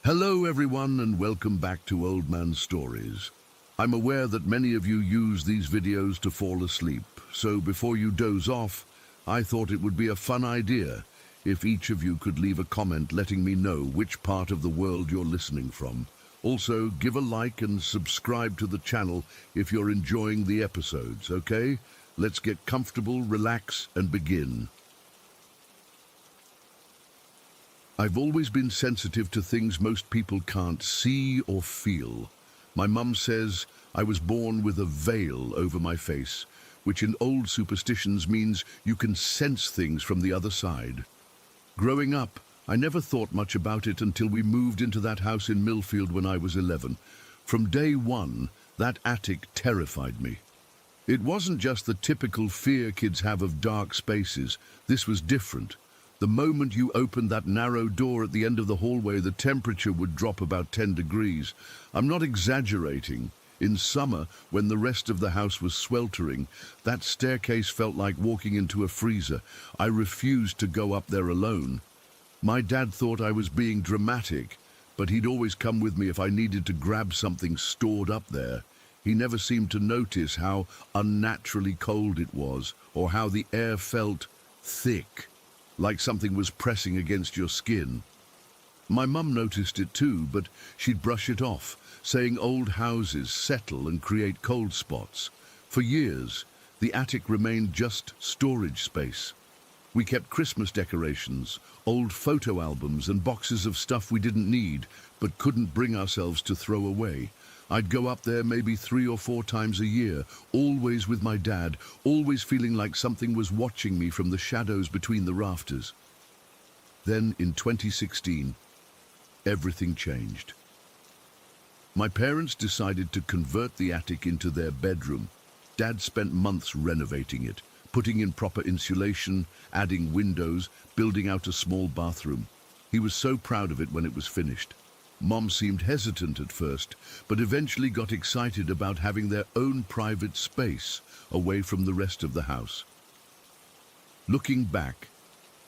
Hello everyone and welcome back to Old Man Stories. I'm aware that many of you use these videos to fall asleep, so before you doze off, I thought it would be a fun idea if each of you could leave a comment letting me know which part of the world you're listening from. Also, give a like and subscribe to the channel if you're enjoying the episodes, okay? Let's get comfortable, relax, and begin. I've always been sensitive to things most people can't see or feel. My mum says I was born with a veil over my face, which in old superstitions means you can sense things from the other side. Growing up, I never thought much about it until we moved into that house in Millfield when I was 11. From day one, that attic terrified me. It wasn't just the typical fear kids have of dark spaces. This was different. The moment you opened that narrow door at the end of the hallway, the temperature would drop about 10 degrees. I'm not exaggerating. In summer, when the rest of the house was sweltering, that staircase felt like walking into a freezer. I refused to go up there alone. My dad thought I was being dramatic, but he'd always come with me if I needed to grab something stored up there. He never seemed to notice how unnaturally cold it was, or how the air felt thick, like something was pressing against your skin. My mum noticed it too, but she'd brush it off, saying old houses settle and create cold spots. For years, the attic remained just storage space. We kept Christmas decorations, old photo albums, and boxes of stuff we didn't need, but couldn't bring ourselves to throw away. I'd go up there maybe 3 or 4 times a year, always with my dad, always feeling like something was watching me from the shadows between the rafters. Then, in 2016, everything changed. My parents decided to convert the attic into their bedroom. Dad spent months renovating it, putting in proper insulation, adding windows, building out a small bathroom. He was so proud of it when it was finished. Mom seemed hesitant at first, but eventually got excited about having their own private space away from the rest of the house. Looking back,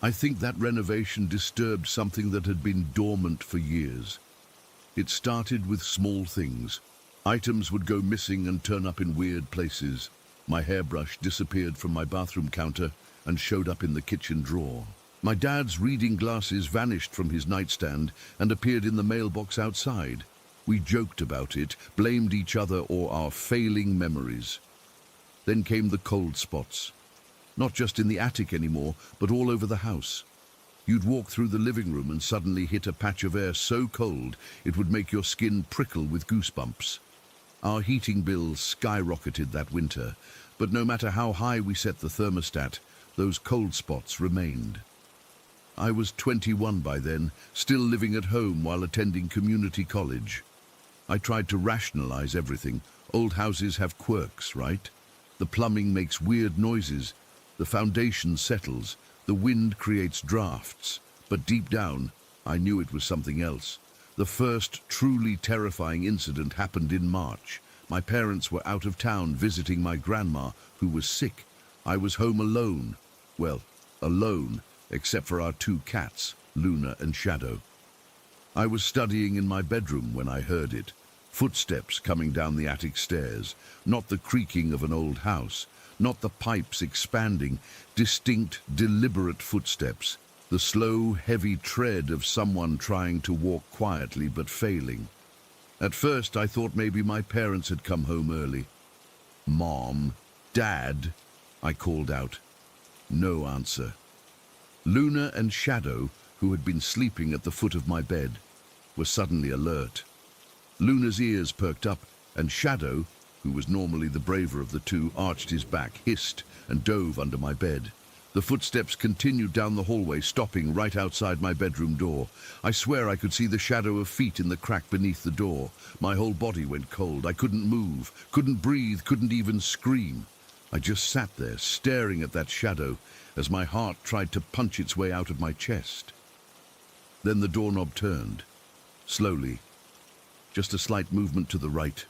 I think that renovation disturbed something that had been dormant for years. It started with small things. Items would go missing and turn up in weird places. My hairbrush disappeared from my bathroom counter and showed up in the kitchen drawer. My dad's reading glasses vanished from his nightstand and appeared in the mailbox outside. We joked about it, blamed each other or our failing memories. Then came the cold spots. Not just in the attic anymore, but all over the house. You'd walk through the living room and suddenly hit a patch of air so cold it would make your skin prickle with goosebumps. Our heating bills skyrocketed that winter, but no matter how high we set the thermostat, those cold spots remained. I was 21 by then, still living at home while attending community college. I tried to rationalize everything. Old houses have quirks, right? The plumbing makes weird noises, the foundation settles, the wind creates drafts. But deep down, I knew it was something else. The first truly terrifying incident happened in March. My parents were out of town visiting my grandma, who was sick. I was home alone. Well, alone, except for our 2 cats, Luna and Shadow. I was studying in my bedroom when I heard it. Footsteps coming down the attic stairs, not the creaking of an old house, not the pipes expanding, distinct, deliberate footsteps, the slow, heavy tread of someone trying to walk quietly but failing. At first, I thought maybe my parents had come home early. "Mom, Dad," I called out. No answer. Luna and Shadow, who had been sleeping at the foot of my bed, were suddenly alert. Luna's ears perked up, and Shadow, who was normally the braver of the two, arched his back, hissed, and dove under my bed. The footsteps continued down the hallway, stopping right outside my bedroom door. I swear I could see the shadow of feet in the crack beneath the door. My whole body went cold. I couldn't move, couldn't breathe, couldn't even scream. I just sat there, staring at that shadow, as my heart tried to punch its way out of my chest. Then the doorknob turned, slowly, just a slight movement to the right,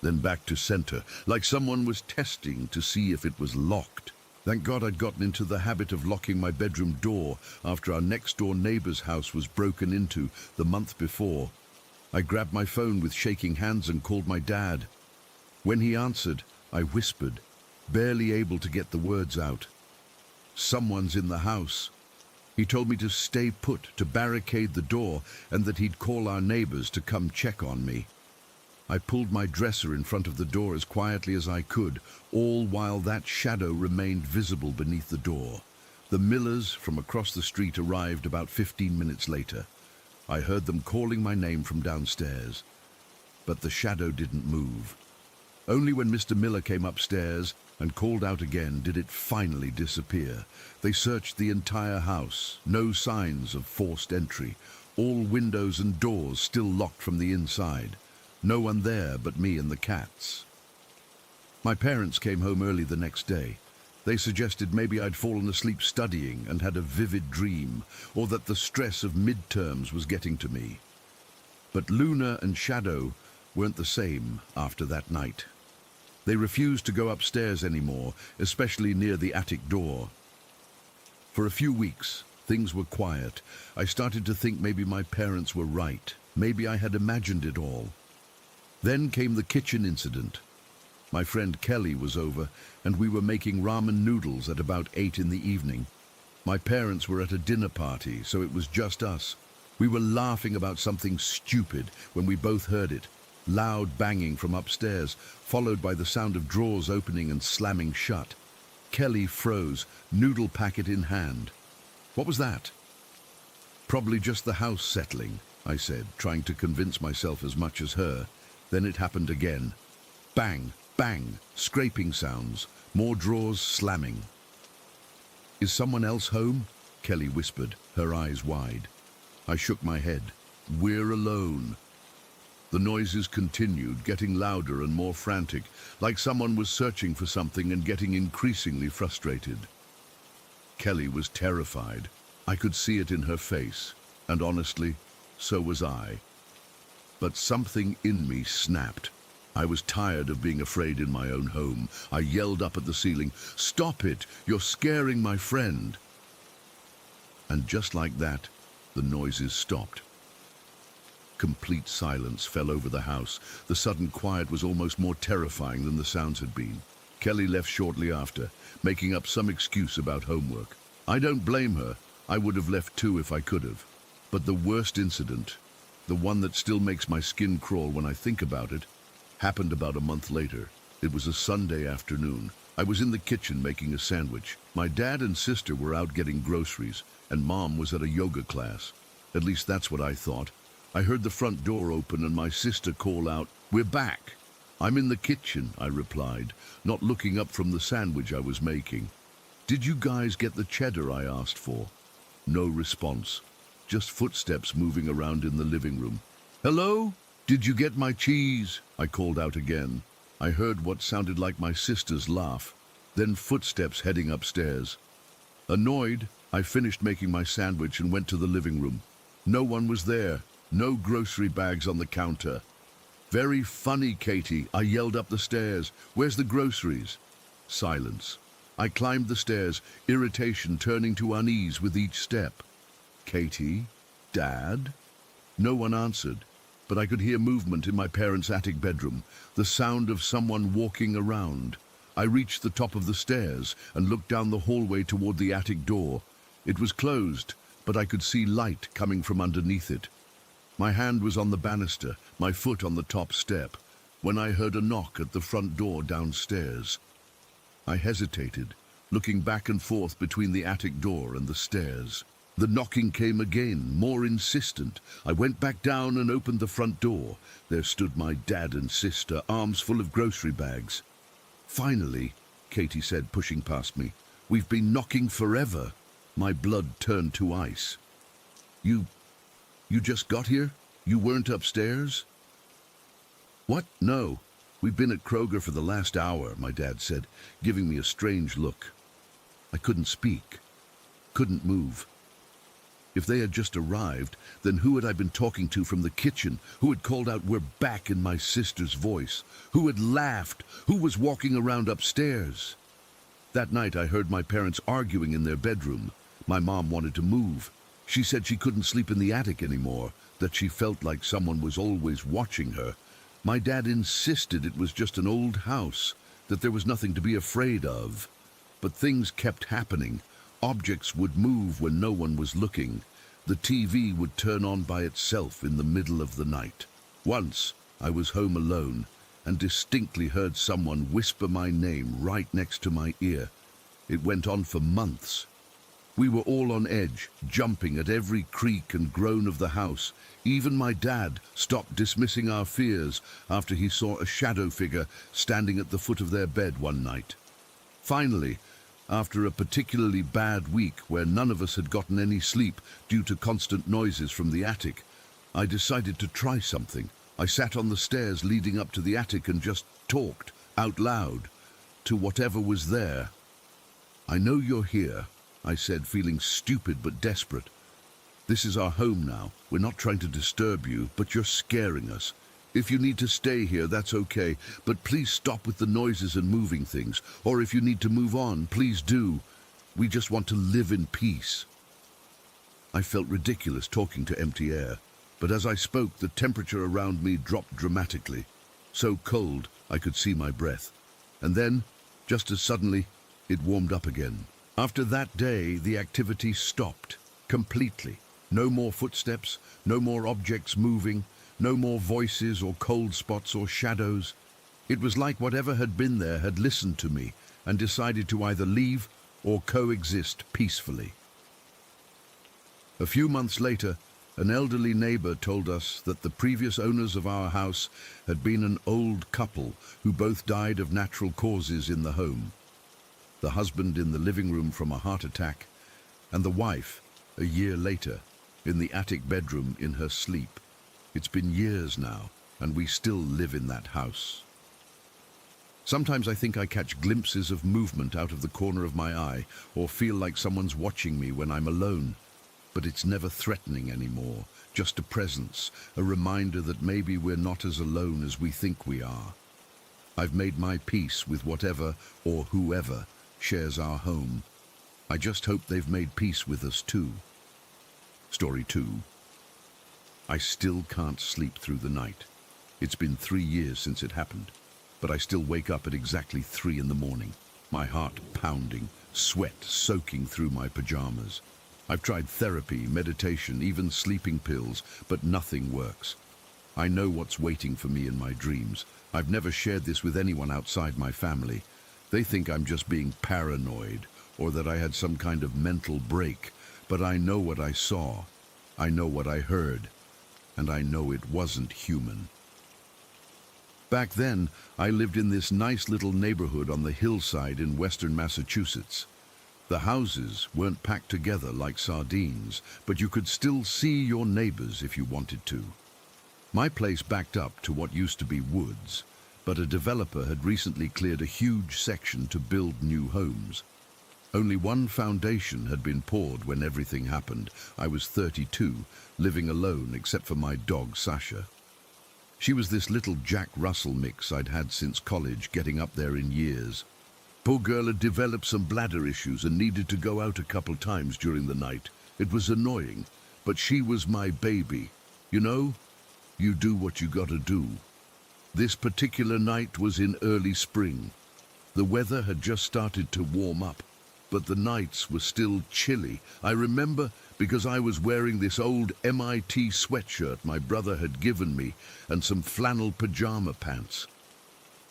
then back to center, like someone was testing to see if it was locked. Thank God I'd gotten into the habit of locking my bedroom door after our next-door neighbor's house was broken into the month before. I grabbed my phone with shaking hands and called my dad. When he answered, I whispered, barely able to get the words out. "Someone's in the house." He told me to stay put, to barricade the door, and that he'd call our neighbors to come check on me. I pulled my dresser in front of the door as quietly as I could, all while that shadow remained visible beneath the door. The Millers from across the street arrived about 15 minutes later. I heard them calling my name from downstairs, but the shadow didn't move. Only when Mr. Miller came upstairs and called out again did it finally disappear. They searched the entire house, no signs of forced entry, all windows and doors still locked from the inside. No one there but me and the cats. My parents came home early the next day. They suggested maybe I'd fallen asleep studying and had a vivid dream, or that the stress of midterms was getting to me. But Luna and Shadow weren't the same after that night. They refused to go upstairs anymore, especially near the attic door. For a few weeks, things were quiet. I started to think maybe my parents were right. Maybe I had imagined it all. Then came the kitchen incident. My friend Kelly was over, and we were making ramen noodles at about 8 in the evening. My parents were at a dinner party, so it was just us. We were laughing about something stupid when we both heard it. Loud banging from upstairs, followed by the sound of drawers opening and slamming shut. Kelly froze, noodle packet in hand. "What was that?" "Probably just the house settling," I said, trying to convince myself as much as her. Then it happened again. Bang, bang, scraping sounds, more drawers slamming. "Is someone else home?" Kelly whispered, her eyes wide. I shook my head. "We're alone." The noises continued, getting louder and more frantic, like someone was searching for something and getting increasingly frustrated. Kelly was terrified. I could see it in her face, and honestly, so was I. But something in me snapped. I was tired of being afraid in my own home. I yelled up at the ceiling, "Stop it! You're scaring my friend!" And just like that, the noises stopped. Complete silence fell over the house. The sudden quiet was almost more terrifying than the sounds had been. Kelly left shortly after, making up some excuse about homework. I don't blame her. I would have left too if I could have. But the worst incident, the one that still makes my skin crawl when I think about it, happened about a month later. It was a Sunday afternoon. I was in the kitchen making a sandwich. My dad and sister were out getting groceries, and Mom was at a yoga class. At least that's what I thought. I heard the front door open and my sister call out, "We're back." "I'm in the kitchen," I replied, not looking up from the sandwich I was making. "Did you guys get the cheddar I asked for?" No response, just footsteps moving around in the living room. "Hello? Did you get my cheese?" I called out again. I heard what sounded like my sister's laugh, then footsteps heading upstairs. Annoyed, I finished making my sandwich and went to the living room. No one was there. No grocery bags on the counter. "Very funny, Katie," I yelled up the stairs. "Where's the groceries?" Silence. I climbed the stairs, irritation turning to unease with each step. "Katie? Dad?" No one answered, but I could hear movement in my parents' attic bedroom, the sound of someone walking around. I reached the top of the stairs and looked down the hallway toward the attic door. It was closed, but I could see light coming from underneath it. My hand was on the banister, my foot on the top step, when I heard a knock at the front door downstairs. I hesitated, looking back and forth between the attic door and the stairs. The knocking came again, more insistent. I went back down and opened the front door. There stood my dad and sister, arms full of grocery bags. "Finally," Katie said, pushing past me. "We've been knocking forever." My blood turned to ice. You just got here? You weren't upstairs?" "What? No. We've been at Kroger for the last hour," my dad said, giving me a strange look. I couldn't speak, couldn't move. If they had just arrived, then who had I been talking to from the kitchen? Who had called out, "We're back," in my sister's voice? Who had laughed? Who was walking around upstairs? That night I heard my parents arguing in their bedroom. My mom wanted to move. She said she couldn't sleep in the attic anymore, that she felt like someone was always watching her. My dad insisted it was just an old house, that there was nothing to be afraid of. But things kept happening. Objects would move when no one was looking. The TV would turn on by itself in the middle of the night. Once, I was home alone and distinctly heard someone whisper my name right next to my ear. It went on for months. We were all on edge, jumping at every creak and groan of the house. Even my dad stopped dismissing our fears after he saw a shadow figure standing at the foot of their bed one night. Finally, after a particularly bad week where none of us had gotten any sleep due to constant noises from the attic, I decided to try something. I sat on the stairs leading up to the attic and just talked out loud to whatever was there. "I know you're here," I said, feeling stupid but desperate. "This is our home now. We're not trying to disturb you, but you're scaring us. If you need to stay here, that's okay, but please stop with the noises and moving things. Or if you need to move on, please do. We just want to live in peace." I felt ridiculous talking to empty air, but as I spoke, the temperature around me dropped dramatically. So cold, I could see my breath. And then, just as suddenly, it warmed up again. After that day, the activity stopped completely. No more footsteps, no more objects moving, no more voices or cold spots or shadows. It was like whatever had been there had listened to me and decided to either leave or coexist peacefully. A few months later, an elderly neighbor told us that the previous owners of our house had been an old couple who both died of natural causes in the home. The husband in the living room from a heart attack, and the wife, a year later, in the attic bedroom in her sleep. It's been years now, and we still live in that house. Sometimes I think I catch glimpses of movement out of the corner of my eye, or feel like someone's watching me when I'm alone. But it's never threatening anymore, just a presence, a reminder that maybe we're not as alone as we think we are. I've made my peace with whatever or whoever shares our home. I just hope they've made peace with us too. Story 2. I still can't sleep through the night. It's been 3 years since it happened, but I still wake up at exactly 3 in the morning, my heart pounding, sweat soaking through my pajamas. I've tried therapy, meditation, even sleeping pills, but nothing works. I know what's waiting for me in my dreams. I've never shared this with anyone outside my family. They think I'm just being paranoid, or that I had some kind of mental break, but I know what I saw, I know what I heard, and I know it wasn't human. Back then, I lived in this nice little neighborhood on the hillside in western Massachusetts. The houses weren't packed together like sardines, but you could still see your neighbors if you wanted to. My place backed up to what used to be woods, but a developer had recently cleared a huge section to build new homes. Only one foundation had been poured when everything happened. I was 32, living alone except for my dog, Sasha. She was this little Jack Russell mix I'd had since college, getting up there in years. Poor girl had developed some bladder issues and needed to go out a couple times during the night. It was annoying, but she was my baby. You know, you do what you gotta do. This particular night was in early spring. The weather had just started to warm up, but the nights were still chilly. I remember because I was wearing this old MIT sweatshirt my brother had given me and some flannel pajama pants.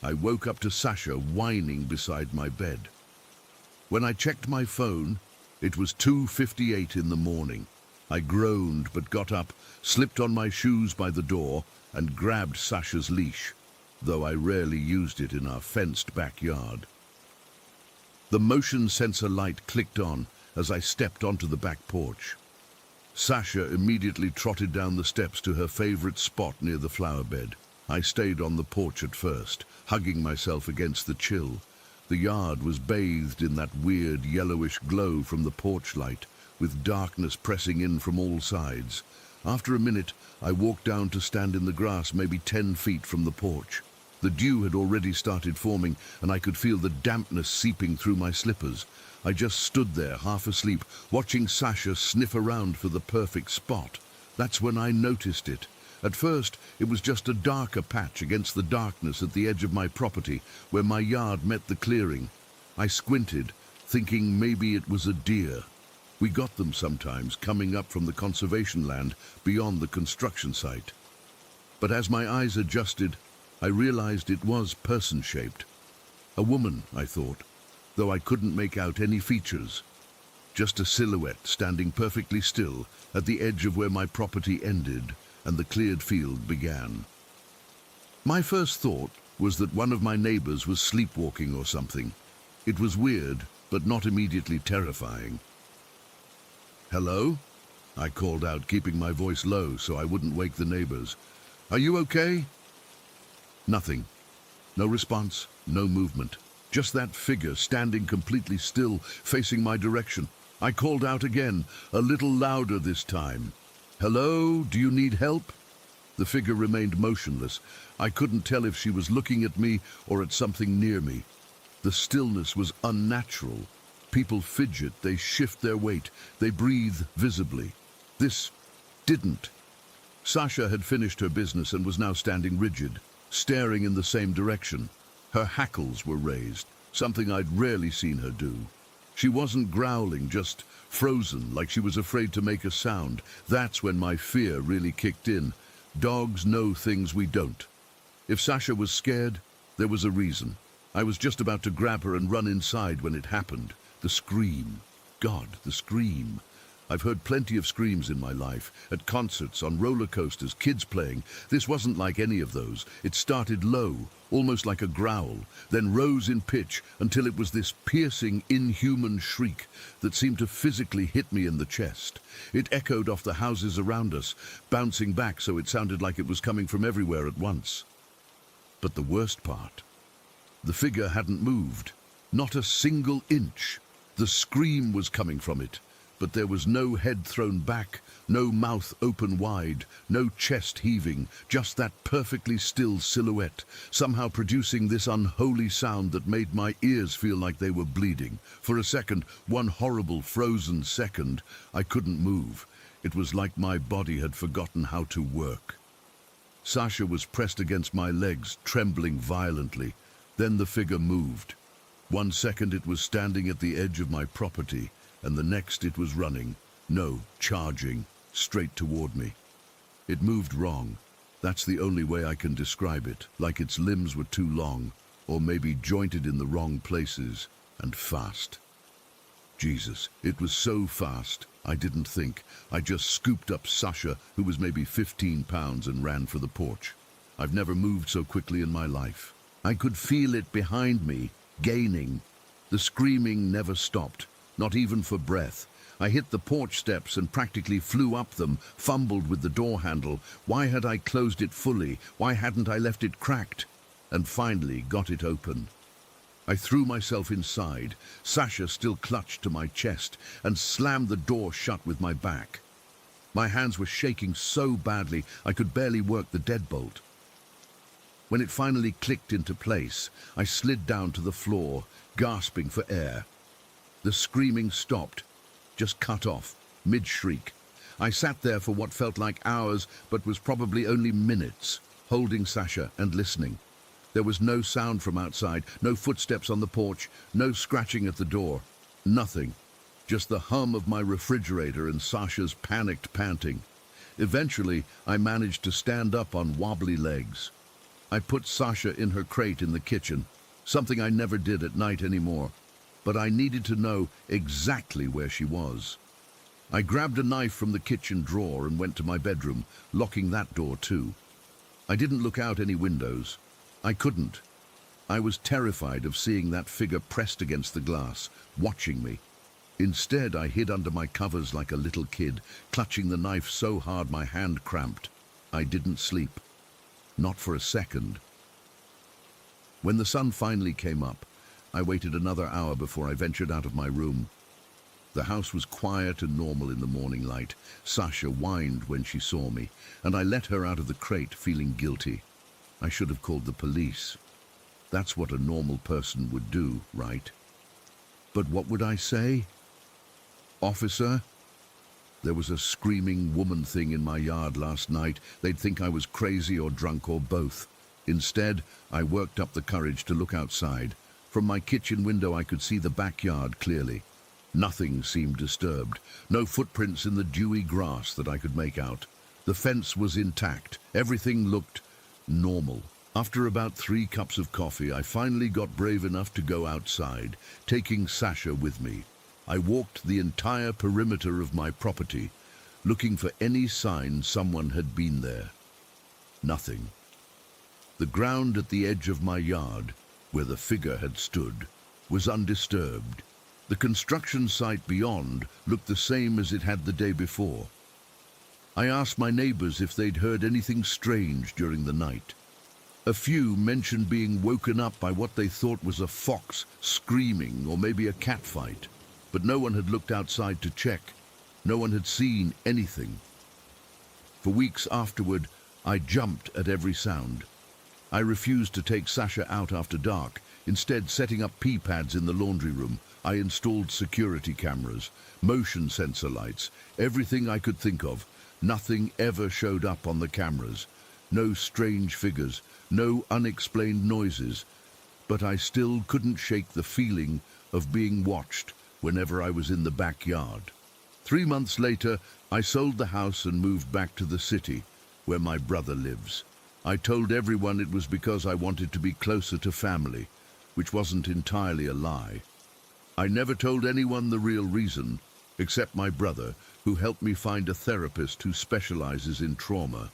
I woke up to Sasha whining beside my bed. When I checked my phone, it was 2:58 in the morning. I groaned but got up, slipped on my shoes by the door, and grabbed Sasha's leash, though I rarely used it in our fenced backyard. The motion sensor light clicked on as I stepped onto the back porch. Sasha immediately trotted down the steps to her favorite spot near the flower bed. I stayed on the porch at first, hugging myself against the chill. The yard was bathed in that weird yellowish glow from the porch light, with darkness pressing in from all sides. After a minute, I walked down to stand in the grass maybe 10 feet from the porch. The dew had already started forming, and I could feel the dampness seeping through my slippers. I just stood there, half asleep, watching Sasha sniff around for the perfect spot. That's when I noticed it. At first, it was just a darker patch against the darkness at the edge of my property, where my yard met the clearing. I squinted, thinking maybe it was a deer. We got them sometimes, coming up from the conservation land beyond the construction site. But as my eyes adjusted, I realized it was person-shaped. A woman, I thought, though I couldn't make out any features. Just a silhouette standing perfectly still at the edge of where my property ended and the cleared field began. My first thought was that one of my neighbors was sleepwalking or something. It was weird, but not immediately terrifying. "Hello?" I called out, keeping my voice low so I wouldn't wake the neighbors. "Are you okay?" Nothing. No response, no movement. Just that figure standing completely still, facing my direction. I called out again, a little louder this time. "Hello? Do you need help?" The figure remained motionless. I couldn't tell if she was looking at me or at something near me. The stillness was unnatural. People fidget, they shift their weight, they breathe visibly. This didn't. Sasha had finished her business and was now standing rigid, staring in the same direction. Her hackles were raised, something I'd rarely seen her do. She wasn't growling, just frozen, like she was afraid to make a sound. That's when my fear really kicked in. Dogs know things we don't. If Sasha was scared, there was a reason. I was just about to grab her and run inside when it happened. The scream. God, the scream. I've heard plenty of screams in my life, at concerts, on roller coasters, kids playing. This wasn't like any of those. It started low, almost like a growl, then rose in pitch until it was this piercing, inhuman shriek that seemed to physically hit me in the chest. It echoed off the houses around us, bouncing back so it sounded like it was coming from everywhere at once. But the worst part, the figure hadn't moved, not a single inch. The scream was coming from it. But there was no head thrown back, no mouth open wide, no chest heaving, just that perfectly still silhouette, somehow producing this unholy sound that made my ears feel like they were bleeding. For a second, one horrible frozen second, I couldn't move. It was like my body had forgotten how to work. Sasha was pressed against my legs, trembling violently. Then the figure moved. 1 second it was standing at the edge of my property, and the next it was running, no, charging, straight toward me. It moved wrong. That's the only way I can describe it, like its limbs were too long, or maybe jointed in the wrong places, and fast. Jesus, it was so fast, I didn't think. I just scooped up Sasha, who was maybe 15 pounds, and ran for the porch. I've never moved so quickly in my life. I could feel it behind me, gaining. The screaming never stopped. Not even for breath. I hit the porch steps and practically flew up them, fumbled with the door handle. Why had I closed it fully? Why hadn't I left it cracked? And finally got it open. I threw myself inside, Sasha still clutched to my chest, and slammed the door shut with my back. My hands were shaking so badly I could barely work the deadbolt. When it finally clicked into place, I slid down to the floor, gasping for air. The screaming stopped, just cut off, mid-shriek. I sat there for what felt like hours, but was probably only minutes, holding Sasha and listening. There was no sound from outside, no footsteps on the porch, no scratching at the door. Nothing. Just the hum of my refrigerator and Sasha's panicked panting. Eventually, I managed to stand up on wobbly legs. I put Sasha in her crate in the kitchen, something I never did at night anymore. But I needed to know exactly where she was. I grabbed a knife from the kitchen drawer and went to my bedroom, locking that door too. I didn't look out any windows. I couldn't. I was terrified of seeing that figure pressed against the glass, watching me. Instead, I hid under my covers like a little kid, clutching the knife so hard my hand cramped. I didn't sleep. Not for a second. When the sun finally came up, I waited another hour before I ventured out of my room. The house was quiet and normal in the morning light. Sasha whined when she saw me, and I let her out of the crate feeling guilty. I should have called the police. That's what a normal person would do, right? But what would I say? Officer, there was a screaming woman thing in my yard last night. They'd think I was crazy or drunk or both. Instead, I worked up the courage to look outside. From my kitchen window, I could see the backyard clearly. Nothing seemed disturbed. No footprints in the dewy grass that I could make out. The fence was intact. Everything looked normal. After about 3 cups of coffee, I finally got brave enough to go outside, taking Sasha with me. I walked the entire perimeter of my property, looking for any sign someone had been there. Nothing. The ground at the edge of my yard, where the figure had stood, was undisturbed. The construction site beyond looked the same as it had the day before. I asked my neighbors if they'd heard anything strange during the night. A few mentioned being woken up by what they thought was a fox screaming or maybe a cat fight, but no one had looked outside to check. No one had seen anything. For weeks afterward, I jumped at every sound. I refused to take Sasha out after dark. Instead, setting up pee pads in the laundry room, I installed security cameras, motion sensor lights, everything I could think of. Nothing ever showed up on the cameras. No strange figures, no unexplained noises. But I still couldn't shake the feeling of being watched whenever I was in the backyard. 3 months later, I sold the house and moved back to the city, where my brother lives. I told everyone it was because I wanted to be closer to family, which wasn't entirely a lie. I never told anyone the real reason, except my brother, who helped me find a therapist who specializes in trauma.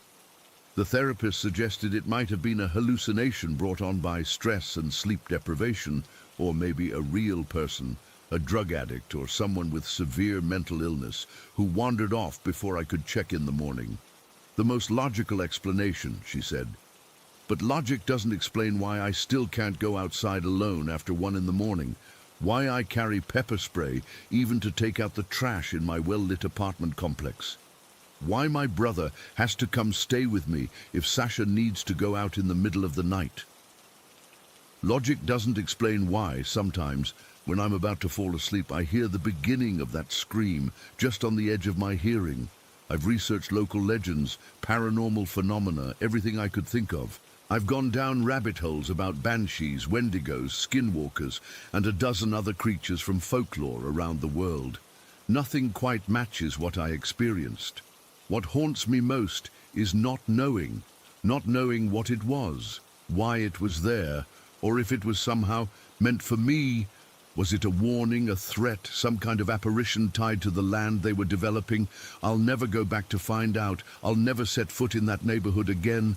The therapist suggested it might have been a hallucination brought on by stress and sleep deprivation, or maybe a real person, a drug addict or someone with severe mental illness who wandered off before I could check in the morning. The most logical explanation, she said. But logic doesn't explain why I still can't go outside alone after 1 in the morning, why I carry pepper spray even to take out the trash in my well-lit apartment complex, why my brother has to come stay with me if Sasha needs to go out in the middle of the night. Logic doesn't explain why sometimes, when I'm about to fall asleep, I hear the beginning of that scream just on the edge of my hearing. I've researched local legends, paranormal phenomena, everything I could think of. I've gone down rabbit holes about banshees, wendigos, skinwalkers, and a dozen other creatures from folklore around the world. Nothing quite matches what I experienced. What haunts me most is not knowing what it was, why it was there, or if it was somehow meant for me. Was it a warning, a threat, some kind of apparition tied to the land they were developing? I'll never go back to find out. I'll never set foot in that neighborhood again.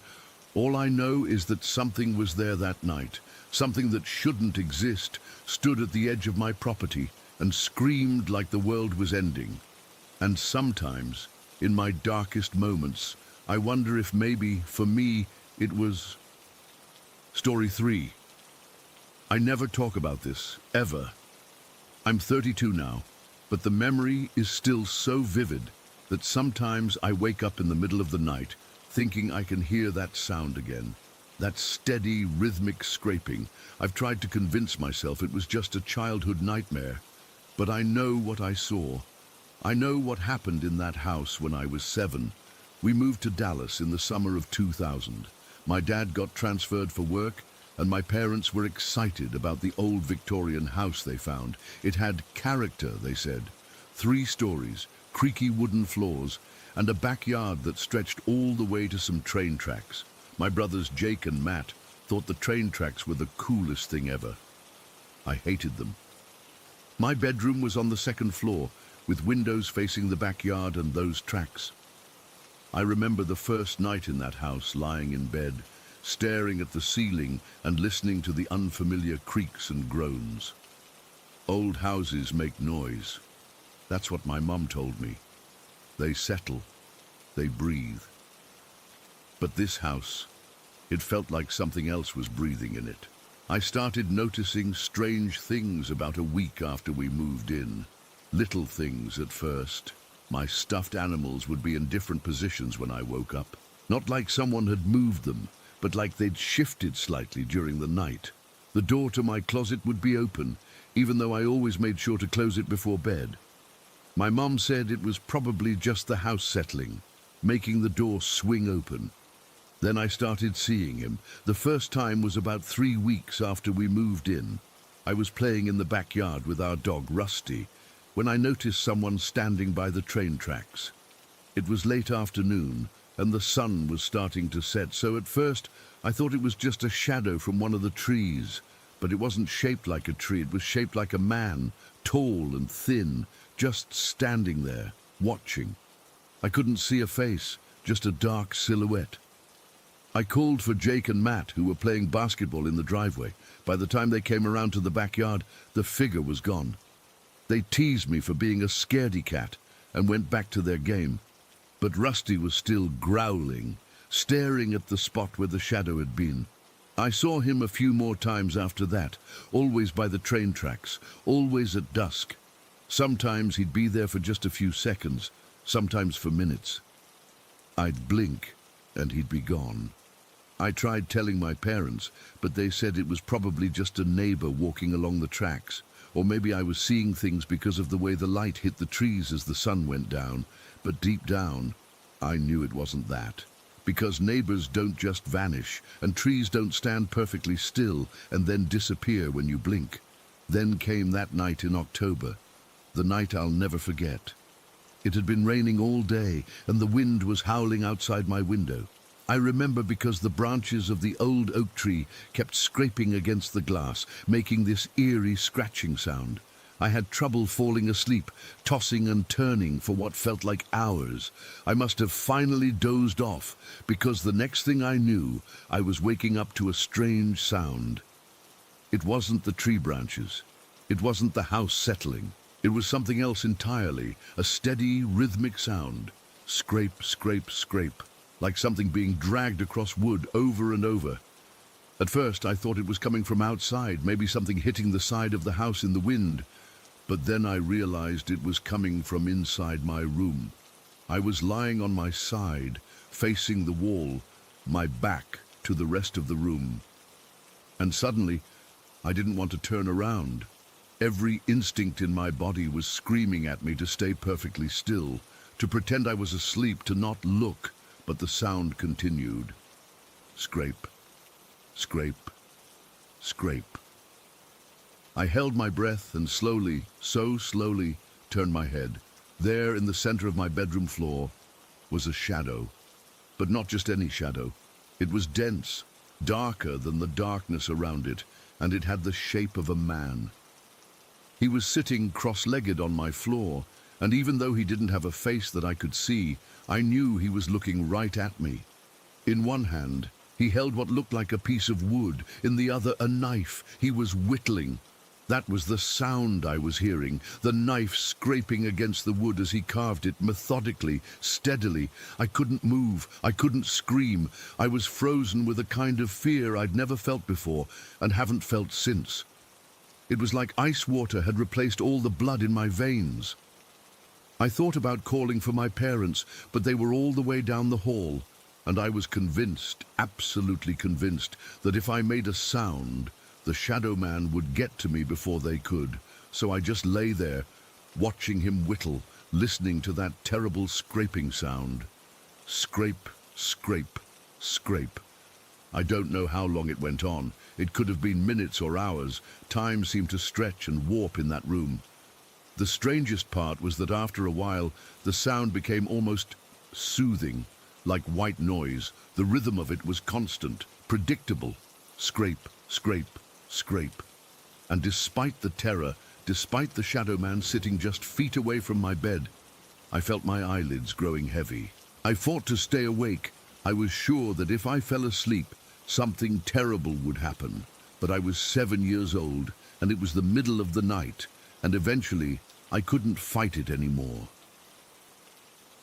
All I know is that something was there that night, something that shouldn't exist, stood at the edge of my property and screamed like the world was ending. And sometimes, in my darkest moments, I wonder if maybe, for me, it was... Story 3. I never talk about this, ever. I'm 32 now, but the memory is still so vivid that sometimes I wake up in the middle of the night thinking I can hear that sound again, that steady, rhythmic scraping. I've tried to convince myself it was just a childhood nightmare, but I know what I saw. I know what happened in that house when I was 7. We moved to Dallas in the summer of 2000. My dad got transferred for work, and my parents were excited about the old Victorian house they found. It had character, they said. 3 stories, creaky wooden floors, and a backyard that stretched all the way to some train tracks. My brothers Jake and Matt thought the train tracks were the coolest thing ever. I hated them. My bedroom was on the 2nd floor, with windows facing the backyard and those tracks. I remember the first night in that house, lying in bed, staring at the ceiling and listening to the unfamiliar creaks and groans. Old houses make noise. That's what my mum told me. They settle, they breathe. But this house, it felt like something else was breathing in it. I started noticing strange things about a week after we moved in. Little things at first. My stuffed animals would be in different positions when I woke up. Not like someone had moved them, but like they'd shifted slightly during the night. The door to my closet would be open, even though I always made sure to close it before bed. My mum said it was probably just the house settling, making the door swing open. Then I started seeing him. The first time was about 3 weeks after we moved in. I was playing in the backyard with our dog, Rusty, when I noticed someone standing by the train tracks. It was late afternoon, and the sun was starting to set, so at first I thought it was just a shadow from one of the trees. But it wasn't shaped like a tree, it was shaped like a man, tall and thin, just standing there, watching. I couldn't see a face, just a dark silhouette. I called for Jake and Matt, who were playing basketball in the driveway. By the time they came around to the backyard, the figure was gone. They teased me for being a scaredy cat and went back to their game. But Rusty was still growling, staring at the spot where the shadow had been. I saw him a few more times after that, always by the train tracks, always at dusk. Sometimes he'd be there for just a few seconds, sometimes for minutes. I'd blink and he'd be gone. I tried telling my parents, but they said it was probably just a neighbor walking along the tracks, or maybe I was seeing things because of the way the light hit the trees as the sun went down. But deep down, I knew it wasn't that. Because neighbors don't just vanish, and trees don't stand perfectly still and then disappear when you blink. Then came that night in October, the night I'll never forget. It had been raining all day, and the wind was howling outside my window. I remember because the branches of the old oak tree kept scraping against the glass, making this eerie scratching sound. I had trouble falling asleep, tossing and turning for what felt like hours. I must have finally dozed off, because the next thing I knew, I was waking up to a strange sound. It wasn't the tree branches. It wasn't the house settling. It was something else entirely, a steady, rhythmic sound. Scrape, scrape, scrape, like something being dragged across wood over and over. At first, I thought it was coming from outside, maybe something hitting the side of the house in the wind. But then I realized it was coming from inside my room. I was lying on my side, facing the wall, my back to the rest of the room. And suddenly, I didn't want to turn around. Every instinct in my body was screaming at me to stay perfectly still, to pretend I was asleep, to not look, but the sound continued. Scrape, scrape, scrape. I held my breath and slowly, so slowly, turned my head. There in the center of my bedroom floor was a shadow. But not just any shadow. It was dense, darker than the darkness around it, and it had the shape of a man. He was sitting cross-legged on my floor, and even though he didn't have a face that I could see, I knew he was looking right at me. In one hand, he held what looked like a piece of wood, in the other a knife. He was whittling. That was the sound I was hearing, the knife scraping against the wood as he carved it methodically, steadily. I couldn't move, I couldn't scream. I was frozen with a kind of fear I'd never felt before and haven't felt since. It was like ice water had replaced all the blood in my veins. I thought about calling for my parents, but they were all the way down the hall, and I was convinced, absolutely convinced, that if I made a sound, the shadow man would get to me before they could. So I just lay there, watching him whittle, listening to that terrible scraping sound. Scrape, scrape, scrape. I don't know how long it went on. It could have been minutes or hours. Time seemed to stretch and warp in that room. The strangest part was that after a while, the sound became almost soothing, like white noise. The rhythm of it was constant, predictable. Scrape, scrape, scrape. And despite the terror, despite the shadow man sitting just feet away from my bed, I felt my eyelids growing heavy. I fought to stay awake. I was sure that if I fell asleep, something terrible would happen. But I was 7 years old, and it was the middle of the night, and eventually I couldn't fight it anymore.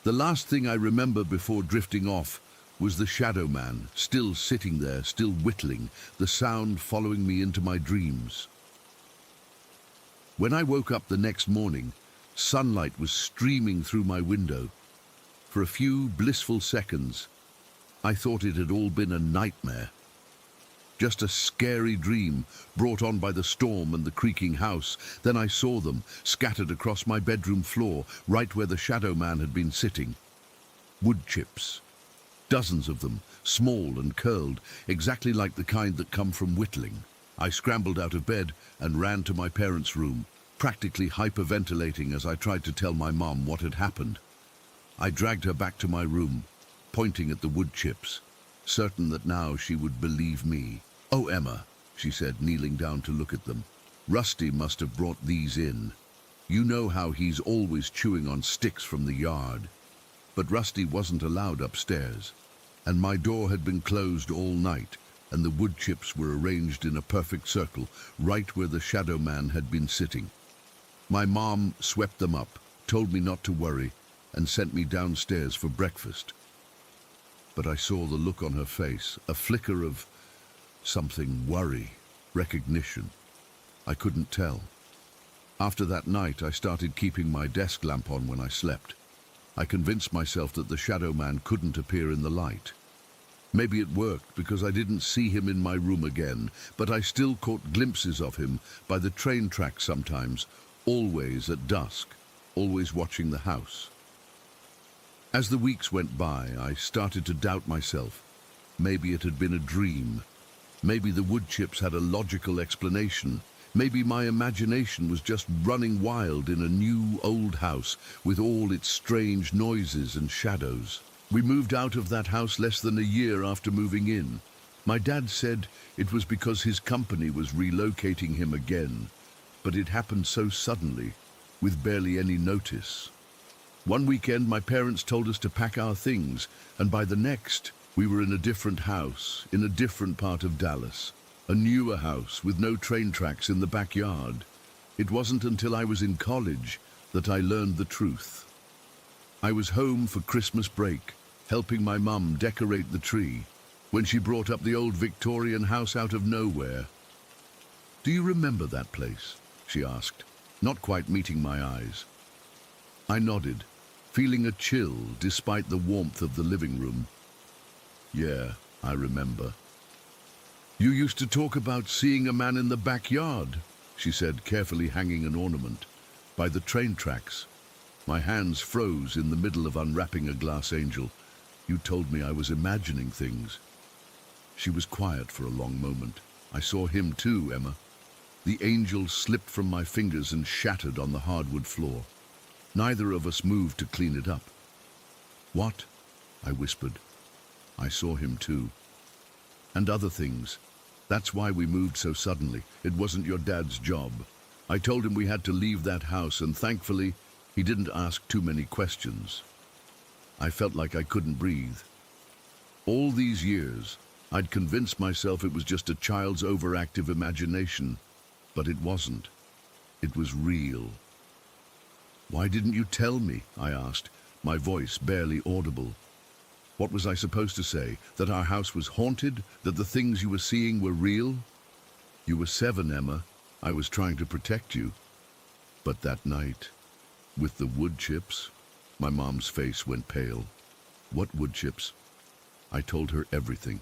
The last thing I remember before drifting off was the shadow man, still sitting there, still whittling, the sound following me into my dreams. When I woke up the next morning, sunlight was streaming through my window. For a few blissful seconds, I thought it had all been a nightmare. Just a scary dream, brought on by the storm and the creaking house. Then I saw them, scattered across my bedroom floor, right where the shadow man had been sitting. Wood chips. Dozens of them, small and curled, exactly like the kind that come from whittling. I scrambled out of bed and ran to my parents' room, practically hyperventilating as I tried to tell my mom what had happened. I dragged her back to my room, pointing at the wood chips, certain that now she would believe me. "Oh, Emma," she said, kneeling down to look at them. "Rusty must have brought these in. You know how he's always chewing on sticks from the yard." But Rusty wasn't allowed upstairs, and my door had been closed all night, and the wood chips were arranged in a perfect circle, right where the shadow man had been sitting. My mom swept them up, told me not to worry, and sent me downstairs for breakfast. But I saw the look on her face, a flicker of something, worry, recognition. I couldn't tell. After that night, I started keeping my desk lamp on when I slept. I convinced myself that the shadow man couldn't appear in the light. Maybe it worked because I didn't see him in my room again, but I still caught glimpses of him by the train tracks sometimes, always at dusk, always watching the house. As the weeks went by, I started to doubt myself. Maybe it had been a dream. Maybe the wood chips had a logical explanation. Maybe my imagination was just running wild in a new old house with all its strange noises and shadows. We moved out of that house less than a year after moving in. My dad said it was because his company was relocating him again, but it happened so suddenly, with barely any notice. One weekend, my parents told us to pack our things, and by the next, we were in a different house, in a different part of Dallas. A newer house with no train tracks in the backyard. It wasn't until I was in college that I learned the truth. I was home for Christmas break, helping my mum decorate the tree, when she brought up the old Victorian house out of nowhere. "Do you remember that place?" she asked, not quite meeting my eyes. I nodded, feeling a chill despite the warmth of the living room. "Yeah, I remember." "You used to talk about seeing a man in the backyard," she said, carefully hanging an ornament. "By the train tracks." My hands froze in the middle of unwrapping a glass angel. "You told me I was imagining things." She was quiet for a long moment. "I saw him too, Emma." The angel slipped from my fingers and shattered on the hardwood floor. Neither of us moved to clean it up. "What?" I whispered. "I saw him too. And other things. That's why we moved so suddenly. It wasn't your dad's job. I told him we had to leave that house, and thankfully, he didn't ask too many questions." I felt like I couldn't breathe. All these years, I'd convinced myself it was just a child's overactive imagination, but it wasn't. It was real. "Why didn't you tell me?" I asked, my voice barely audible. What was I supposed to say? That our house was haunted? That the things you were seeing were real? "You were 7, Emma. I was trying to protect you." But that night, with the wood chips, my mom's face went pale. "What wood chips?" I told her everything.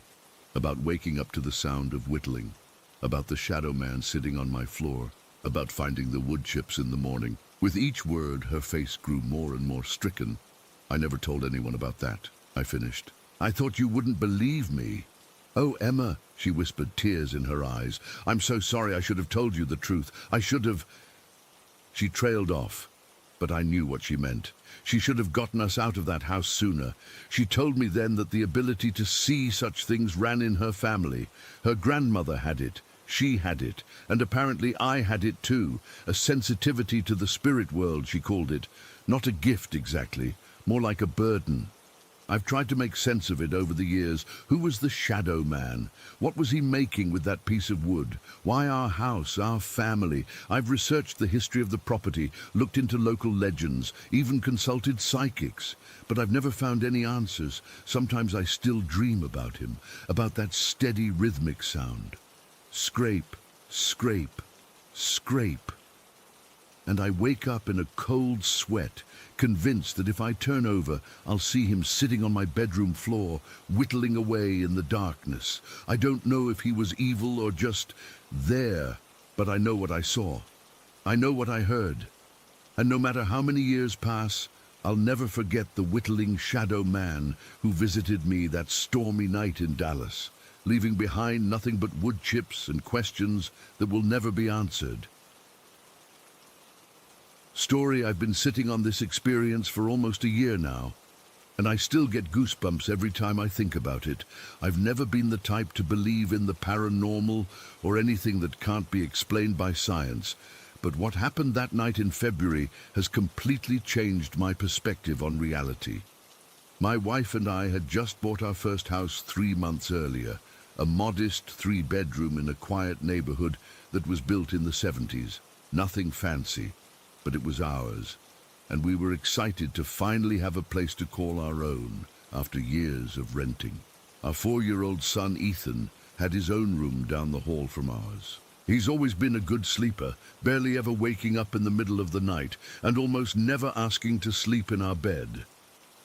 About waking up to the sound of whittling. About the shadow man sitting on my floor. About finding the wood chips in the morning. With each word, her face grew more and more stricken. "I never told anyone about that," I finished. "I thought you wouldn't believe me." "Oh, Emma," she whispered, tears in her eyes. "I'm so sorry. I should have told you the truth. I should have—" She trailed off, but I knew what she meant. She should have gotten us out of that house sooner. She told me then that the ability to see such things ran in her family. Her grandmother had it. She had it, and apparently I had it too. A sensitivity to the spirit world, she called it. Not a gift exactly, more like a burden. I've tried to make sense of it over the years. Who was the shadow man? What was he making with that piece of wood? Why our house, our family? I've researched the history of the property, looked into local legends, even consulted psychics. But I've never found any answers. Sometimes I still dream about him, about that steady rhythmic sound. Scrape, scrape, scrape. and I wake up in a cold sweat, convinced that if I turn over, I'll see him sitting on my bedroom floor, whittling away in the darkness. I don't know if he was evil or just there, but I know what I saw. I know what I heard. And no matter how many years pass, I'll never forget the whittling shadow man who visited me that stormy night in Dallas, leaving behind nothing but wood chips and questions that will never be answered. Story, I've been sitting on this experience for almost a year now, and I still get goosebumps every time I think about it. I've never been the type to believe in the paranormal or anything that can't be explained by science, but what happened that night in February has completely changed my perspective on reality. My wife and I had just bought our first house 3 months earlier, a modest 3-bedroom in a quiet neighborhood that was built in the 70s. Nothing fancy, but it was ours, and we were excited to finally have a place to call our own after years of renting. Our 4-year-old son Ethan had his own room down the hall from ours. He's always been a good sleeper, barely ever waking up in the middle of the night, and almost never asking to sleep in our bed.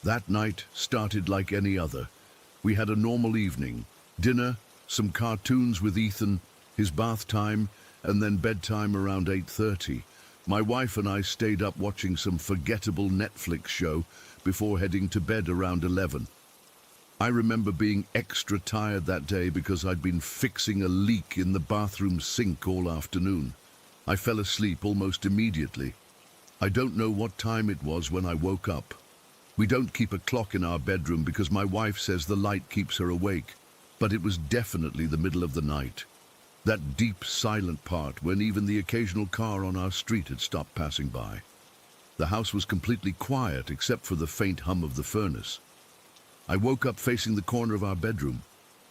That night started like any other. We had a normal evening, dinner, some cartoons with Ethan, his bath time, and then bedtime around 8:30. My wife and I stayed up watching some forgettable Netflix show before heading to bed around 11. I remember being extra tired that day because I'd been fixing a leak in the bathroom sink all afternoon. I fell asleep almost immediately. I don't know what time it was when I woke up. We don't keep a clock in our bedroom because my wife says the light keeps her awake, but it was definitely the middle of the night. That deep, silent part when even the occasional car on our street had stopped passing by. The house was completely quiet except for the faint hum of the furnace. I woke up facing the corner of our bedroom.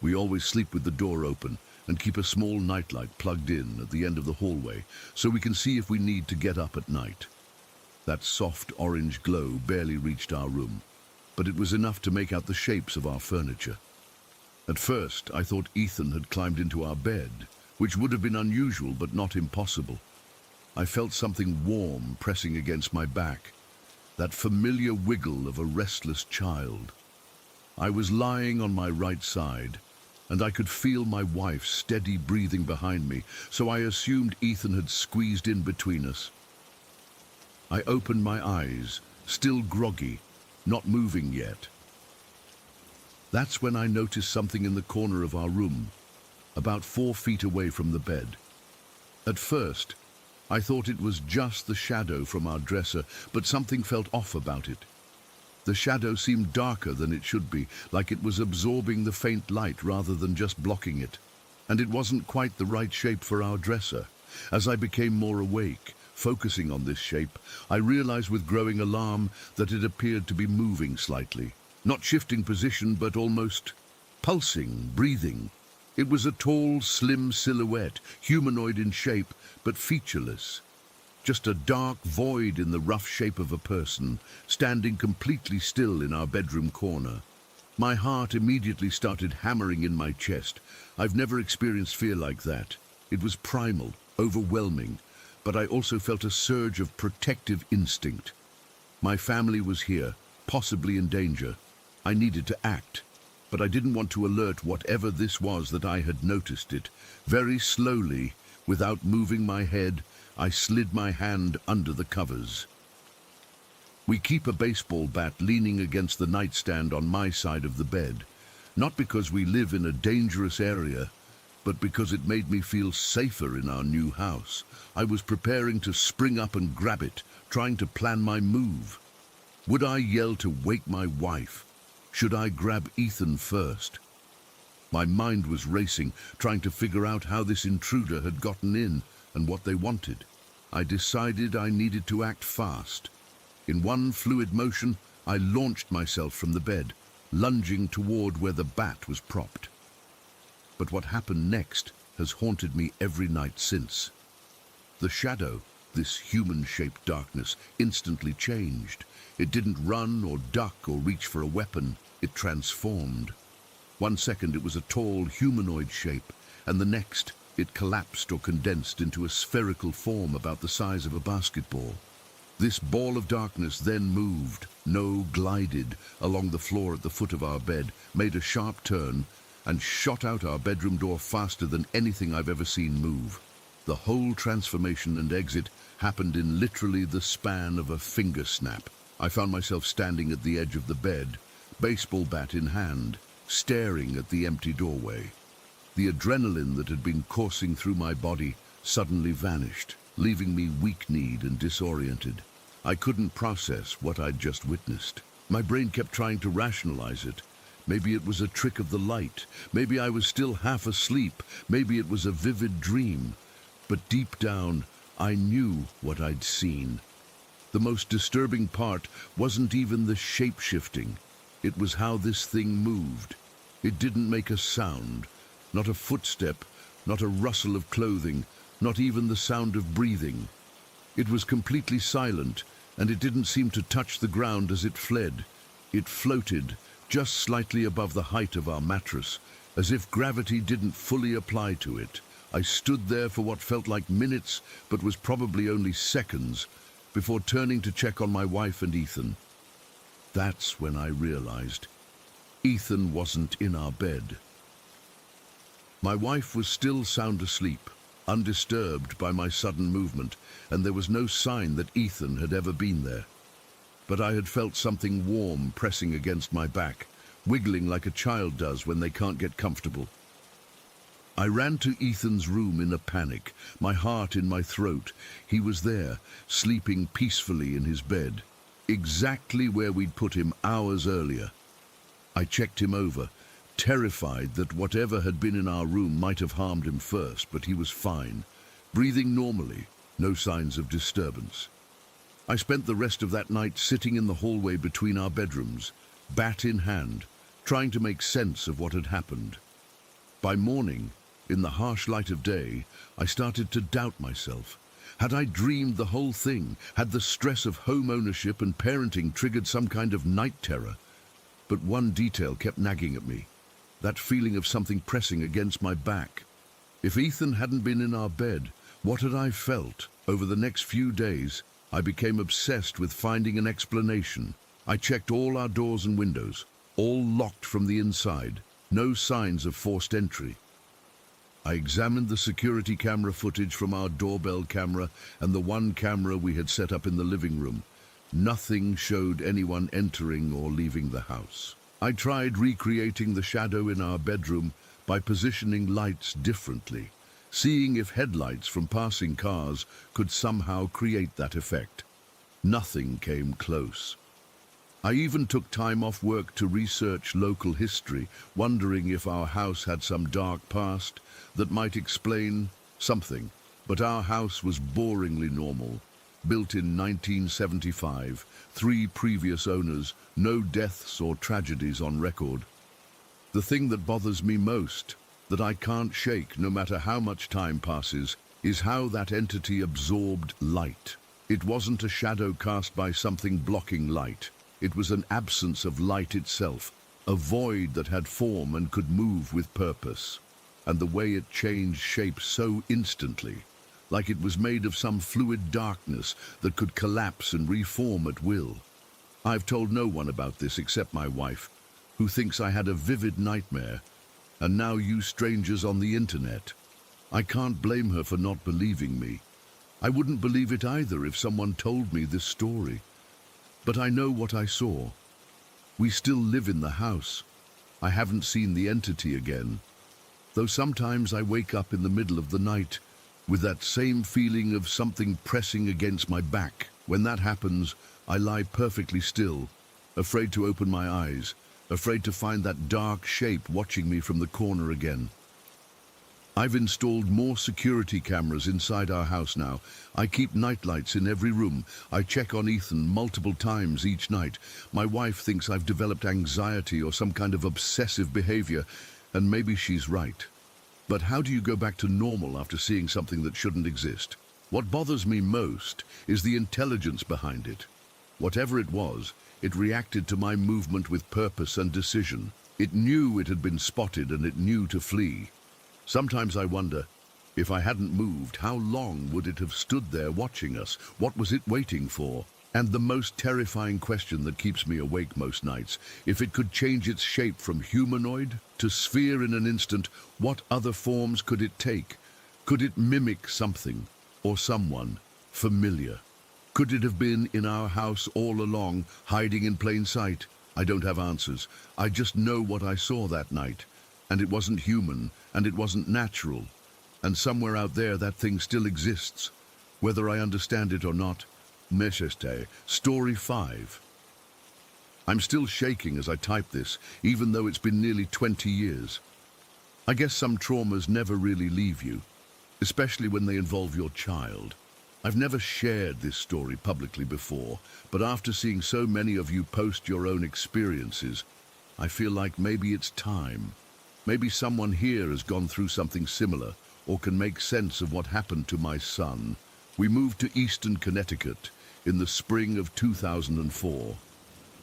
We always sleep with the door open and keep a small nightlight plugged in at the end of the hallway so we can see if we need to get up at night. That soft orange glow barely reached our room, but it was enough to make out the shapes of our furniture. At first, I thought Ethan had climbed into our bed, which would have been unusual but not impossible. I felt something warm pressing against my back, that familiar wiggle of a restless child. I was lying on my right side, and I could feel my wife's steady breathing behind me, so I assumed Ethan had squeezed in between us. I opened my eyes, still groggy, not moving yet. That's when I noticed something in the corner of our room, about 4 feet away from the bed. At first, I thought it was just the shadow from our dresser, but something felt off about it. The shadow seemed darker than it should be, like it was absorbing the faint light rather than just blocking it. And it wasn't quite the right shape for our dresser. As I became more awake, focusing on this shape, I realized with growing alarm that it appeared to be moving slightly. Not shifting position, but almost pulsing, breathing. It was a tall, slim silhouette, humanoid in shape, but featureless. Just a dark void in the rough shape of a person, standing completely still in our bedroom corner. My heart immediately started hammering in my chest. I've never experienced fear like that. It was primal, overwhelming, but I also felt a surge of protective instinct. My family was here, possibly in danger. I needed to act, but I didn't want to alert whatever this was that I had noticed it. Very slowly, without moving my head, I slid my hand under the covers. We keep a baseball bat leaning against the nightstand on my side of the bed, not because we live in a dangerous area, but because it made me feel safer in our new house. I was preparing to spring up and grab it, trying to plan my move. Would I yell to wake my wife? Should I grab Ethan first? My mind was racing, trying to figure out how this intruder had gotten in and what they wanted. I decided I needed to act fast. In one fluid motion, I launched myself from the bed, lunging toward where the bat was propped. But what happened next has haunted me every night since. The shadow, this human-shaped darkness, instantly changed. It didn't run or duck or reach for a weapon. It transformed. 1 second it was a tall humanoid shape, and the next It collapsed or condensed into a spherical form about the size of a basketball. This ball of darkness then moved, no, glided, along the floor at the foot of our bed, made a sharp turn, and shot out our bedroom door faster than anything I've ever seen move. The whole transformation and exit happened in literally the span of a finger snap. I found myself standing at the edge of the bed, baseball bat in hand, staring at the empty doorway. The adrenaline that had been coursing through my body suddenly vanished, leaving me weak-kneed and disoriented. I couldn't process what I'd just witnessed. My brain kept trying to rationalize it. Maybe it was a trick of the light. Maybe I was still half asleep. Maybe it was a vivid dream. But deep down, I knew what I'd seen. The most disturbing part wasn't even the shape-shifting. It was how this thing moved. It didn't make a sound, not a footstep, not a rustle of clothing, not even the sound of breathing. It was completely silent, and it didn't seem to touch the ground as it fled. It floated, just slightly above the height of our mattress, as if gravity didn't fully apply to it. I stood there for what felt like minutes, but was probably only seconds, before turning to check on my wife and Ethan. That's when I realized Ethan wasn't in our bed. My wife was still sound asleep, undisturbed by my sudden movement, and there was no sign that Ethan had ever been there. But I had felt something warm pressing against my back, wiggling like a child does when they can't get comfortable. I ran to Ethan's room in a panic, my heart in my throat. He was there, sleeping peacefully in his bed, exactly where we'd put him hours earlier. I checked him over, terrified that whatever had been in our room might have harmed him first, but he was fine, breathing normally, no signs of disturbance. I spent the rest of that night sitting in the hallway between our bedrooms, bat in hand, trying to make sense of what had happened. By morning, in the harsh light of day, I started to doubt myself. Had I dreamed the whole thing? Had the stress of home ownership and parenting triggered some kind of night terror? But one detail kept nagging at me, that feeling of something pressing against my back. If Ethan hadn't been in our bed, what had I felt? Over the next few days, I became obsessed with finding an explanation. I checked all our doors and windows, all locked from the inside, no signs of forced entry. I examined the security camera footage from our doorbell camera and the one camera we had set up in the living room. Nothing showed anyone entering or leaving the house. I tried recreating the shadow in our bedroom by positioning lights differently, seeing if headlights from passing cars could somehow create that effect. Nothing came close. I even took time off work to research local history, wondering if our house had some dark past that might explain something. But our house was boringly normal. Built in 1975, 3 previous owners, no deaths or tragedies on record. The thing that bothers me most, that I can't shake no matter how much time passes, is how that entity absorbed light. It wasn't a shadow cast by something blocking light. It was an absence of light itself, a void that had form and could move with purpose. And the way it changed shape so instantly, like it was made of some fluid darkness that could collapse and reform at will. I've told no one about this except my wife, who thinks I had a vivid nightmare, and now you strangers on the internet. I can't blame her for not believing me. I wouldn't believe it either if someone told me this story. But I know what I saw. We still live in the house. I haven't seen the entity again, though sometimes I wake up in the middle of the night with that same feeling of something pressing against my back. When that happens, I lie perfectly still, afraid to open my eyes, afraid to find that dark shape watching me from the corner again. I've installed more security cameras inside our house now. I keep nightlights in every room. I check on Ethan multiple times each night. My wife thinks I've developed anxiety or some kind of obsessive behavior, and maybe she's right. But how do you go back to normal after seeing something that shouldn't exist? What bothers me most is the intelligence behind it. Whatever it was, it reacted to my movement with purpose and decision. It knew it had been spotted and it knew to flee. Sometimes I wonder, If I hadn't moved, how long would it have stood there watching us? What was it waiting for? And the most terrifying question that keeps me awake most nights, if it could change its shape from humanoid to sphere in an instant, what other forms could it take? Could it mimic something or someone familiar? Could it have been in our house all along, hiding in plain sight? I don't have answers. I just know what I saw that night. And it wasn't human, and it wasn't natural. And somewhere out there that thing still exists. Whether I understand it or not. Mesheste, Story 5. I'm still shaking as I type this, even though it's been nearly 20 years. I guess some traumas never really leave you, especially when they involve your child. I've never shared this story publicly before, but after seeing so many of you post your own experiences, I feel like maybe it's time. Maybe someone here has gone through something similar, or can make sense of what happened to my son. We moved to Eastern Connecticut in the spring of 2004.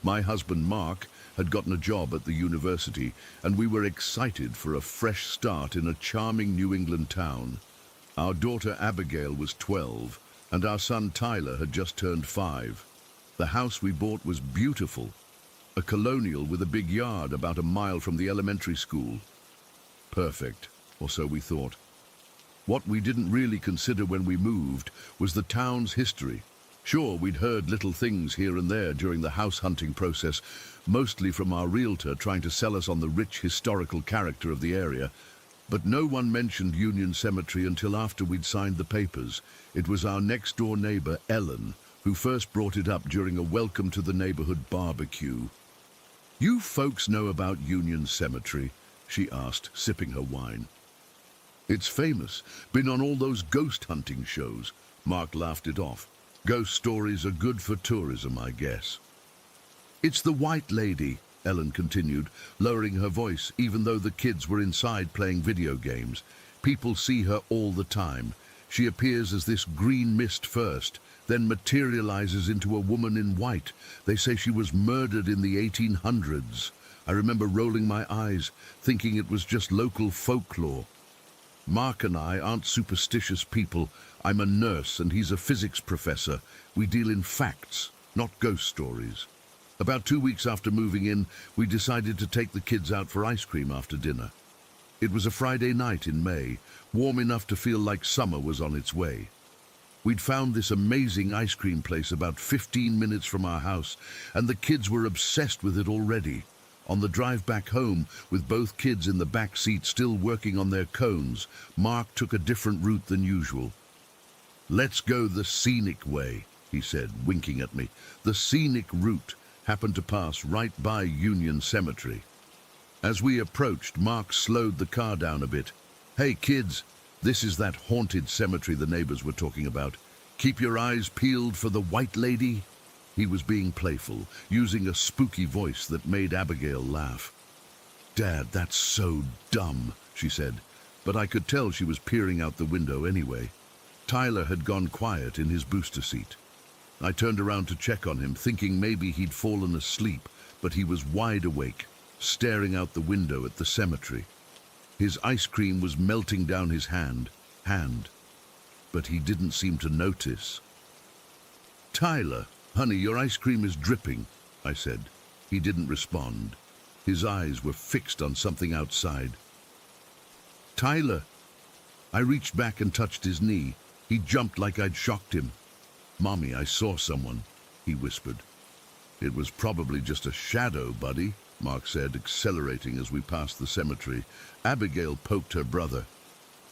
My husband, Mark, had gotten a job at the university, and we were excited for a fresh start in a charming New England town. Our daughter, Abigail, was 12, and our son, Tyler, had just turned 5. The house we bought was beautiful, a colonial with a big yard about a mile from the elementary school. Perfect, or so we thought. What we didn't really consider when we moved was the town's history. Sure, we'd heard little things here and there during the house hunting process, mostly from our realtor trying to sell us on the rich historical character of the area, but no one mentioned Union Cemetery until after we'd signed the papers. It was our next-door neighbor, Ellen, who first brought it up during a welcome to the neighborhood barbecue. "You folks know about Union Cemetery?" she asked, sipping her wine. "It's famous. Been on all those ghost hunting shows." Mark laughed it off. "Ghost stories are good for tourism, I guess." "It's the White Lady," Ellen continued, lowering her voice even though the kids were inside playing video games. "People see her all the time. She appears as this green mist first, then materializes into a woman in white. They say she was murdered in the 1800s. I remember rolling my eyes, thinking it was just local folklore. Mark and I aren't superstitious people. I'm a nurse and he's a physics professor. We deal in facts, not ghost stories. About 2 weeks after moving in, we decided to take the kids out for ice cream after dinner. It was a Friday night in May, warm enough to feel like summer was on its way. We'd found this amazing ice cream place about 15 minutes from our house, and the kids were obsessed with it already. On the drive back home, with both kids in the back seat still working on their cones, Mark took a different route than usual. "Let's go the scenic way," he said, winking at me. The scenic route happened to pass right by Union Cemetery. As we approached, Mark slowed the car down a bit. "Hey kids, this is that haunted cemetery the neighbors were talking about. Keep your eyes peeled for the White Lady." He was being playful, using a spooky voice that made Abigail laugh. "Dad, that's so dumb," she said, but I could tell she was peering out the window anyway. Tyler had gone quiet in his booster seat. I turned around to check on him, thinking maybe he'd fallen asleep, but he was wide awake, staring out the window at the cemetery. His ice cream was melting down his hand, but he didn't seem to notice. "Tyler, honey, your ice cream is dripping," I said. He didn't respond. His eyes were fixed on something outside. "Tyler!" I reached back and touched his knee. He jumped like I'd shocked him. "Mommy, I saw someone," he whispered. "It was probably just a shadow, buddy," Mark said, accelerating as we passed the cemetery. Abigail poked her brother.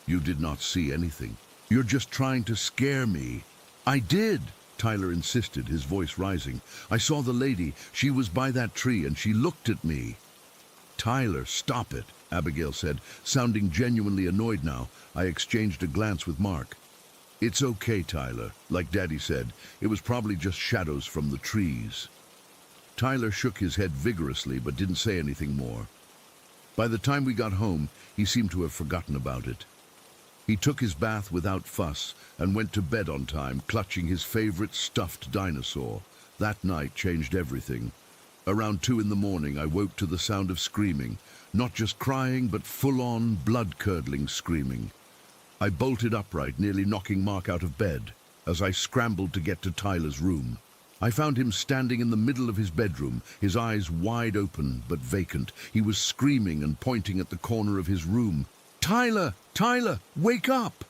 "You did not see anything. You're just trying to scare me." "I did," Tyler insisted, his voice rising. "I saw the lady. She was by that tree and she looked at me." "Tyler, stop it," Abigail said, sounding genuinely annoyed now. I exchanged a glance with Mark. "It's okay, Tyler. Like Daddy said, it was probably just shadows from the trees." Tyler shook his head vigorously but didn't say anything more. By the time we got home, he seemed to have forgotten about it. He took his bath without fuss and went to bed on time, clutching his favorite stuffed dinosaur. That night changed everything. Around 2 a.m, I woke to the sound of screaming. Not just crying, but full-on, blood-curdling screaming. I bolted upright, nearly knocking Mark out of bed, as I scrambled to get to Tyler's room. I found him standing in the middle of his bedroom, his eyes wide open but vacant. He was screaming and pointing at the corner of his room. "Tyler! Tyler! Wake up!"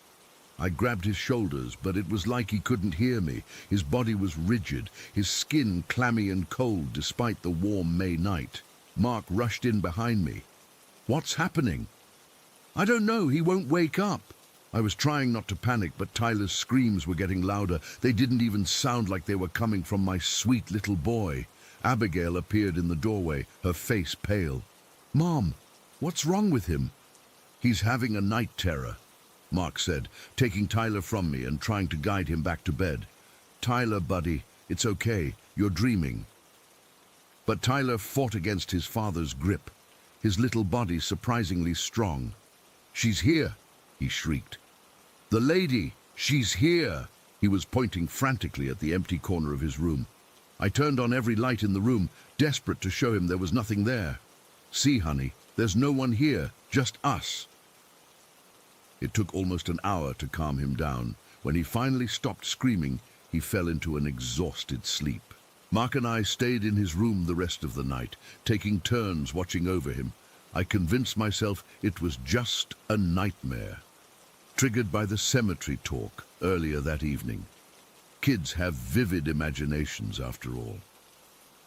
I grabbed his shoulders, but it was like he couldn't hear me. His body was rigid, his skin clammy and cold despite the warm May night. Mark rushed in behind me. "What's happening?" "I don't know, he won't wake up." I was trying not to panic, but Tyler's screams were getting louder. They didn't even sound like they were coming from my sweet little boy. Abigail appeared in the doorway, her face pale. "Mom, what's wrong with him?" "He's having a night terror," Mark said, taking Tyler from me and trying to guide him back to bed. "Tyler, buddy, it's okay. You're dreaming." But Tyler fought against his father's grip, his little body surprisingly strong. "She's here," he shrieked. "The lady! She's here!" He was pointing frantically at the empty corner of his room. I turned on every light in the room, desperate to show him there was nothing there. "See, honey, there's no one here, just us." It took almost an hour to calm him down. When he finally stopped screaming, he fell into an exhausted sleep. Mark and I stayed in his room the rest of the night, taking turns watching over him. I convinced myself it was just a nightmare, triggered by the cemetery talk earlier that evening. Kids have vivid imaginations, after all.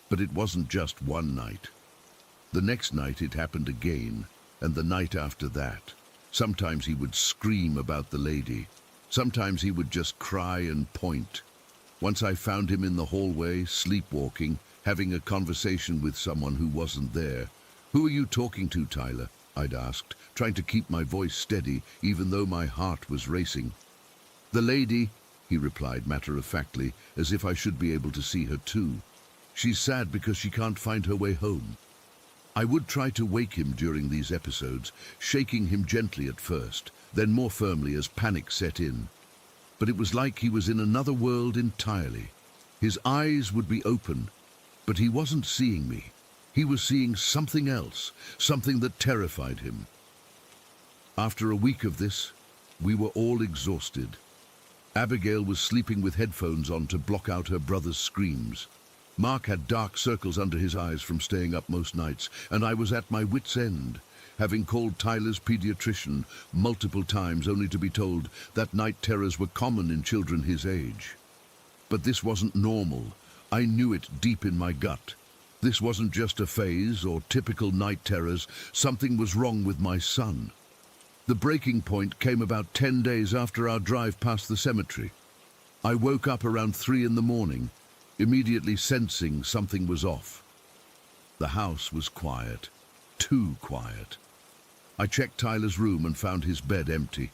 But it wasn't just one night. The next night it happened again, and the night after that. Sometimes he would scream about the lady. Sometimes he would just cry and point. Once I found him in the hallway, sleepwalking, having a conversation with someone who wasn't there. "Who are you talking to, Tyler?" I'd asked, trying to keep my voice steady, even though my heart was racing. "The lady," he replied matter-of-factly, as if I should be able to see her too. "She's sad because she can't find her way home." I would try to wake him during these episodes, shaking him gently at first, then more firmly as panic set in. But it was like he was in another world entirely. His eyes would be open, but he wasn't seeing me. He was seeing something else, something that terrified him. After a week of this, we were all exhausted. Abigail was sleeping with headphones on to block out her brother's screams. Mark had dark circles under his eyes from staying up most nights, and I was at my wit's end, having called Tyler's pediatrician multiple times only to be told that night terrors were common in children his age. But this wasn't normal. I knew it deep in my gut. This wasn't just a phase or typical night terrors. Something was wrong with my son. The breaking point came about 10 days after our drive past the cemetery. I woke up around 3 in the morning, immediately sensing something was off. The house was quiet, too quiet. I checked Tyler's room and found his bed empty.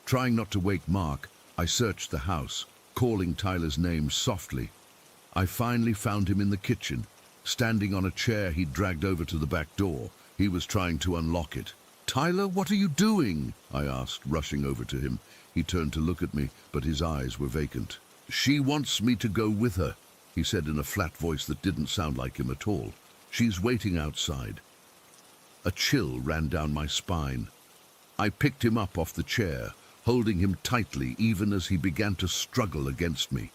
Trying not to wake Mark, I searched the house, calling Tyler's name softly. I finally found him in the kitchen, standing on a chair he'd dragged over to the back door. He was trying to unlock it. "Tyler, what are you doing?" I asked, rushing over to him. He turned to look at me, but his eyes were vacant. "She wants me to go with her," he said in a flat voice that didn't sound like him at all. "She's waiting outside." A chill ran down my spine. I picked him up off the chair, holding him tightly even as he began to struggle against me.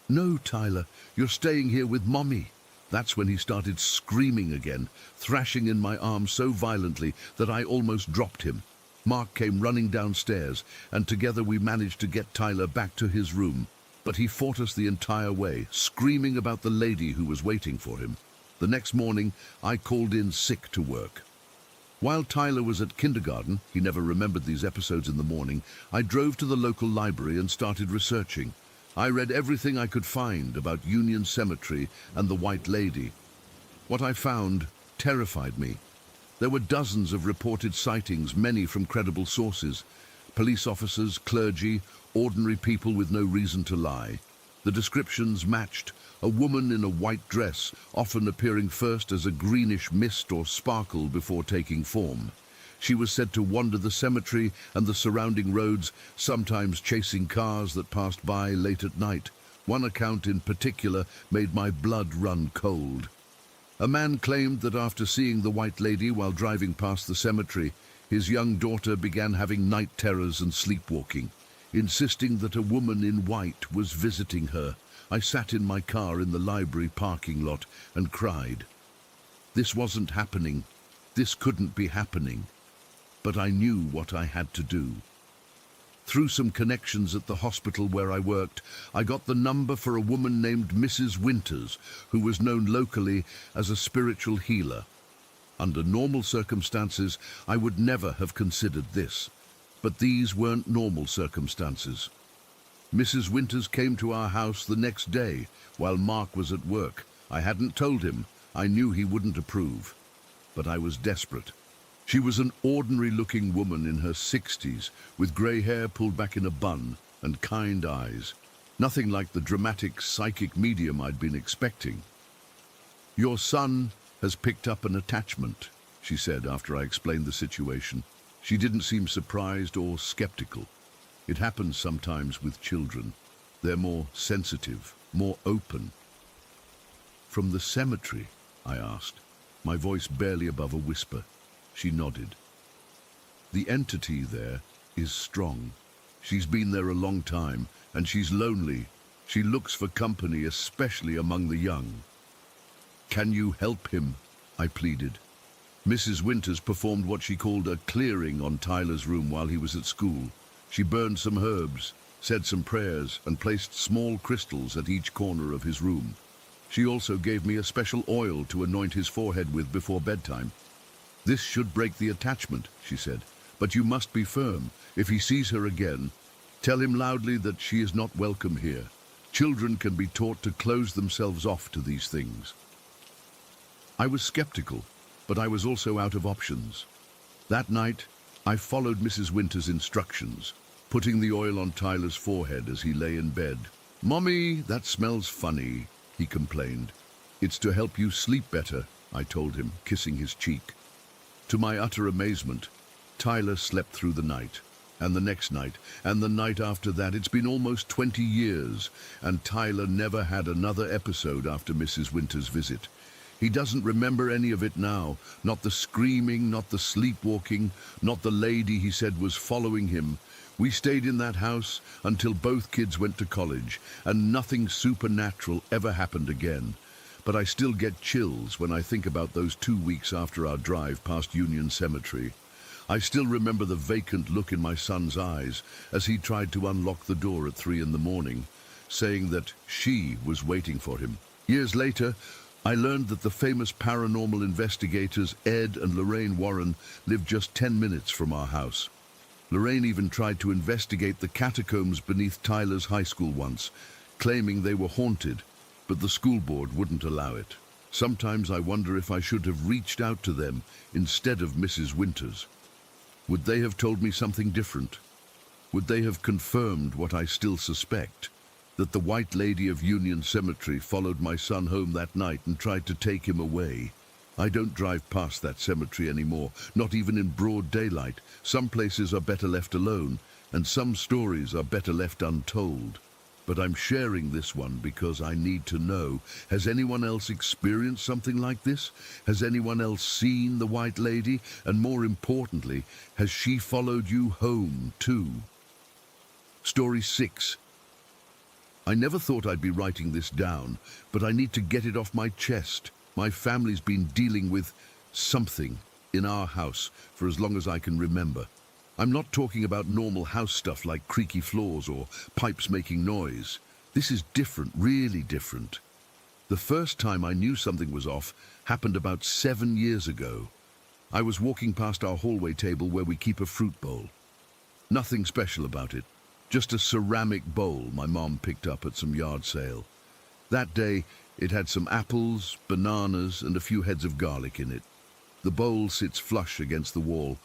"No, Tyler, you're staying here with Mommy." That's when he started screaming again, thrashing in my arms so violently that I almost dropped him. Mark came running downstairs, and together we managed to get Tyler back to his room. But he fought us the entire way, screaming about the lady who was waiting for him. The next morning, I called in sick to work. While Tyler was at kindergarten, he never remembered these episodes in the morning, I drove to the local library and started researching. I read everything I could find about Union Cemetery and the White Lady. What I found terrified me. There were dozens of reported sightings, many from credible sources. Police officers, clergy, ordinary people with no reason to lie. The descriptions matched: a woman in a white dress, often appearing first as a greenish mist or sparkle before taking form. She was said to wander the cemetery and the surrounding roads, sometimes chasing cars that passed by late at night. One account in particular made my blood run cold. A man claimed that after seeing the White Lady while driving past the cemetery, His young daughter began having night terrors and sleepwalking, insisting that a woman in white was visiting her. I sat in my car in the library parking lot and cried. This wasn't happening. This couldn't be happening. But I knew what I had to do. Through some connections at the hospital where I worked, I got the number for a woman named Mrs. Winters, who was known locally as a spiritual healer. Under normal circumstances, I would never have considered this. But these weren't normal circumstances. Mrs. Winters came to our house the next day while Mark was at work. I hadn't told him. I knew he wouldn't approve. But I was desperate. She was an ordinary-looking woman in her 60s, with grey hair pulled back in a bun and kind eyes. Nothing like the dramatic psychic medium I'd been expecting. "Your son has picked up an attachment," she said after I explained the situation. She didn't seem surprised or skeptical. It happens sometimes with children. They're more sensitive, more open. "From the cemetery?" I asked, my voice barely above a whisper. She nodded. "The entity there is strong. She's been there a long time, and she's lonely. She looks for company, especially among the young." "Can you help him?" I pleaded. Mrs. Winters performed what she called a clearing on Tyler's room while he was at school. She burned some herbs, said some prayers, and placed small crystals at each corner of his room. She also gave me a special oil to anoint his forehead with before bedtime. "This should break the attachment," she said, "but you must be firm. If he sees her again, tell him loudly that she is not welcome here. Children can be taught to close themselves off to these things." I was skeptical, but I was also out of options. That night, I followed Mrs. Winters' instructions, putting the oil on Tyler's forehead as he lay in bed. "Mommy, that smells funny," he complained. "It's to help you sleep better," I told him, kissing his cheek. To my utter amazement, Tyler slept through the night, and the next night, and the night after that. It's been almost 20 years, and Tyler never had another episode after Mrs. Winters' visit. He doesn't remember any of it now, not the screaming, not the sleepwalking, not the lady he said was following him. We stayed in that house until both kids went to college, and nothing supernatural ever happened again. But I still get chills when I think about those 2 weeks after our drive past Union Cemetery. I still remember the vacant look in my son's eyes as he tried to unlock the door at 3 in the morning, saying that she was waiting for him. Years later, I learned that the famous paranormal investigators Ed and Lorraine Warren lived just 10 minutes from our house. Lorraine even tried to investigate the catacombs beneath Tyler's high school once, claiming they were haunted, but the school board wouldn't allow it. Sometimes I wonder if I should have reached out to them instead of Mrs. Winters. Would they have told me something different? Would they have confirmed what I still suspect? That the White Lady of Union Cemetery followed my son home that night and tried to take him away. I don't drive past that cemetery anymore, not even in broad daylight. Some places are better left alone, and some stories are better left untold. But I'm sharing this one because I need to know. Has anyone else experienced something like this? Has anyone else seen the White Lady? And more importantly, has she followed you home too? Story 6. I never thought I'd be writing this down, but I need to get it off my chest. My family's been dealing with something in our house for as long as I can remember. I'm not talking about normal house stuff like creaky floors or pipes making noise. This is different, really different. The first time I knew something was off happened about 7 years ago. I was walking past our hallway table where we keep a fruit bowl. Nothing special about it, just a ceramic bowl my mom picked up at some yard sale. That day, it had some apples, bananas, and a few heads of garlic in it. The bowl sits flush against the wall.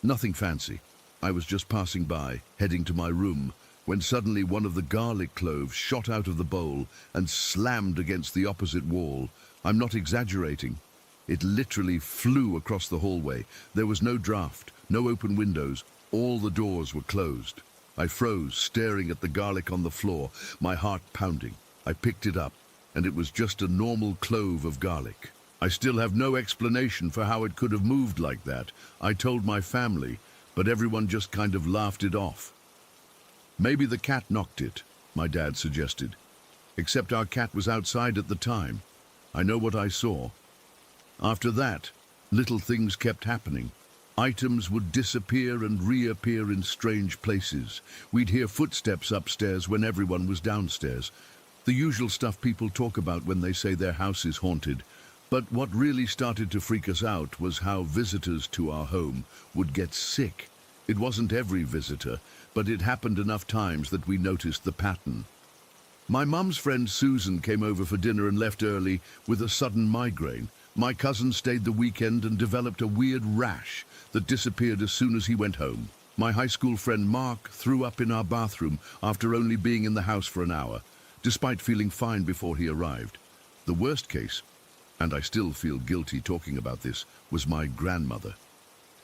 Nothing fancy. I was just passing by, heading to my room, when suddenly one of the garlic cloves shot out of the bowl and slammed against the opposite wall. I'm not exaggerating. It literally flew across the hallway. There was no draft, no open windows. All the doors were closed. I froze, staring at the garlic on the floor, my heart pounding. I picked it up, and it was just a normal clove of garlic. I still have no explanation for how it could have moved like that. I told my family, but everyone just kind of laughed it off. Maybe the cat knocked it, my dad suggested. Except our cat was outside at the time. I know what I saw. After that, little things kept happening. Items would disappear and reappear in strange places. We'd hear footsteps upstairs when everyone was downstairs. The usual stuff people talk about when they say their house is haunted. But what really started to freak us out was how visitors to our home would get sick. It wasn't every visitor, but it happened enough times that we noticed the pattern. My mum's friend Susan came over for dinner and left early with a sudden migraine. My cousin stayed the weekend and developed a weird rash that disappeared as soon as he went home. My high school friend Mark threw up in our bathroom after only being in the house for an hour, despite feeling fine before he arrived. The worst case, and I still feel guilty talking about this, was my grandmother.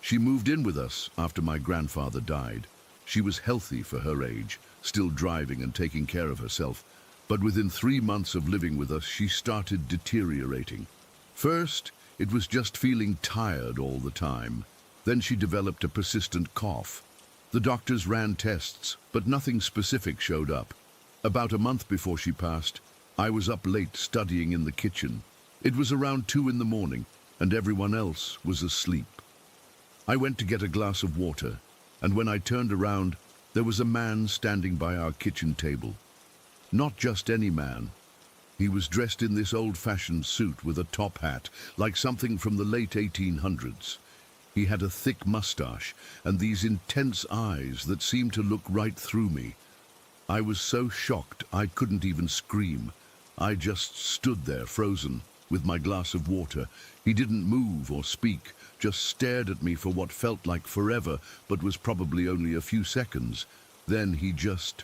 She moved in with us after my grandfather died. She was healthy for her age, still driving and taking care of herself, but within 3 months of living with us, she started deteriorating. First, it was just feeling tired all the time. Then she developed a persistent cough. The doctors ran tests, but nothing specific showed up. About a month before she passed, I was up late studying in the kitchen. It was around 2 in the morning, and everyone else was asleep. I went to get a glass of water, and when I turned around, there was a man standing by our kitchen table. Not just any man. He was dressed in this old-fashioned suit with a top hat, like something from the late 1800s. He had a thick mustache and these intense eyes that seemed to look right through me. I was so shocked I couldn't even scream. I just stood there frozen, with my glass of water. He didn't move or speak, just stared at me for what felt like forever, but was probably only a few seconds. Then he just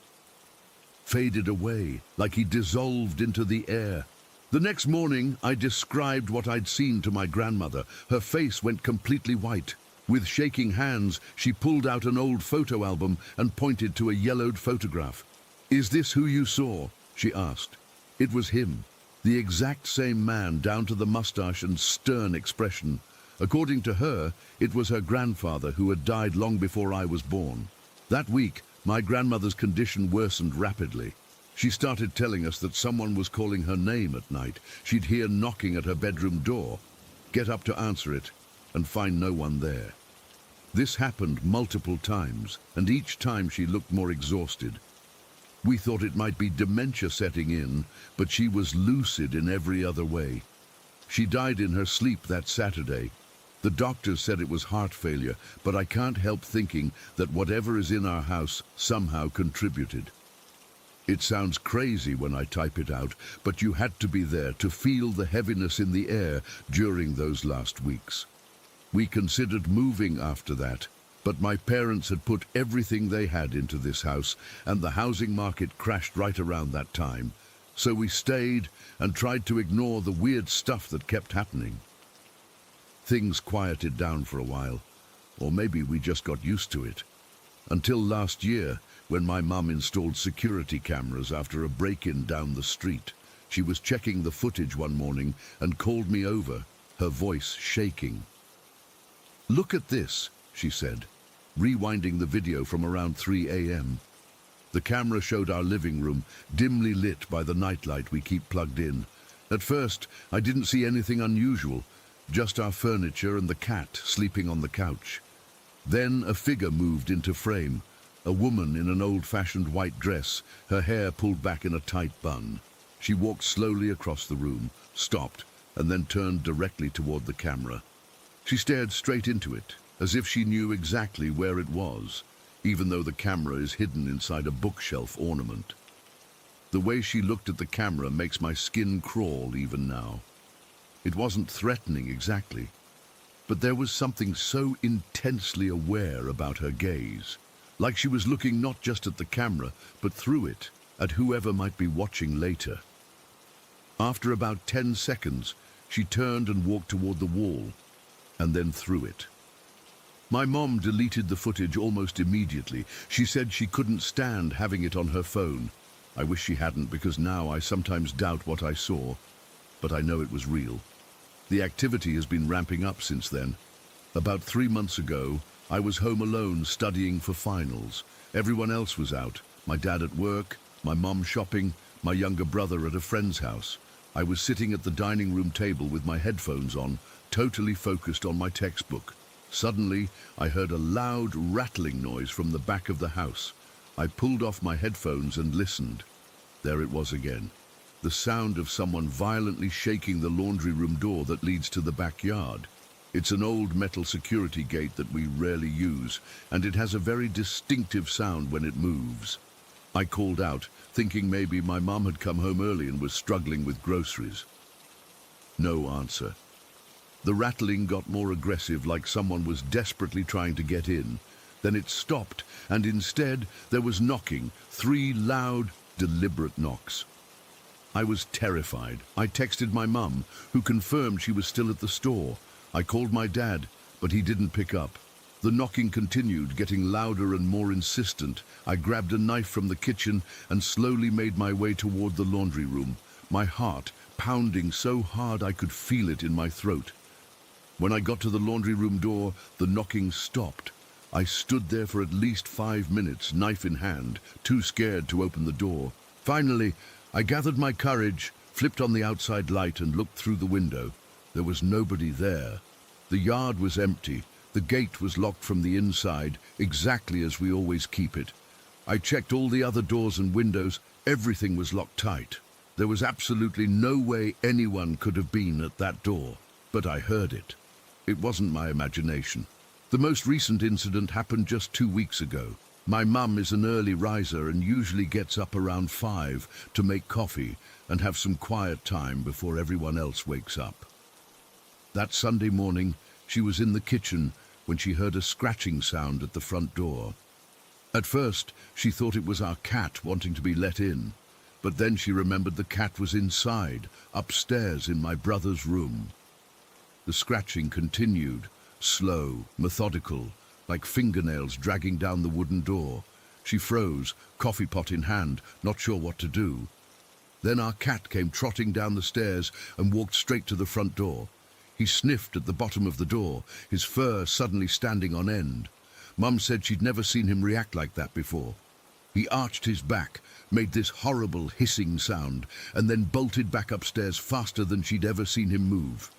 faded away, like he dissolved into the air. The next morning, I described what I'd seen to my grandmother. Her face went completely white. With shaking hands, she pulled out an old photo album and pointed to a yellowed photograph. "Is this who you saw?" she asked. It was him. The exact same man, down to the mustache and stern expression. According to her, it was her grandfather who had died long before I was born. That week, my grandmother's condition worsened rapidly. She started telling us that someone was calling her name at night. She'd hear knocking at her bedroom door, get up to answer it, and find no one there. This happened multiple times, and each time she looked more exhausted. We thought it might be dementia setting in, but she was lucid in every other way. She died in her sleep that Saturday. The doctors said it was heart failure, but I can't help thinking that whatever is in our house somehow contributed. It sounds crazy when I type it out, but you had to be there to feel the heaviness in the air during those last weeks. We considered moving after that, but my parents had put everything they had into this house, and the housing market crashed right around that time. So we stayed and tried to ignore the weird stuff that kept happening. Things quieted down for a while, or maybe we just got used to it. Until last year, when my mum installed security cameras after a break-in down the street. She was checking the footage one morning and called me over, her voice shaking. "Look at this," she said, rewinding the video from around 3 a.m. The camera showed our living room, dimly lit by the nightlight we keep plugged in. At first, I didn't see anything unusual, just our furniture and the cat sleeping on the couch. Then a figure moved into frame, a woman in an old-fashioned white dress, her hair pulled back in a tight bun. She walked slowly across the room, stopped, and then turned directly toward the camera. She stared straight into it, as if she knew exactly where it was, even though the camera is hidden inside a bookshelf ornament. The way she looked at the camera makes my skin crawl even now. It wasn't threatening exactly, but there was something so intensely aware about her gaze, like she was looking not just at the camera, but through it, at whoever might be watching later. After about 10 seconds, she turned and walked toward the wall, and then through it. My mom deleted the footage almost immediately. She said she couldn't stand having it on her phone. I wish she hadn't, because now I sometimes doubt what I saw, but I know it was real. The activity has been ramping up since then. About 3 months ago, I was home alone studying for finals. Everyone else was out. My dad at work, my mom shopping, my younger brother at a friend's house. I was sitting at the dining room table with my headphones on, totally focused on my textbook. Suddenly, I heard a loud rattling noise from the back of the house. I pulled off my headphones and listened. There it was again. The sound of someone violently shaking the laundry room door that leads to the backyard. It's an old metal security gate that we rarely use, and it has a very distinctive sound when it moves. I called out, thinking maybe my mom had come home early and was struggling with groceries. No answer. The rattling got more aggressive, like someone was desperately trying to get in. Then it stopped, and instead there was knocking, 3 loud, deliberate knocks. I was terrified. I texted my mum, who confirmed she was still at the store. I called my dad, but he didn't pick up. The knocking continued, getting louder and more insistent. I grabbed a knife from the kitchen and slowly made my way toward the laundry room, my heart pounding so hard I could feel it in my throat. When I got to the laundry room door, the knocking stopped. I stood there for at least 5 minutes, knife in hand, too scared to open the door. Finally, I gathered my courage, flipped on the outside light and looked through the window. There was nobody there. The yard was empty. The gate was locked from the inside, exactly as we always keep it. I checked all the other doors and windows. Everything was locked tight. There was absolutely no way anyone could have been at that door. But I heard it. It wasn't my imagination. The most recent incident happened just 2 weeks ago. My mum is an early riser and usually gets up around 5 to make coffee and have some quiet time before everyone else wakes up. That Sunday morning, she was in the kitchen when she heard a scratching sound at the front door. At first, she thought it was our cat wanting to be let in, but then she remembered the cat was inside, upstairs in my brother's room. The scratching continued, slow, methodical, like fingernails dragging down the wooden door. She froze, coffee pot in hand, not sure what to do. Then our cat came trotting down the stairs and walked straight to the front door. He sniffed at the bottom of the door, his fur suddenly standing on end. Mum said she'd never seen him react like that before. He arched his back, made this horrible hissing sound, and then bolted back upstairs faster than she'd ever seen him move.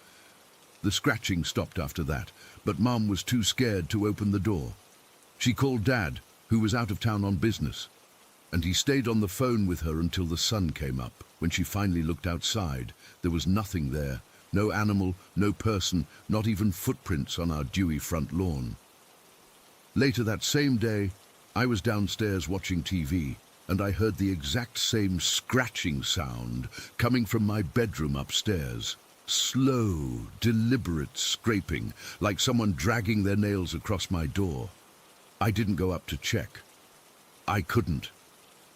The scratching stopped after that, but Mum was too scared to open the door. She called Dad, who was out of town on business, and he stayed on the phone with her until the sun came up. When she finally looked outside, there was nothing there. No animal, no person, not even footprints on our dewy front lawn. Later that same day, I was downstairs watching TV, and I heard the exact same scratching sound coming from my bedroom upstairs. Slow, deliberate scraping, like someone dragging their nails across my door. I didn't go up to check. I couldn't.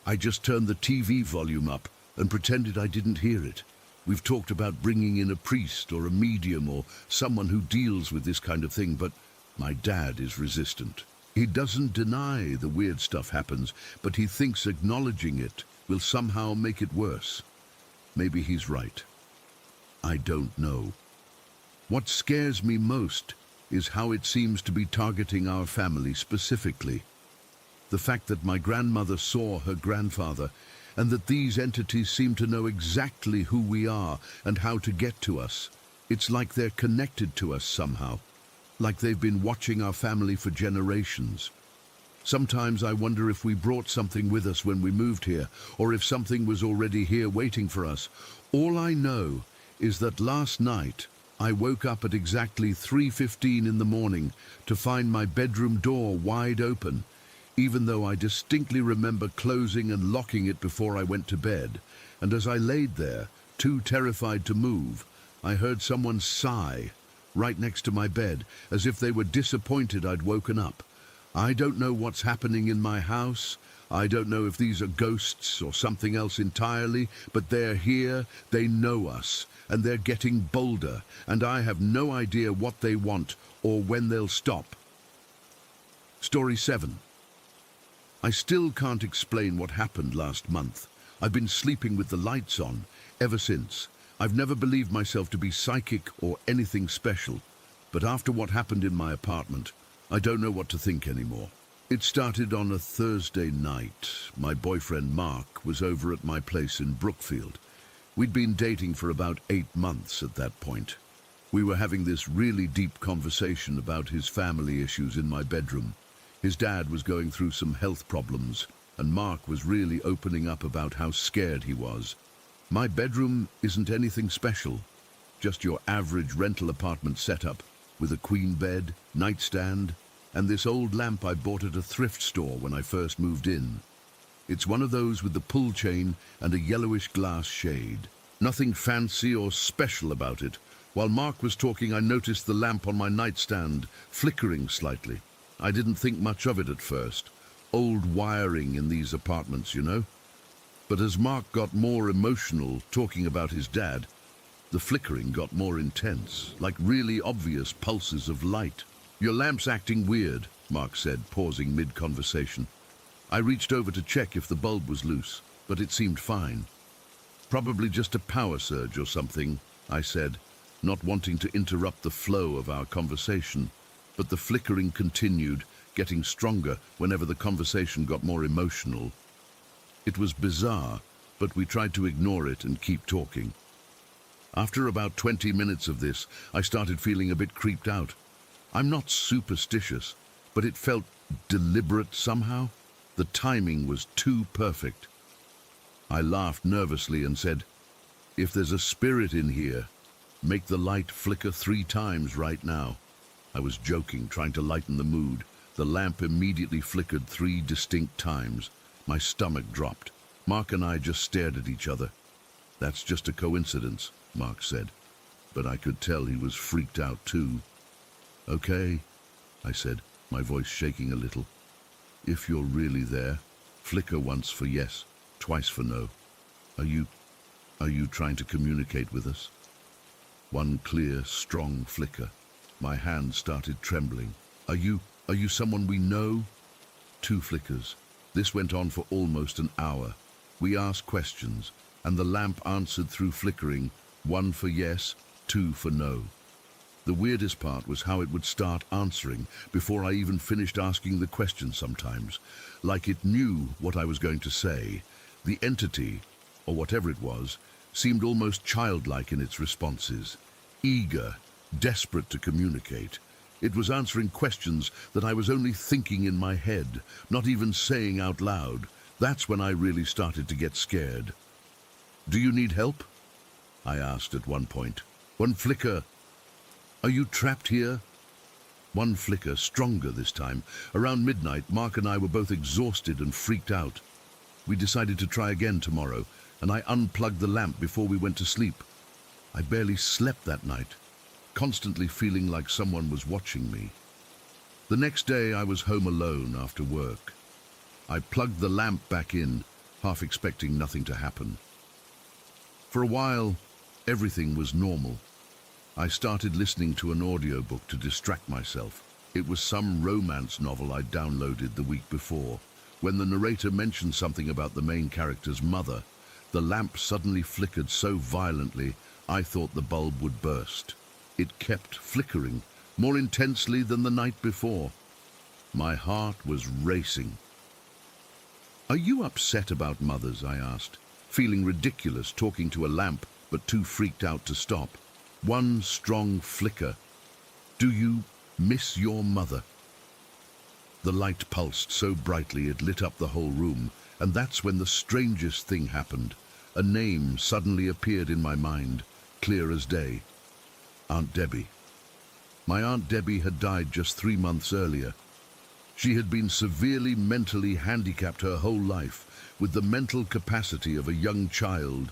I just turned the TV volume up and pretended I didn't hear it. We've talked about bringing in a priest or a medium or someone who deals with this kind of thing, but my dad is resistant. He doesn't deny the weird stuff happens, but he thinks acknowledging it will somehow make it worse. Maybe he's right. I don't know. What scares me most is how it seems to be targeting our family specifically. The fact that my grandmother saw her grandfather, and that these entities seem to know exactly who we are and how to get to us. It's like they're connected to us somehow, like they've been watching our family for generations. Sometimes I wonder if we brought something with us when we moved here, or if something was already here waiting for us. All I know is that last night I woke up at exactly 3:15 in the morning to find my bedroom door wide open, even though I distinctly remember closing and locking it before I went to bed. And as I laid there, too terrified to move, I heard someone sigh right next to my bed, as if they were disappointed I'd woken up. I don't know what's happening in my house. I don't know if these are ghosts or something else entirely, but they're here, they know us, and they're getting bolder, and I have no idea what they want or when they'll stop. Story 7. I still can't explain what happened last month. I've been sleeping with the lights on ever since. I've never believed myself to be psychic or anything special, but after what happened in my apartment, I don't know what to think anymore. It started on a Thursday night. My boyfriend Mark was over at my place in Brookfield. We'd been dating for about 8 months at that point. We were having this really deep conversation about his family issues in my bedroom. His dad was going through some health problems, and Mark was really opening up about how scared he was. My bedroom isn't anything special, just your average rental apartment setup, with a queen bed, nightstand, and this old lamp I bought at a thrift store when I first moved in. It's one of those with the pull chain and a yellowish glass shade. Nothing fancy or special about it. While Mark was talking, I noticed the lamp on my nightstand flickering slightly. I didn't think much of it at first. Old wiring in these apartments, you know. But as Mark got more emotional talking about his dad, the flickering got more intense, like really obvious pulses of light. "Your lamp's acting weird," Mark said, pausing mid-conversation. I reached over to check if the bulb was loose, but it seemed fine. "Probably just a power surge or something," I said, not wanting to interrupt the flow of our conversation. But the flickering continued, getting stronger whenever the conversation got more emotional. It was bizarre, but we tried to ignore it and keep talking. After about 20 minutes of this, I started feeling a bit creeped out. I'm not superstitious, but it felt deliberate somehow. The timing was too perfect. I laughed nervously and said, "If there's a spirit in here, make the light flicker 3 times right now." I was joking, trying to lighten the mood. The lamp immediately flickered 3 distinct times. My stomach dropped. Mark and I just stared at each other. "That's just a coincidence," Mark said, but I could tell he was freaked out too. "Okay," I said, my voice shaking a little. "If you're really there, flicker once for yes, twice for no. Are you trying to communicate with us?" One clear, strong flicker. My hand started trembling. Are you someone we know?" 2 flickers. This went on for almost an hour. We asked questions, and the lamp answered through flickering, 1 for yes, 2 for no. The weirdest part was how it would start answering before I even finished asking the question sometimes, like it knew what I was going to say. The entity, or whatever it was, seemed almost childlike in its responses, eager, desperate to communicate. It was answering questions that I was only thinking in my head, not even saying out loud. That's when I really started to get scared. "Do you need help?" I asked at one point. 1 flicker. "Are you trapped here?" 1 flicker, stronger this time. Around midnight, Mark and I were both exhausted and freaked out. We decided to try again tomorrow, and I unplugged the lamp before we went to sleep. I barely slept that night, constantly feeling like someone was watching me. The next day, I was home alone after work. I plugged the lamp back in, half expecting nothing to happen. For a while, everything was normal. I started listening to an audiobook to distract myself. It was some romance novel I'd downloaded the week before. When the narrator mentioned something about the main character's mother, the lamp suddenly flickered so violently I thought the bulb would burst. It kept flickering, more intensely than the night before. My heart was racing. "Are you upset about mothers?" I asked, feeling ridiculous talking to a lamp, but too freaked out to stop. 1 strong flicker. "Do you miss your mother?" The light pulsed so brightly it lit up the whole room, and that's when the strangest thing happened. A name suddenly appeared in my mind, clear as day. Aunt Debbie. My Aunt Debbie had died just 3 months earlier. She had been severely mentally handicapped her whole life, with the mental capacity of a young child.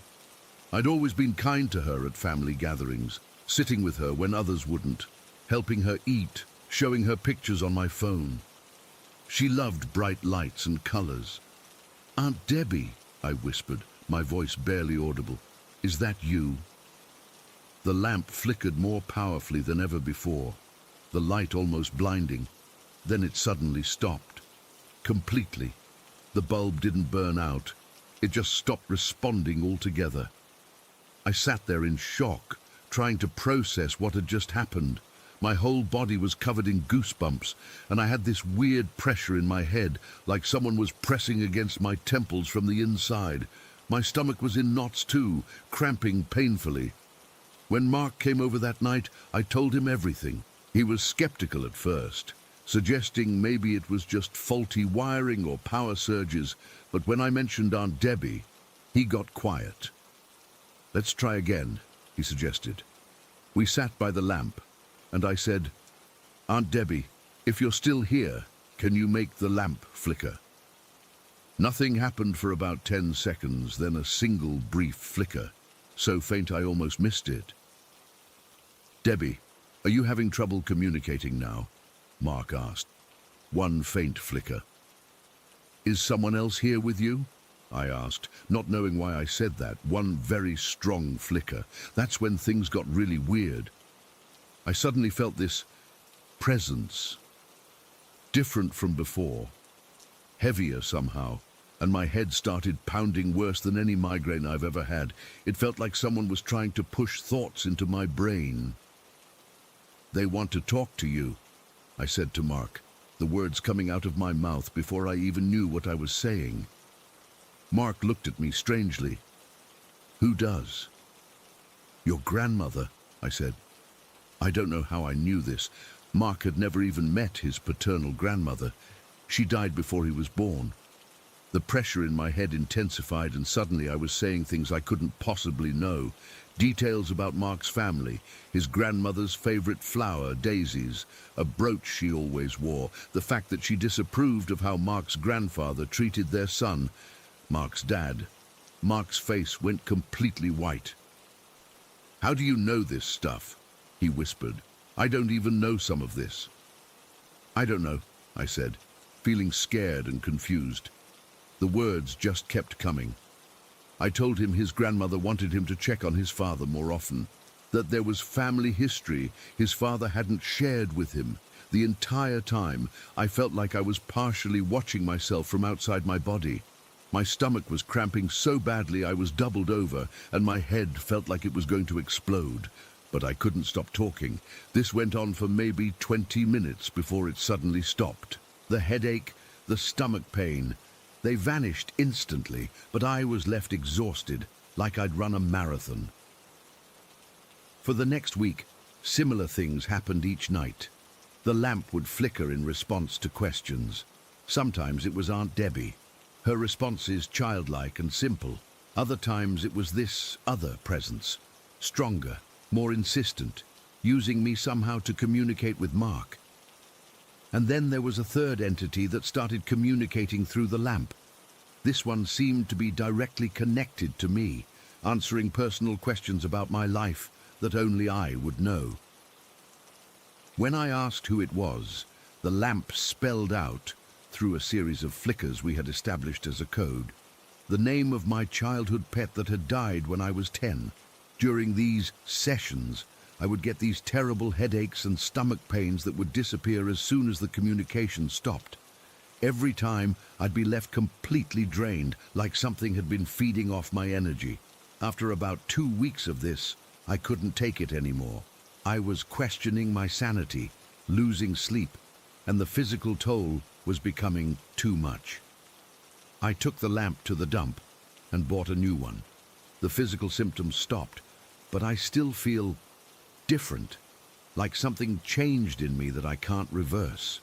I'd always been kind to her at family gatherings, sitting with her when others wouldn't, helping her eat, showing her pictures on my phone. She loved bright lights and colors. "Aunt Debbie," I whispered, my voice barely audible. "Is that you?" The lamp flickered more powerfully than ever before, the light almost blinding. Then it suddenly stopped. Completely. The bulb didn't burn out. It just stopped responding altogether. I sat there in shock, trying to process what had just happened. My whole body was covered in goosebumps, and I had this weird pressure in my head, like someone was pressing against my temples from the inside. My stomach was in knots too, cramping painfully. When Mark came over that night, I told him everything. He was skeptical at first, suggesting maybe it was just faulty wiring or power surges, but when I mentioned Aunt Debbie, he got quiet. "Let's try again," he suggested. We sat by the lamp, and I said, "Aunt Debbie, if you're still here, can you make the lamp flicker?" Nothing happened for about 10 seconds, then a single brief flicker, so faint I almost missed it. "Debbie, are you having trouble communicating now?" Mark asked. One faint flicker. "Is someone else here with you?" I asked, not knowing why I said that. One very strong flicker. That's when things got really weird. I suddenly felt this presence, different from before, heavier somehow, and my head started pounding worse than any migraine I've ever had. It felt like someone was trying to push thoughts into my brain. "They want to talk to you," I said to Mark, the words coming out of my mouth before I even knew what I was saying. Mark looked at me strangely. "Who does?" "Your grandmother," I said. I don't know how I knew this. Mark had never even met his paternal grandmother. She died before he was born. The pressure in my head intensified, and suddenly I was saying things I couldn't possibly know. Details about Mark's family, his grandmother's favorite flower, daisies, a brooch she always wore, the fact that she disapproved of how Mark's grandfather treated their son, Mark's dad. Mark's face went completely white. "How do you know this stuff?" he whispered. "I don't even know some of this." "I don't know," I said, feeling scared and confused. The words just kept coming. I told him his grandmother wanted him to check on his father more often, that there was family history his father hadn't shared with him. The entire time, I felt like I was partially watching myself from outside my body. My stomach was cramping so badly I was doubled over, and my head felt like it was going to explode. But I couldn't stop talking. This went on for maybe 20 minutes before it suddenly stopped. The headache, the stomach pain, they vanished instantly, but I was left exhausted, like I'd run a marathon. For the next week, similar things happened each night. The lamp would flicker in response to questions. Sometimes it was Aunt Debbie, her responses childlike and simple. Other times it was this other presence, stronger, more insistent, using me somehow to communicate with Mark. And then there was a third entity that started communicating through the lamp. This one seemed to be directly connected to me, answering personal questions about my life that only I would know. When I asked who it was, the lamp spelled out, through a series of flickers we had established as a code, the name of my childhood pet that had died when I was 10. During these sessions, I would get these terrible headaches and stomach pains that would disappear as soon as the communication stopped. Every time, I'd be left completely drained, like something had been feeding off my energy. After about 2 weeks of this, I couldn't take it anymore. I was questioning my sanity, losing sleep, and the physical toll was becoming too much. I took the lamp to the dump and bought a new one. The physical symptoms stopped, but I still feel different, like something changed in me that I can't reverse.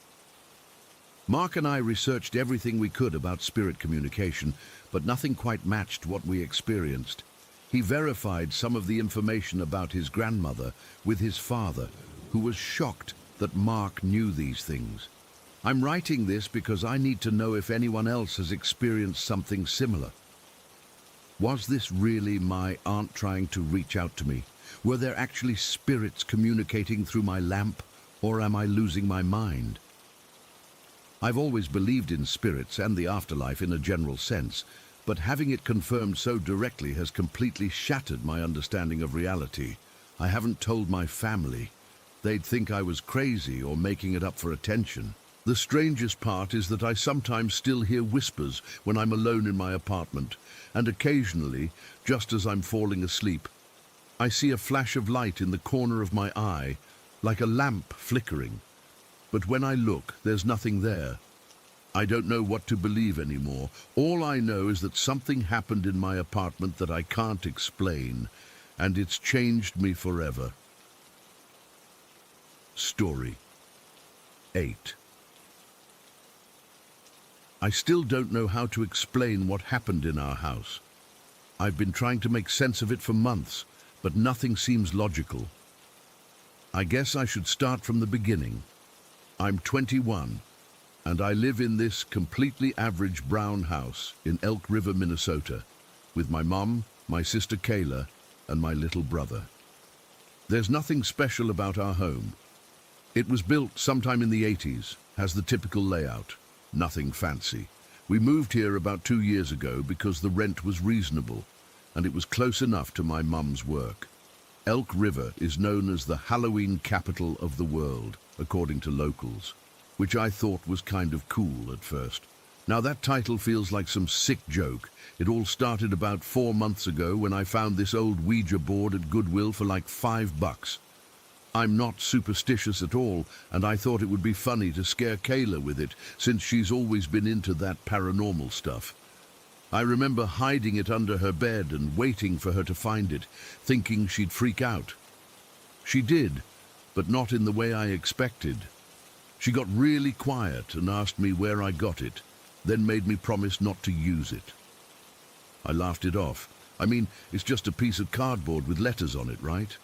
Mark and I researched everything we could about spirit communication, but nothing quite matched what we experienced. He verified some of the information about his grandmother with his father, who was shocked that Mark knew these things. I'm writing this because I need to know if anyone else has experienced something similar. Was this really my aunt trying to reach out to me? Were there actually spirits communicating through my lamp, or am I losing my mind? I've always believed in spirits and the afterlife in a general sense, but having it confirmed so directly has completely shattered my understanding of reality. I haven't told my family. They'd think I was crazy or making it up for attention. The strangest part is that I sometimes still hear whispers when I'm alone in my apartment, and occasionally, just as I'm falling asleep, I see a flash of light in the corner of my eye, like a lamp flickering. But when I look, there's nothing there. I don't know what to believe anymore. All I know is that something happened in my apartment that I can't explain, and it's changed me forever. Story 8. I still don't know how to explain what happened in our house. I've been trying to make sense of it for months, but nothing seems logical. I guess I should start from the beginning. I'm 21, and I live in this completely average brown house in Elk River, Minnesota, with my mom, my sister Kayla, and my little brother. There's nothing special about our home. It was built sometime in the 80s, has the typical layout, nothing fancy. We moved here about 2 years ago because the rent was reasonable, and it was close enough to my mum's work. Elk River is known as the Halloween capital of the world, according to locals, which I thought was kind of cool at first. Now that title feels like some sick joke. It all started about 4 months ago when I found this old Ouija board at Goodwill for like $5. I'm not superstitious at all, and I thought it would be funny to scare Kayla with it, since she's always been into that paranormal stuff. I remember hiding it under her bed and waiting for her to find it, thinking she'd freak out. She did, but not in the way I expected. She got really quiet and asked me where I got it, then made me promise not to use it. I laughed it off. I mean, it's just a piece of cardboard with letters on it, right?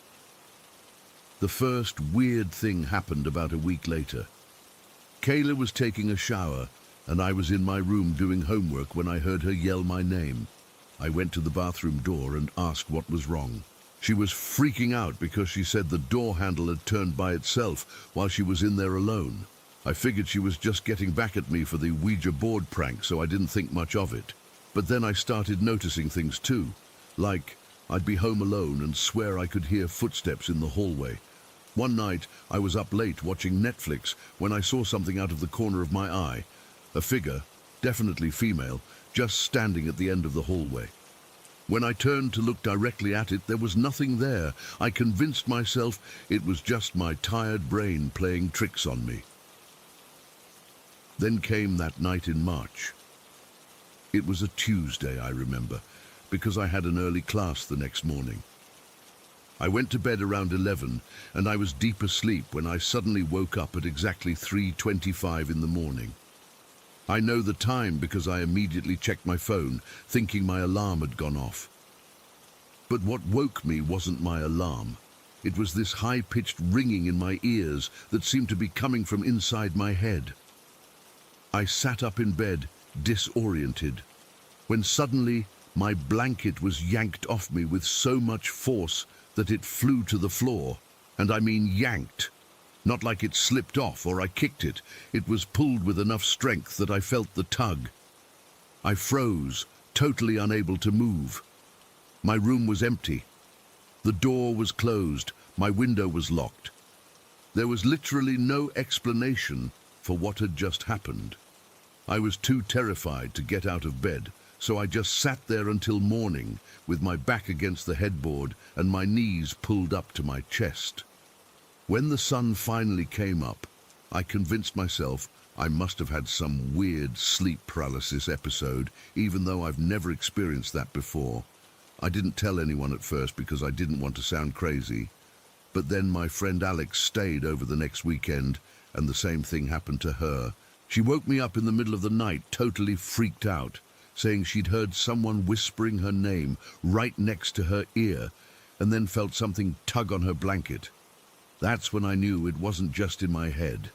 The first weird thing happened about a week later. Kayla was taking a shower, and I was in my room doing homework when I heard her yell my name. I went to the bathroom door and asked what was wrong. She was freaking out because she said the door handle had turned by itself while she was in there alone. I figured she was just getting back at me for the Ouija board prank, so I didn't think much of it. But then I started noticing things too, like I'd be home alone and swear I could hear footsteps in the hallway. One night, I was up late watching Netflix when I saw something out of the corner of my eye. A figure, definitely female, just standing at the end of the hallway. When I turned to look directly at it, there was nothing there. I convinced myself it was just my tired brain playing tricks on me. Then came that night in March. It was a Tuesday, I remember, because I had an early class the next morning. I went to bed around 11, and I was deep asleep when I suddenly woke up at exactly 3:25 in the morning. I know the time because I immediately checked my phone, thinking my alarm had gone off. But what woke me wasn't my alarm. It was this high-pitched ringing in my ears that seemed to be coming from inside my head. I sat up in bed, disoriented, when suddenly my blanket was yanked off me with so much force that it flew to the floor. And I mean yanked. Not like it slipped off or I kicked it. It was pulled with enough strength that I felt the tug. I froze, totally unable to move. My room was empty. The door was closed. My window was locked. There was literally no explanation for what had just happened. I was too terrified to get out of bed, so I just sat there until morning with my back against the headboard and my knees pulled up to my chest. When the sun finally came up, I convinced myself I must have had some weird sleep paralysis episode, even though I've never experienced that before. I didn't tell anyone at first because I didn't want to sound crazy. But then my friend Alex stayed over the next weekend, and the same thing happened to her. She woke me up in the middle of the night, totally freaked out, saying she'd heard someone whispering her name right next to her ear, and then felt something tug on her blanket. That's when I knew it wasn't just in my head.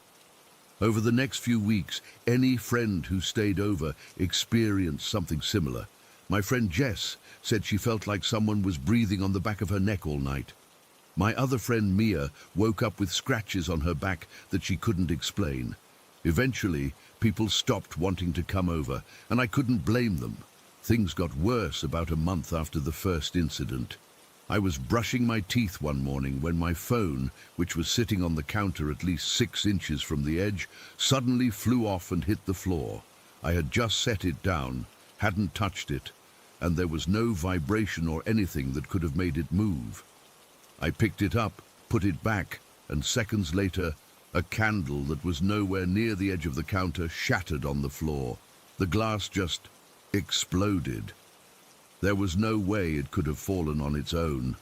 Over the next few weeks, any friend who stayed over experienced something similar. My friend Jess said she felt like someone was breathing on the back of her neck all night. My other friend Mia woke up with scratches on her back that she couldn't explain. Eventually, people stopped wanting to come over, and I couldn't blame them. Things got worse about a month after the first incident. I was brushing my teeth one morning when my phone, which was sitting on the counter at least 6 inches from the edge, suddenly flew off and hit the floor. I had just set it down, hadn't touched it, and there was no vibration or anything that could have made it move. I picked it up, put it back, and seconds later, a candle that was nowhere near the edge of the counter shattered on the floor. The glass just exploded. There was no way it could have fallen on its own.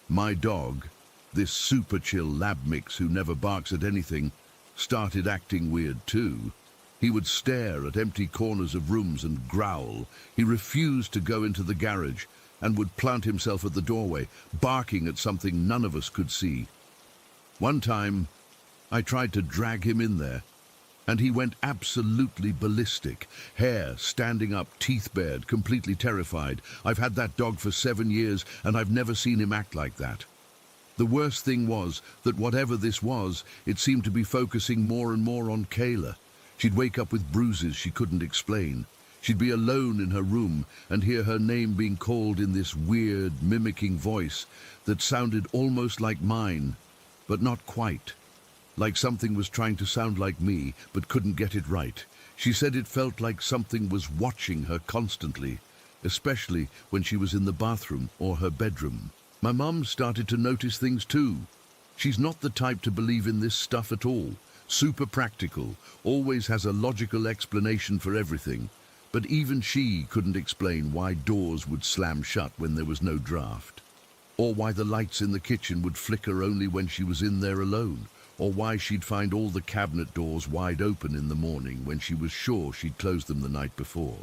My dog, this super chill lab mix who never barks at anything, started acting weird too. He would stare at empty corners of rooms and growl. He refused to go into the garage and would plant himself at the doorway, barking at something none of us could see. One time, I tried to drag him in there, and he went absolutely ballistic, hair standing up, teeth bared, completely terrified. I've had that dog for 7 years, and I've never seen him act like that. The worst thing was that whatever this was, it seemed to be focusing more and more on Kayla. She'd wake up with bruises she couldn't explain. She'd be alone in her room and hear her name being called in this weird, mimicking voice that sounded almost like mine, but not quite. Like something was trying to sound like me, but couldn't get it right. She said it felt like something was watching her constantly, especially when she was in the bathroom or her bedroom. My mum started to notice things too. She's not the type to believe in this stuff at all. Super practical, always has a logical explanation for everything. But even she couldn't explain why doors would slam shut when there was no draft, or why the lights in the kitchen would flicker only when she was in there alone, or why she'd find all the cabinet doors wide open in the morning when she was sure she'd closed them the night before.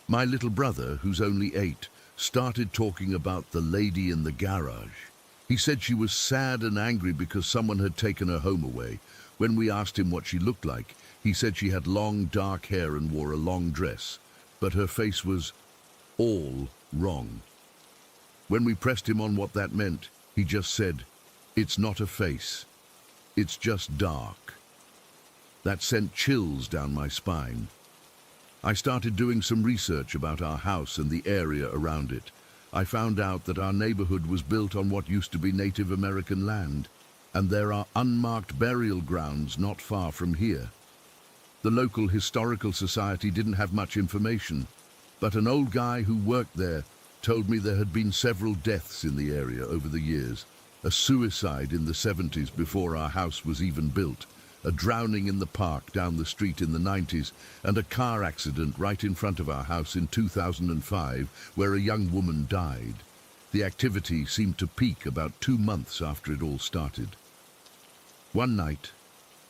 My little brother, who's only 8, started talking about the lady in the garage. He said she was sad and angry because someone had taken her home away. When we asked him what she looked like, he said she had long dark hair and wore a long dress, but her face was all wrong. When we pressed him on what that meant, he just said, "It's not a face. It's just dark." That sent chills down my spine. I started doing some research about our house and the area around it. I found out that our neighborhood was built on what used to be Native American land, and there are unmarked burial grounds not far from here. The local historical society didn't have much information, but an old guy who worked there told me there had been several deaths in the area over the years. A suicide in the 70s before our house was even built, a drowning in the park down the street in the 90s, and a car accident right in front of our house in 2005 where a young woman died. The activity seemed to peak about 2 months after it all started. One night,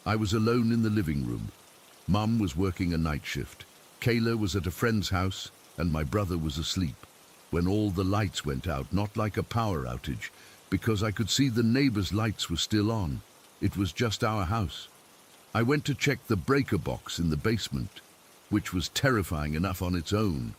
I was alone in the living room. Mum was working a night shift. Kayla was at a friend's house, and my brother was asleep. When all the lights went out, not like a power outage, because I could see the neighbors' lights were still on. It was just our house. I went to check the breaker box in the basement, which was terrifying enough on its own.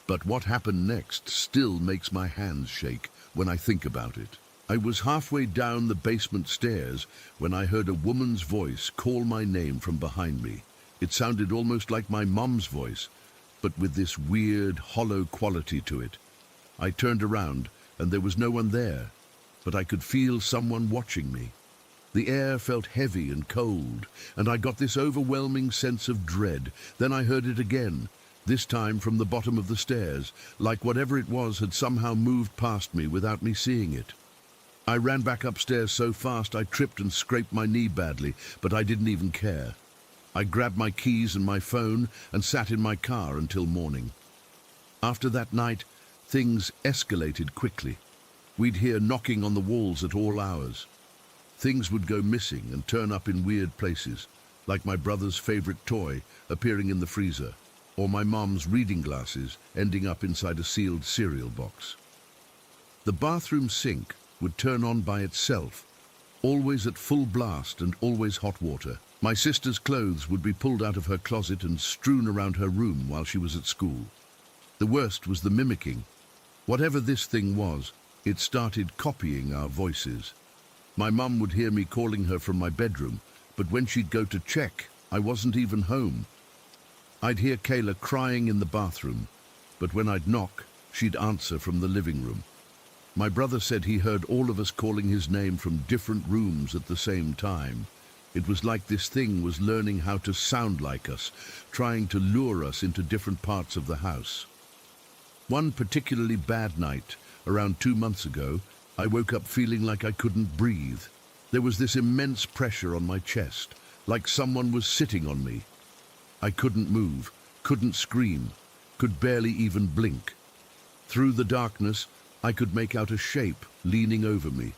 But what happened next still makes my hands shake when I think about it. I was halfway down the basement stairs when I heard a woman's voice call my name from behind me. It sounded almost like my mum's voice, but with this weird, hollow quality to it. I turned around, and there was no one there, but I could feel someone watching me. The air felt heavy and cold, and I got this overwhelming sense of dread. Then I heard it again, this time from the bottom of the stairs, like whatever it was had somehow moved past me without me seeing it. I ran back upstairs so fast I tripped and scraped my knee badly, but I didn't even care. I grabbed my keys and my phone and sat in my car until morning. After that night, things escalated quickly. We'd hear knocking on the walls at all hours. Things would go missing and turn up in weird places, like my brother's favorite toy appearing in the freezer, or my mom's reading glasses ending up inside a sealed cereal box. The bathroom sink would turn on by itself, always at full blast and always hot water. My sister's clothes would be pulled out of her closet and strewn around her room while she was at school. The worst was the mimicking. Whatever this thing was, it started copying our voices. My mum would hear me calling her from my bedroom, but when she'd go to check, I wasn't even home. I'd hear Kayla crying in the bathroom, but when I'd knock, she'd answer from the living room. My brother said he heard all of us calling his name from different rooms at the same time. It was like this thing was learning how to sound like us, trying to lure us into different parts of the house. One particularly bad night, around 2 months ago, I woke up feeling like I couldn't breathe. There was this immense pressure on my chest, like someone was sitting on me. I couldn't move, couldn't scream, could barely even blink. Through the darkness, I could make out a shape leaning over me.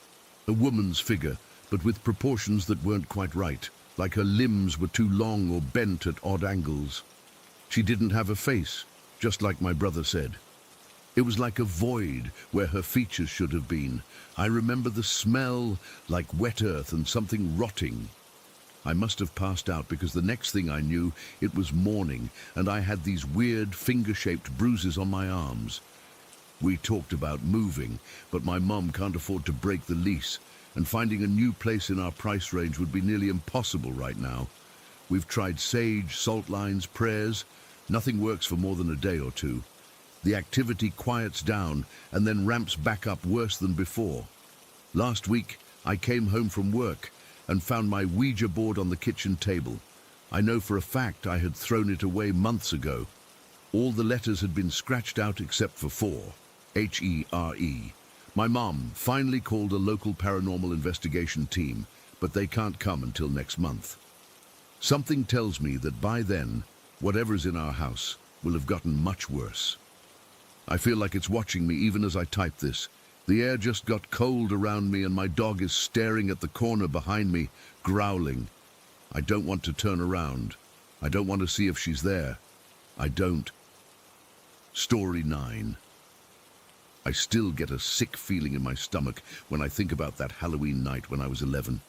A woman's figure, but with proportions that weren't quite right, like her limbs were too long or bent at odd angles. She didn't have a face, just like my brother said. It was like a void where her features should have been. I remember the smell, like wet earth and something rotting. I must have passed out because the next thing I knew, it was morning and I had these weird finger-shaped bruises on my arms. We talked about moving, but my mum can't afford to break the lease, and finding a new place in our price range would be nearly impossible right now. We've tried sage, salt lines, prayers. Nothing works for more than a day or two. The activity quiets down and then ramps back up worse than before. Last week, I came home from work and found my Ouija board on the kitchen table. I know for a fact I had thrown it away months ago. All the letters had been scratched out except for 4, H-E-R-E. My mom finally called a local paranormal investigation team, but they can't come until next month. Something tells me that by then, whatever's in our house will have gotten much worse. I feel like it's watching me even as I type this. The air just got cold around me and my dog is staring at the corner behind me, growling. I don't want to turn around. I don't want to see if she's there. I don't. Story 9. I still get a sick feeling in my stomach when I think about that Halloween night when I was 11.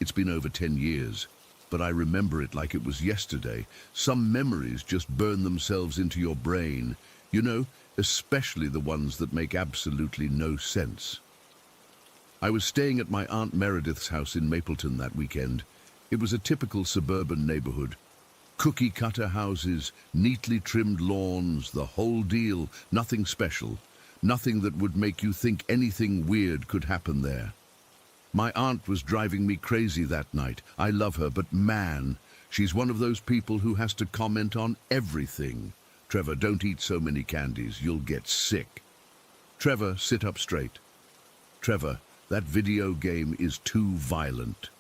It's been over 10 years, but I remember it like it was yesterday. Some memories just burn themselves into your brain, you know, especially the ones that make absolutely no sense. I was staying at my Aunt Meredith's house in Mapleton that weekend. It was a typical suburban neighborhood. Cookie-cutter houses, neatly trimmed lawns, the whole deal, nothing special. Nothing that would make you think anything weird could happen there. My aunt was driving me crazy that night. I love her, but man, she's one of those people who has to comment on everything. Trevor, don't eat so many candies, you'll get sick. Trevor, sit up straight. Trevor, that video game is too violent.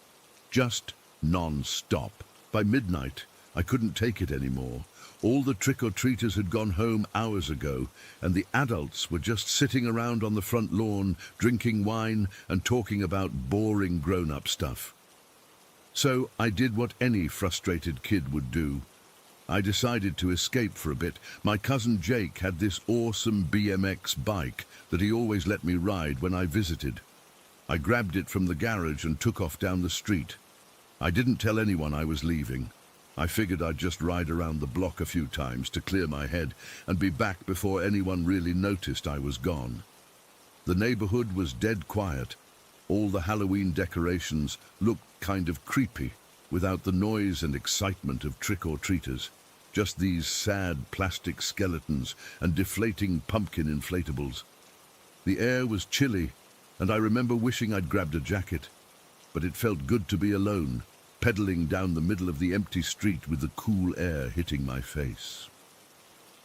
Just non-stop. By midnight, I couldn't take it anymore. All the trick-or-treaters had gone home hours ago, and the adults were just sitting around on the front lawn, drinking wine and talking about boring grown-up stuff. So I did what any frustrated kid would do. I decided to escape for a bit. My cousin Jake had this awesome BMX bike that he always let me ride when I visited. I grabbed it from the garage and took off down the street. I didn't tell anyone I was leaving. I figured I'd just ride around the block a few times to clear my head and be back before anyone really noticed I was gone. The neighborhood was dead quiet. All the Halloween decorations looked kind of creepy, without the noise and excitement of trick-or-treaters. Just these sad plastic skeletons and deflating pumpkin inflatables. The air was chilly, and I remember wishing I'd grabbed a jacket, but it felt good to be alone, pedaling down the middle of the empty street with the cool air hitting my face.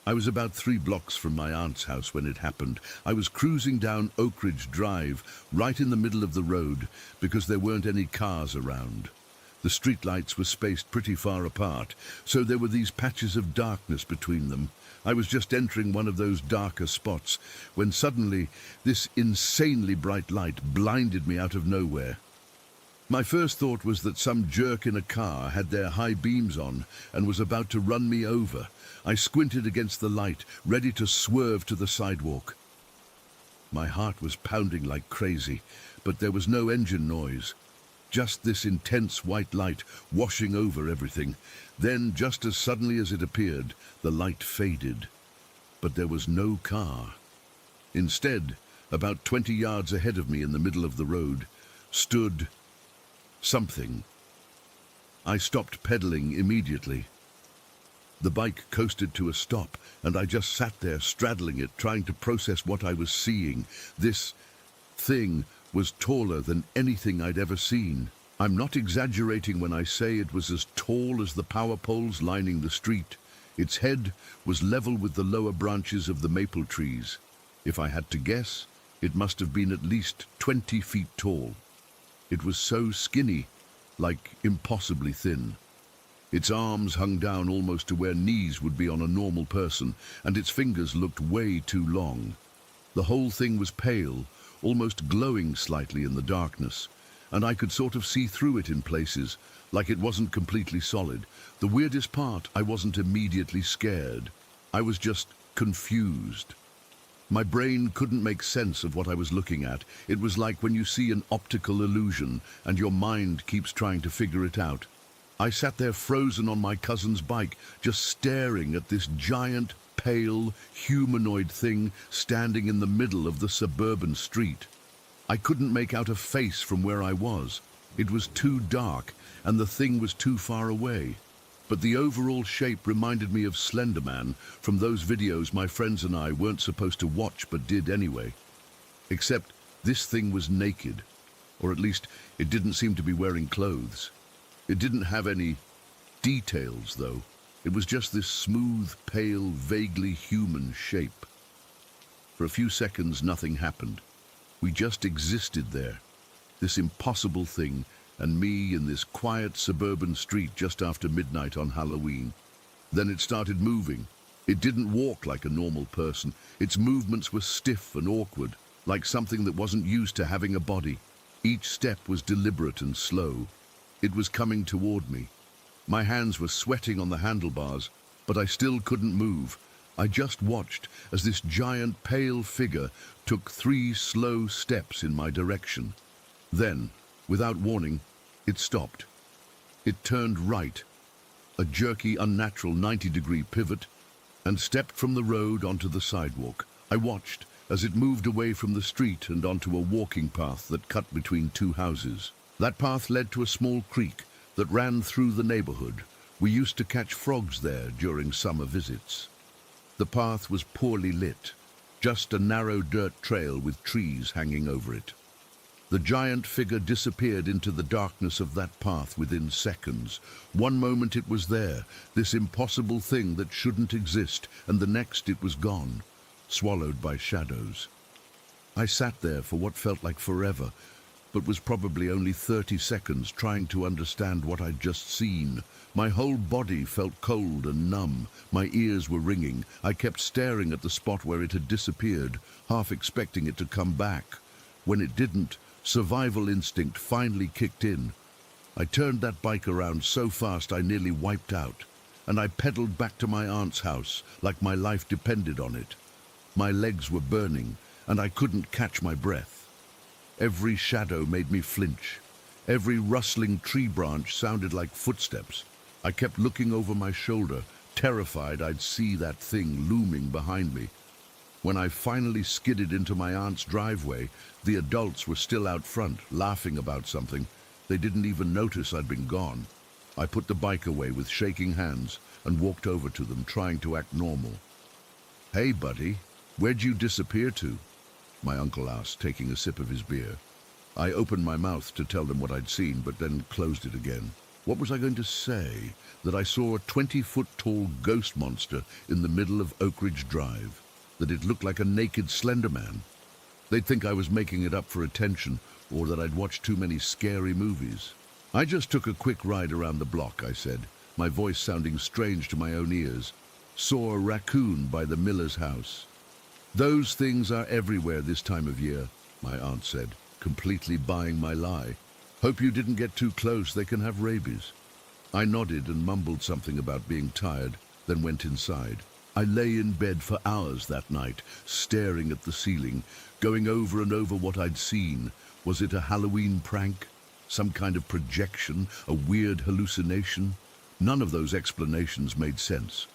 I was about 3 blocks from my aunt's house when it happened. I was cruising down Oak Ridge Drive, right in the middle of the road, because there weren't any cars around. The streetlights were spaced pretty far apart, so there were these patches of darkness between them. I was just entering one of those darker spots, when suddenly this insanely bright light blinded me out of nowhere. My first thought was that some jerk in a car had their high beams on and was about to run me over. I squinted against the light, ready to swerve to the sidewalk. My heart was pounding like crazy, but there was no engine noise. Just this intense white light washing over everything. Then, just as suddenly as it appeared, the light faded. But there was no car. Instead, about 20 yards ahead of me in the middle of the road, stood something. I stopped pedaling immediately. The bike coasted to a stop, and I just sat there straddling it, trying to process what I was seeing. This thing was taller than anything I'd ever seen. I'm not exaggerating when I say it was as tall as the power poles lining the street. Its head was level with the lower branches of the maple trees. If I had to guess, It must have been at least 20 feet tall. It was so skinny, like impossibly thin. Its arms hung down almost to where knees would be on a normal person, and its fingers looked way too long. The whole thing was pale, almost glowing slightly in the darkness, and I could sort of see through it in places, like it wasn't completely solid. The weirdest part, I wasn't immediately scared. I was just confused. My brain couldn't make sense of what I was looking at. It was like when you see an optical illusion and your mind keeps trying to figure it out. I sat there frozen on my cousin's bike, just staring at this giant, pale, humanoid thing standing in the middle of the suburban street. I couldn't make out a face from where I was. It was too dark, and the thing was too far away. But the overall shape reminded me of Slender Man from those videos my friends and I weren't supposed to watch but did anyway. Except this thing was naked, or at least it didn't seem to be wearing clothes. It didn't have any details, though. It was just this smooth, pale, vaguely human shape. For a few seconds, nothing happened. We just existed there, this impossible thing, and me in this quiet suburban street just after midnight on Halloween. Then it started moving. It didn't walk like a normal person. Its movements were stiff and awkward, like something that wasn't used to having a body. Each step was deliberate and slow. It was coming toward me. My hands were sweating on the handlebars, but I still couldn't move. I just watched as this giant pale figure took 3 slow steps in my direction. Then, without warning, it stopped. It turned right, a jerky, unnatural 90-degree pivot, and stepped from the road onto the sidewalk. I watched as it moved away from the street and onto a walking path that cut between 2 houses. That path led to a small creek that ran through the neighborhood. We used to catch frogs there during summer visits. The path was poorly lit, just a narrow dirt trail with trees hanging over it. The giant figure disappeared into the darkness of that path within seconds. One moment it was there, this impossible thing that shouldn't exist, and the next it was gone, swallowed by shadows. I sat there for what felt like forever, but was probably only 30 seconds trying to understand what I'd just seen. My whole body felt cold and numb. My ears were ringing. I kept staring at the spot where it had disappeared, half expecting it to come back. When it didn't, survival instinct finally kicked in. I turned that bike around so fast I nearly wiped out, and I pedaled back to my aunt's house like my life depended on it. My legs were burning, and I couldn't catch my breath. Every shadow made me flinch. Every rustling tree branch sounded like footsteps. I kept looking over my shoulder, terrified I'd see that thing looming behind me. When I finally skidded into my aunt's driveway, the adults were still out front, laughing about something. They didn't even notice I'd been gone. I put the bike away with shaking hands and walked over to them, trying to act normal. "Hey, buddy, where'd you disappear to?" my uncle asked, taking a sip of his beer. I opened my mouth to tell them what I'd seen, but then closed it again. What was I going to say? That I saw a 20-foot-tall ghost monster in the middle of Oak Ridge Drive? That it looked like a naked Slender Man? They'd think I was making it up for attention, or that I'd watched too many scary movies. "I just took a quick ride around the block," I said, my voice sounding strange to my own ears. "Saw a raccoon by the miller's house." "Those things are everywhere this time of year," my aunt said, completely buying my lie. "Hope you didn't get too close, they can have rabies." I nodded and mumbled something about being tired, then went inside. I lay in bed for hours that night, staring at the ceiling, going over and over what I'd seen. Was it a Halloween prank? Some kind of projection? A weird hallucination? None of those explanations made sense.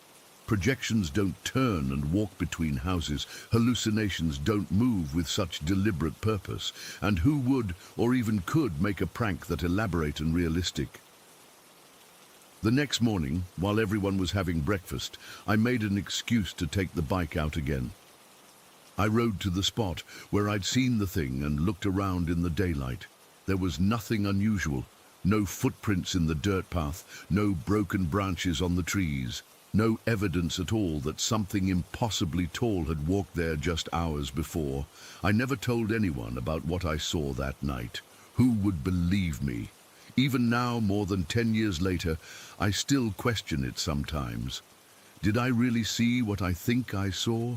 Projections don't turn and walk between houses. Hallucinations don't move with such deliberate purpose. And who would, or even could, make a prank that elaborate and realistic? The next morning, while everyone was having breakfast, I made an excuse to take the bike out again. I rode to the spot where I'd seen the thing and looked around in the daylight. There was nothing unusual. No footprints in the dirt path, no broken branches on the trees. No evidence at all that something impossibly tall had walked there just hours before. I never told anyone about what I saw that night. Who would believe me? Even now, more than 10 years later, I still question it sometimes. Did I really see what I think I saw?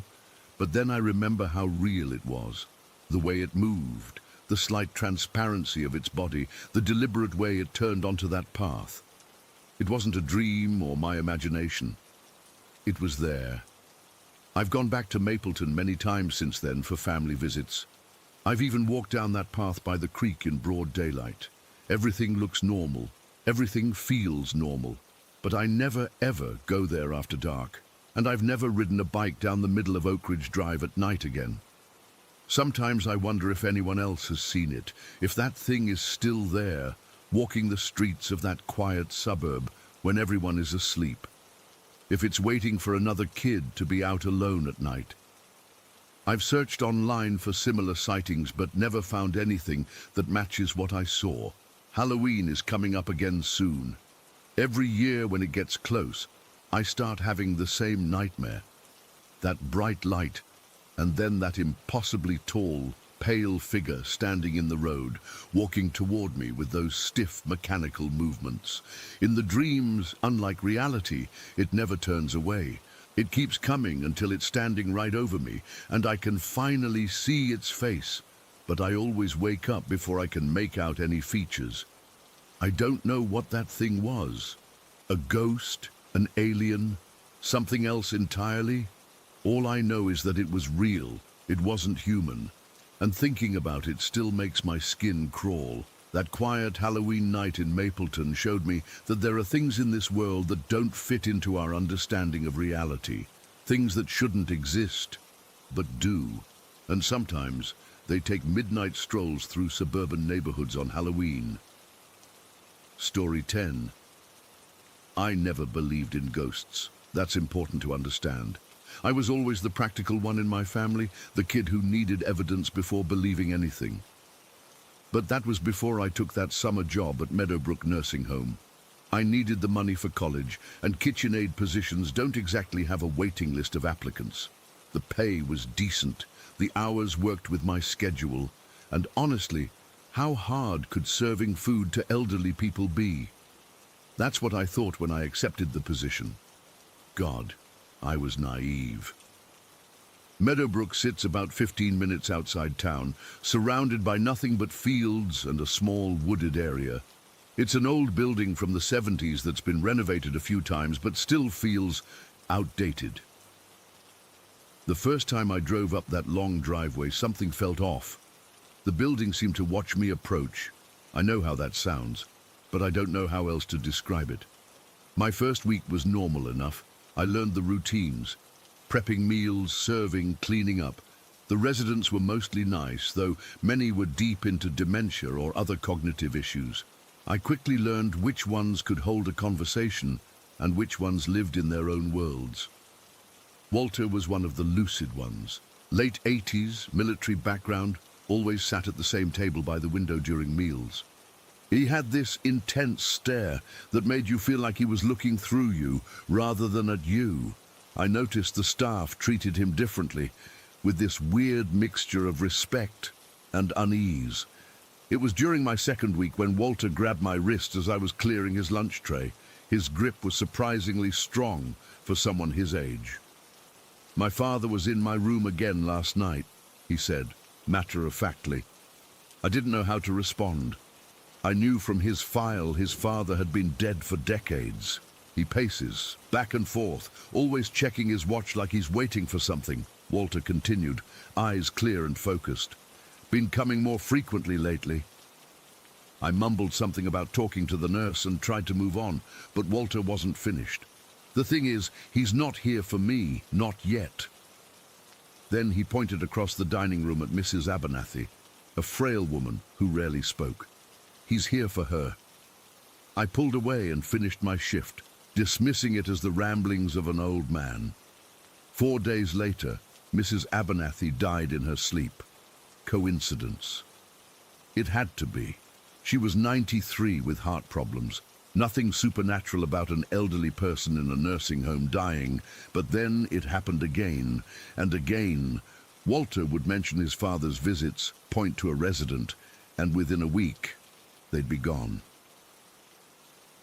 But then I remember how real it was. The way it moved, the slight transparency of its body, the deliberate way it turned onto that path. It wasn't a dream or my imagination. It was there. I've gone back to Mapleton many times since then for family visits. I've even walked down that path by the creek in broad daylight. Everything looks normal. Everything feels normal. But I never, ever go there after dark. And I've never ridden a bike down the middle of Oak Ridge Drive at night again. Sometimes I wonder if anyone else has seen it, if that thing is still there, walking the streets of that quiet suburb when everyone is asleep. If it's waiting for another kid to be out alone at night. I've searched online for similar sightings but never found anything that matches what I saw. Halloween is coming up again soon. Every year when it gets close, I start having the same nightmare. That bright light, and then that impossibly tall, pale figure standing in the road, walking toward me with those stiff mechanical movements. In the dreams, unlike reality, it never turns away. It keeps coming until it's standing right over me, and I can finally see its face, but I always wake up before I can make out any features. I don't know what that thing was. A ghost? An alien? Something else entirely? All I know is that it was real. It wasn't human. And thinking about it still makes my skin crawl. That quiet Halloween night in Mapleton showed me that there are things in this world that don't fit into our understanding of reality. Things that shouldn't exist, but do. And sometimes they take midnight strolls through suburban neighborhoods on Halloween. Story 10. I never believed in ghosts. That's important to understand. I was always the practical one in my family, the kid who needed evidence before believing anything. But that was before I took that summer job at Meadowbrook Nursing Home. I needed the money for college, and kitchen aid positions don't exactly have a waiting list of applicants. The pay was decent, the hours worked with my schedule, and honestly, how hard could serving food to elderly people be? That's what I thought when I accepted the position. God, I was naive. Meadowbrook sits about 15 minutes outside town, surrounded by nothing but fields and a small wooded area. It's an old building from the 70s that's been renovated a few times, but still feels outdated. The first time I drove up that long driveway, something felt off. The building seemed to watch me approach. I know how that sounds, but I don't know how else to describe it. My first week was normal enough. I learned the routines. Prepping meals, serving, cleaning up. The residents were mostly nice, though many were deep into dementia or other cognitive issues. I quickly learned which ones could hold a conversation and which ones lived in their own worlds. Walter was one of the lucid ones. Late 80s, military background, always sat at the same table by the window during meals. He had this intense stare that made you feel like he was looking through you rather than at you. I noticed the staff treated him differently, with this weird mixture of respect and unease. It was during my second week when Walter grabbed my wrist as I was clearing his lunch tray. His grip was surprisingly strong for someone his age. "My father was in my room again last night," he said, matter-of-factly. I didn't know how to respond. I knew from his file his father had been dead for decades. He paces, back and forth, always checking his watch like he's waiting for something, Walter continued, eyes clear and focused. "Been coming more frequently lately." I mumbled something about talking to the nurse and tried to move on, but Walter wasn't finished. "The thing is, he's not here for me, not yet." Then he pointed across the dining room at Mrs. Abernathy, a frail woman who rarely spoke. "He's here for her." I pulled away and finished my shift, dismissing it as the ramblings of an old man. 4 days later, Mrs. Abernathy died in her sleep. Coincidence? It had to be. She was 93 with heart problems. Nothing supernatural about an elderly person in a nursing home dying, but then it happened again and again. Walter would mention his father's visits, point to a resident, and within a week, they'd be gone.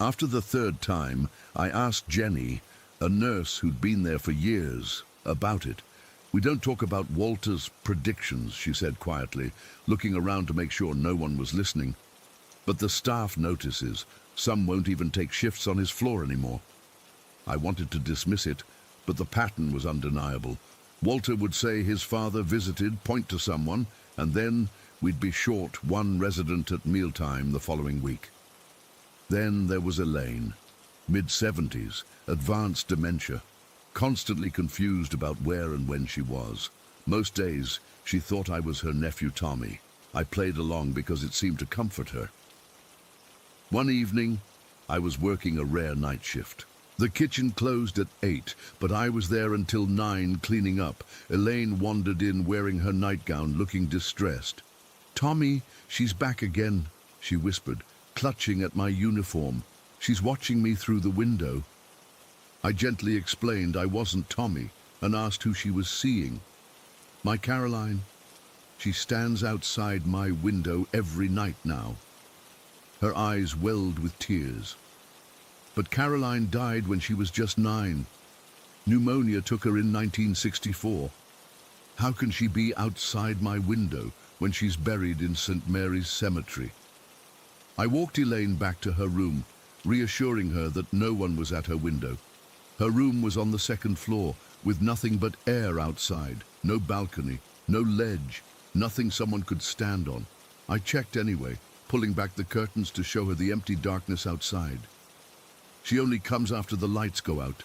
After the third time, I asked Jenny, a nurse who'd been there for years, about it. "We don't talk about Walter's predictions," she said quietly, looking around to make sure no one was listening. "But the staff notices. Some won't even take shifts on his floor anymore." I wanted to dismiss it, but the pattern was undeniable. Walter would say his father visited, point to someone, and then we'd be short one resident at mealtime the following week. Then there was Elaine, mid-70s, advanced dementia, constantly confused about where and when she was. Most days, she thought I was her nephew Tommy. I played along because it seemed to comfort her. One evening, I was working a rare night shift. The kitchen closed at 8, but I was there until 9 cleaning up. Elaine wandered in wearing her nightgown, looking distressed. "Tommy, she's back again," she whispered, clutching at my uniform. "She's watching me through the window." I gently explained I wasn't Tommy and asked who she was seeing. "My Caroline. She stands outside my window every night now." Her eyes welled with tears. "But Caroline died when she was just 9. Pneumonia took her in 1964. How can she be outside my window when she's buried in St. Mary's Cemetery?" I walked Elaine back to her room, reassuring her that no one was at her window. Her room was on the second floor, with nothing but air outside, no balcony, no ledge, nothing someone could stand on. I checked anyway, pulling back the curtains to show her the empty darkness outside. "She only comes after the lights go out,"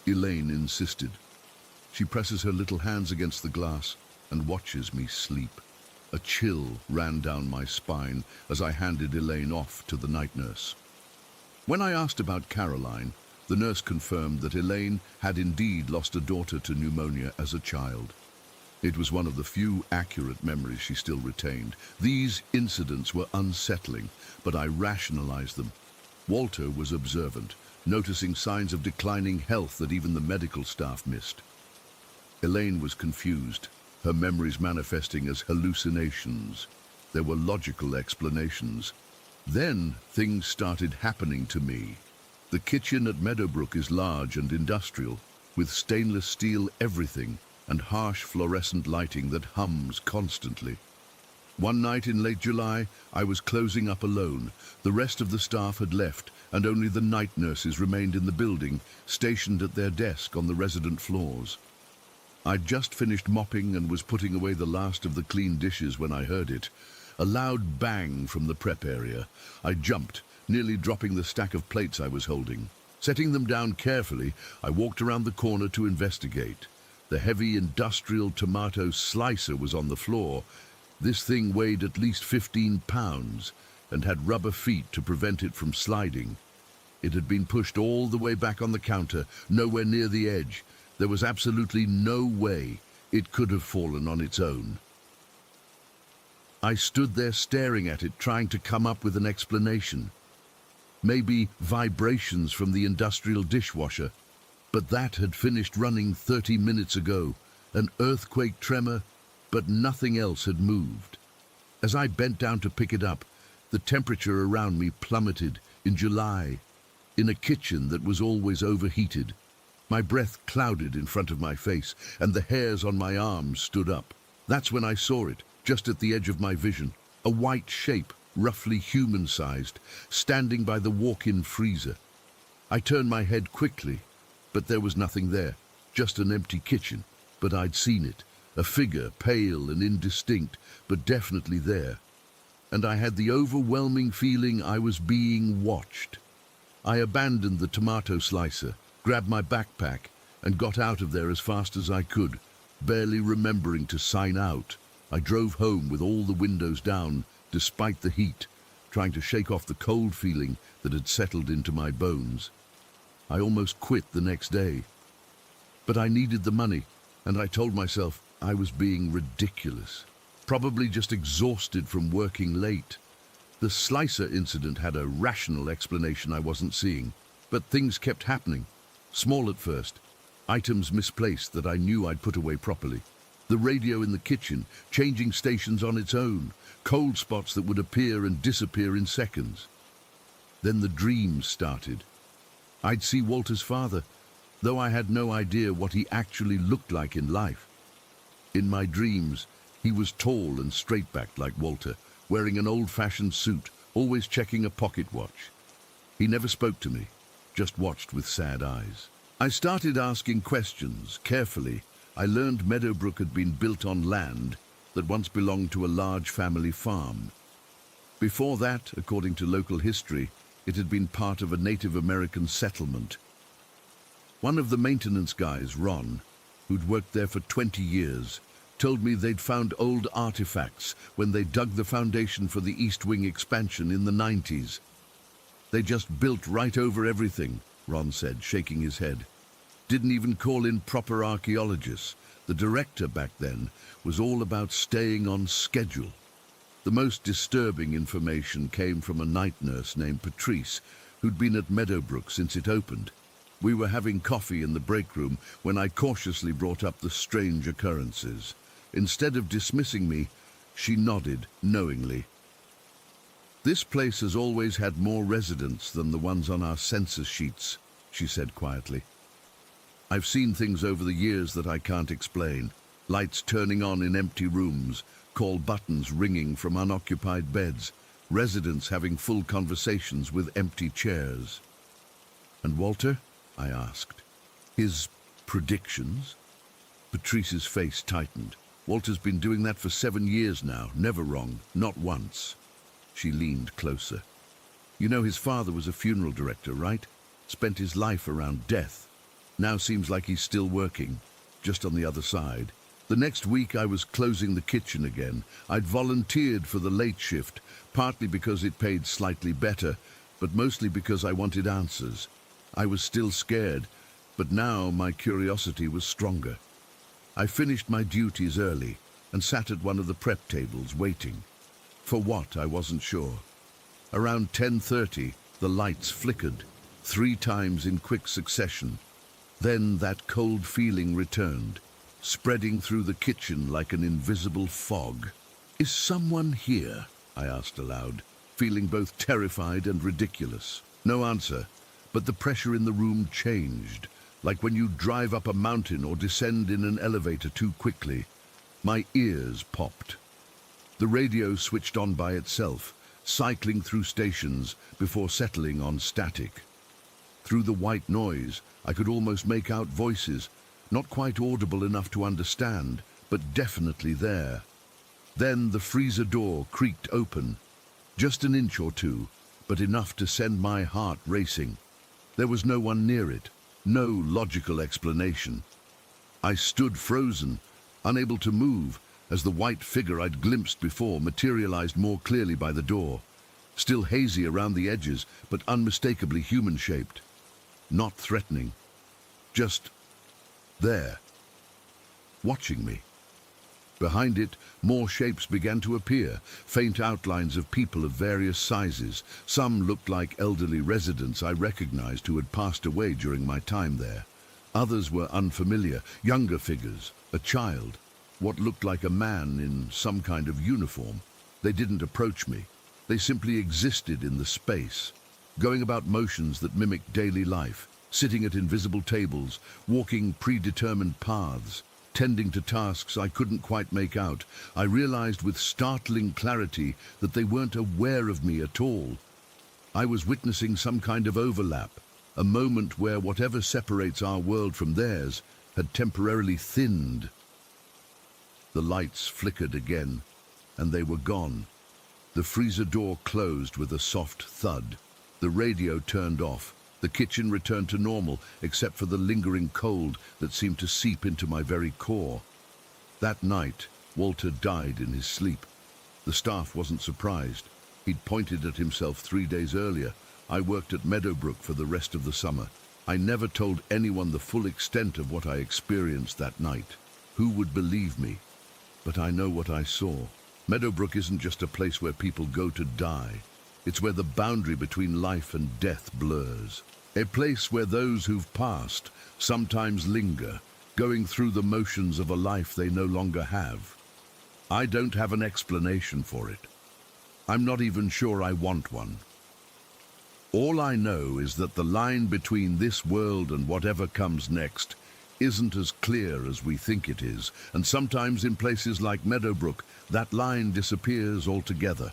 Elaine insisted. She presses her little hands against the glass and watches me sleep. A chill ran down my spine as I handed Elaine off to the night nurse. When I asked about Caroline, the nurse confirmed that Elaine had indeed lost a daughter to pneumonia as a child. It was one of the few accurate memories she still retained. These incidents were unsettling, but I rationalized them. Walter was observant, noticing signs of declining health that even the medical staff missed. Elaine was confused, her memories manifesting as hallucinations. There were logical explanations. Then things started happening to me. The kitchen at Meadowbrook is large and industrial, with stainless steel everything and harsh fluorescent lighting that hums constantly. One night in late July, I was closing up alone. The rest of the staff had left, and only the night nurses remained in the building, stationed at their desk on the resident floors. I'd just finished mopping and was putting away the last of the clean dishes when I heard it. A loud bang from the prep area. I jumped, nearly dropping the stack of plates I was holding. Setting them down carefully, I walked around the corner to investigate. The heavy industrial tomato slicer was on the floor. This thing weighed at least 15 pounds and had rubber feet to prevent it from sliding. It had been pushed all the way back on the counter, nowhere near the edge. There was absolutely no way it could have fallen on its own. I stood there staring at it, trying to come up with an explanation. Maybe vibrations from the industrial dishwasher, but that had finished running 30 minutes ago. An earthquake tremor, but nothing else had moved. As I bent down to pick it up, the temperature around me plummeted. In July, in a kitchen that was always overheated. My breath clouded in front of my face, and the hairs on my arms stood up. That's when I saw it, just at the edge of my vision, a white shape, roughly human-sized, standing by the walk-in freezer. I turned my head quickly, but there was nothing there, just an empty kitchen. But I'd seen it, a figure, pale and indistinct, but definitely there. And I had the overwhelming feeling I was being watched. I abandoned the tomato slicer, grabbed my backpack, and got out of there as fast as I could, barely remembering to sign out. I drove home with all the windows down, despite the heat, trying to shake off the cold feeling that had settled into my bones. I almost quit the next day. But I needed the money, and I told myself I was being ridiculous, probably just exhausted from working late. The slicer incident had a rational explanation I wasn't seeing, but things kept happening. Small at first, items misplaced that I knew I'd put away properly. The radio in the kitchen, changing stations on its own, cold spots that would appear and disappear in seconds. Then the dreams started. I'd see Walter's father, though I had no idea what he actually looked like in life. In my dreams, he was tall and straight-backed like Walter, wearing an old-fashioned suit, always checking a pocket watch. He never spoke to me, just watched with sad eyes. I started asking questions, carefully. I learned Meadowbrook had been built on land that once belonged to a large family farm. Before that, according to local history, it had been part of a Native American settlement. One of the maintenance guys, Ron, who'd worked there for 20 years, told me they'd found old artifacts when they dug the foundation for the East Wing expansion in the 90s. They just built right over everything, Ron said, shaking his head. Didn't even call in proper archaeologists. The director back then was all about staying on schedule. The most disturbing information came from a night nurse named Patrice, who'd been at Meadowbrook since it opened. We were having coffee in the break room when I cautiously brought up the strange occurrences. Instead of dismissing me, she nodded knowingly. "This place has always had more residents than the ones on our census sheets," she said quietly. "I've seen things over the years that I can't explain. Lights turning on in empty rooms, call buttons ringing from unoccupied beds, residents having full conversations with empty chairs." "And Walter?" I asked. "His predictions?" Patrice's face tightened. "Walter's been doing that for 7 years now, never wrong, not once." She leaned closer. "You know his father was a funeral director, right? Spent his life around death. Now seems like he's still working, just on the other side. The next week I was closing the kitchen again. I'd volunteered for the late shift, partly because it paid slightly better, but mostly because I wanted answers. I was still scared, but now my curiosity was stronger. I finished my duties early and sat at one of the prep tables waiting. For what, I wasn't sure. Around 10:30, the lights flickered, 3 times in quick succession. Then that cold feeling returned, spreading through the kitchen like an invisible fog. "Is someone here?" I asked aloud, feeling both terrified and ridiculous. No answer, but the pressure in the room changed, like when you drive up a mountain or descend in an elevator too quickly. My ears popped. The radio switched on by itself, cycling through stations before settling on static. Through the white noise, I could almost make out voices, not quite audible enough to understand, but definitely there. Then the freezer door creaked open, just an inch or two, but enough to send my heart racing. There was no one near it, no logical explanation. I stood frozen, unable to move, as the white figure I'd glimpsed before materialized more clearly by the door, still hazy around the edges, but unmistakably human-shaped. Not threatening, just there, watching me. Behind it, more shapes began to appear, faint outlines of people of various sizes. Some looked like elderly residents I recognized who had passed away during my time there. Others were unfamiliar, younger figures, a child, what looked like a man in some kind of uniform. They didn't approach me. They simply existed in the space, going about motions that mimicked daily life, sitting at invisible tables, walking predetermined paths, tending to tasks I couldn't quite make out. I realized with startling clarity that they weren't aware of me at all. I was witnessing some kind of overlap, a moment where whatever separates our world from theirs had temporarily thinned. The lights flickered again, and they were gone. The freezer door closed with a soft thud. The radio turned off. The kitchen returned to normal, except for the lingering cold that seemed to seep into my very core. That night, Walter died in his sleep. The staff wasn't surprised. He'd pointed at himself 3 days earlier. I worked at Meadowbrook for the rest of the summer. I never told anyone the full extent of what I experienced that night. Who would believe me? But I know what I saw. Meadowbrook isn't just a place where people go to die. It's where the boundary between life and death blurs. A place where those who've passed sometimes linger, going through the motions of a life they no longer have. I don't have an explanation for it. I'm not even sure I want one. All I know is that the line between this world and whatever comes next isn't as clear as we think it is, and sometimes in places like Meadowbrook, that line disappears altogether.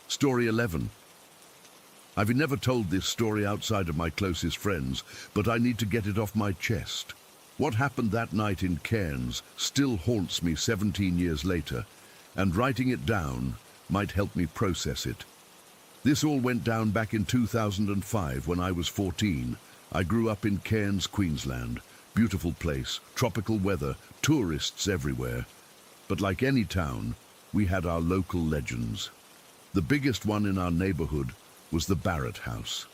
Story 11. I've never told this story outside of my closest friends, but I need to get it off my chest. What happened that night in Cairns still haunts me 17 years later, and writing it down might help me process it. This all went down back in 2005 when I was 14. I grew up in Cairns, Queensland. Beautiful place, tropical weather, tourists everywhere. But like any town, we had our local legends. The biggest one in our neighborhood was the Barrett house.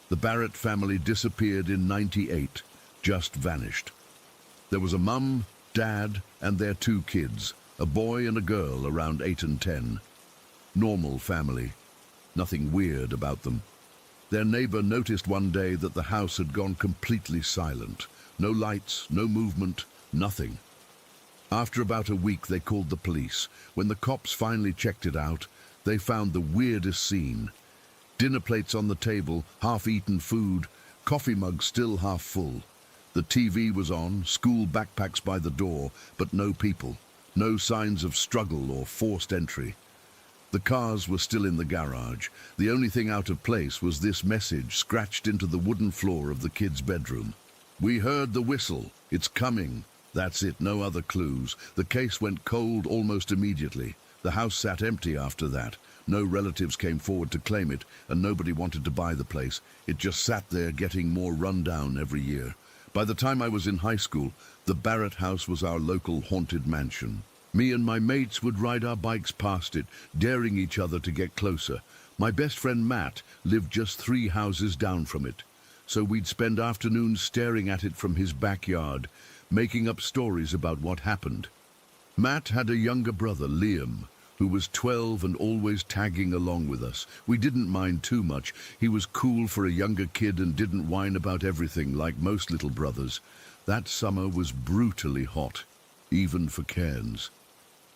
The Barrett family disappeared in '98, just vanished. There was a mum, dad, and their 2 kids, a boy and a girl around 8 and 10. Normal family. Nothing weird about them. Their neighbor noticed one day that the house had gone completely silent. No lights, no movement, nothing. After about a week, they called the police. When the cops finally checked it out, they found the weirdest scene. Dinner plates on the table, half-eaten food, coffee mugs still half full. The TV was on, school backpacks by the door, but no people. No signs of struggle or forced entry. The cars were still in the garage. The only thing out of place was this message scratched into the wooden floor of the kids' bedroom. "We heard the whistle. It's coming." That's it, no other clues. The case went cold almost immediately. The house sat empty after that. No relatives came forward to claim it, and nobody wanted to buy the place. It just sat there getting more run down every year. By the time I was in high school, the Barrett house was our local haunted mansion. Me and my mates would ride our bikes past it, daring each other to get closer. My best friend Matt lived just 3 houses down from it, so we'd spend afternoons staring at it from his backyard, making up stories about what happened. Matt had a younger brother, Liam, who was 12 and always tagging along with us. We didn't mind too much. He was cool for a younger kid and didn't whine about everything like most little brothers. That summer was brutally hot, even for Cairns.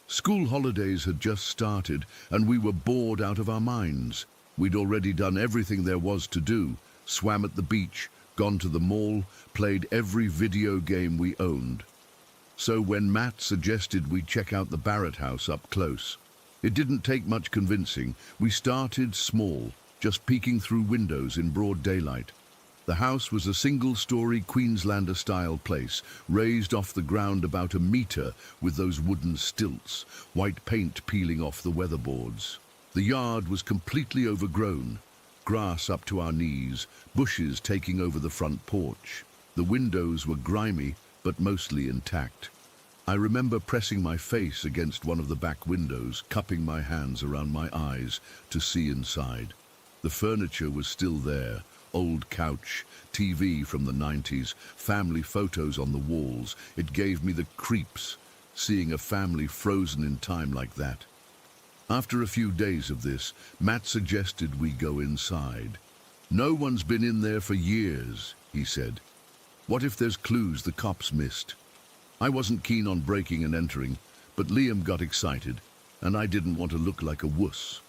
School holidays had just started, and we were bored out of our minds. We'd already done everything there was to do, swam at the beach, gone to the mall, played every video game we owned. So when Matt suggested we check out the Barrett house up close, it didn't take much convincing. We started small, just peeking through windows in broad daylight. The house was a single-story Queenslander-style place, raised off the ground about a meter with those wooden stilts, white paint peeling off the weatherboards. The yard was completely overgrown, grass up to our knees, bushes taking over the front porch. The windows were grimy, but mostly intact. I remember pressing my face against one of the back windows, cupping my hands around my eyes to see inside. The furniture was still there. Old couch, TV from the '90s, family photos on the walls. It gave me the creeps, seeing a family frozen in time like that. After a few days of this, Matt suggested we go inside. "No one's been in there for years," he said. "What if there's clues the cops missed?" I wasn't keen on breaking and entering, but Liam got excited, and I didn't want to look like a wuss.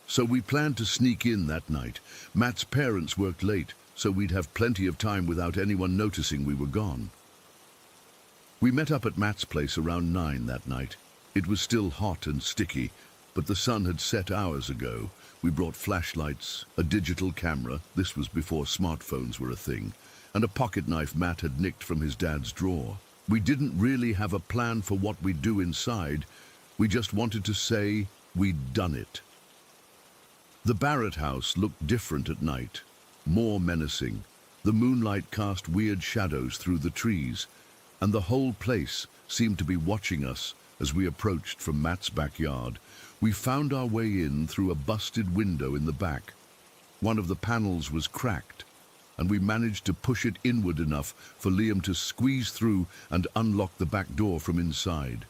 So we planned to sneak in that night. Matt's parents worked late, so we'd have plenty of time without anyone noticing we were gone. We met up at Matt's place around 9 that night. It was still hot and sticky, but the sun had set hours ago. We brought flashlights, a digital camera, this was before smartphones were a thing, and a pocket knife Matt had nicked from his dad's drawer. We didn't really have a plan for what we'd do inside. We just wanted to say we'd done it. The Barrett house looked different at night, more menacing. The moonlight cast weird shadows through the trees, and the whole place seemed to be watching us as we approached from Matt's backyard. We found our way in through a busted window in the back. One of the panels was cracked, and we managed to push it inward enough for Liam to squeeze through and unlock the back door from inside.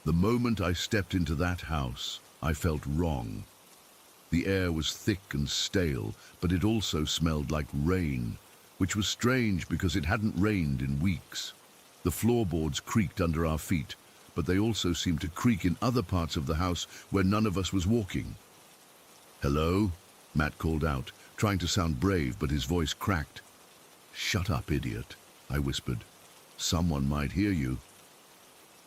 The moment I stepped into that house, I felt wrong. The air was thick and stale, but it also smelled like rain, which was strange because it hadn't rained in weeks. The floorboards creaked under our feet, but they also seemed to creak in other parts of the house where none of us was walking. "Hello?" Matt called out, trying to sound brave, but his voice cracked. "Shut up, idiot," I whispered. "Someone might hear you."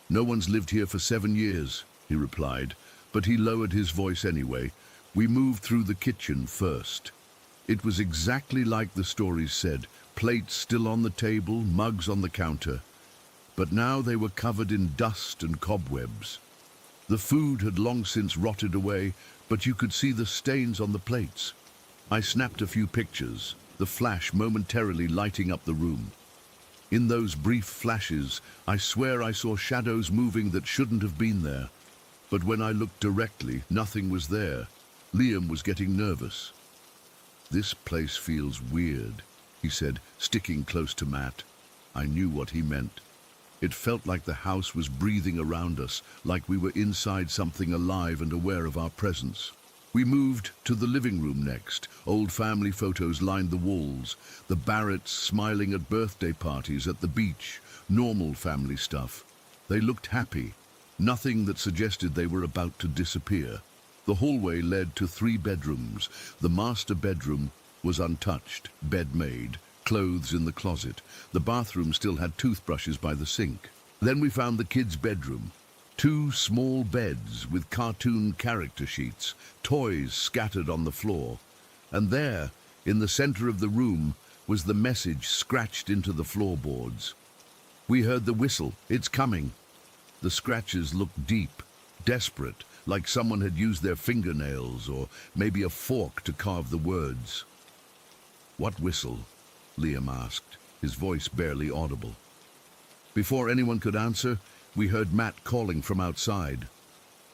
"No one's lived here for 7 years," he replied, but he lowered his voice anyway. We moved through the kitchen first. It was exactly like the stories said, plates still on the table, mugs on the counter. But now they were covered in dust and cobwebs. The food had long since rotted away, but you could see the stains on the plates. I snapped a few pictures, the flash momentarily lighting up the room. In those brief flashes, I swear I saw shadows moving that shouldn't have been there. But when I looked directly, nothing was there. Liam was getting nervous. "This place feels weird," he said, sticking close to Matt. I knew what he meant. It felt like the house was breathing around us, like we were inside something alive and aware of our presence. We moved to the living room next. Old family photos lined the walls, the Barretts smiling at birthday parties at the beach, normal family stuff. They looked happy, nothing that suggested they were about to disappear. The hallway led to 3 bedrooms. The master bedroom was untouched, bed made, clothes in the closet. The bathroom still had toothbrushes by the sink. Then we found the kids' bedroom. 2 small beds with cartoon character sheets, toys scattered on the floor. And there, in the center of the room, was the message scratched into the floorboards. We heard the whistle. "It's coming." The scratches looked deep, desperate, like someone had used their fingernails or maybe a fork to carve the words. "What whistle?" Liam asked, his voice barely audible. Before anyone could answer, we heard Matt calling from outside.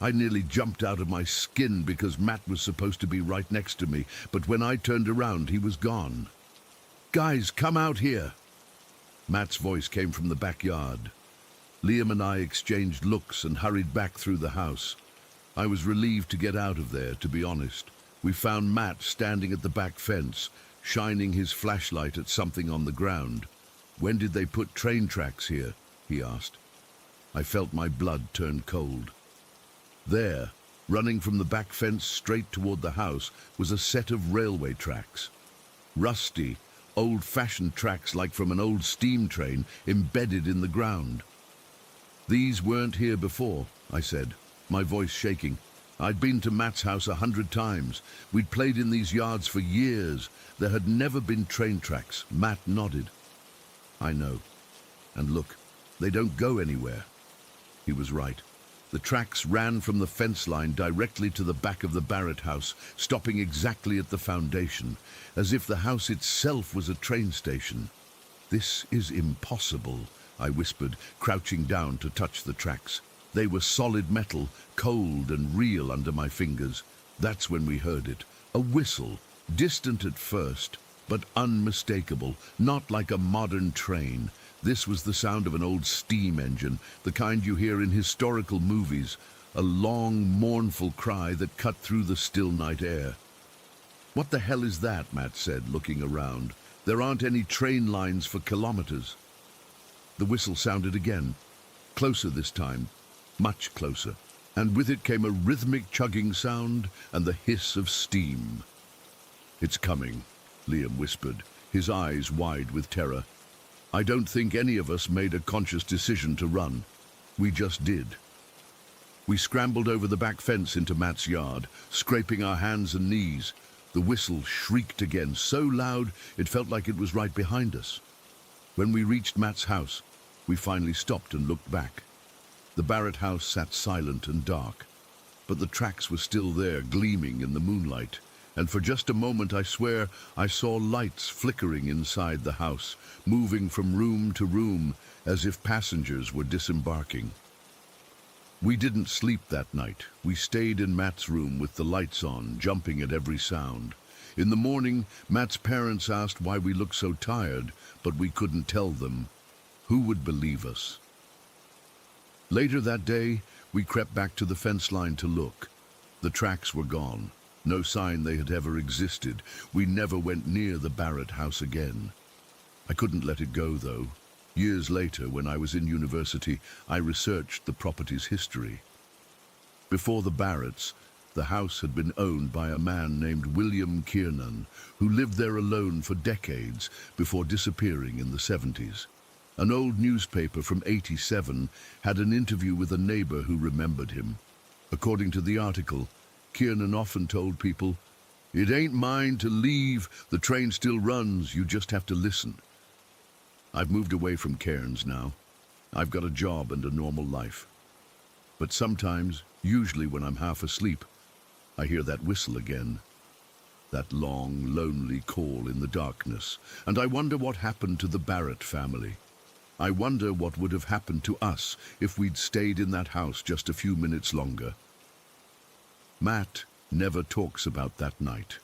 I nearly jumped out of my skin because Matt was supposed to be right next to me, but when I turned around, he was gone. "Guys, come out here!" Matt's voice came from the backyard. Liam and I exchanged looks and hurried back through the house. I was relieved to get out of there, to be honest. We found Matt standing at the back fence, shining his flashlight at something on the ground. "When did they put train tracks here?" he asked. I felt my blood turn cold. There, running from the back fence straight toward the house, was a set of railway tracks. Rusty, old-fashioned tracks like from an old steam train embedded in the ground. "These weren't here before," I said, my voice shaking. I'd been to Matt's house 100 times. We'd played in these yards for years. There had never been train tracks. Matt nodded. "I know. And look, they don't go anywhere." He was right. The tracks ran from the fence line directly to the back of the Barrett house, stopping exactly at the foundation, as if the house itself was a train station. "This is impossible," I whispered, crouching down to touch the tracks. They were solid metal, cold and real under my fingers. That's when we heard it. A whistle, distant at first, but unmistakable, not like a modern train. This was the sound of an old steam engine, the kind you hear in historical movies, a long, mournful cry that cut through the still night air. "What the hell is that?" Matt said, looking around. "There aren't any train lines for kilometers." The whistle sounded again, closer this time, much closer, and with it came a rhythmic chugging sound and the hiss of steam. "It's coming," Liam whispered, his eyes wide with terror. I don't think any of us made a conscious decision to run. We just did. We scrambled over the back fence into Matt's yard, scraping our hands and knees. The whistle shrieked again, so loud it felt like it was right behind us. When we reached Matt's house, we finally stopped and looked back. The Barrett house sat silent and dark, but the tracks were still there, gleaming in the moonlight. And for just a moment, I swear, I saw lights flickering inside the house, moving from room to room, as if passengers were disembarking. We didn't sleep that night. We stayed in Matt's room with the lights on, jumping at every sound. In the morning, Matt's parents asked why we looked so tired, but we couldn't tell them. Who would believe us? Later that day, we crept back to the fence line to look. The tracks were gone. No sign they had ever existed. We never went near the Barrett house again. I couldn't let it go, though. Years later, when I was in university, I researched the property's history. Before the Barretts, the house had been owned by a man named William Kiernan, who lived there alone for decades before disappearing in the 70s. An old newspaper from '87 had an interview with a neighbor who remembered him. According to the article, Kiernan often told people, "It ain't mine to leave, the train still runs, you just have to listen." I've moved away from cairns now. I've got a job and a normal life. But sometimes, usually when I'm half asleep, I hear that whistle again. That long, lonely call in the darkness. And I wonder what happened to the Barrett family. I wonder what would have happened to us if we'd stayed in that house just a few minutes longer. Matt never talks about that night.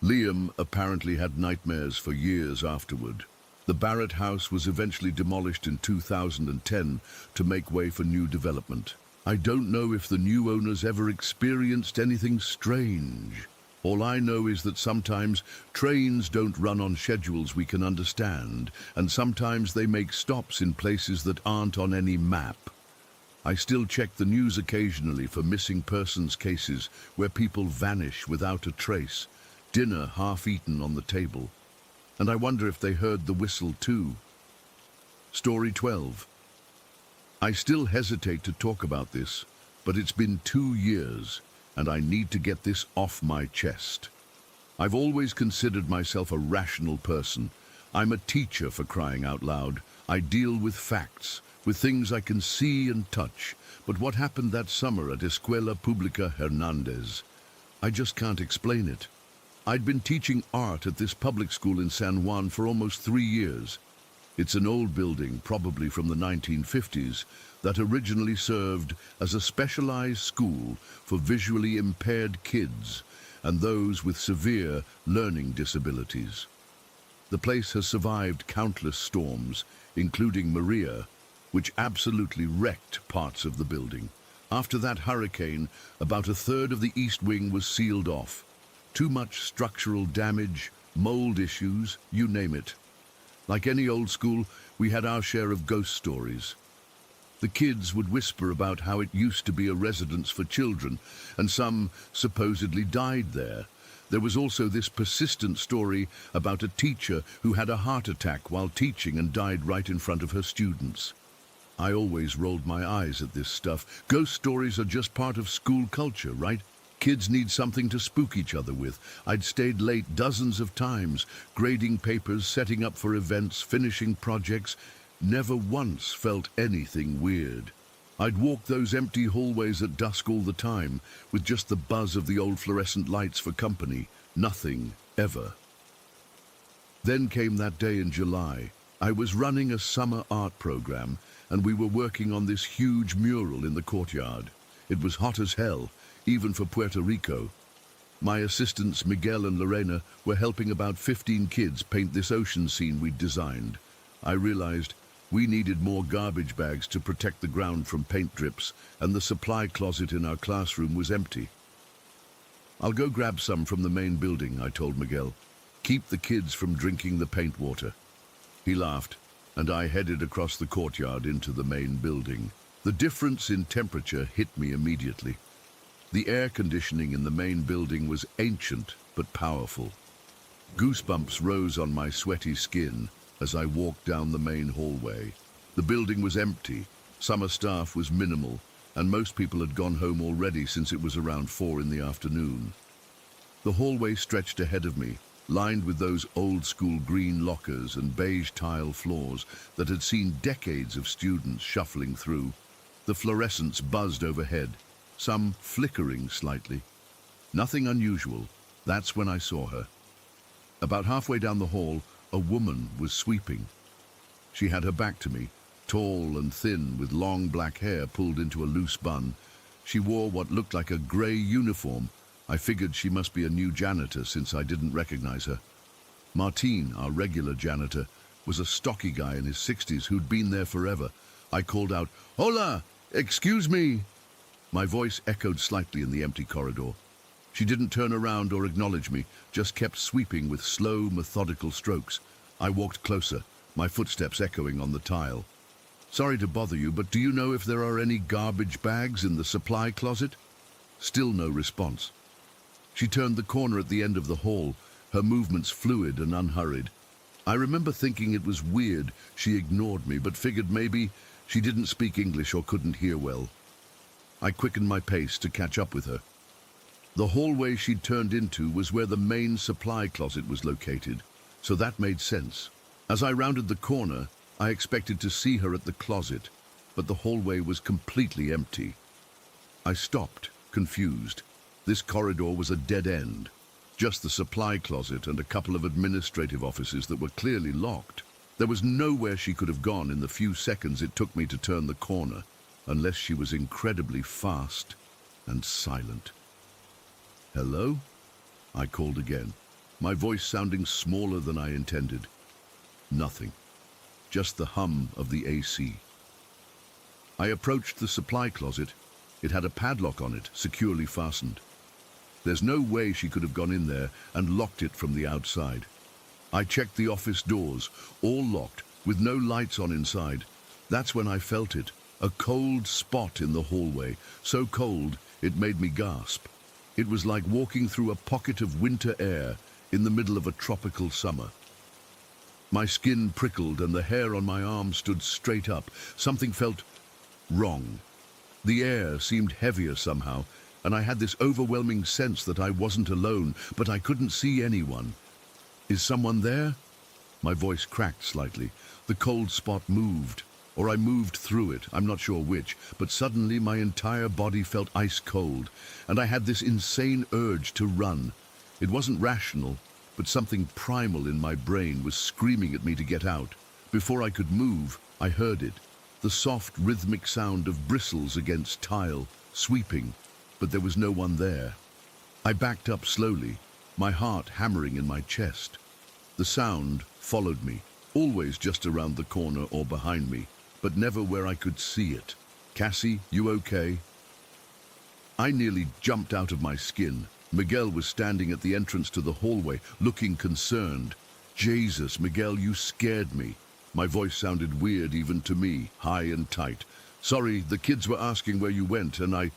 Liam apparently had nightmares for years afterward. The Barrett house was eventually demolished in 2010 to make way for new development. I don't know if the new owners ever experienced anything strange. All I know is that sometimes trains don't run on schedules we can understand, and sometimes they make stops in places that aren't on any map. I still check the news occasionally for missing persons cases where people vanish without a trace, dinner half-eaten on the table. And I wonder if they heard the whistle too. Story 12. I still hesitate to talk about this, but it's been 2 years, and I need to get this off my chest. I've always considered myself a rational person. I'm a teacher, for crying out loud. I deal with facts, with things I can see and touch. But what happened that summer at Escuela Pública Hernández? I just can't explain it. I'd been teaching art at this public school in San Juan for almost 3 years. It's an old building, probably from the 1950s, that originally served as a specialized school for visually impaired kids and those with severe learning disabilities. The place has survived countless storms, including Maria, which absolutely wrecked parts of the building. After that hurricane, about a third of the east wing was sealed off. Too much structural damage, mold issues, you name it. Like any old school, we had our share of ghost stories. The kids would whisper about how it used to be a residence for children, and some supposedly died there. There was also this persistent story about a teacher who had a heart attack while teaching and died right in front of her students. I always rolled my eyes at this stuff. Ghost stories are just part of school culture, right? Kids need something to spook each other with. I'd stayed late dozens of times, grading papers, setting up for events, finishing projects. Never once felt anything weird. I'd walk those empty hallways at dusk all the time, with just the buzz of the old fluorescent lights for company. Nothing, ever. Then came that day in July. I was running a summer art program, and we were working on this huge mural in the courtyard. It was hot as hell, even for Puerto Rico. My assistants Miguel and Lorena were helping about 15 kids paint this ocean scene we'd designed. I realized we needed more garbage bags to protect the ground from paint drips, and the supply closet in our classroom was empty. "I'll go grab some from the main building," I told Miguel. "Keep the kids from drinking the paint water." He laughed, and I headed across the courtyard into the main building. The difference in temperature hit me immediately. The air conditioning in the main building was ancient but powerful. Goosebumps rose on my sweaty skin as I walked down the main hallway. The building was empty, summer staff was minimal, and most people had gone home already since it was around 4 in the afternoon. The hallway stretched ahead of me, lined with those old-school green lockers and beige tile floors that had seen decades of students shuffling through. The fluorescents buzzed overhead, some flickering slightly. Nothing unusual. That's when I saw her. About halfway down the hall, a woman was sweeping. She had her back to me, tall and thin, with long black hair pulled into a loose bun. She wore what looked like a grey uniform. I figured she must be a new janitor since I didn't recognize her. Martin, our regular janitor, was a stocky guy in his 60s who'd been there forever. I called out, "Hola, Excuse me. My voice echoed slightly in the empty corridor. She didn't turn around or acknowledge me, just kept sweeping with slow, methodical strokes. I walked closer, my footsteps echoing on the tile. Sorry to bother you, but do you know if there are any garbage bags in the supply closet? Still no response. She turned the corner at the end of the hall, her movements fluid and unhurried. I remember thinking it was weird she ignored me, but figured maybe she didn't speak English or couldn't hear well. I quickened my pace to catch up with her. The hallway she'd turned into was where the main supply closet was located, so that made sense. As I rounded the corner, I expected to see her at the closet, but the hallway was completely empty. I stopped, confused. This corridor was a dead end. Just the supply closet and a couple of administrative offices that were clearly locked. There was nowhere she could have gone in the few seconds it took me to turn the corner, unless she was incredibly fast and silent. Hello? I called again, my voice sounding smaller than I intended. Nothing. Just the hum of the AC. I approached the supply closet. It had a padlock on it, securely fastened. There's no way she could have gone in there and locked it from the outside. I checked the office doors, all locked, with no lights on inside. That's when I felt it, a cold spot in the hallway, so cold it made me gasp. It was like walking through a pocket of winter air in the middle of a tropical summer. My skin prickled and the hair on my arm stood straight up. Something felt wrong. The air seemed heavier somehow, and I had this overwhelming sense that I wasn't alone, but I couldn't see anyone. Is someone there? My voice cracked slightly. The cold spot moved, or I moved through it, I'm not sure which, but suddenly my entire body felt ice cold, and I had this insane urge to run. It wasn't rational, but something primal in my brain was screaming at me to get out. Before I could move, I heard it, the soft rhythmic sound of bristles against tile, sweeping, but there was no one there. I backed up slowly, my heart hammering in my chest. The sound followed me, always just around the corner or behind me, but never where I could see it. Cassie, you okay? I nearly jumped out of my skin. Miguel was standing at the entrance to the hallway, looking concerned. Jesus, Miguel, you scared me. My voice sounded weird even to me, high and tight. Sorry, the kids were asking where you went, and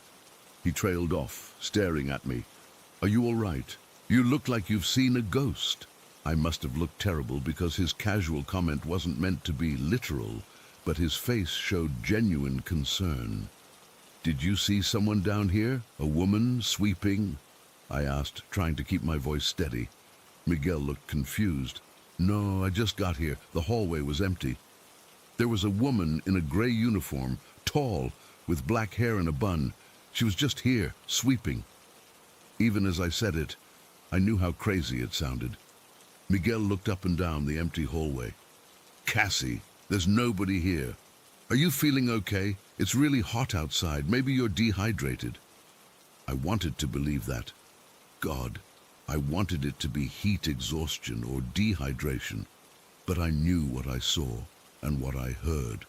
He trailed off, staring at me. Are you all right? You look like you've seen a ghost. I must have looked terrible because his casual comment wasn't meant to be literal, but his face showed genuine concern. Did you see someone down here? A woman sweeping? I asked, trying to keep my voice steady. Miguel looked confused. No, I just got here. The hallway was empty. There was a woman in a gray uniform, tall, with black hair in a bun. She was just here, sweeping. Even as I said it, I knew how crazy it sounded. Miguel looked up and down the empty hallway. Cassie, there's nobody here. Are you feeling okay? It's really hot outside. Maybe you're dehydrated. I wanted to believe that. God, I wanted it to be heat exhaustion or dehydration. But I knew what I saw and what I heard.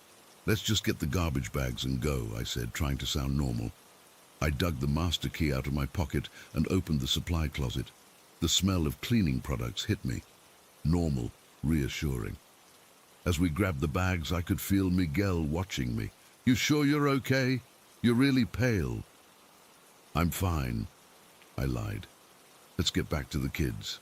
Let's just get the garbage bags and go, I said, trying to sound normal. I dug the master key out of my pocket and opened the supply closet. The smell of cleaning products hit me. Normal, reassuring. As we grabbed the bags, I could feel Miguel watching me. You sure you're okay? You're really pale. I'm fine, I lied. Let's get back to the kids.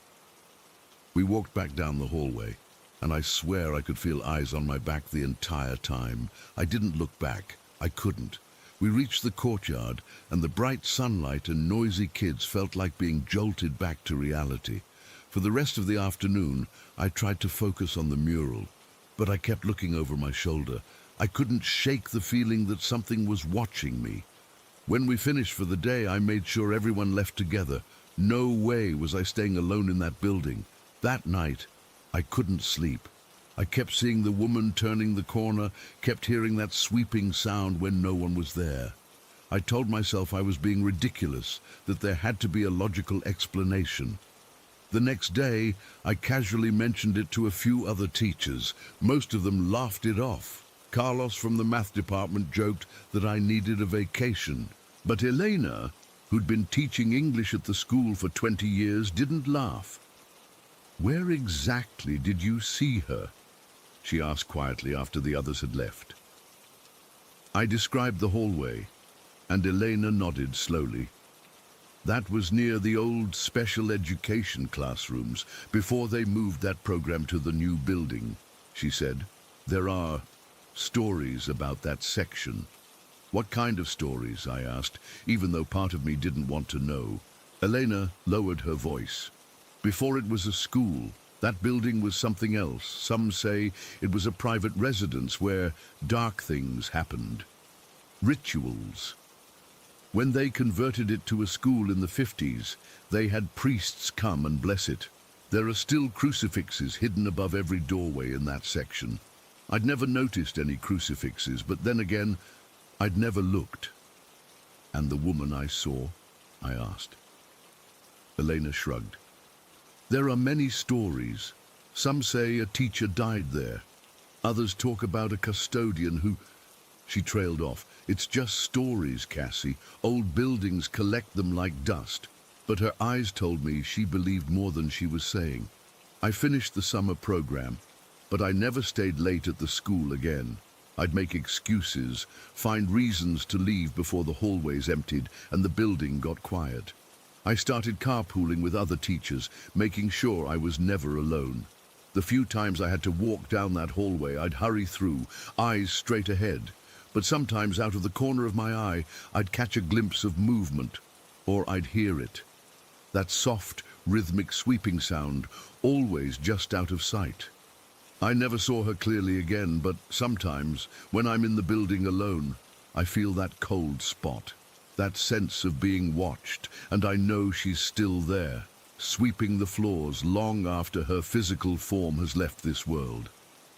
We walked back down the hallway, and I swear I could feel eyes on my back the entire time. I didn't look back. I couldn't. We reached the courtyard, and the bright sunlight and noisy kids felt like being jolted back to reality. For the rest of the afternoon, I tried to focus on the mural, but I kept looking over my shoulder. I couldn't shake the feeling that something was watching me. When we finished for the day, I made sure everyone left together. No way was I staying alone in that building. That night, I couldn't sleep. I kept seeing the woman turning the corner, kept hearing that sweeping sound when no one was there. I told myself I was being ridiculous, that there had to be a logical explanation. The next day, I casually mentioned it to a few other teachers. Most of them laughed it off. Carlos from the math department joked that I needed a vacation. But Elena, who'd been teaching English at the school for 20 years, didn't laugh. "Where exactly did you see her?" she asked quietly after the others had left. I described the hallway, and Elena nodded slowly. "That was near the old special education classrooms before they moved that program to the new building," she said. "There are stories about that section." "What kind of stories?" I asked, even though part of me didn't want to know. Elena lowered her voice. "Before it was a school, that building was something else. Some say it was a private residence where dark things happened. Rituals. When they converted it to a school in the 50s, they had priests come and bless it. There are still crucifixes hidden above every doorway in that section. I'd never noticed any crucifixes, but then again, I'd never looked." "And the woman I saw?" I asked. Elena shrugged. "There are many stories. Some say a teacher died there. Others talk about a custodian who—" She trailed off. "It's just stories, Cassie. Old buildings collect them like dust." But her eyes told me she believed more than she was saying. I finished the summer program, but I never stayed late at the school again. I'd make excuses, find reasons to leave before the hallways emptied and the building got quiet. I started carpooling with other teachers, making sure I was never alone. The few times I had to walk down that hallway, I'd hurry through, eyes straight ahead. But sometimes out of the corner of my eye, I'd catch a glimpse of movement, or I'd hear it. That soft, rhythmic sweeping sound, always just out of sight. I never saw her clearly again, but sometimes, when I'm in the building alone, I feel that cold spot, that sense of being watched, and I know she's still there, sweeping the floors long after her physical form has left this world.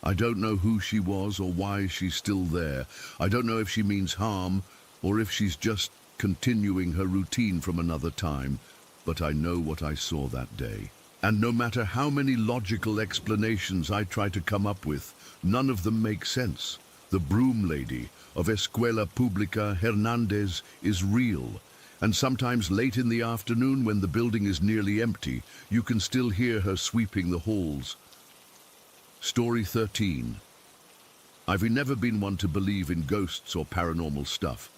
I don't know who she was or why she's still there. I don't know if she means harm or if she's just continuing her routine from another time, but I know what I saw that day. And no matter how many logical explanations I try to come up with, none of them make sense. The broom lady of Escuela Pública Hernández is real, and sometimes late in the afternoon when the building is nearly empty, you can still hear her sweeping the halls. Story 13. I've never been one to believe in ghosts or paranormal stuff.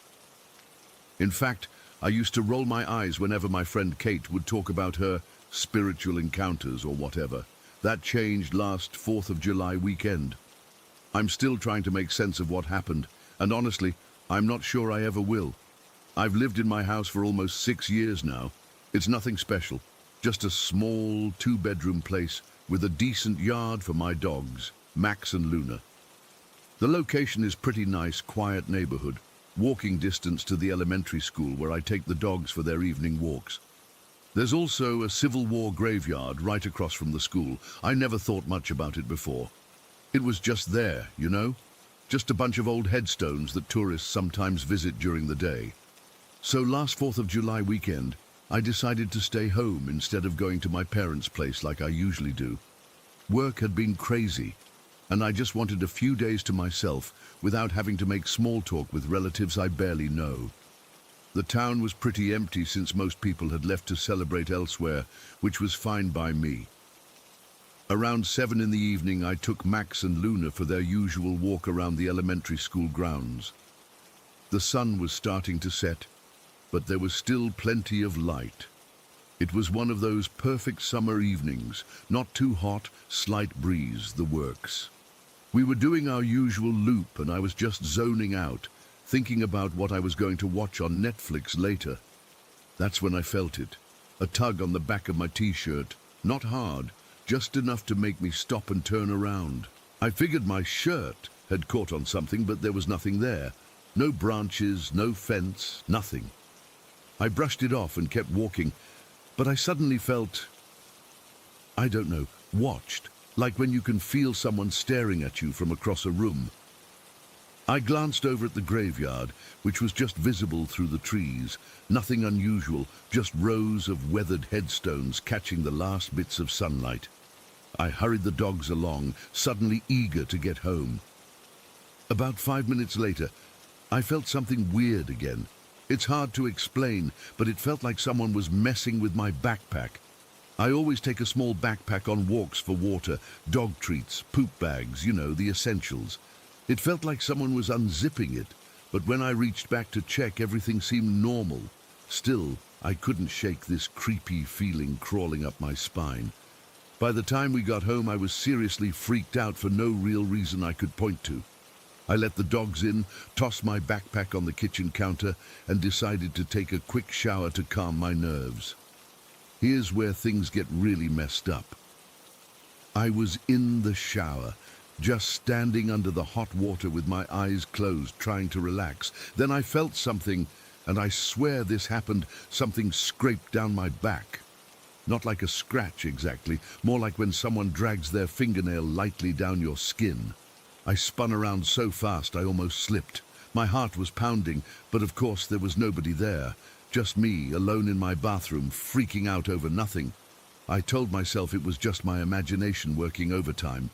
In fact, I used to roll my eyes whenever my friend Kate would talk about her spiritual encounters or whatever. That changed last 4th of July weekend. I'm still trying to make sense of what happened, and honestly, I'm not sure I ever will. I've lived in my house for almost 6 years now. It's nothing special, just a small 2-bedroom place with a decent yard for my dogs, Max and Luna. The location is pretty nice, quiet neighborhood, walking distance to the elementary school where I take the dogs for their evening walks. There's also a Civil War graveyard right across from the school. I never thought much about it before. It was just there, you know? Just a bunch of old headstones that tourists sometimes visit during the day. So last 4th of July weekend, I decided to stay home instead of going to my parents' place like I usually do. Work had been crazy, and I just wanted a few days to myself without having to make small talk with relatives I barely know. The town was pretty empty since most people had left to celebrate elsewhere, which was fine by me. Around 7 in the evening, I took Max and Luna for their usual walk around the elementary school grounds. The sun was starting to set, but there was still plenty of light. It was one of those perfect summer evenings, not too hot, slight breeze, the works. We were doing our usual loop and I was just zoning out, thinking about what I was going to watch on Netflix later. That's when I felt it, a tug on the back of my t-shirt, not hard, just enough to make me stop and turn around. I figured my shirt had caught on something, but there was nothing there. No branches, no fence, nothing. I brushed it off and kept walking, but I suddenly felt, I don't know, watched, like when you can feel someone staring at you from across a room. I glanced over at the graveyard, which was just visible through the trees. Nothing unusual, just rows of weathered headstones catching the last bits of sunlight. I hurried the dogs along, suddenly eager to get home. About 5 minutes later, I felt something weird again. It's hard to explain, but it felt like someone was messing with my backpack. I always take a small backpack on walks for water, dog treats, poop bags, the essentials. It felt like someone was unzipping it, but when I reached back to check, everything seemed normal. Still, I couldn't shake this creepy feeling crawling up my spine. By the time we got home, I was seriously freaked out for no real reason I could point to. I let the dogs in, tossed my backpack on the kitchen counter, and decided to take a quick shower to calm my nerves. Here's where things get really messed up. I was in the shower, just standing under the hot water with my eyes closed, trying to relax. Then I felt something, and I swear this happened, something scraped down my back. Not like a scratch exactly, more like when someone drags their fingernail lightly down your skin. I spun around so fast I almost slipped. My heart was pounding, but of course there was nobody there. Just me, alone in my bathroom, freaking out over nothing. I told myself it was just my imagination working overtime.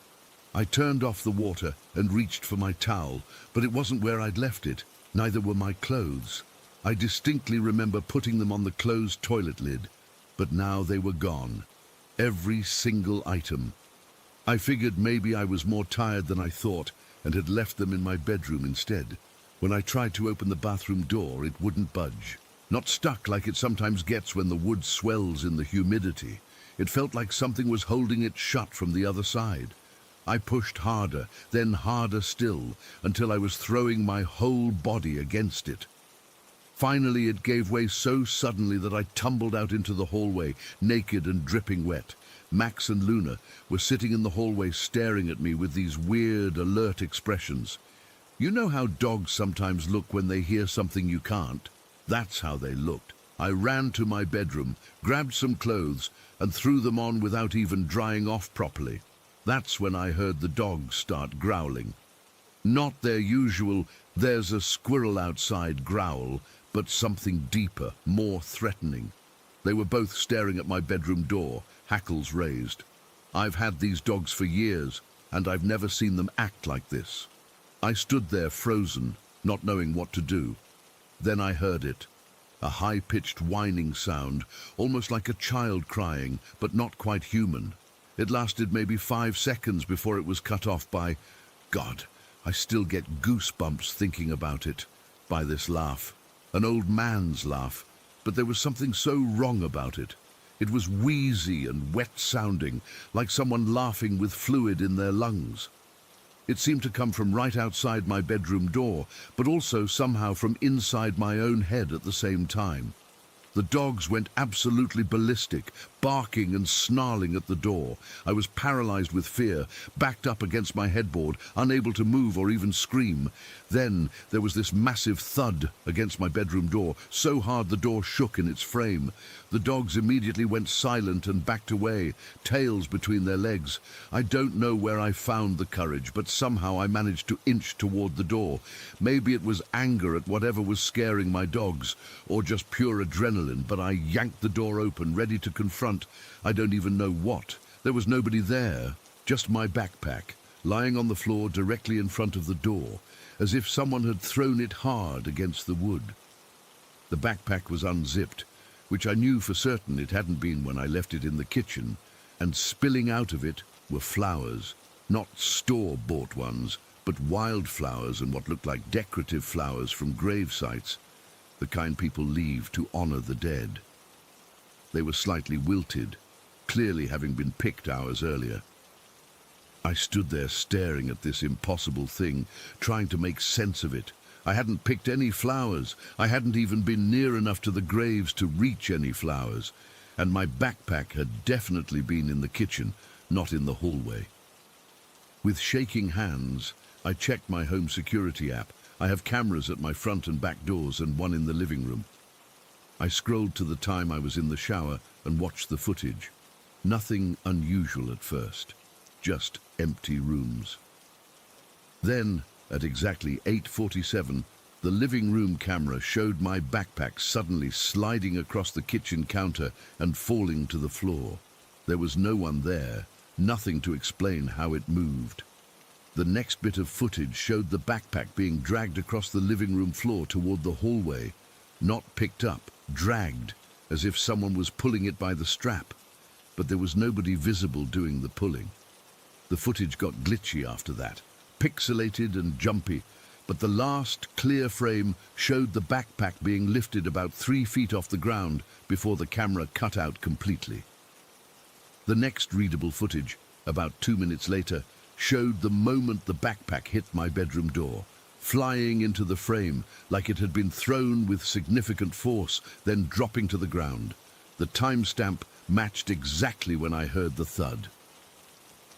I turned off the water and reached for my towel, but it wasn't where I'd left it. Neither were my clothes. I distinctly remember putting them on the closed toilet lid, but now they were gone. Every single item. I figured maybe I was more tired than I thought and had left them in my bedroom instead. When I tried to open the bathroom door, it wouldn't budge. Not stuck like it sometimes gets when the wood swells in the humidity. It felt like something was holding it shut from the other side. I pushed harder, then harder still, until I was throwing my whole body against it. Finally, it gave way so suddenly that I tumbled out into the hallway, naked and dripping wet. Max and Luna were sitting in the hallway staring at me with these weird, alert expressions. You know how dogs sometimes look when they hear something you can't? That's how they looked. I ran to my bedroom, grabbed some clothes, and threw them on without even drying off properly. That's when I heard the dogs start growling. Not their usual, "there's a squirrel outside" growl, but something deeper, more threatening. They were both staring at my bedroom door, hackles raised. I've had these dogs for years, and I've never seen them act like this. I stood there frozen, not knowing what to do. Then I heard it. A high-pitched whining sound, almost like a child crying, but not quite human. It lasted maybe 5 seconds before it was cut off by, God, I still get goosebumps thinking about it, by this laugh. An old man's laugh, but there was something so wrong about it. It was wheezy and wet-sounding, like someone laughing with fluid in their lungs. It seemed to come from right outside my bedroom door, but also somehow from inside my own head at the same time. The dogs went absolutely ballistic, barking and snarling at the door. I was paralyzed with fear, backed up against my headboard, unable to move or even scream. Then there was this massive thud against my bedroom door, so hard the door shook in its frame. The dogs immediately went silent and backed away, tails between their legs. I don't know where I found the courage, but somehow I managed to inch toward the door. Maybe it was anger at whatever was scaring my dogs, or just pure adrenaline, but I yanked the door open, ready to confront I don't even know what. There was nobody there, just my backpack, lying on the floor directly in front of the door, as if someone had thrown it hard against the wood. The backpack was unzipped, which I knew for certain it hadn't been when I left it in the kitchen, and spilling out of it were flowers, not store-bought ones, but wildflowers and what looked like decorative flowers from grave sites, the kind people leave to honor the dead. They were slightly wilted, clearly having been picked hours earlier. I stood there staring at this impossible thing, trying to make sense of it. I hadn't picked any flowers. I hadn't even been near enough to the graves to reach any flowers. And my backpack had definitely been in the kitchen, not in the hallway. With shaking hands, I checked my home security app. I have cameras at my front and back doors and one in the living room. I scrolled to the time I was in the shower and watched the footage. Nothing unusual at first, just empty rooms. Then, at exactly 8:47, the living room camera showed my backpack suddenly sliding across the kitchen counter and falling to the floor. There was no one there, nothing to explain how it moved. The next bit of footage showed the backpack being dragged across the living room floor toward the hallway. Not picked up, dragged, as if someone was pulling it by the strap. But there was nobody visible doing the pulling. The footage got glitchy after that, pixelated and jumpy, but the last clear frame showed the backpack being lifted about 3 feet off the ground before the camera cut out completely. The next readable footage, about 2 minutes later, showed the moment the backpack hit my bedroom door, flying into the frame like it had been thrown with significant force, then dropping to the ground. The timestamp matched exactly when I heard the thud.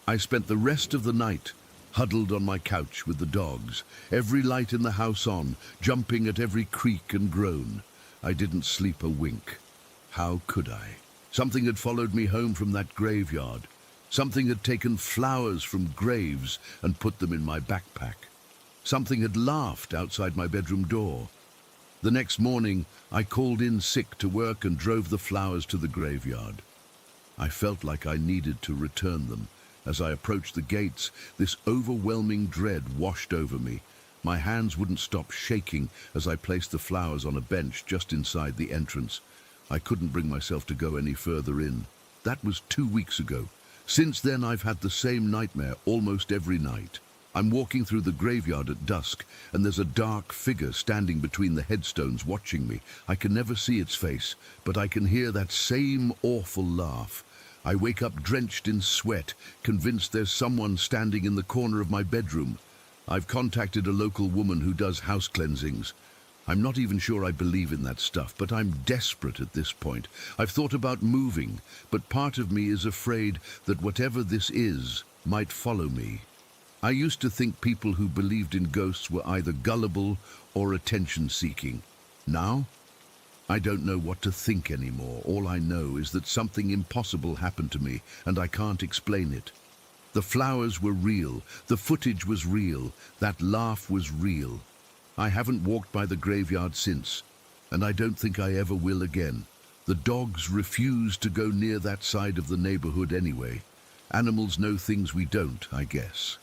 I spent the rest of the night huddled on my couch with the dogs, every light in the house on, jumping at every creak and groan. I didn't sleep a wink. How could I? Something had followed me home from that graveyard. Something had taken flowers from graves and put them in my backpack. Something had laughed outside my bedroom door. The next morning, I called in sick to work and drove the flowers to the graveyard. I felt like I needed to return them. As I approached the gates, this overwhelming dread washed over me. My hands wouldn't stop shaking as I placed the flowers on a bench just inside the entrance. I couldn't bring myself to go any further in. That was 2 weeks ago. Since then, I've had the same nightmare almost every night. I'm walking through the graveyard at dusk, and there's a dark figure standing between the headstones watching me. I can never see its face, but I can hear that same awful laugh. I wake up drenched in sweat, convinced there's someone standing in the corner of my bedroom. I've contacted a local woman who does house cleansings. I'm not even sure I believe in that stuff, but I'm desperate at this point. I've thought about moving, but part of me is afraid that whatever this is might follow me. I used to think people who believed in ghosts were either gullible or attention-seeking. Now, I don't know what to think anymore. All I know is that something impossible happened to me, and I can't explain it. The flowers were real, the footage was real, that laugh was real. I haven't walked by the graveyard since, and I don't think I ever will again. The dogs refuse to go near that side of the neighborhood anyway. Animals know things we don't, I guess.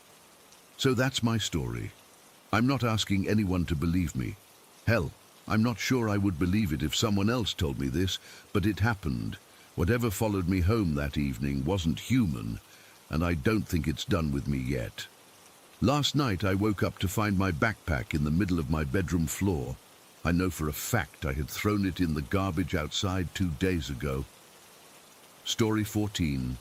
So that's my story. I'm not asking anyone to believe me. Hell, I'm not sure I would believe it if someone else told me this, but it happened. Whatever followed me home that evening wasn't human, and I don't think it's done with me yet. Last night I woke up to find my backpack in the middle of my bedroom floor. I know for a fact I had thrown it in the garbage outside 2 days ago. Story 14.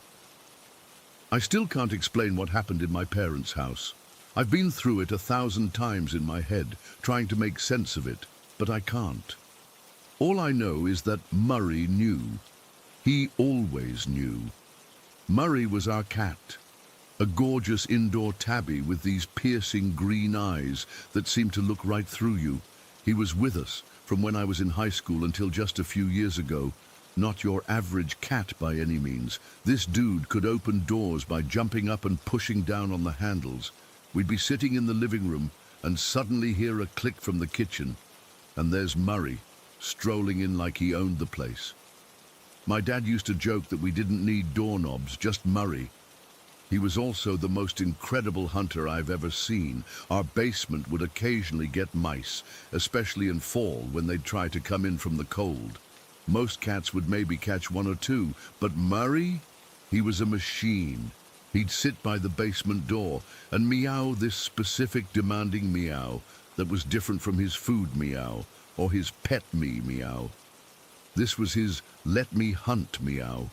I still can't explain what happened in my parents' house. I've been through it 1,000 times in my head, trying to make sense of it, but I can't. All I know is that Murray knew. He always knew. Murray was our cat. A gorgeous indoor tabby with these piercing green eyes that seemed to look right through you. He was with us from when I was in high school until just a few years ago. Not your average cat by any means. This dude could open doors by jumping up and pushing down on the handles. We'd be sitting in the living room and suddenly hear a click from the kitchen, and there's Murray, strolling in like he owned the place. My dad used to joke that we didn't need doorknobs, just Murray. He was also the most incredible hunter I've ever seen. Our basement would occasionally get mice, especially in fall when they'd try to come in from the cold. Most cats would maybe catch 1 or 2, but Murray? He was a machine. He'd sit by the basement door and meow this specific demanding meow that was different from his food meow or his pet me meow. This was his let me hunt meow.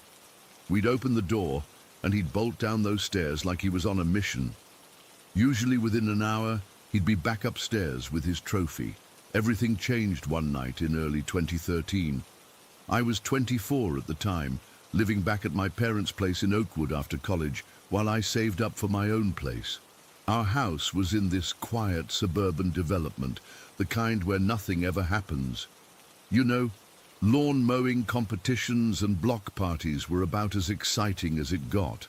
We'd open the door and he'd bolt down those stairs like he was on a mission. Usually within an hour, he'd be back upstairs with his trophy. Everything changed one night in early 2013. I was 24 at the time, living back at my parents' place in Oakwood after college, while I saved up for my own place. Our house was in this quiet suburban development, the kind where nothing ever happens. You know, lawn mowing competitions and block parties were about as exciting as it got.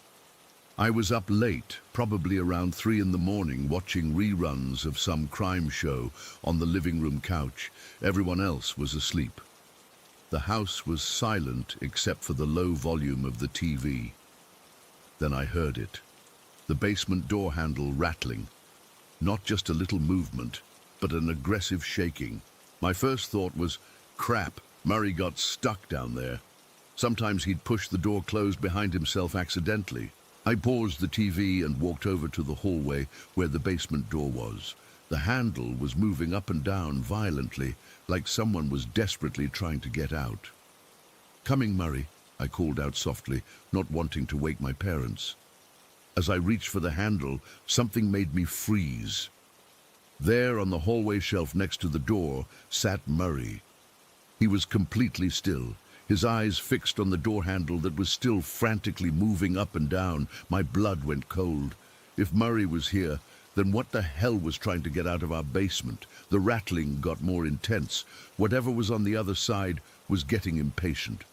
I was up late, probably around 3 in the morning, watching reruns of some crime show on the living room couch. Everyone else was asleep. The house was silent except for the low volume of the TV. Then I heard it. the basement door handle rattling. Not just a little movement, but an aggressive shaking. My first thought was, crap, Murray got stuck down there. Sometimes he'd push the door closed behind himself accidentally. I paused the TV and walked over to the hallway where the basement door was. The handle was moving up and down violently, like someone was desperately trying to get out. "Coming, Murray," I called out softly, not wanting to wake my parents. As I reached for the handle, something made me freeze. There, on the hallway shelf next to the door, sat Murray. He was completely still, his eyes fixed on the door handle that was still frantically moving up and down. My blood went cold. If Murray was here, then what the hell was trying to get out of our basement? The rattling got more intense. Whatever was on the other side was getting impatient.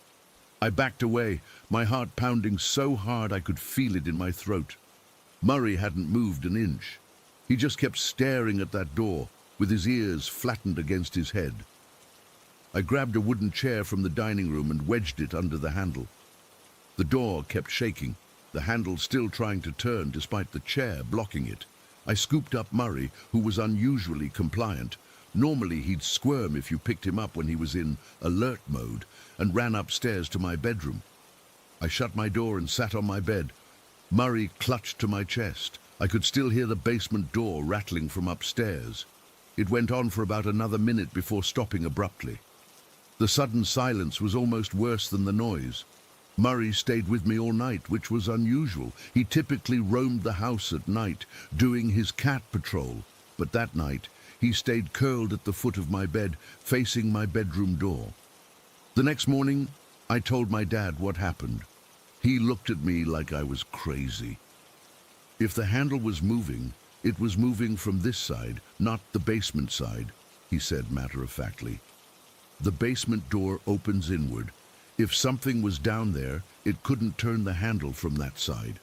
I backed away, my heart pounding so hard I could feel it in my throat. Murray hadn't moved an inch. He just kept staring at that door, with his ears flattened against his head. I grabbed a wooden chair from the dining room and wedged it under the handle. The door kept shaking, the handle still trying to turn despite the chair blocking it. I scooped up Murray, who was unusually compliant. Normally he'd squirm if you picked him up when he was in alert mode, and ran upstairs to my bedroom. I shut my door and sat on my bed. Murray clutched to my chest. I could still hear the basement door rattling from upstairs. It went on for about another minute before stopping abruptly. The sudden silence was almost worse than the noise. Murray stayed with me all night, which was unusual. He typically roamed the house at night, doing his cat patrol. But that night, he stayed curled at the foot of my bed, facing my bedroom door. The next morning, I told my dad what happened. He looked at me like I was crazy. If the handle was moving, it was moving from this side, not the basement side, he said matter-of-factly. The basement door opens inward. If something was down there, it couldn't turn the handle from that side.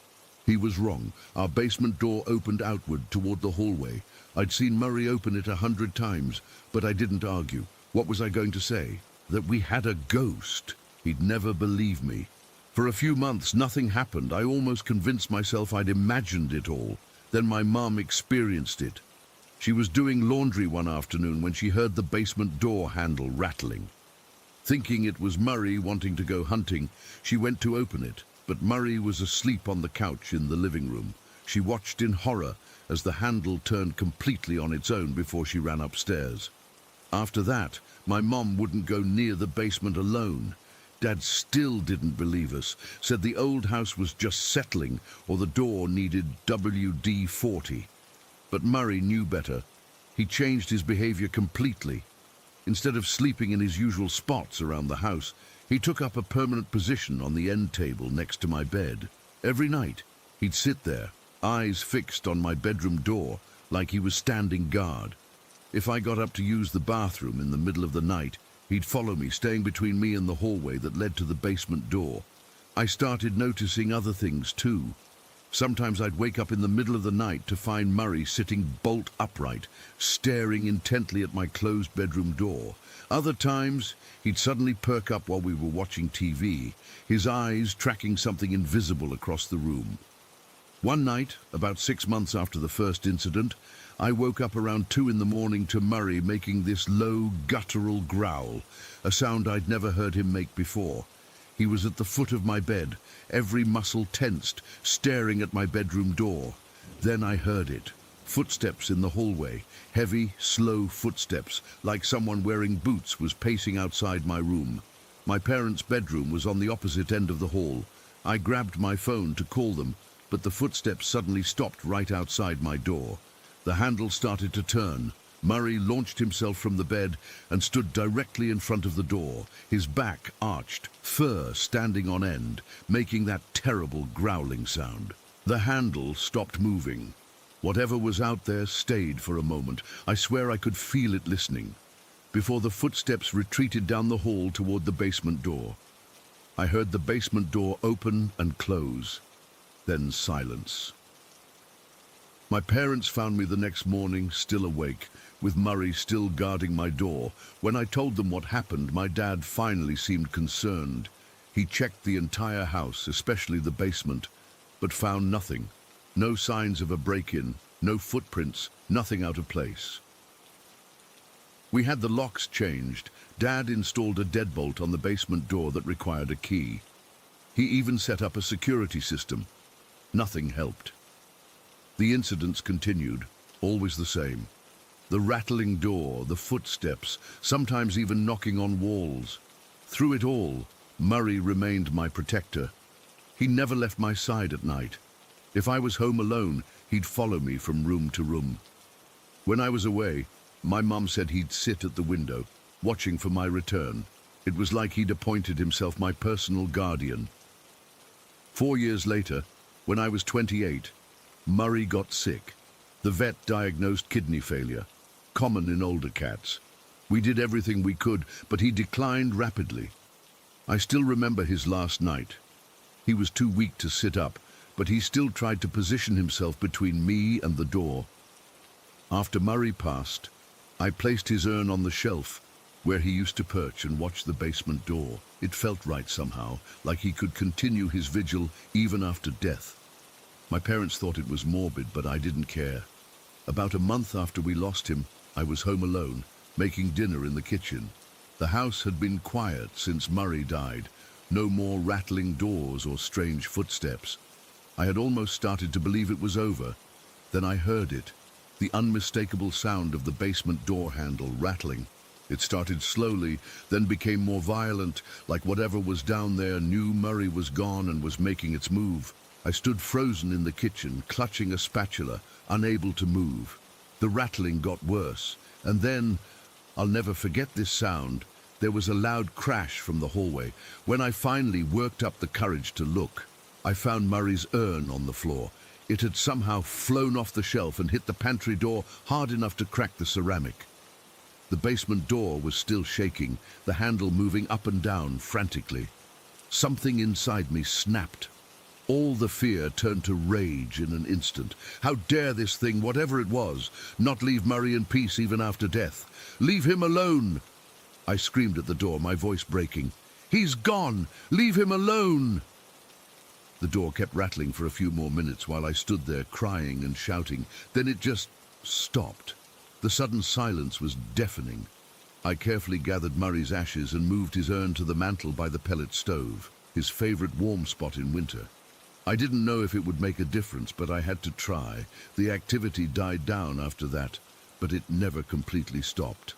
He was wrong. Our basement door opened outward toward the hallway. I'd seen Murray open it 100 times, but I didn't argue. What was I going to say? That we had a ghost. He'd never believe me. For a few months, nothing happened. I almost convinced myself I'd imagined it all. Then my mum experienced it. She was doing laundry one afternoon when she heard the basement door handle rattling. Thinking it was Murray wanting to go hunting, she went to open it, but Murray was asleep on the couch in the living room. She watched in horror as the handle turned completely on its own before she ran upstairs. After that, my mum wouldn't go near the basement alone. Dad still didn't believe us, said the old house was just settling or the door needed WD-40. But Murray knew better. He changed his behavior completely. Instead of sleeping in his usual spots around the house, he took up a permanent position on the end table next to my bed. Every night, he'd sit there, eyes fixed on my bedroom door, like he was standing guard. If I got up to use the bathroom in the middle of the night, he'd follow me, staying between me and the hallway that led to the basement door. I started noticing other things too. Sometimes I'd wake up in the middle of the night to find Murray sitting bolt upright, staring intently at my closed bedroom door. Other times, he'd suddenly perk up while we were watching TV, his eyes tracking something invisible across the room. One night, about 6 months after the first incident, I woke up around 2 in the morning to Murray making this low, guttural growl, a sound I'd never heard him make before. He was at the foot of my bed, every muscle tensed, staring at my bedroom door. Then I heard it. Footsteps in the hallway, heavy, slow footsteps, like someone wearing boots was pacing outside my room. My parents' bedroom was on the opposite end of the hall. I grabbed my phone to call them, but the footsteps suddenly stopped right outside my door. The handle started to turn. Murray launched himself from the bed and stood directly in front of the door, his back arched, fur standing on end, making that terrible growling sound. The handle stopped moving. Whatever was out there stayed for a moment. I swear I could feel it listening, before the footsteps retreated down the hall toward the basement door. I heard the basement door open and close, then silence. My parents found me the next morning, still awake, with Murray still guarding my door. When I told them what happened, my dad finally seemed concerned. He checked the entire house, especially the basement, but found nothing. No signs of a break-in, no footprints, nothing out of place. We had the locks changed. Dad installed a deadbolt on the basement door that required a key. He even set up a security system. Nothing helped. The incidents continued, always the same. The rattling door, the footsteps, sometimes even knocking on walls. Through it all, Murray remained my protector. He never left my side at night. If I was home alone, he'd follow me from room to room. When I was away, my mum said he'd sit at the window, watching for my return. It was like he'd appointed himself my personal guardian. 4 years later, when I was 28, Murray got sick. The vet diagnosed kidney failure, common in older cats. We did everything we could, but he declined rapidly. I still remember his last night. He was too weak to sit up, but he still tried to position himself between me and the door. After Murray passed, I placed his urn on the shelf, where he used to perch and watch the basement door. It felt right somehow, like he could continue his vigil even after death. My parents thought it was morbid, but I didn't care. About a month after we lost him, I was home alone, making dinner in the kitchen. The house had been quiet since Murray died. No more rattling doors or strange footsteps. I had almost started to believe it was over. Then I heard it, the unmistakable sound of the basement door handle rattling. It started slowly, then became more violent, like whatever was down there knew Murray was gone and was making its move. I stood frozen in the kitchen, clutching a spatula, unable to move. The rattling got worse, and then, I'll never forget this sound, there was a loud crash from the hallway. When I finally worked up the courage to look, I found Murray's urn on the floor. It had somehow flown off the shelf and hit the pantry door hard enough to crack the ceramic. The basement door was still shaking, the handle moving up and down frantically. Something inside me snapped. All the fear turned to rage in an instant. How dare this thing, whatever it was, not leave Murray in peace even after death? Leave him alone! I screamed at the door, my voice breaking. He's gone! Leave him alone! The door kept rattling for a few more minutes while I stood there crying and shouting. Then it just stopped. The sudden silence was deafening. I carefully gathered Murray's ashes and moved his urn to the mantel by the pellet stove, his favorite warm spot in winter. I didn't know if it would make a difference, but I had to try. The activity died down after that, but it never completely stopped.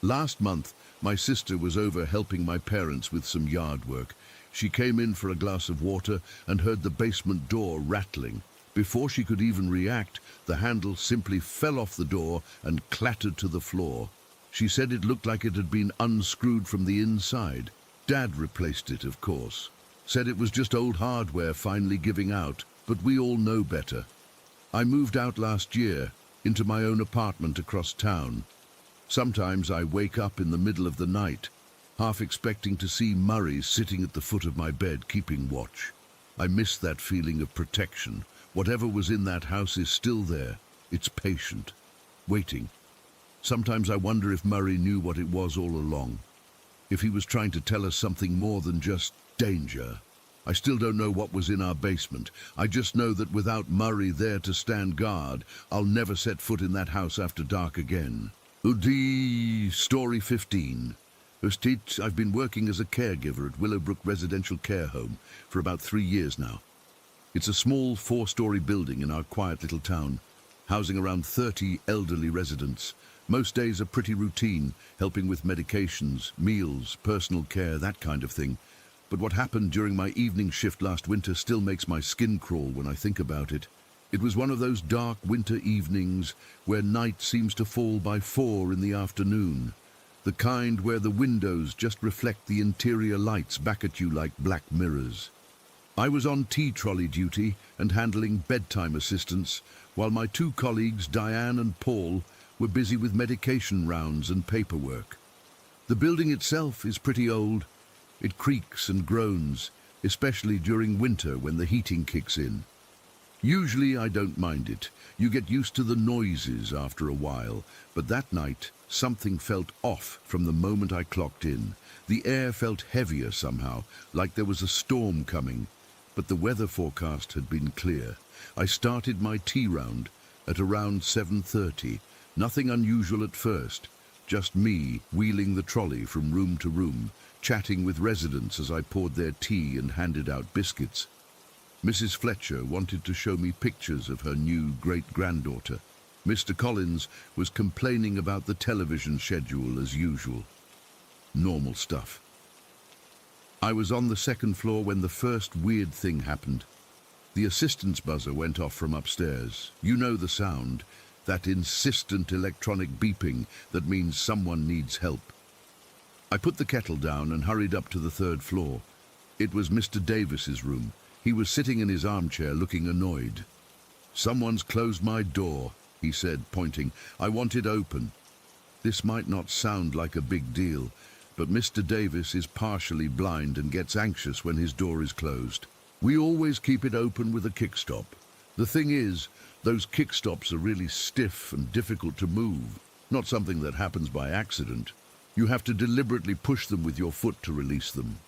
Last month, my sister was over helping my parents with some yard work. She came in for a glass of water and heard the basement door rattling. Before she could even react, the handle simply fell off the door and clattered to the floor. She said it looked like it had been unscrewed from the inside. Dad replaced it, of course. Said it was just old hardware finally giving out, but we all know better. I moved out last year, into my own apartment across town. Sometimes I wake up in the middle of the night, half expecting to see Murray sitting at the foot of my bed keeping watch. I miss that feeling of protection. Whatever was in that house is still there. It's patient, waiting. Sometimes I wonder if Murray knew what it was all along. If he was trying to tell us something more than just danger. I still don't know what was in our basement. I just know that without Murray there to stand guard, I'll never set foot in that house after dark again. Story 15. I've been working as a caregiver at Willowbrook Residential Care Home for about 3 years now. It's a small 4-story building in our quiet little town, housing around 30 elderly residents. Most days are pretty routine, helping with medications, meals, personal care, that kind of thing. But what happened during my evening shift last winter still makes my skin crawl when I think about it. It was one of those dark winter evenings where night seems to fall by 4 in the afternoon. The kind where the windows just reflect the interior lights back at you like black mirrors. I was on tea trolley duty and handling bedtime assistance, while my 2 colleagues, Diane and Paul, were busy with medication rounds and paperwork. The building itself is pretty old. It creaks and groans, especially during winter when the heating kicks in. Usually I don't mind it. You get used to the noises after a while, but that night something felt off from the moment I clocked in. The air felt heavier somehow, like there was a storm coming, but the weather forecast had been clear. I started my tea round at around 7:30. Nothing unusual at first, just me wheeling the trolley from room to room, chatting with residents as I poured their tea and handed out biscuits. Mrs. Fletcher wanted to show me pictures of her new great-granddaughter. Mr. Collins was complaining about the television schedule as usual. Normal stuff. I was on the second floor when the first weird thing happened. The assistant's buzzer went off from upstairs. You know the sound, that insistent electronic beeping that means someone needs help. I put the kettle down and hurried up to the third floor. It was Mr. Davis's room. He was sitting in his armchair looking annoyed. "Someone's closed my door," he said, pointing. "I want it open." This might not sound like a big deal, but Mr. Davis is partially blind and gets anxious when his door is closed. We always keep it open with a kickstop. The thing is, those kickstops are really stiff and difficult to move, not something that happens by accident. You have to deliberately push them with your foot to release them.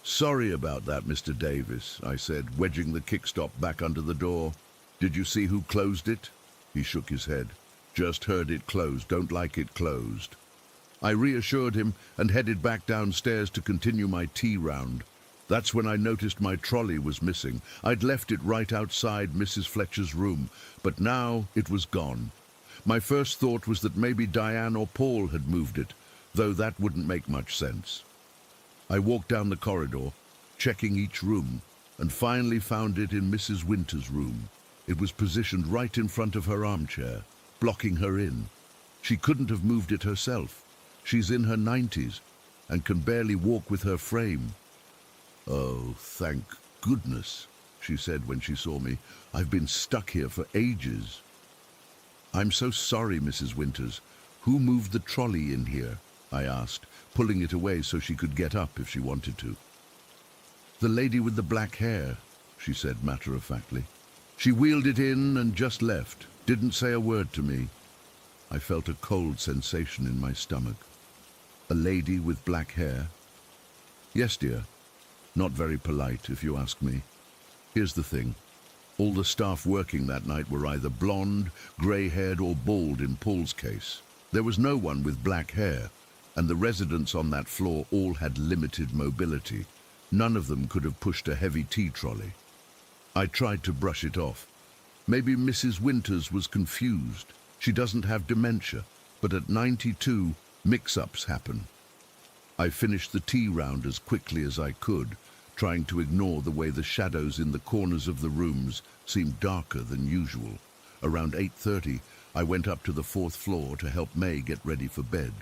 "Sorry about that, Mr. Davis," I said, wedging the kickstop back under the door. "Did you see who closed it?" He shook his head. "Just heard it closed, don't like it closed." I reassured him and headed back downstairs to continue my tea round. That's when I noticed my trolley was missing. I'd left it right outside Mrs. Fletcher's room, but now it was gone. My first thought was that maybe Diane or Paul had moved it, though that wouldn't make much sense. I walked down the corridor, checking each room, and finally found it in Mrs. Winter's room. It was positioned right in front of her armchair, blocking her in. She couldn't have moved it herself. She's in her 90s and can barely walk with her frame. "Oh, thank goodness," she said when she saw me. "I've been stuck here for ages." "I'm so sorry, Mrs. Winters. Who moved the trolley in here?" I asked, pulling it away so she could get up if she wanted to. "The lady with the black hair," she said matter-of-factly. "She wheeled it in and just left, didn't say a word to me." I felt a cold sensation in my stomach. "A lady with black hair?" "Yes, dear. Not very polite, if you ask me. Here's the thing. All the staff working that night were either blonde, grey-haired or bald in Paul's case. There was no one with black hair, and the residents on that floor all had limited mobility. None of them could have pushed a heavy tea trolley. I tried to brush it off. Maybe Mrs. Winters was confused. She doesn't have dementia, but at 92, mix-ups happen. I finished the tea round as quickly as I could, trying to ignore the way the shadows in the corners of the rooms seemed darker than usual. Around 8:30, I went up to the fourth floor to help May get ready for bed.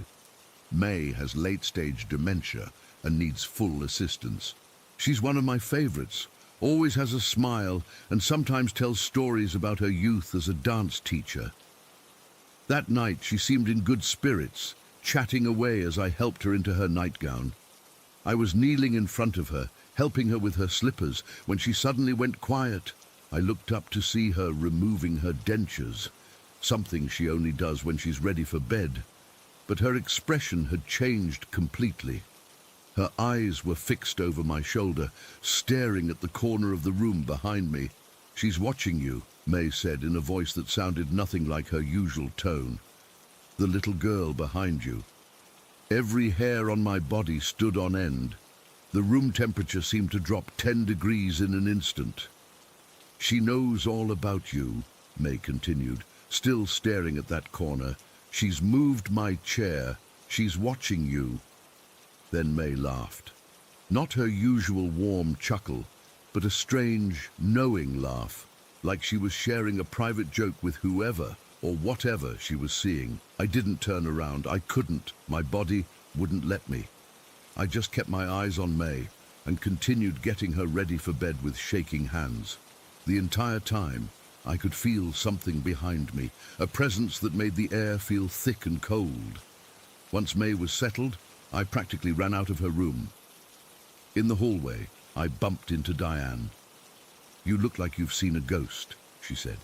May has late-stage dementia and needs full assistance. She's one of my favorites, always has a smile, and sometimes tells stories about her youth as a dance teacher. That night, she seemed in good spirits, chatting away as I helped her into her nightgown. I was kneeling in front of her, helping her with her slippers, when she suddenly went quiet. I looked up to see her removing her dentures, something she only does when she's ready for bed. But her expression had changed completely. Her eyes were fixed over my shoulder, staring at the corner of the room behind me. "She's watching you," May said in a voice that sounded nothing like her usual tone. "The little girl behind you." Every hair on my body stood on end. The room temperature seemed to drop 10 degrees in an instant. "She knows all about you," May continued, still staring at that corner. "She's moved my chair. She's watching you." Then May laughed. Not her usual warm chuckle, but a strange, knowing laugh, like she was sharing a private joke with whoever or whatever she was seeing. I didn't turn around. I couldn't. My body wouldn't let me. I just kept my eyes on May and continued getting her ready for bed with shaking hands. The entire time, I could feel something behind me, a presence that made the air feel thick and cold. Once May was settled, I practically ran out of her room. In the hallway, I bumped into Diane. "You look like you've seen a ghost," she said.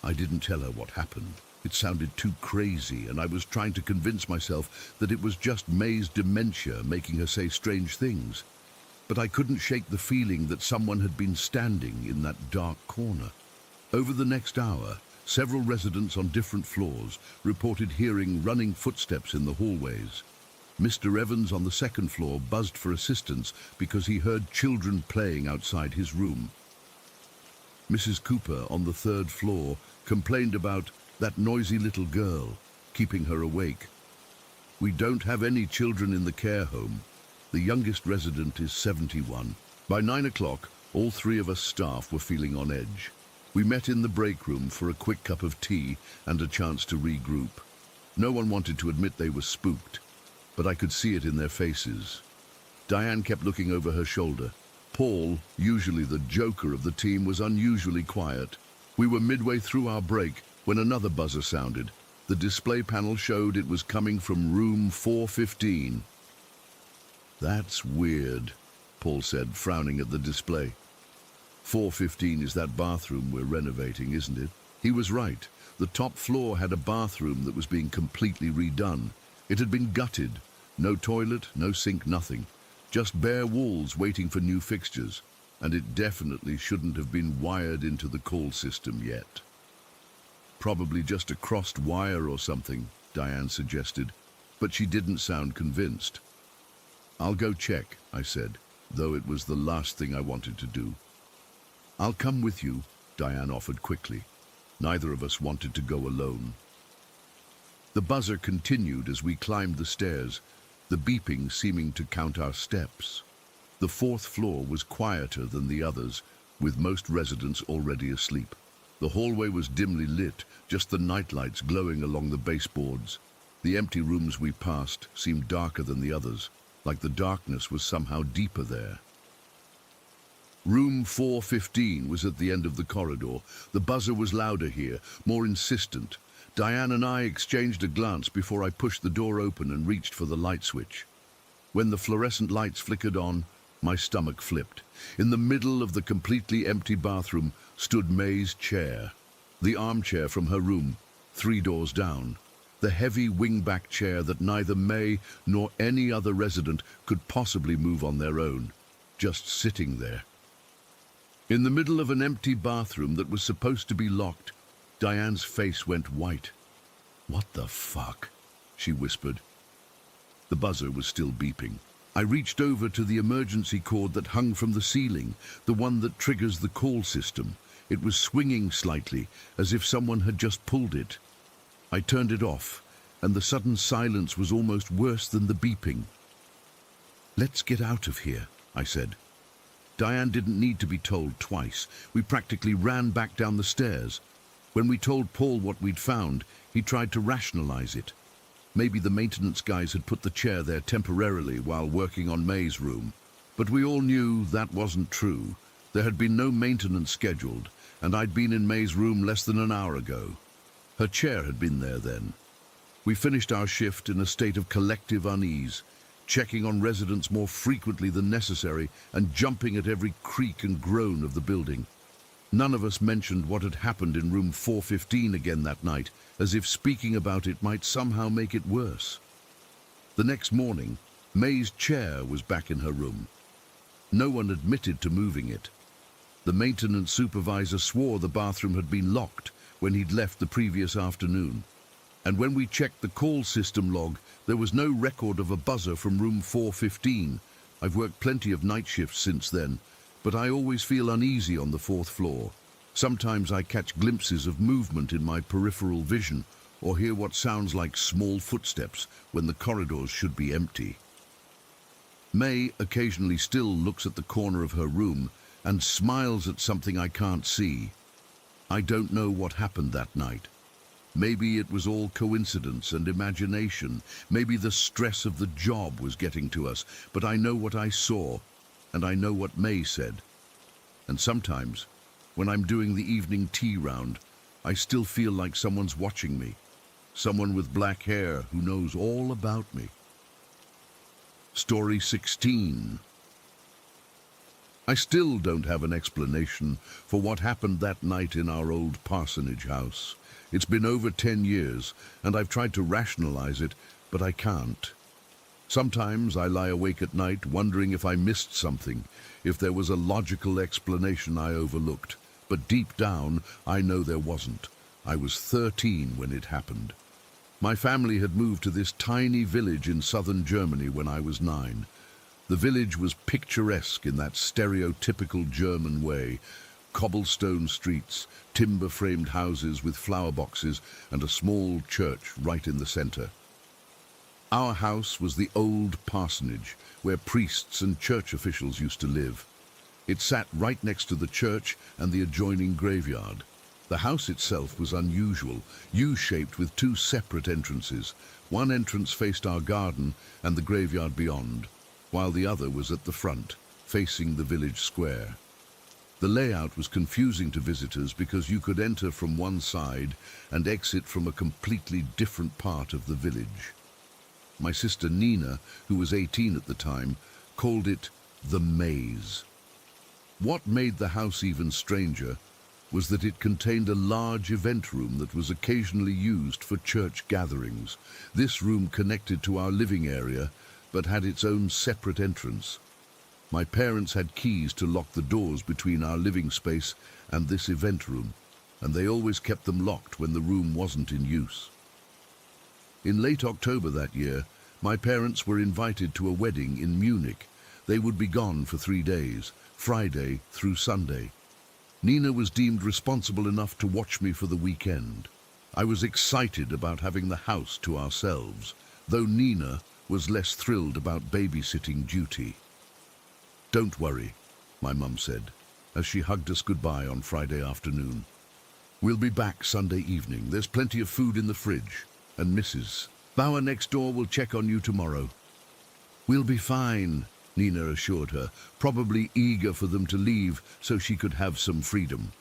I didn't tell her what happened. It sounded too crazy, and I was trying to convince myself that it was just May's dementia making her say strange things. but I couldn't shake the feeling that someone had been standing in that dark corner. Over the next hour, several residents on different floors reported hearing running footsteps in the hallways. Mr. Evans on the second floor buzzed for assistance because he heard children playing outside his room. Mrs. Cooper on the third floor complained about that noisy little girl, keeping her awake. We don't have any children in the care home. The youngest resident is 71. By 9 o'clock, all three of us staff were feeling on edge. We met in the break room for a quick cup of tea and a chance to regroup. No one wanted to admit they were spooked, but I could see it in their faces. Diane kept looking over her shoulder. Paul, usually the joker of the team, was unusually quiet. We were midway through our break when another buzzer sounded. The display panel showed it was coming from room 415. That's weird, Paul said, frowning at the display. 415 is that bathroom we're renovating, isn't it? He was right. The top floor had a bathroom that was being completely redone. It had been gutted. No toilet, no sink, nothing. Just bare walls waiting for new fixtures. And it definitely shouldn't have been wired into the call system yet. Probably just a crossed wire or something, Diane suggested, but she didn't sound convinced. I'll go check, I said, though it was the last thing I wanted to do. I'll come with you, Diane offered quickly. Neither of us wanted to go alone. The buzzer continued as we climbed the stairs, the beeping seeming to count our steps. The fourth floor was quieter than the others, with most residents already asleep. The hallway was dimly lit, just the nightlights glowing along the baseboards. The empty rooms we passed seemed darker than the others, like the darkness was somehow deeper there. Room 415 was at the end of the corridor. The buzzer was louder here, more insistent. Diane and I exchanged a glance before I pushed the door open and reached for the light switch. When the fluorescent lights flickered on, my stomach flipped. In the middle of the completely empty bathroom stood May's chair, the armchair from her room, 3 doors down. The heavy wingback chair that neither May nor any other resident could possibly move on their own, just sitting there. In the middle of an empty bathroom that was supposed to be locked, Diane's face went white. "What the fuck?" she whispered. The buzzer was still beeping. I reached over to the emergency cord that hung from the ceiling, the one that triggers the call system. It was swinging slightly, as if someone had just pulled it. I turned it off, and the sudden silence was almost worse than the beeping. "Let's get out of here," I said. Diane didn't need to be told twice. We practically ran back down the stairs. When we told Paul what we'd found, he tried to rationalize it. Maybe the maintenance guys had put the chair there temporarily while working on May's room. But we all knew that wasn't true. There had been no maintenance scheduled, and I'd been in May's room less than an hour ago. Her chair had been there then. We finished our shift in a state of collective unease, checking on residents more frequently than necessary and jumping at every creak and groan of the building. None of us mentioned what had happened in room 415 again that night, as if speaking about it might somehow make it worse. The next morning, May's chair was back in her room. No one admitted to moving it. The maintenance supervisor swore the bathroom had been locked when he'd left the previous afternoon. And when we checked the call system log, there was no record of a buzzer from room 415. I've worked plenty of night shifts since then, but I always feel uneasy on the 4th floor. Sometimes I catch glimpses of movement in my peripheral vision, or hear what sounds like small footsteps when the corridors should be empty. May occasionally still looks at the corner of her room and smiles at something I can't see. I don't know what happened that night. Maybe it was all coincidence and imagination. Maybe the stress of the job was getting to us, but I know what I saw, and I know what May said. And sometimes, when I'm doing the evening tea round, I still feel like someone's watching me. Someone with black hair who knows all about me. Story 16. I still don't have an explanation for what happened that night in our old parsonage house. It's been over 10 years, and I've tried to rationalize it, but I can't. Sometimes I lie awake at night wondering if I missed something, if there was a logical explanation I overlooked. But deep down, I know there wasn't. I was 13 when it happened. My family had moved to this tiny village in southern Germany when I was 9. The village was picturesque in that stereotypical German way. Cobblestone streets, timber-framed houses with flower boxes, and a small church right in the center. Our house was the old parsonage, where priests and church officials used to live. It sat right next to the church and the adjoining graveyard. The house itself was unusual, U-shaped with 2 separate entrances. One entrance faced our garden and the graveyard beyond, while the other was at the front, facing the village square. The layout was confusing to visitors because you could enter from one side and exit from a completely different part of the village. My sister Nina, who was 18 at the time, called it the maze. What made the house even stranger was that it contained a large event room that was occasionally used for church gatherings. This room connected to our living area, but had its own separate entrance. My parents had keys to lock the doors between our living space and this event room, and they always kept them locked when the room wasn't in use. In late October that year, my parents were invited to a wedding in Munich. They would be gone for 3 days, Friday through Sunday. Nina was deemed responsible enough to watch me for the weekend. I was excited about having the house to ourselves, though Nina was less thrilled about babysitting duty. "Don't worry," my mum said, as she hugged us goodbye on Friday afternoon. "We'll be back Sunday evening. There's plenty of food in the fridge, and Mrs. Bauer next door will check on you tomorrow." "We'll be fine," Nina assured her, probably eager for them to leave so she could have some freedom.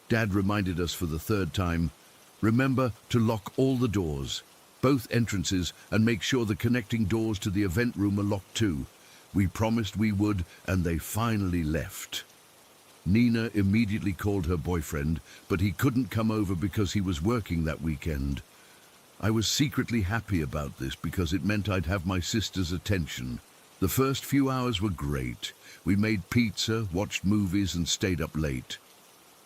Dad reminded us for the 3rd time, "Remember to lock all the doors, both entrances, and make sure the connecting doors to the event room are locked too." We promised we would, and they finally left. Nina immediately called her boyfriend, but he couldn't come over because he was working that weekend. I was secretly happy about this because it meant I'd have my sister's attention. The first few hours were great. We made pizza, watched movies, and stayed up late.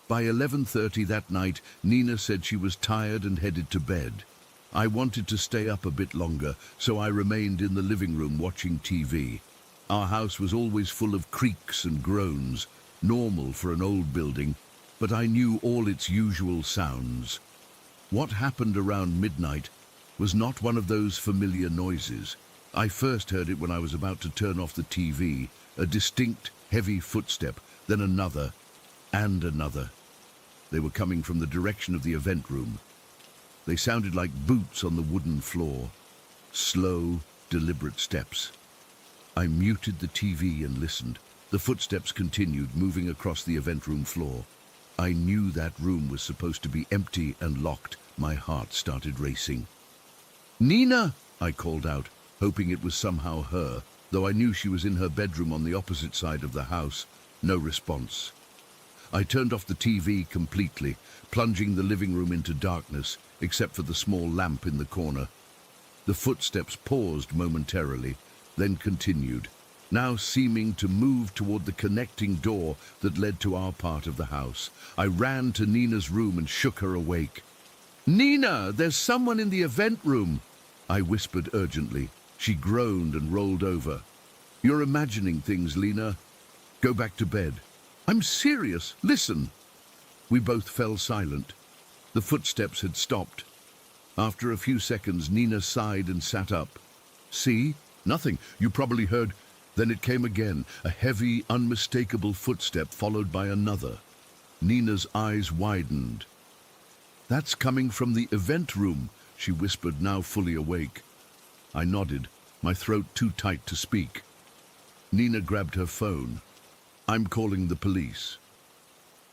By 11:30 that night, Nina said she was tired and headed to bed. I wanted to stay up a bit longer, so I remained in the living room watching TV. Our house was always full of creaks and groans, normal for an old building, but I knew all its usual sounds. What happened around midnight was not one of those familiar noises. I first heard it when I was about to turn off the TV, a distinct, heavy footstep, then another, and another. They were coming from the direction of the event room. They sounded like boots on the wooden floor, slow, deliberate steps. I muted the TV and listened. The footsteps continued, moving across the event room floor. I knew that room was supposed to be empty and locked. My heart started racing. "Nina!" I called out, hoping it was somehow her, though I knew she was in her bedroom on the opposite side of the house. No response. I turned off the TV completely, plunging the living room into darkness, except for the small lamp in the corner. The footsteps paused momentarily, then continued, now seeming to move toward the connecting door that led to our part of the house. I ran to Nina's room and shook her awake. "Nina, there's someone in the event room," I whispered urgently. She groaned and rolled over. "You're imagining things, Lena. Go back to bed." "I'm serious. Listen." We both fell silent. The footsteps had stopped. After a few seconds, Nina sighed and sat up. "See? Nothing. You probably heard." Then it came again, a heavy, unmistakable footstep followed by another. Nina's eyes widened. "That's coming from the event room," she whispered, now fully awake. I nodded, my throat too tight to speak. Nina grabbed her phone. "I'm calling the police."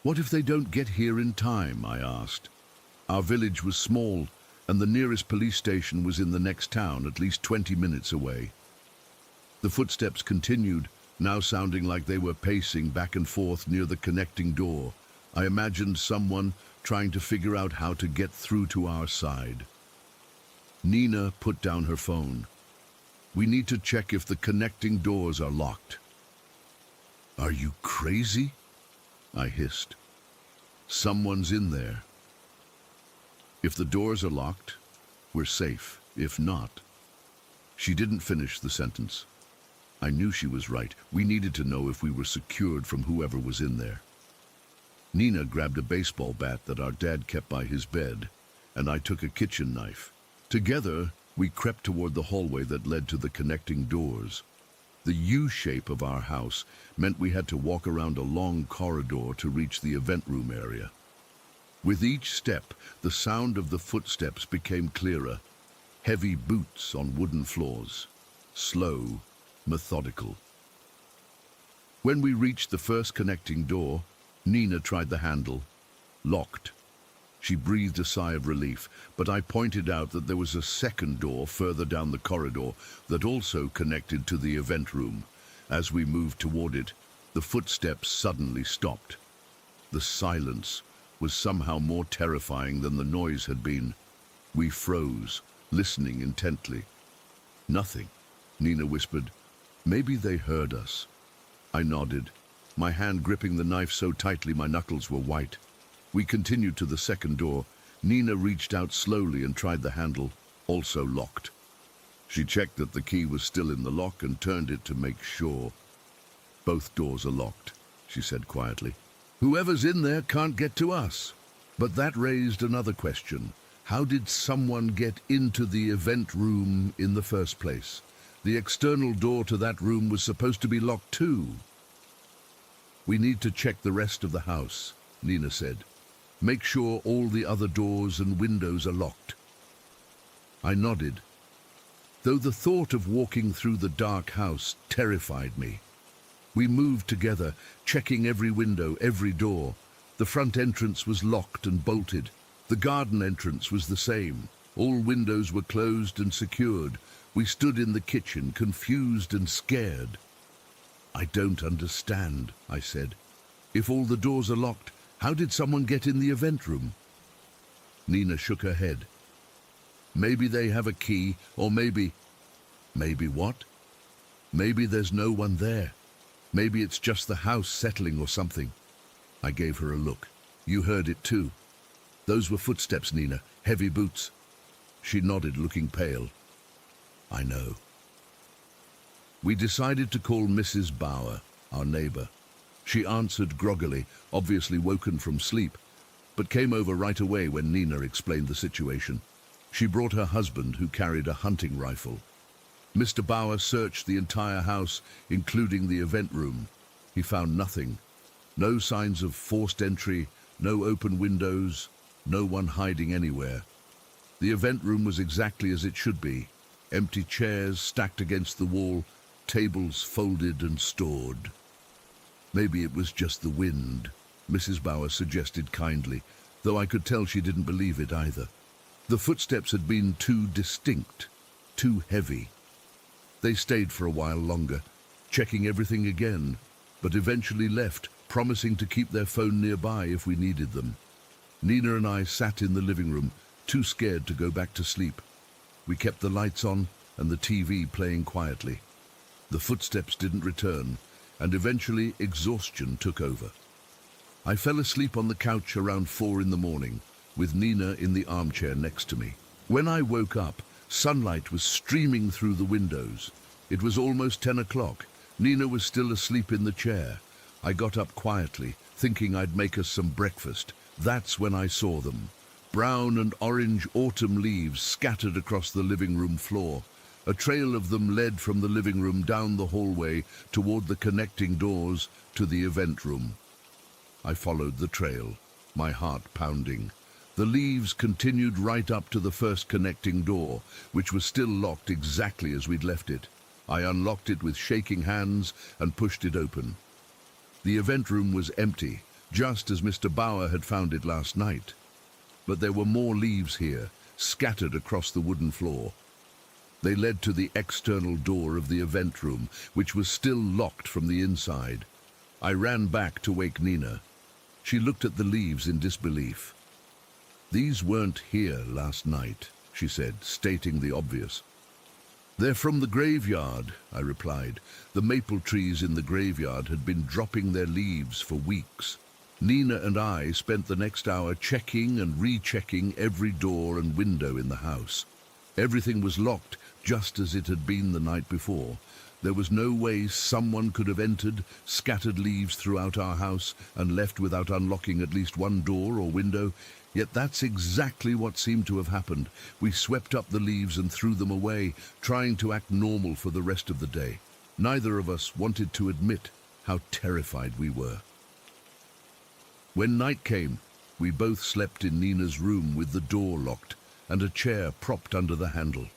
"What if they don't get here in time?" I asked. Our village was small, and the nearest police station was in the next town, at least 20 minutes away. The footsteps continued, now sounding like they were pacing back and forth near the connecting door. I imagined someone trying to figure out how to get through to our side. Nina put down her phone. We need to check if the connecting doors are locked. Are you crazy? I hissed. Someone's in there. If the doors are locked, we're safe. If not... She didn't finish the sentence. I knew she was right. We needed to know if we were secured from whoever was in there. Nina grabbed a baseball bat that our dad kept by his bed, and I took a kitchen knife. Together, we crept toward the hallway that led to the connecting doors. The U-shape of our house meant we had to walk around a long corridor to reach the event room area. With each step, the sound of the footsteps became clearer. Heavy boots on wooden floors. Slow, methodical. When we reached the first connecting door, Nina tried the handle. Locked. She breathed a sigh of relief, but I pointed out that there was a second door further down the corridor that also connected to the event room. As we moved toward it, the footsteps suddenly stopped. The silence was somehow more terrifying than the noise had been. We froze, listening intently. Nothing, Nina whispered. Maybe they heard us. I nodded, my hand gripping the knife so tightly my knuckles were white. We continued to the second door. Nina reached out slowly and tried the handle, also locked. She checked that the key was still in the lock and turned it to make sure. Both doors are locked, she said quietly. Whoever's in there can't get to us. But that raised another question. How did someone get into the event room in the first place? The external door to that room was supposed to be locked too. We need to check the rest of the house, Nina said. Make sure all the other doors and windows are locked. I nodded, though the thought of walking through the dark house terrified me. We moved together, checking every window, every door. The front entrance was locked and bolted. The garden entrance was the same. All windows were closed and secured. We stood in the kitchen, confused and scared. I don't understand, I said. If all the doors are locked, how did someone get in the event room? Nina shook her head. Maybe they have a key, or maybe... Maybe what? Maybe there's no one there. Maybe it's just the house settling or something. I gave her a look. You heard it too. Those were footsteps, Nina. Heavy boots. She nodded, looking pale. I know. We decided to call Mrs. Bauer, our neighbor. She answered groggily, obviously woken from sleep, but came over right away when Nina explained the situation. She brought her husband, who carried a hunting rifle. Mr. Bauer searched the entire house, including the event room. He found nothing. No signs of forced entry, no open windows, no one hiding anywhere. The event room was exactly as it should be. Empty chairs stacked against the wall, tables folded and stored. Maybe it was just the wind, Mrs. Bauer suggested kindly, though I could tell she didn't believe it either. The footsteps had been too distinct, too heavy. They stayed for a while longer, checking everything again, but eventually left, promising to keep their phone nearby if we needed them. Nina and I sat in the living room, too scared to go back to sleep. We kept the lights on and the TV playing quietly. The footsteps didn't return, and eventually exhaustion took over. I fell asleep on the couch around 4 in the morning, with Nina in the armchair next to me. When I woke up, sunlight was streaming through the windows. It was almost 10 o'clock. Nina was still asleep in the chair. I got up quietly, thinking I'd make us some breakfast. That's when I saw them. Brown and orange autumn leaves scattered across the living room floor. A trail of them led from the living room down the hallway toward the connecting doors to the event room. I followed the trail, my heart pounding. The leaves continued right up to the first connecting door, which was still locked exactly as we'd left it. I unlocked it with shaking hands and pushed it open. The event room was empty, just as Mr. Bauer had found it last night. But there were more leaves here, scattered across the wooden floor. They led to the external door of the event room, which was still locked from the inside. I ran back to wake Nina. She looked at the leaves in disbelief. These weren't here last night, she said, stating the obvious. "They're from the graveyard," I replied. The maple trees in the graveyard had been dropping their leaves for weeks. Nina and I spent the next hour checking and rechecking every door and window in the house. Everything was locked, just as it had been the night before. There was no way someone could have entered, scattered leaves throughout our house, and left without unlocking at least one door or window. Yet that's exactly what seemed to have happened. We swept up the leaves and threw them away, trying to act normal for the rest of the day. Neither of us wanted to admit how terrified we were. When night came, we both slept in Nina's room with the door locked and a chair propped under the handle.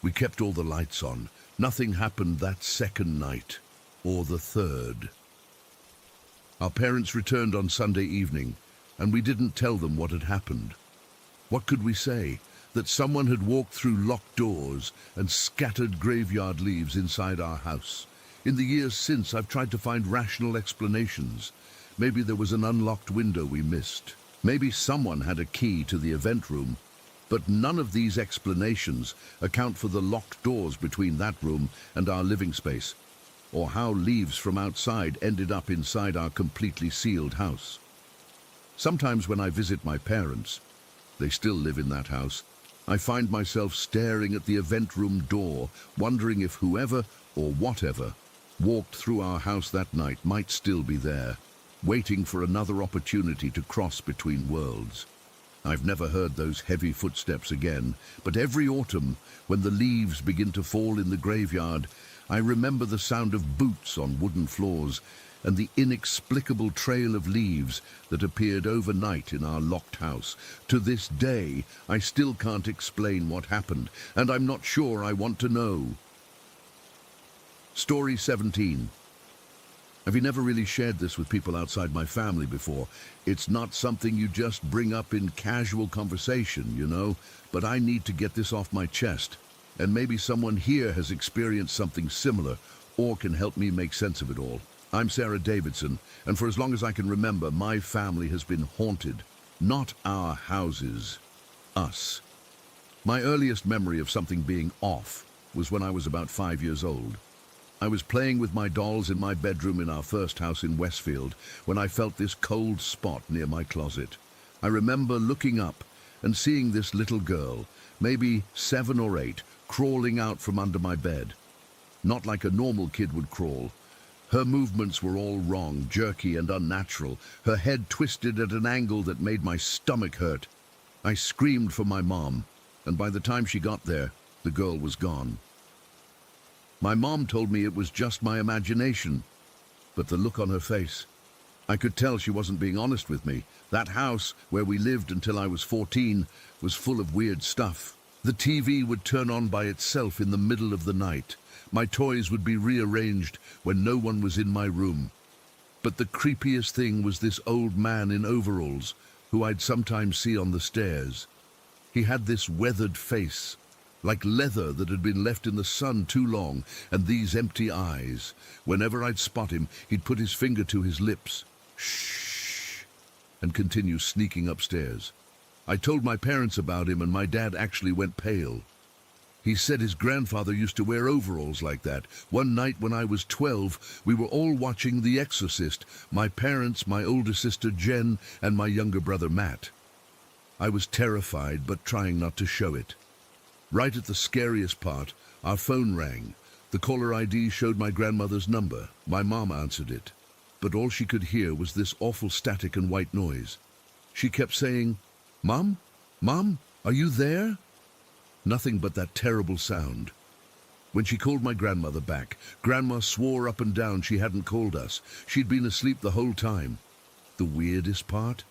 We kept all the lights on. Nothing happened that second night, or the third. Our parents returned on Sunday evening, and we didn't tell them what had happened. What could we say? That someone had walked through locked doors and scattered graveyard leaves inside our house. In the years since, I've tried to find rational explanations. Maybe there was an unlocked window we missed. Maybe someone had a key to the event room. But none of these explanations account for the locked doors between that room and our living space, or how leaves from outside ended up inside our completely sealed house. Sometimes when I visit my parents, they still live in that house, I find myself staring at the event room door, wondering if whoever or whatever walked through our house that night might still be there, waiting for another opportunity to cross between worlds. I've never heard those heavy footsteps again, but every autumn, when the leaves begin to fall in the graveyard, I remember the sound of boots on wooden floors and the inexplicable trail of leaves that appeared overnight in our locked house. To this day, I still can't explain what happened, and I'm not sure I want to know. Story 17. Have you never really shared this with people outside my family before? It's not something you just bring up in casual conversation, you know, but I need to get this off my chest. And maybe someone here has experienced something similar or can help me make sense of it all. I'm Sarah Davidson, and for as long as I can remember, my family has been haunted. Not our houses, us. My earliest memory of something being off was when I was about 5 years old. I was playing with my dolls in my bedroom in our first house in Westfield when I felt this cold spot near my closet. I remember looking up and seeing this little girl, maybe 7 or 8, crawling out from under my bed. Not like a normal kid would crawl. Her movements were all wrong, jerky and unnatural, her head twisted at an angle that made my stomach hurt. I screamed for my mom, and by the time she got there, the girl was gone. My mom told me it was just my imagination, but the look on her face, I could tell she wasn't being honest with me. That house, where we lived until I was 14, was full of weird stuff. The TV would turn on by itself in the middle of the night. My toys would be rearranged when no one was in my room. But the creepiest thing was this old man in overalls, who I'd sometimes see on the stairs. He had this weathered face, like leather that had been left in the sun too long, and these empty eyes. Whenever I'd spot him, he'd put his finger to his lips, shh, and continue sneaking upstairs. I told my parents about him, and my dad actually went pale. He said his grandfather used to wear overalls like that. One night when I was 12, we were all watching The Exorcist, my parents, my older sister Jen, and my younger brother Matt. I was terrified, but trying not to show it. Right at the scariest part, our phone rang. The caller ID showed my grandmother's number. My mom answered it, but all she could hear was this awful static and white noise. She kept saying, "Mom? Mom, are you there?" Nothing but that terrible sound. When she called my grandmother back, Grandma swore up and down she hadn't called us. She'd been asleep the whole time. The weirdest part?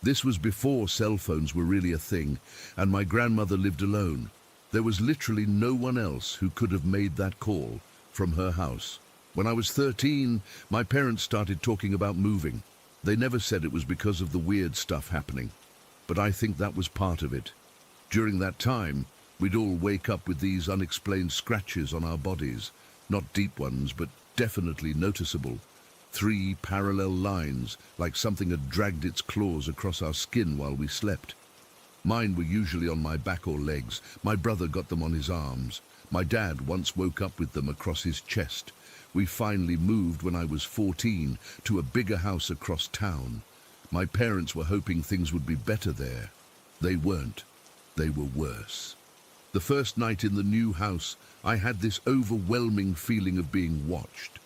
This was before cell phones were really a thing, and my grandmother lived alone. There was literally no one else who could have made that call from her house. When I was 13, my parents started talking about moving. They never said it was because of the weird stuff happening, but I think that was part of it. During that time, we'd all wake up with these unexplained scratches on our bodies. Not deep ones, but definitely noticeable. 3 parallel lines, like something had dragged its claws across our skin while we slept. Mine were usually on my back or legs. My brother got them on his arms. My dad once woke up with them across his chest. We finally moved when I was 14 to a bigger house across town. My parents were hoping things would be better there. They weren't. They were worse. The first night in the new house, I had this overwhelming feeling of being watched.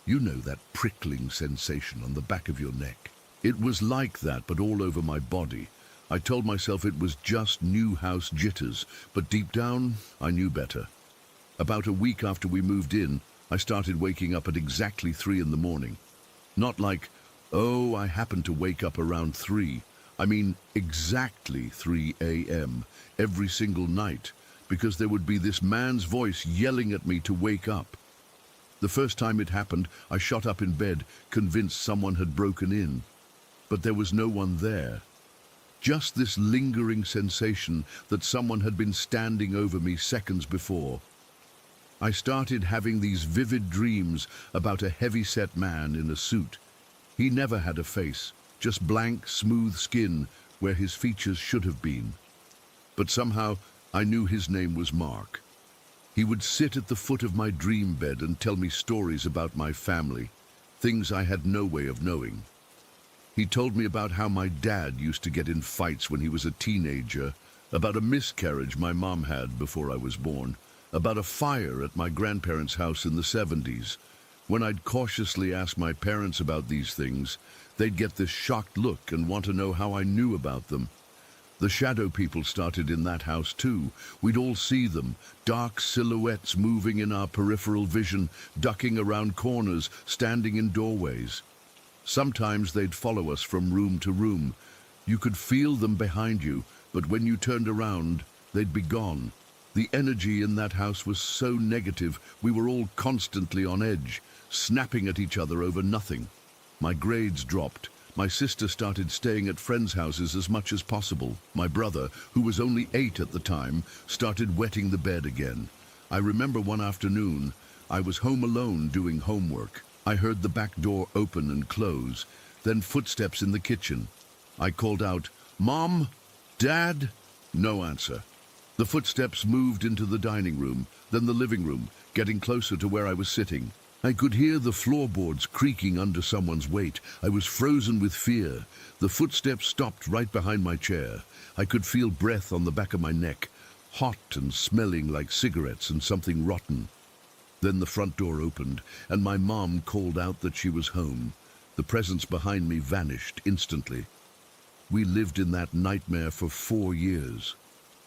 You know that prickling sensation on the back of your neck. It was like that, but all over my body. I told myself it was just new house jitters, but deep down, I knew better. About a week after we moved in, I started waking up at exactly 3 in the morning. Not like, oh, I happened to wake up around 3. I mean exactly 3 a.m. every single night, because there would be this man's voice yelling at me to wake up. The first time it happened, I shot up in bed, convinced someone had broken in. But there was no one there. Just this lingering sensation that someone had been standing over me seconds before. I started having these vivid dreams about a heavy-set man in a suit. He never had a face, just blank, smooth skin where his features should have been. But somehow, I knew his name was Mark. He would sit at the foot of my dream bed and tell me stories about my family, things I had no way of knowing. He told me about how my dad used to get in fights when he was a teenager, about a miscarriage my mom had before I was born, about a fire at my grandparents' house in the 70s. When I'd cautiously ask my parents about these things, they'd get this shocked look and want to know how I knew about them. The shadow people started in that house too. We'd all see them, dark silhouettes moving in our peripheral vision, ducking around corners, standing in doorways. Sometimes they'd follow us from room to room. You could feel them behind you, but when you turned around, they'd be gone. The energy in that house was so negative, we were all constantly on edge, snapping at each other over nothing. My grades dropped. My sister started staying at friends' houses as much as possible. My brother, who was only 8 at the time, started wetting the bed again. I remember one afternoon, I was home alone doing homework. I heard the back door open and close, then footsteps in the kitchen. I called out, "Mom? Dad?" No answer. The footsteps moved into the dining room, then the living room, getting closer to where I was sitting. I could hear the floorboards creaking under someone's weight. I was frozen with fear. The footsteps stopped right behind my chair. I could feel breath on the back of my neck, hot and smelling like cigarettes and something rotten. Then the front door opened, and my mom called out that she was home. The presence behind me vanished instantly. We lived in that nightmare for 4 years.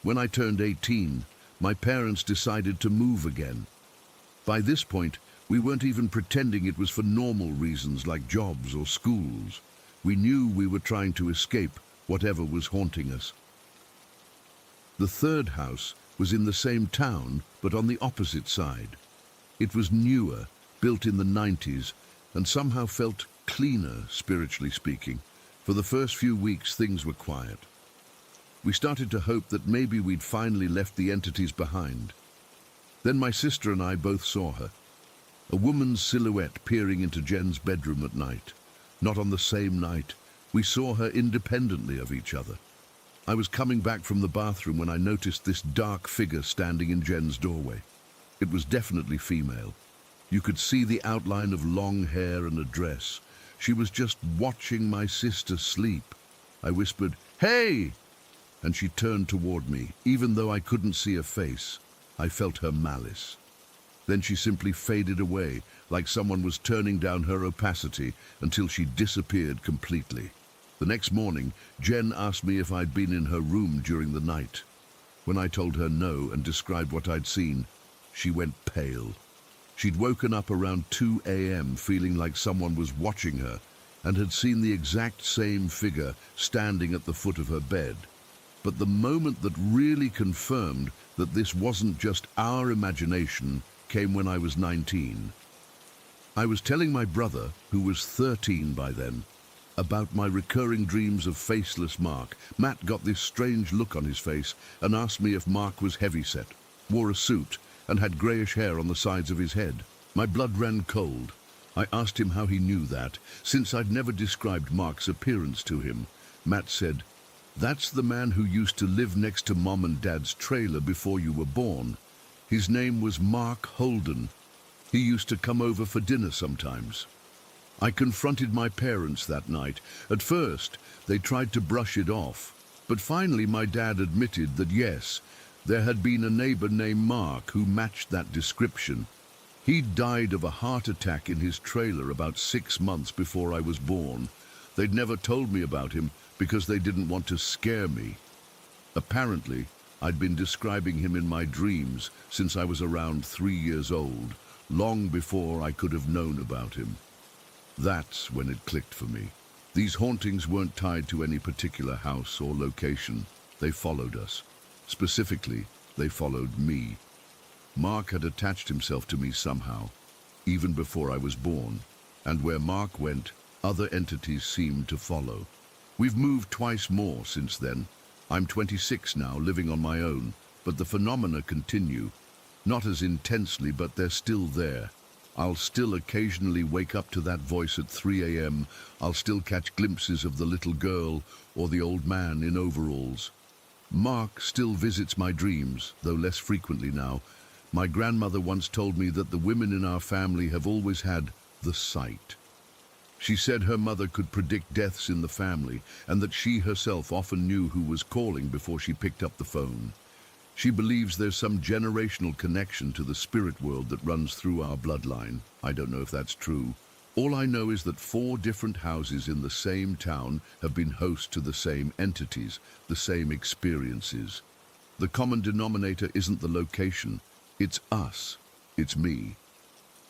When I turned 18, my parents decided to move again. By this point, we weren't even pretending it was for normal reasons like jobs or schools. We knew we were trying to escape whatever was haunting us. The third house was in the same town, but on the opposite side. It was newer, built in the 90s, and somehow felt cleaner, spiritually speaking. For the first few weeks, things were quiet. We started to hope that maybe we'd finally left the entities behind. Then my sister and I both saw her. A woman's silhouette peering into Jen's bedroom at night. Not on the same night. We saw her independently of each other. I was coming back from the bathroom when I noticed this dark figure standing in Jen's doorway. It was definitely female. You could see the outline of long hair and a dress. She was just watching my sister sleep. I whispered, "Hey!" and she turned toward me. Even though I couldn't see her face, I felt her malice. Then she simply faded away, like someone was turning down her opacity until she disappeared completely. The next morning, Jen asked me if I'd been in her room during the night. When I told her no and described what I'd seen, she went pale. She'd woken up around 2 a.m. feeling like someone was watching her and had seen the exact same figure standing at the foot of her bed. But the moment that really confirmed that this wasn't just our imagination came when I was 19. I was telling my brother, who was 13 by then, about my recurring dreams of faceless Mark. Matt got this strange look on his face and asked me if Mark was heavyset, wore a suit, and had greyish hair on the sides of his head. My blood ran cold. I asked him how he knew that, since I'd never described Mark's appearance to him. Matt said, That's the man who used to live next to Mom and Dad's trailer before you were born. His name was Mark Holden. He used to come over for dinner sometimes. I confronted my parents that night. At first, they tried to brush it off, but finally my dad admitted that yes, there had been a neighbor named Mark who matched that description. He'd died of a heart attack in his trailer about 6 months before I was born. They'd never told me about him because they didn't want to scare me. Apparently, I'd been describing him in my dreams since I was around 3 years old, long before I could have known about him. That's when it clicked for me. These hauntings weren't tied to any particular house or location. They followed us. Specifically, they followed me. Mark had attached himself to me somehow, even before I was born, and where Mark went, other entities seemed to follow. We've moved twice more since then. I'm 26 now, living on my own, but the phenomena continue. Not as intensely, but they're still there. I'll still occasionally wake up to that voice at 3 a.m. I'll still catch glimpses of the little girl or the old man in overalls. Mark still visits my dreams, though less frequently now. My grandmother once told me that the women in our family have always had the sight. She said her mother could predict deaths in the family and that she herself often knew who was calling before she picked up the phone. She believes there's some generational connection to the spirit world that runs through our bloodline. I don't know if that's true. All I know is that 4 different houses in the same town have been host to the same entities, the same experiences. The common denominator isn't the location, it's us, it's me.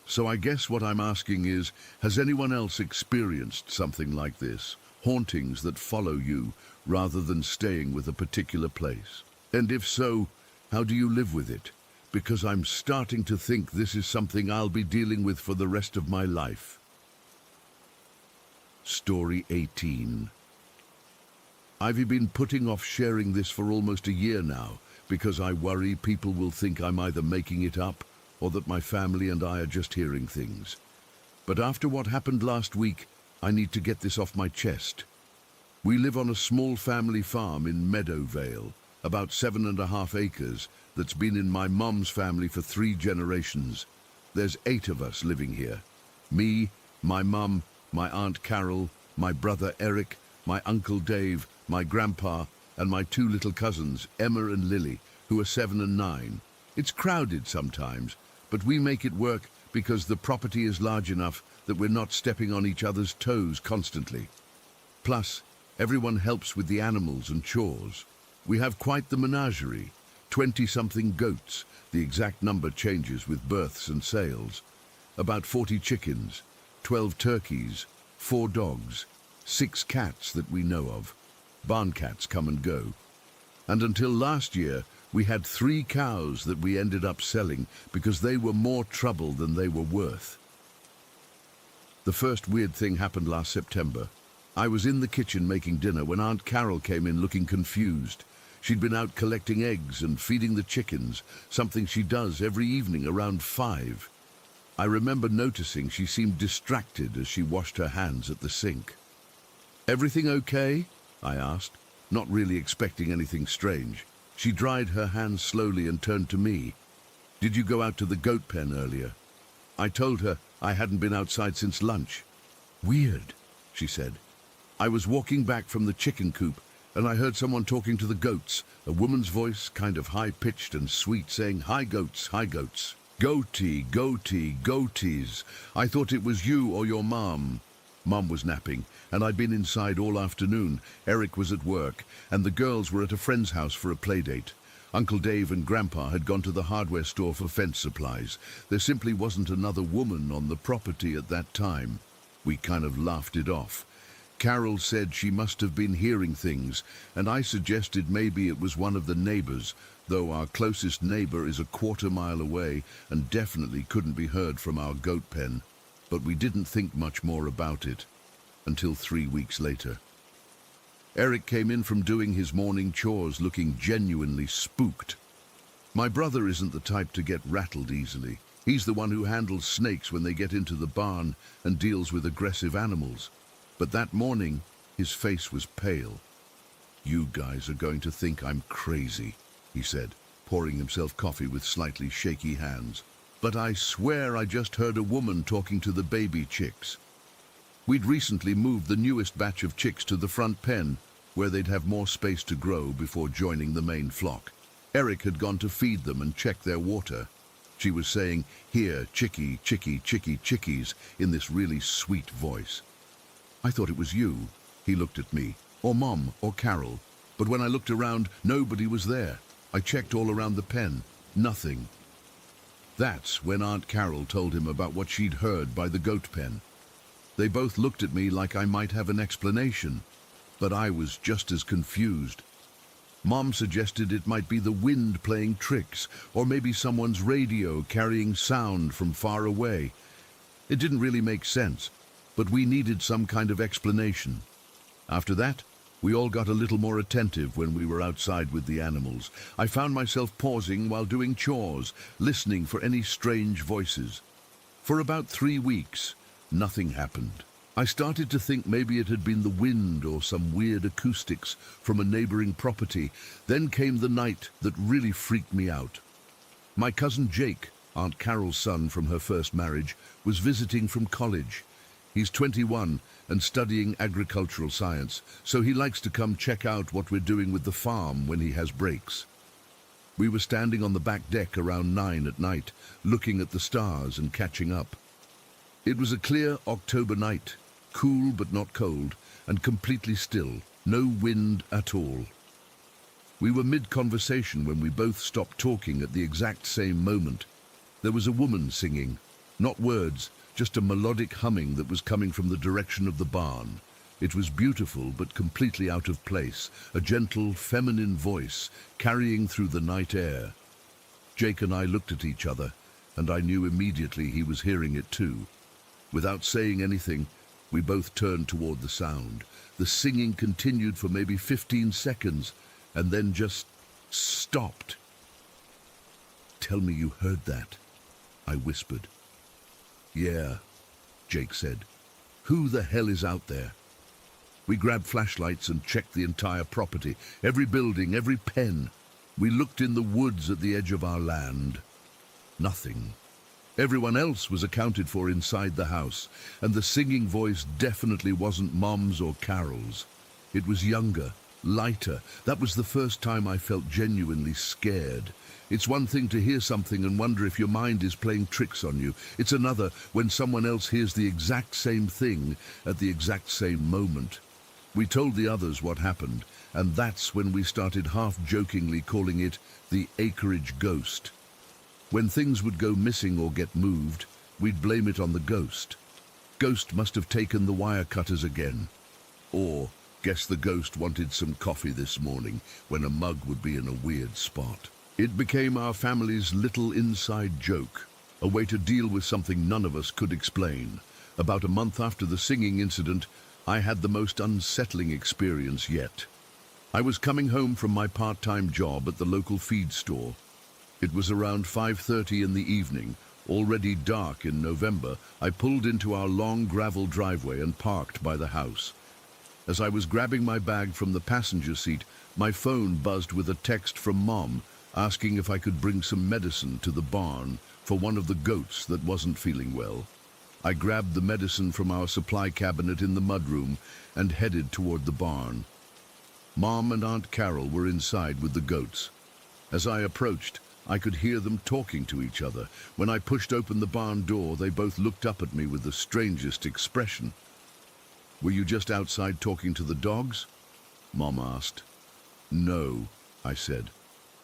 So I guess what I'm asking is, has anyone else experienced something like this? Hauntings that follow you rather than staying with a particular place? And if so, how do you live with it? Because I'm starting to think this is something I'll be dealing with for the rest of my life. Story 18. I've been putting off sharing this for almost a year now because I worry people will think I'm either making it up or that my family and I are just hearing things. But after what happened last week, I need to get this off my chest. We live on a small family farm in Meadowvale, about 7.5 acres, that's been in my mum's family for 3 generations. There's 8 of us living here. Me, my mum, my Aunt Carol, my brother Eric, my Uncle Dave, my grandpa, and my 2 little cousins, Emma and Lily, who are 7 and 9. It's crowded sometimes, but we make it work because the property is large enough that we're not stepping on each other's toes constantly. Plus, everyone helps with the animals and chores. We have quite the menagerie, 20-something goats, the exact number changes with births and sales, about 40 chickens, 12 turkeys, 4 dogs, 6 cats that we know of. Barn cats come and go. And until last year, we had 3 cows that we ended up selling because they were more trouble than they were worth. The first weird thing happened last September. I was in the kitchen making dinner when Aunt Carol came in looking confused. She'd been out collecting eggs and feeding the chickens, something she does every evening around 5. I remember noticing she seemed distracted as she washed her hands at the sink. "Everything okay?" I asked, not really expecting anything strange. She dried her hands slowly and turned to me. "Did you go out to the goat pen earlier?" I told her I hadn't been outside since lunch. "Weird," she said. "I was walking back from the chicken coop and I heard someone talking to the goats, a woman's voice, kind of high-pitched and sweet, saying, 'Hi goats, hi goats. Goatie, goatie, goaties. I thought it was you or your mom.' Mum was napping, and I'd been inside all afternoon. Eric was at work, and the girls were at a friend's house for a playdate. Uncle Dave and Grandpa had gone to the hardware store for fence supplies. There simply wasn't another woman on the property at that time. We kind of laughed it off. Carol said she must have been hearing things, and I suggested maybe it was one of the neighbors, though our closest neighbor is a quarter-mile away and definitely couldn't be heard from our goat pen. But we didn't think much more about it until 3 weeks later. Eric came in from doing his morning chores looking genuinely spooked. My brother isn't the type to get rattled easily. He's the one who handles snakes when they get into the barn and deals with aggressive animals. But that morning, his face was pale. "You guys are going to think I'm crazy," he said, pouring himself coffee with slightly shaky hands. "But I swear I just heard a woman talking to the baby chicks." We'd recently moved the newest batch of chicks to the front pen, where they'd have more space to grow before joining the main flock. Eric had gone to feed them and check their water. She was saying, "Here, chickie, chickie, chickie, chickies," in this really sweet voice. I thought it was you. He looked at me, or Mom, or Carol. But when I looked around, nobody was there. I checked all around the pen. Nothing. That's when Aunt Carol told him about what she'd heard by the goat pen. They both looked at me like I might have an explanation, but I was just as confused. Mom suggested it might be the wind playing tricks, or maybe someone's radio carrying sound from far away. It didn't really make sense, but we needed some kind of explanation. After that, we all got a little more attentive when we were outside with the animals. I found myself pausing while doing chores, listening for any strange voices. For about 3 weeks, nothing happened. I started to think maybe it had been the wind or some weird acoustics from a neighboring property. Then came the night that really freaked me out. My cousin Jake, Aunt Carol's son from her first marriage, was visiting from college. He's 21 and studying agricultural science, so he likes to come check out what we're doing with the farm when he has breaks. We were standing on the back deck around 9 at night, looking at the stars and catching up. It was a clear October night, cool but not cold, and completely still, no wind at all. We were mid-conversation when we both stopped talking at the exact same moment. There was a woman singing, not words, just a melodic humming that was coming from the direction of the barn. It was beautiful but completely out of place, a gentle, feminine voice carrying through the night air. Jake and I looked at each other, and I knew immediately he was hearing it too. Without saying anything, we both turned toward the sound. The singing continued for maybe 15 seconds, and then just stopped. "Tell me you heard that," I whispered. "Yeah," Jake said. "Who the hell is out there?" We grabbed flashlights and checked the entire property, every building, every pen. We looked in the woods at the edge of our land. Nothing. Everyone else was accounted for inside the house, and the singing voice definitely wasn't Mom's or Carol's. It was younger, lighter. That was the first time I felt genuinely scared. It's one thing to hear something and wonder if your mind is playing tricks on you. It's another when someone else hears the exact same thing at the exact same moment. We told the others what happened, and that's when we started half-jokingly calling it the acreage ghost. When things would go missing or get moved, we'd blame it on the ghost. Ghost must have taken the wire cutters again. Or, guess the ghost wanted some coffee this morning when a mug would be in a weird spot. It became our family's little inside joke, a way to deal with something none of us could explain. About a month after the singing incident, I had the most unsettling experience yet. I was coming home from my part-time job at the local feed store. It was around 5:30 in the evening, already dark in November. I pulled into our long gravel driveway and parked by the house. As I was grabbing my bag from the passenger seat, my phone buzzed with a text from Mom asking if I could bring some medicine to the barn for one of the goats that wasn't feeling well. I grabbed the medicine from our supply cabinet in the mudroom and headed toward the barn. Mom and Aunt Carol were inside with the goats. As I approached, I could hear them talking to each other. When I pushed open the barn door, they both looked up at me with the strangest expression. "Were you just outside talking to the dogs?" Mom asked. "No," I said.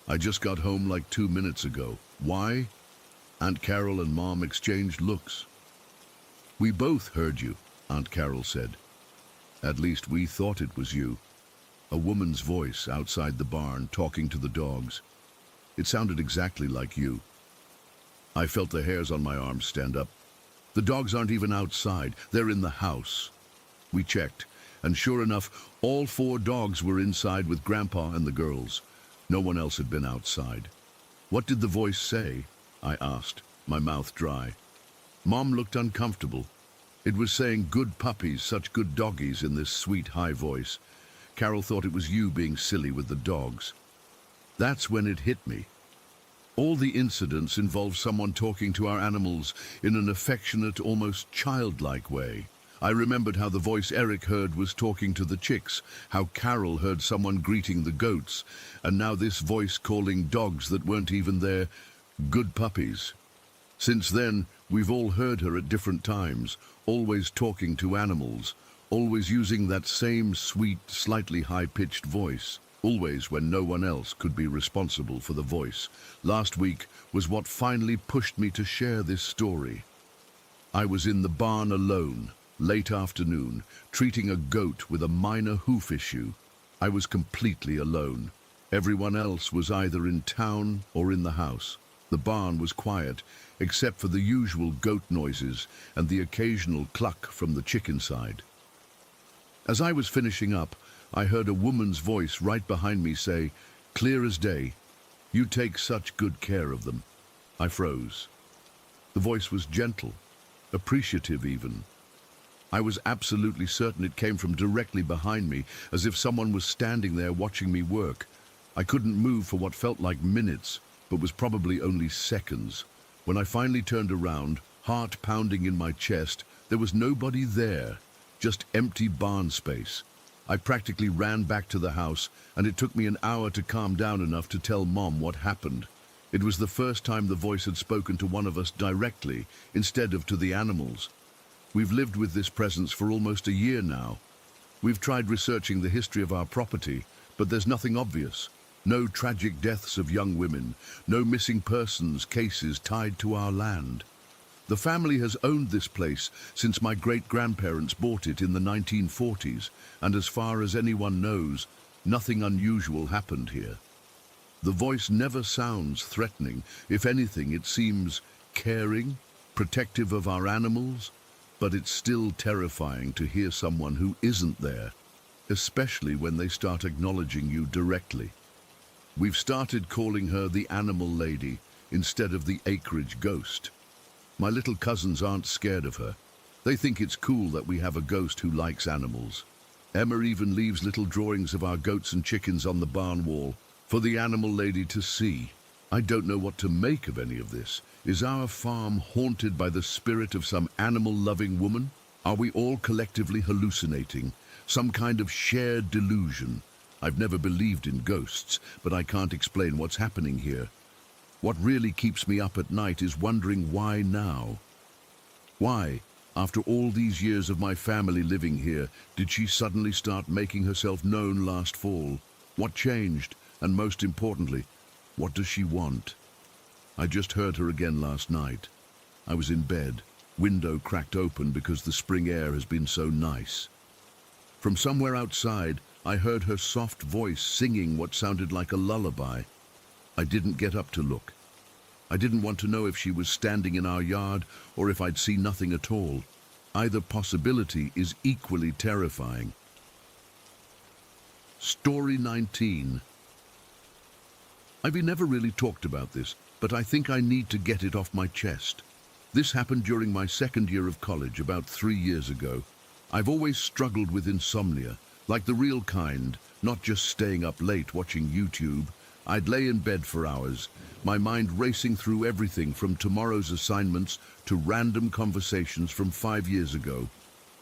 "I just got home like 2 minutes ago." "Why?" Aunt Carol and Mom exchanged looks. "We both heard you," Aunt Carol said. "At least we thought it was you." A woman's voice outside the barn talking to the dogs. It sounded exactly like you. I felt the hairs on my arms stand up. The dogs aren't even outside. They're in the house. We checked, and sure enough, all 4 dogs were inside with Grandpa and the girls. No one else had been outside. "What did the voice say?" I asked, my mouth dry. Mom looked uncomfortable. It was saying good puppies, such good doggies in this sweet high voice. Carol thought it was you being silly with the dogs. That's when it hit me. All the incidents involve someone talking to our animals in an affectionate, almost childlike way. I remembered how the voice Eric heard was talking to the chicks, how Carol heard someone greeting the goats, and now this voice calling dogs that weren't even their good puppies. Since then, we've all heard her at different times, always talking to animals, always using that same sweet, slightly high-pitched voice, always when no one else could be responsible for the voice. Last week was what finally pushed me to share this story. I was in the barn alone, late afternoon, treating a goat with a minor hoof issue. I was completely alone. Everyone else was either in town or in the house. The barn was quiet, except for the usual goat noises and the occasional cluck from the chicken side. As I was finishing up, I heard a woman's voice right behind me say, "Clear as day, you take such good care of them." I froze. The voice was gentle, appreciative even. I was absolutely certain it came from directly behind me, as if someone was standing there watching me work. I couldn't move for what felt like minutes, but was probably only seconds. When I finally turned around, heart pounding in my chest, there was nobody there, just empty barn space. I practically ran back to the house, and it took me an hour to calm down enough to tell Mom what happened. It was the first time the voice had spoken to one of us directly, instead of to the animals. We've lived with this presence for almost a year now. We've tried researching the history of our property, but there's nothing obvious. No tragic deaths of young women, no missing persons cases tied to our land. The family has owned this place since my great-grandparents bought it in the 1940s, and as far as anyone knows, nothing unusual happened here. The voice never sounds threatening. If anything, it seems caring, protective of our animals, but it's still terrifying to hear someone who isn't there, especially when they start acknowledging you directly. We've started calling her the Animal Lady instead of the Acreage Ghost. My little cousins aren't scared of her. They think it's cool that we have a ghost who likes animals. Emma even leaves little drawings of our goats and chickens on the barn wall for the Animal Lady to see. I don't know what to make of any of this. Is our farm haunted by the spirit of some animal-loving woman? Are we all collectively hallucinating? Some kind of shared delusion? I've never believed in ghosts, but I can't explain what's happening here. What really keeps me up at night is wondering why now. Why, after all these years of my family living here, did she suddenly start making herself known last fall? What changed? And most importantly, what does she want? I just heard her again last night. I was in bed, window cracked open because the spring air has been so nice. From somewhere outside, I heard her soft voice singing what sounded like a lullaby. I didn't get up to look. I didn't want to know if she was standing in our yard or if I'd see nothing at all. Either possibility is equally terrifying. Story 19. I've never really talked about this, but I think I need to get it off my chest. This happened during my second year of college about 3 years ago. I've always struggled with insomnia, like the real kind, not just staying up late watching YouTube. I'd lay in bed for hours, my mind racing through everything from tomorrow's assignments to random conversations from 5 years ago.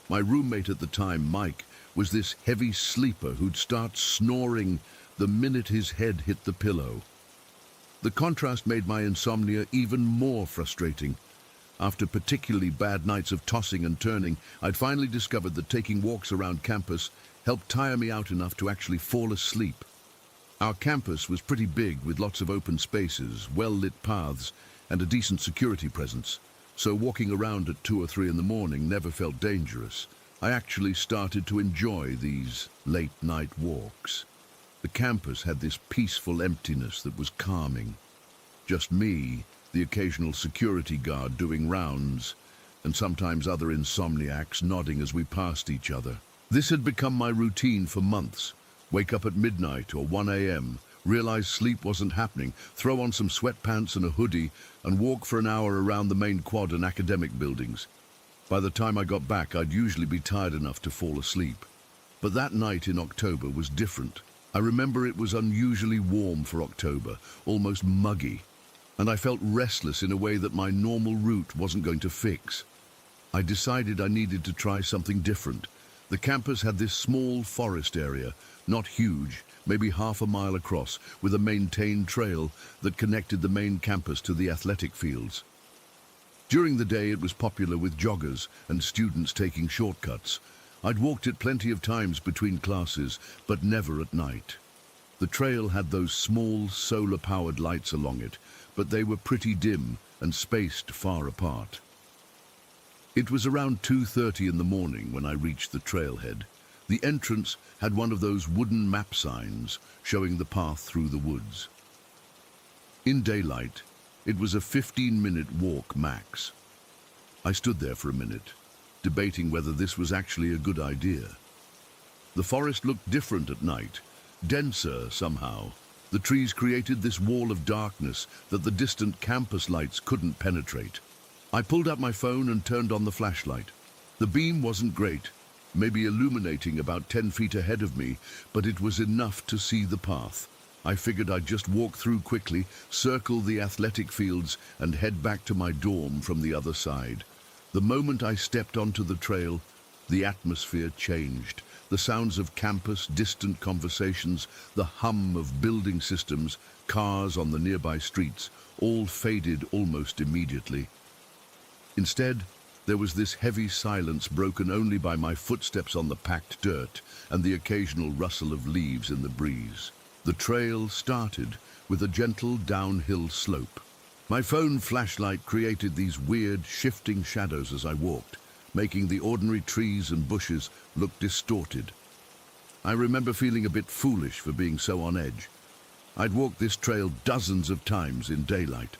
My roommate at the time, Mike, was this heavy sleeper who'd start snoring the minute his head hit the pillow. The contrast made my insomnia even more frustrating. After particularly bad nights of tossing and turning, I'd finally discovered that taking walks around campus helped tire me out enough to actually fall asleep. Our campus was pretty big with lots of open spaces, well-lit paths, and a decent security presence, so walking around at 2 or 3 in the morning never felt dangerous. I actually started to enjoy these late-night walks. The campus had this peaceful emptiness that was calming. Just me, the occasional security guard doing rounds, and sometimes other insomniacs nodding as we passed each other. This had become my routine for months. Wake up at midnight or 1 a.m., realize sleep wasn't happening, throw on some sweatpants and a hoodie, and walk for an hour around the main quad and academic buildings. By the time I got back, I'd usually be tired enough to fall asleep. But that night in October was different. I remember it was unusually warm for October, almost muggy, and I felt restless in a way that my normal route wasn't going to fix. I decided I needed to try something different. The campus had this small forest area, not huge, maybe half a mile across, with a maintained trail that connected the main campus to the athletic fields. During the day it was popular with joggers and students taking shortcuts. I'd walked it plenty of times between classes, but never at night. The trail had those small solar-powered lights along it, but they were pretty dim and spaced far apart. It was around 2:30 in the morning when I reached the trailhead. The entrance had one of those wooden map signs showing the path through the woods. In daylight, it was a 15-minute walk max. I stood there for a minute, debating whether this was actually a good idea. The forest looked different at night, denser somehow. The trees created this wall of darkness that the distant campus lights couldn't penetrate. I pulled out my phone and turned on the flashlight. The beam wasn't great, maybe illuminating about 10 feet ahead of me, but it was enough to see the path. I figured I'd just walk through quickly, circle the athletic fields, and head back to my dorm from the other side. The moment I stepped onto the trail, the atmosphere changed. The sounds of campus, distant conversations, the hum of building systems, cars on the nearby streets, all faded almost immediately. Instead, there was this heavy silence broken only by my footsteps on the packed dirt and the occasional rustle of leaves in the breeze. The trail started with a gentle downhill slope. My phone flashlight created these weird, shifting shadows as I walked, making the ordinary trees and bushes look distorted. I remember feeling a bit foolish for being so on edge. I'd walked this trail dozens of times in daylight.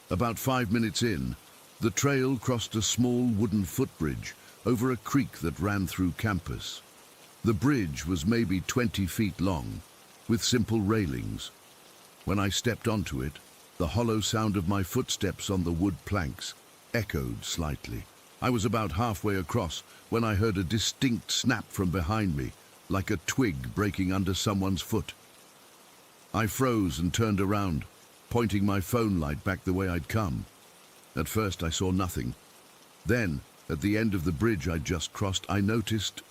About 5 minutes in, the trail crossed a small wooden footbridge over a creek that ran through campus. The bridge was maybe 20 feet long, with simple railings. When I stepped onto it, the hollow sound of my footsteps on the wood planks echoed slightly. I was about halfway across when I heard a distinct snap from behind me, like a twig breaking under someone's foot. I froze and turned around, pointing my phone light back the way I'd come. At first I saw nothing. Then, at the end of the bridge I'd just crossed, I noticed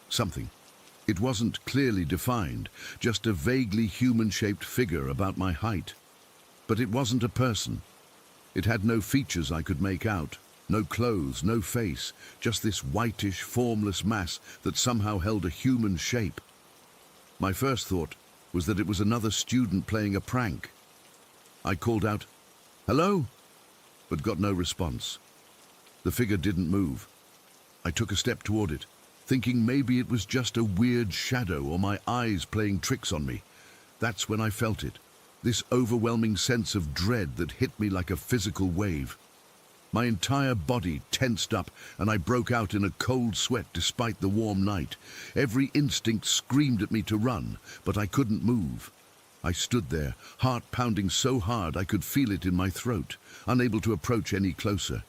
something. It wasn't clearly defined, just a vaguely human-shaped figure about my height. But it wasn't a person. It had no features I could make out, no clothes, no face, just this whitish, formless mass that somehow held a human shape. My first thought was that it was another student playing a prank. I called out, "Hello?" but got no response. The figure didn't move. I took a step toward it, thinking maybe it was just a weird shadow or my eyes playing tricks on me. That's when I felt it, this overwhelming sense of dread that hit me like a physical wave. My entire body tensed up and I broke out in a cold sweat despite the warm night. Every instinct screamed at me to run, but I couldn't move. I stood there, heart pounding so hard I could feel it in my throat, unable to approach any closer.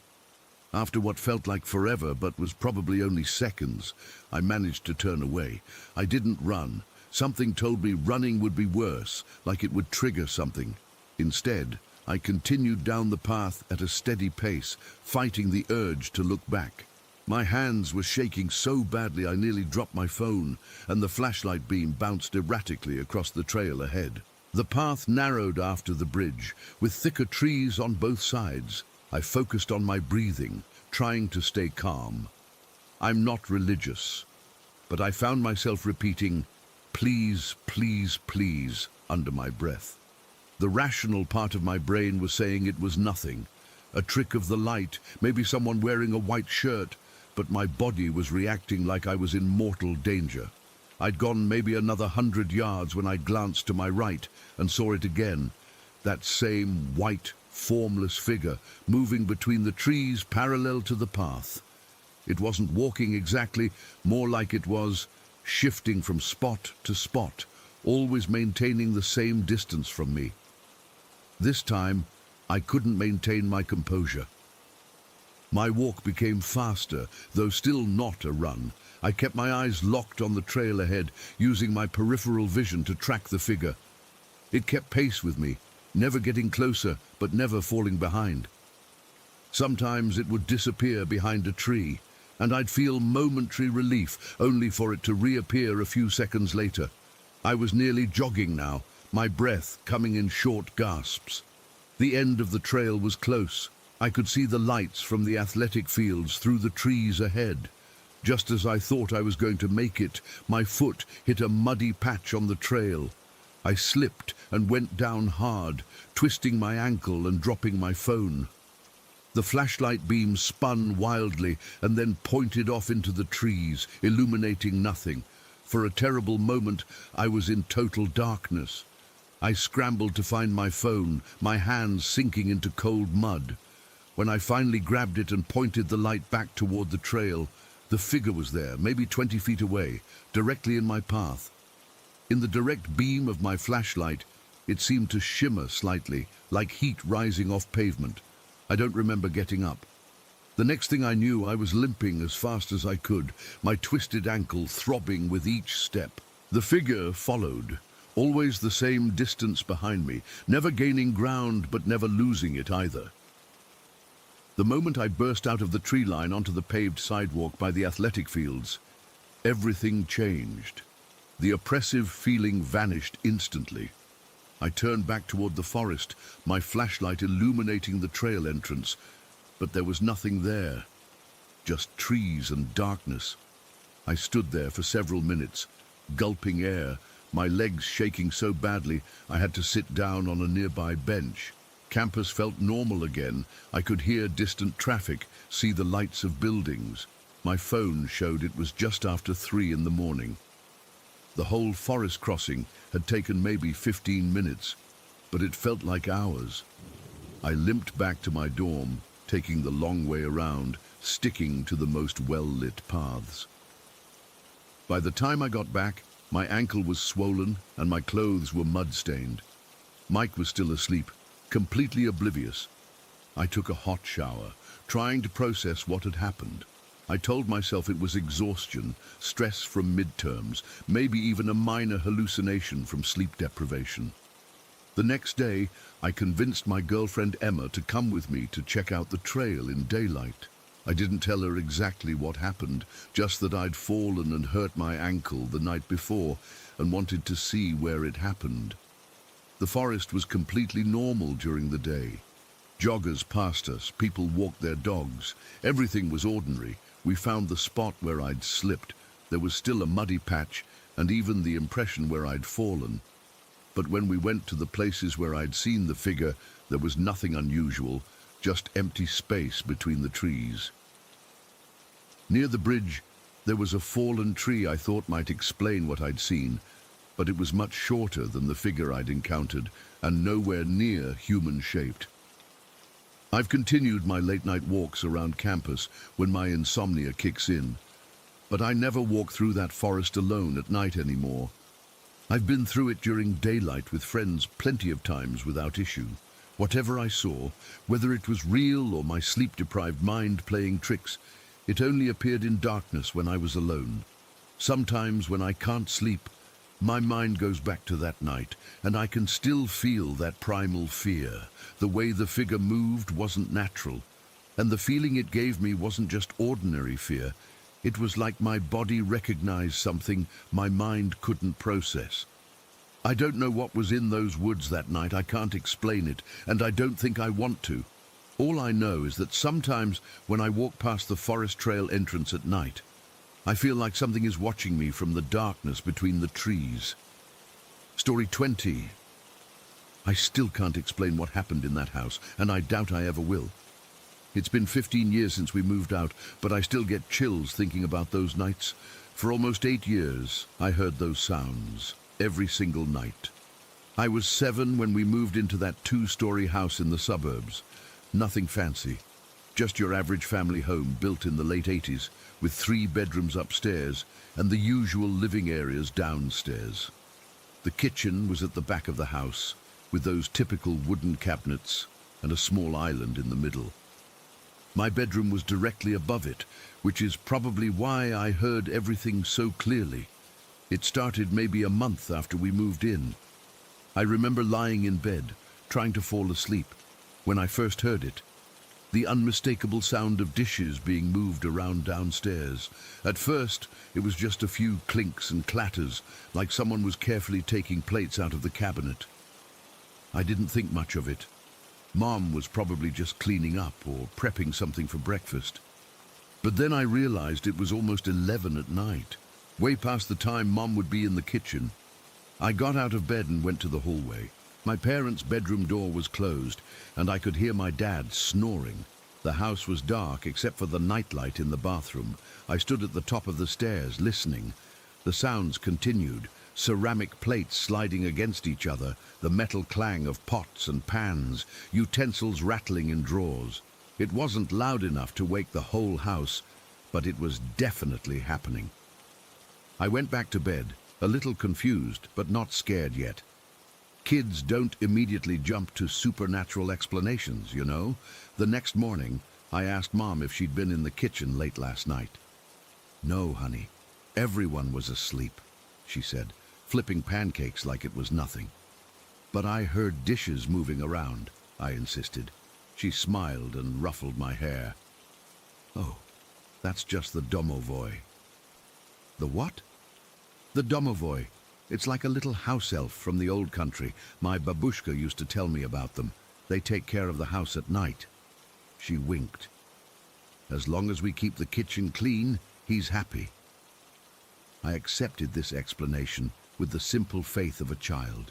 After what felt like forever but was probably only seconds, I managed to turn away. I didn't run. Something told me running would be worse, like it would trigger something. Instead, I continued down the path at a steady pace, fighting the urge to look back. My hands were shaking so badly I nearly dropped my phone, and the flashlight beam bounced erratically across the trail ahead. The path narrowed after the bridge, with thicker trees on both sides. I focused on my breathing, trying to stay calm. I'm not religious, but I found myself repeating, "Please, please, please," under my breath. The rational part of my brain was saying it was nothing, a trick of the light, maybe someone wearing a white shirt, but my body was reacting like I was in mortal danger. I'd gone maybe another 100 yards when I glanced to my right and saw it again, that same white, formless figure moving between the trees parallel to the path. It wasn't walking exactly, more like it was shifting from spot to spot, always maintaining the same distance from me. This time, I couldn't maintain my composure. My walk became faster, though still not a run. I kept my eyes locked on the trail ahead, using my peripheral vision to track the figure. It kept pace with me, never getting closer, but never falling behind. Sometimes it would disappear behind a tree, and I'd feel momentary relief, only for it to reappear a few seconds later. I was nearly jogging now, my breath coming in short gasps. The end of the trail was close. I could see the lights from the athletic fields through the trees ahead. Just as I thought I was going to make it, my foot hit a muddy patch on the trail. I slipped and went down hard, twisting my ankle and dropping my phone. The flashlight beam spun wildly and then pointed off into the trees, illuminating nothing. For a terrible moment, I was in total darkness. I scrambled to find my phone, my hands sinking into cold mud. When I finally grabbed it and pointed the light back toward the trail, the figure was there, maybe 20 feet away, directly in my path. In the direct beam of my flashlight, it seemed to shimmer slightly, like heat rising off pavement. I don't remember getting up. The next thing I knew, I was limping as fast as I could, my twisted ankle throbbing with each step. The figure followed, always the same distance behind me, never gaining ground but never losing it either. The moment I burst out of the tree line onto the paved sidewalk by the athletic fields, everything changed. The oppressive feeling vanished instantly. I turned back toward the forest, my flashlight illuminating the trail entrance, but there was nothing there, just trees and darkness. I stood there for several minutes, gulping air, my legs shaking so badly I had to sit down on a nearby bench. Campus felt normal again. I could hear distant traffic, see the lights of buildings. My phone showed it was just after 3 in the morning. The whole forest crossing had taken maybe 15 minutes, but it felt like hours. I limped back to my dorm, taking the long way around, sticking to the most well-lit paths. By the time I got back, my ankle was swollen and my clothes were mud-stained. Mike was still asleep, completely oblivious. I took a hot shower, trying to process what had happened. I told myself it was exhaustion, stress from midterms, maybe even a minor hallucination from sleep deprivation. The next day, I convinced my girlfriend Emma to come with me to check out the trail in daylight. I didn't tell her exactly what happened, just that I'd fallen and hurt my ankle the night before and wanted to see where it happened. The forest was completely normal during the day. Joggers passed us, people walked their dogs. Everything was ordinary. We found the spot where I'd slipped. There was still a muddy patch and even the impression where I'd fallen. But when we went to the places where I'd seen the figure, there was nothing unusual, just empty space between the trees. Near the bridge, there was a fallen tree I thought might explain what I'd seen, but it was much shorter than the figure I'd encountered and nowhere near human-shaped. I've continued my late-night walks around campus when my insomnia kicks in, but I never walk through that forest alone at night anymore. I've been through it during daylight with friends plenty of times without issue. Whatever I saw, whether it was real or my sleep-deprived mind playing tricks, it only appeared in darkness when I was alone. Sometimes when I can't sleep, my mind goes back to that night, and I can still feel that primal fear. The way the figure moved wasn't natural, and the feeling it gave me wasn't just ordinary fear. It was like my body recognized something my mind couldn't process. I don't know what was in those woods that night. I can't explain it, and I don't think I want to. All I know is that sometimes when I walk past the forest trail entrance at night, I feel like something is watching me from the darkness between the trees. Story 20. I still can't explain what happened in that house, and I doubt I ever will. It's been 15 years since we moved out, but I still get chills thinking about those nights. For almost 8 years, I heard those sounds, every single night. I was 7 when we moved into that 2-story house in the suburbs. Nothing fancy, just your average family home built in the late 80s, with 3 bedrooms upstairs and the usual living areas downstairs. The kitchen was at the back of the house, with those typical wooden cabinets and a small island in the middle. My bedroom was directly above it, which is probably why I heard everything so clearly. It started maybe a month after we moved in. I remember lying in bed, trying to fall asleep, when I first heard it. The unmistakable sound of dishes being moved around downstairs. At first, it was just a few clinks and clatters, like someone was carefully taking plates out of the cabinet. I didn't think much of it. Mom was probably just cleaning up or prepping something for breakfast. But then I realized it was almost 11 at night, way past the time Mom would be in the kitchen. I got out of bed and went to the hallway. My parents' bedroom door was closed, and I could hear my dad snoring. The house was dark except for the nightlight in the bathroom. I stood at the top of the stairs, listening. The sounds continued, ceramic plates sliding against each other, the metal clang of pots and pans, utensils rattling in drawers. It wasn't loud enough to wake the whole house, but it was definitely happening. I went back to bed, a little confused, but not scared yet. Kids don't immediately jump to supernatural explanations, you know. The next morning, I asked Mom if she'd been in the kitchen late last night. "No, honey. Everyone was asleep," she said, flipping pancakes like it was nothing. "But I heard dishes moving around," I insisted. She smiled and ruffled my hair. "Oh, that's just the domovoi." "The what?" "The domovoi. It's like a little house elf from the old country. My babushka used to tell me about them. They take care of the house at night." She winked. "As long as we keep the kitchen clean, he's happy." I accepted this explanation with the simple faith of a child.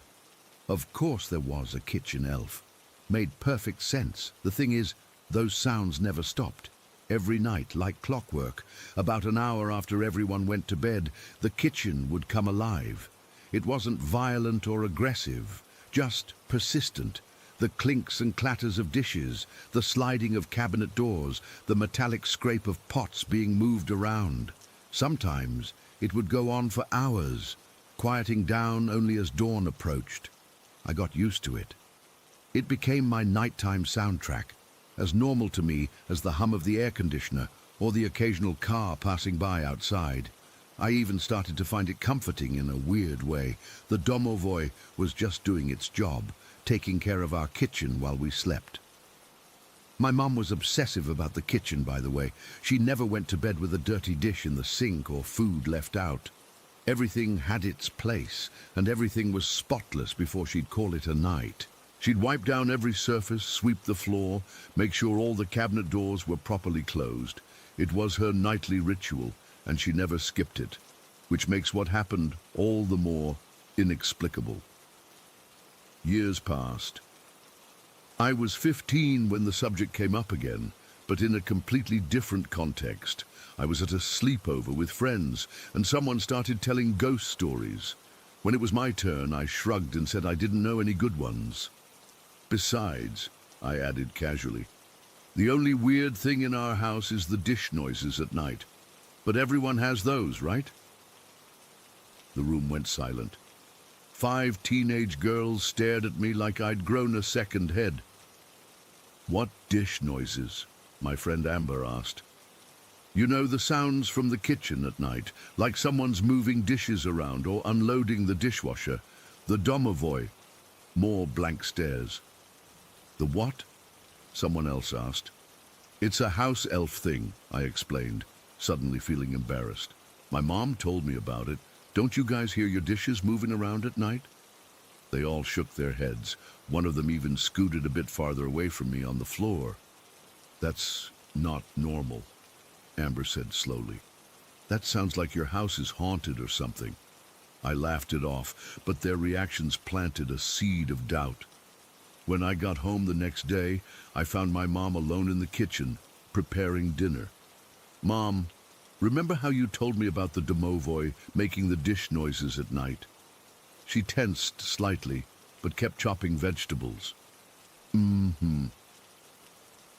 Of course there was a kitchen elf. Made perfect sense. The thing is, those sounds never stopped. Every night, like clockwork, about an hour after everyone went to bed, the kitchen would come alive. It wasn't violent or aggressive, just persistent. The clinks and clatters of dishes, the sliding of cabinet doors, the metallic scrape of pots being moved around. Sometimes it would go on for hours, quieting down only as dawn approached. I got used to it. It became my nighttime soundtrack, as normal to me as the hum of the air conditioner or the occasional car passing by outside. I even started to find it comforting in a weird way. The domovoi was just doing its job, taking care of our kitchen while we slept. My mom was obsessive about the kitchen, by the way. She never went to bed with a dirty dish in the sink or food left out. Everything had its place, and everything was spotless before she'd call it a night. She'd wipe down every surface, sweep the floor, make sure all the cabinet doors were properly closed. It was her nightly ritual, and she never skipped it, which makes what happened all the more inexplicable. Years passed. I was 15 when the subject came up again, but in a completely different context. I was at a sleepover with friends, and someone started telling ghost stories. When it was my turn, I shrugged and said I didn't know any good ones. "Besides," I added casually, "the only weird thing in our house is the dish noises at night. But everyone has those, right?" The room went silent. 5 teenage girls stared at me like I'd grown a second head. "What dish noises?" my friend Amber asked. "You know, the sounds from the kitchen at night, like someone's moving dishes around or unloading the dishwasher. The domovoi." More blank stares. "The what?" someone else asked. "It's a house elf thing," I explained, suddenly feeling embarrassed. "My mom told me about it. Don't you guys hear your dishes moving around at night?" They all shook their heads. One of them even scooted a bit farther away from me on the floor. "That's not normal," Amber said slowly. "That sounds like your house is haunted or something." I laughed it off, but their reactions planted a seed of doubt. When I got home the next day, I found my mom alone in the kitchen, preparing dinner. "Mom, remember how you told me about the domovoi making the dish noises at night?" She tensed slightly, but kept chopping vegetables. "Mm-hmm.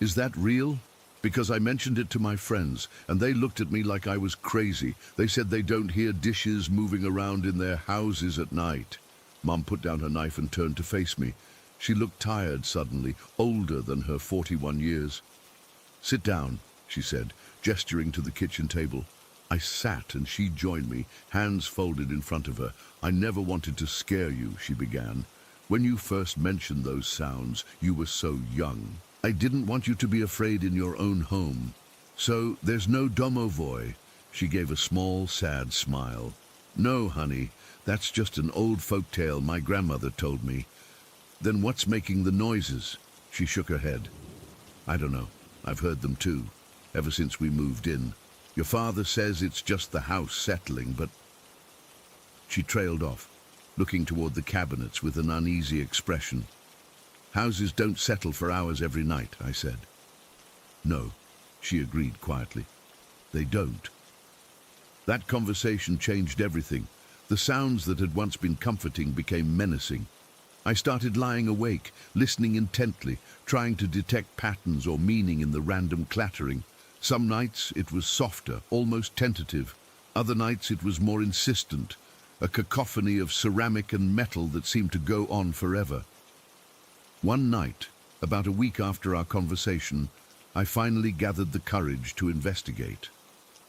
Is that real? Because I mentioned it to my friends, and they looked at me like I was crazy. They said they don't hear dishes moving around in their houses at night." Mom put down her knife and turned to face me. She looked tired suddenly, older than her 41 years. "Sit down," she said, gesturing to the kitchen table. I sat and she joined me, hands folded in front of her. "I never wanted to scare you," she began. "When you first mentioned those sounds, you were so young. I didn't want you to be afraid in your own home. So there's no domovoi." She gave a small, sad smile. "No, honey, that's just an old folk tale my grandmother told me." "Then what's making the noises?" She shook her head. "I don't know. I've heard them too, ever since we moved in. Your father says it's just the house settling, but—" She trailed off, looking toward the cabinets with an uneasy expression. "Houses don't settle for hours every night," I said. "No," she agreed quietly. "They don't." That conversation changed everything. The sounds that had once been comforting became menacing. I started lying awake, listening intently, trying to detect patterns or meaning in the random clattering. Some nights it was softer, almost tentative. Other nights it was more insistent, a cacophony of ceramic and metal that seemed to go on forever. One night, about a week after our conversation, I finally gathered the courage to investigate.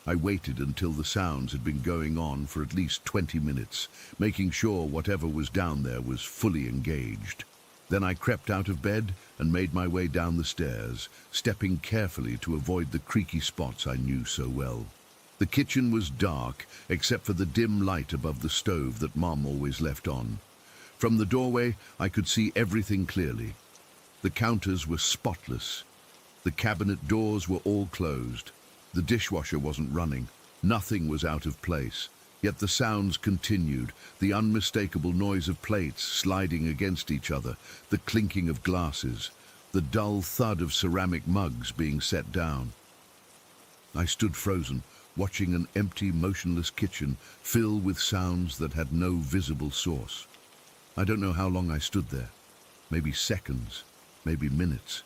I waited until the sounds had been going on for at least 20 minutes, making sure whatever was down there was fully engaged. Then I crept out of bed and made my way down the stairs, stepping carefully to avoid the creaky spots I knew so well. The kitchen was dark, except for the dim light above the stove that Mom always left on. From the doorway, I could see everything clearly. The counters were spotless. The cabinet doors were all closed. The dishwasher wasn't running. Nothing was out of place. Yet the sounds continued, the unmistakable noise of plates sliding against each other, the clinking of glasses, the dull thud of ceramic mugs being set down. I stood frozen, watching an empty, motionless kitchen fill with sounds that had no visible source. I don't know how long I stood there. Maybe seconds, maybe minutes.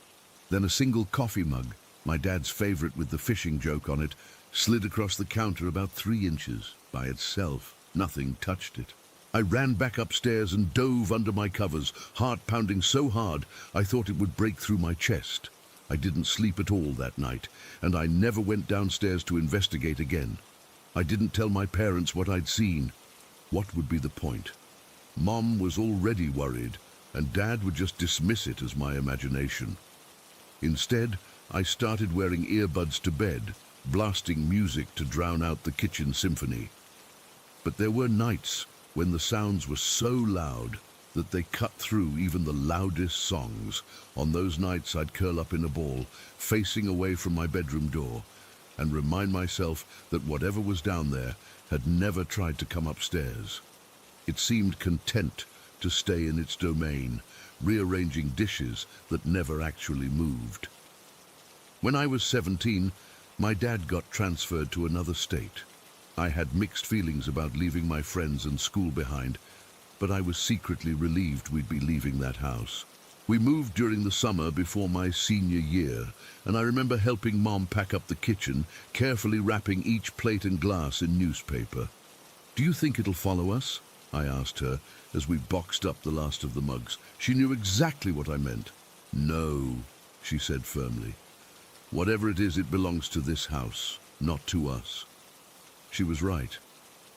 Then a single coffee mug, my dad's favorite with the fishing joke on it, slid across the counter about 3 inches. By itself, nothing touched it. I ran back upstairs and dove under my covers, heart pounding so hard I thought it would break through my chest. I didn't sleep at all that night, and I never went downstairs to investigate again. I didn't tell my parents what I'd seen. What would be the point? Mom was already worried, and Dad would just dismiss it as my imagination. Instead, I started wearing earbuds to bed, blasting music to drown out the kitchen symphony. But there were nights when the sounds were so loud that they cut through even the loudest songs. On those nights I'd curl up in a ball, facing away from my bedroom door, and remind myself that whatever was down there had never tried to come upstairs. It seemed content to stay in its domain, rearranging dishes that never actually moved. When I was 17, my dad got transferred to another state. I had mixed feelings about leaving my friends and school behind, but I was secretly relieved we'd be leaving that house. We moved during the summer before my senior year, and I remember helping Mom pack up the kitchen, carefully wrapping each plate and glass in newspaper. "Do you think it'll follow us?" I asked her as we boxed up the last of the mugs. She knew exactly what I meant. "No," she said firmly. "Whatever it is, it belongs to this house, not to us." She was right.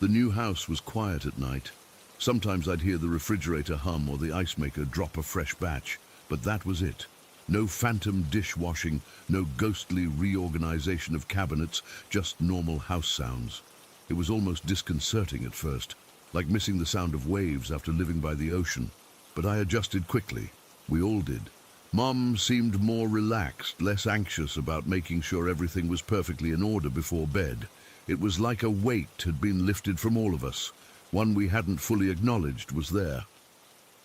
The new house was quiet at night. Sometimes I'd hear the refrigerator hum or the ice maker drop a fresh batch, but that was it. No phantom dishwashing, no ghostly reorganization of cabinets, just normal house sounds. It was almost disconcerting at first, like missing the sound of waves after living by the ocean. But I adjusted quickly. We all did. Mom seemed more relaxed, less anxious about making sure everything was perfectly in order before bed. It was like a weight had been lifted from all of us. One we hadn't fully acknowledged was there.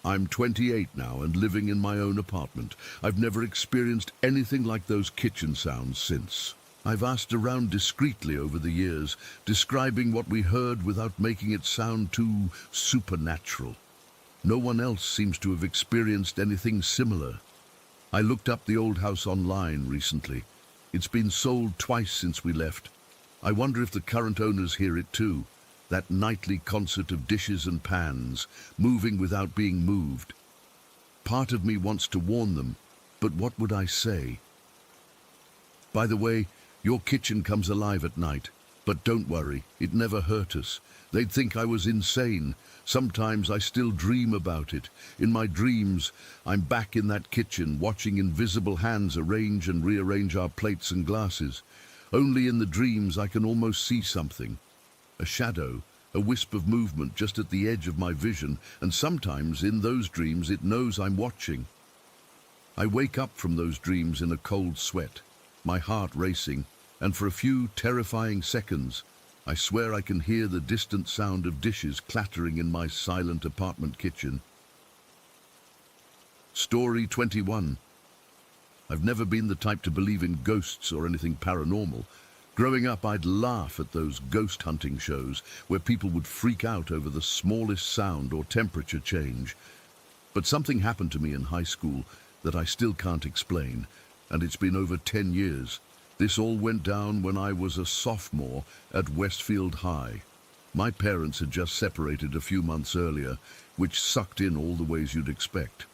I'm 28 now and living in my own apartment. I've never experienced anything like those kitchen sounds since. I've asked around discreetly over the years, describing what we heard without making it sound too supernatural. No one else seems to have experienced anything similar. I looked up the old house online recently. It's been sold twice since we left. I wonder if the current owners hear it too. That nightly concert of dishes and pans, moving without being moved. Part of me wants to warn them, but what would I say? By the way, your kitchen comes alive at night. But don't worry, it never hurt us. They'd think I was insane. Sometimes I still dream about it. In my dreams, I'm back in that kitchen, watching invisible hands arrange and rearrange our plates and glasses. Only in the dreams I can almost see something. A shadow, a wisp of movement just at the edge of my vision, and sometimes in those dreams it knows I'm watching. I wake up from those dreams in a cold sweat, my heart racing, and for a few terrifying seconds, I swear I can hear the distant sound of dishes clattering in my silent apartment kitchen. Story 21. I've never been the type to believe in ghosts or anything paranormal. Growing up, I'd laugh at those ghost hunting shows where people would freak out over the smallest sound or temperature change. But something happened to me in high school that I still can't explain, and it's been over 10 years. This all went down when I was a sophomore at Westfield High. My parents had just separated a few months earlier, which sucked in all the ways you'd expect.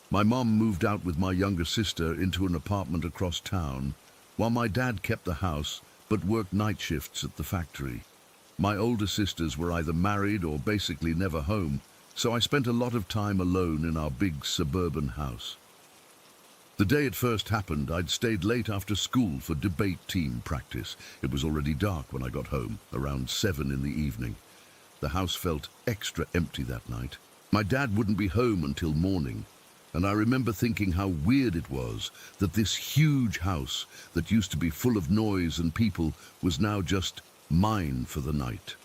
My mom moved out with my younger sister into an apartment across town, while my dad kept the house but worked night shifts at the factory. My older sisters were either married or basically never home, so I spent a lot of time alone in our big suburban house. The day it first happened, I'd stayed late after school for debate team practice. It was already dark when I got home, around 7 in the evening. The house felt extra empty that night. My dad wouldn't be home until morning, and I remember thinking how weird it was that this huge house that used to be full of noise and people was now just mine for the night.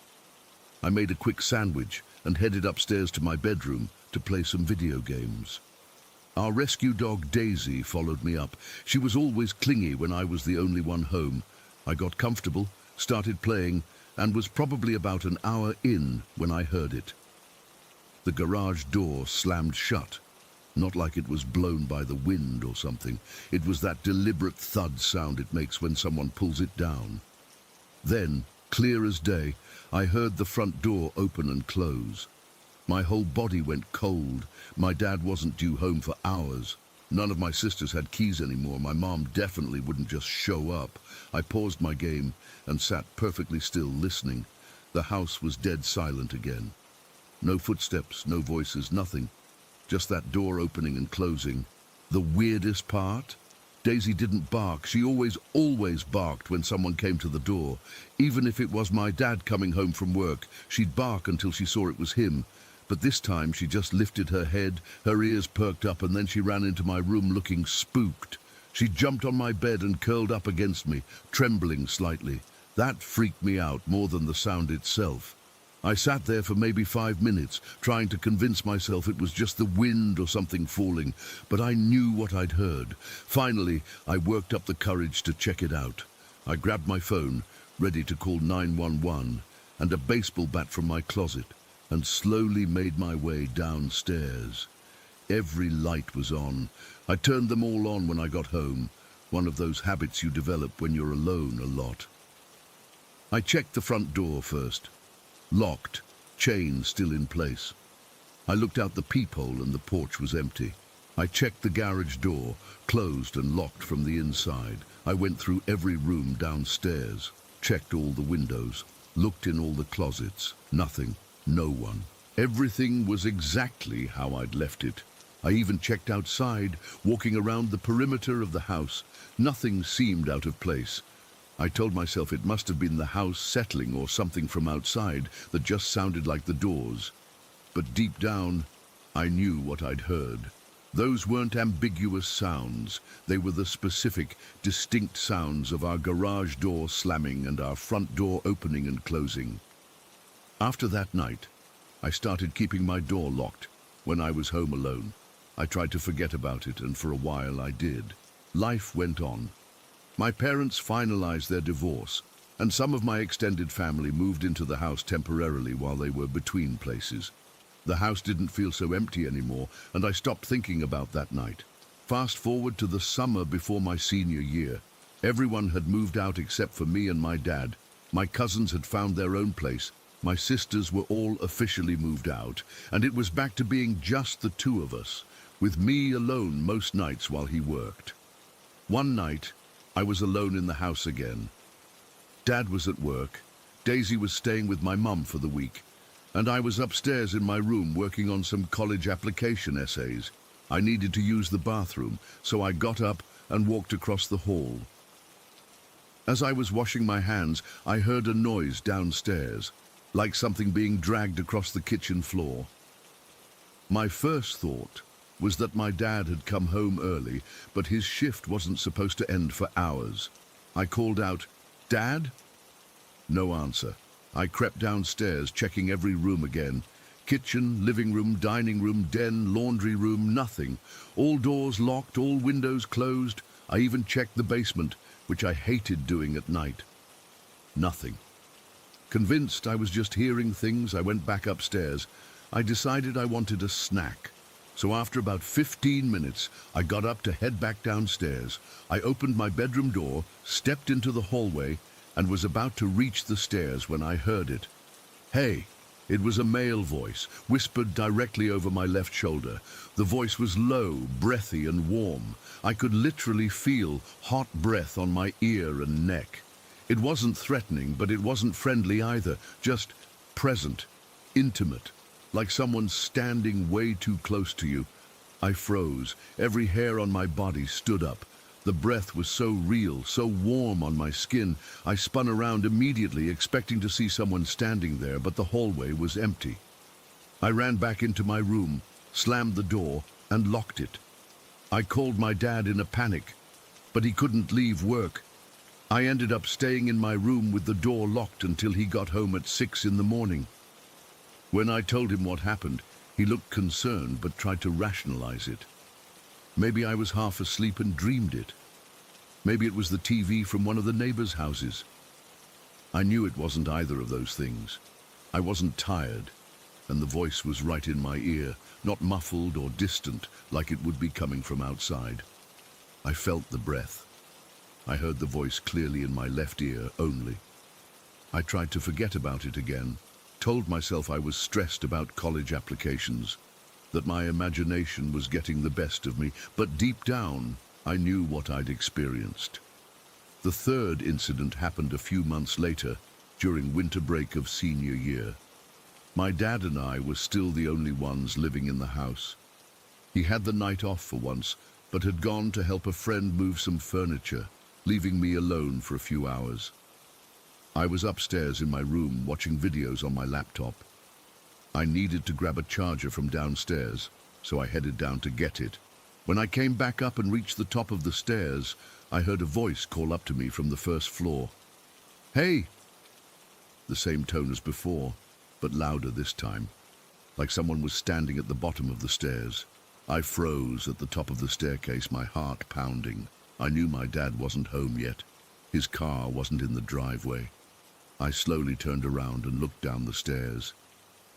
I made a quick sandwich and headed upstairs to my bedroom to play some video games. Our rescue dog Daisy followed me up. She was always clingy when I was the only one home. I got comfortable, started playing, and was probably about an hour in when I heard it. The garage door slammed shut, not like it was blown by the wind or something. It was that deliberate thud sound it makes when someone pulls it down. Then, clear as day, I heard the front door open and close. My whole body went cold. My dad wasn't due home for hours. None of my sisters had keys anymore. My mom definitely wouldn't just show up. I paused my game and sat perfectly still listening. The house was dead silent again. No footsteps, no voices, nothing. Just that door opening and closing. The weirdest part? Daisy didn't bark. She always barked when someone came to the door. Even if it was my dad coming home from work, she'd bark until she saw it was him. But this time she just lifted her head, her ears perked up, and then she ran into my room looking spooked. She jumped on my bed and curled up against me, trembling slightly. That freaked me out more than the sound itself. I sat there for maybe 5 minutes, trying to convince myself it was just the wind or something falling, but I knew what I'd heard. Finally, I worked up the courage to check it out. I grabbed my phone, ready to call 911, and a baseball bat from my closet, and slowly made my way downstairs. Every light was on. I turned them all on when I got home, one of those habits you develop when you're alone a lot. I checked the front door first. Locked, chain still in place. I looked out the peephole and the porch was empty. I checked the garage door, closed and locked from the inside. I went through every room downstairs, checked all the windows, looked in all the closets. Nothing. No one. Everything was exactly how I'd left it. I even checked outside, walking around the perimeter of the house. Nothing seemed out of place. I told myself it must have been the house settling or something from outside that just sounded like the doors. But deep down, I knew what I'd heard. Those weren't ambiguous sounds. They were the specific, distinct sounds of our garage door slamming and our front door opening and closing. After that night, I started keeping my door locked when I was home alone. I tried to forget about it, and for a while I did. Life went on. My parents finalized their divorce, and some of my extended family moved into the house temporarily while they were between places. The house didn't feel so empty anymore, and I stopped thinking about that night. Fast forward to the summer before my senior year. Everyone had moved out except for me and my dad. My cousins had found their own place. My sisters were all officially moved out, and it was back to being just the two of us, with me alone most nights while he worked. One night, I was alone in the house again. Dad was at work, Daisy was staying with my mum for the week, and I was upstairs in my room working on some college application essays. I needed to use the bathroom, so I got up and walked across the hall. As I was washing my hands, I heard a noise downstairs, like something being dragged across the kitchen floor. My first thought was that my dad had come home early, but his shift wasn't supposed to end for hours. I called out, "Dad?" No answer. I crept downstairs, checking every room again. Kitchen, living room, dining room, den, laundry room, nothing. All doors locked, all windows closed. I even checked the basement, which I hated doing at night. Nothing. Convinced I was just hearing things, I went back upstairs. I decided I wanted a snack. So after about 15 minutes, I got up to head back downstairs. I opened my bedroom door, stepped into the hallway, and was about to reach the stairs when I heard it. "Hey!" It was a male voice, whispered directly over my left shoulder. The voice was low, breathy, and warm. I could literally feel hot breath on my ear and neck. It wasn't threatening, but it wasn't friendly either, just present, intimate, like someone standing way too close to you. I froze. Every hair on my body stood up. The breath was so real, so warm on my skin. I spun around immediately, expecting to see someone standing there, but the hallway was empty. I ran back into my room, slammed the door, and locked it. I called my dad in a panic, but he couldn't leave work. I ended up staying in my room with the door locked until he got home at 6 in the morning. When I told him what happened, he looked concerned but tried to rationalize it. Maybe I was half asleep and dreamed it. Maybe it was the TV from one of the neighbors' houses. I knew it wasn't either of those things. I wasn't tired, and the voice was right in my ear, not muffled or distant like it would be coming from outside. I felt the breath. I heard the voice clearly in my left ear only. I tried to forget about it again, told myself I was stressed about college applications, that my imagination was getting the best of me, but deep down, I knew what I'd experienced. The third incident happened a few months later, during winter break of senior year. My dad and I were still the only ones living in the house. He had the night off for once, but had gone to help a friend move some furniture, leaving me alone for a few hours. I was upstairs in my room watching videos on my laptop. I needed to grab a charger from downstairs, so I headed down to get it. When I came back up and reached the top of the stairs, I heard a voice call up to me from the first floor. "Hey!" The same tone as before, but louder this time, like someone was standing at the bottom of the stairs. I froze at the top of the staircase, my heart pounding. I knew my dad wasn't home yet. His car wasn't in the driveway. I slowly turned around and looked down the stairs.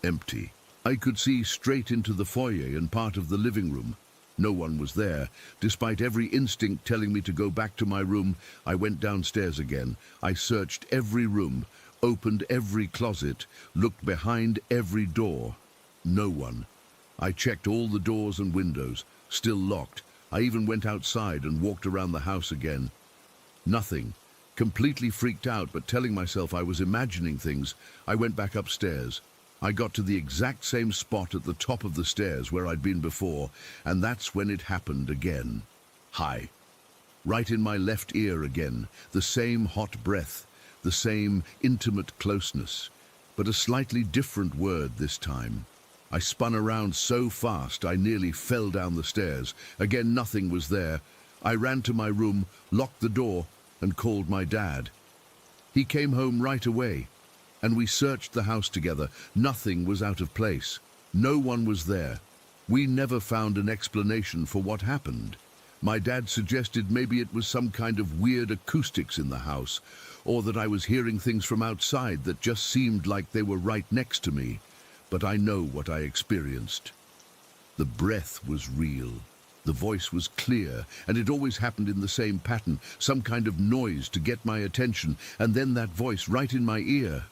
Empty. I could see straight into the foyer and part of the living room. No one was there. Despite every instinct telling me to go back to my room, I went downstairs again. I searched every room, opened every closet, looked behind every door. No one. I checked all the doors and windows, still locked. I even went outside and walked around the house again. Nothing. Completely freaked out, but telling myself I was imagining things, I went back upstairs. I got to the exact same spot at the top of the stairs where I'd been before, and that's when it happened again. Hi. Right in my left ear again, the same hot breath, the same intimate closeness, but a slightly different word this time. I spun around so fast I nearly fell down the stairs. Again, nothing was there. I ran to my room, locked the door, and called my dad. He came home right away, and we searched the house together. Nothing was out of place. No one was there. We never found an explanation for what happened. My dad suggested maybe it was some kind of weird acoustics in the house, or that I was hearing things from outside that just seemed like they were right next to me. But I know what I experienced. The breath was real. The voice was clear, and it always happened in the same pattern, some kind of noise to get my attention, and then that voice right in my ear.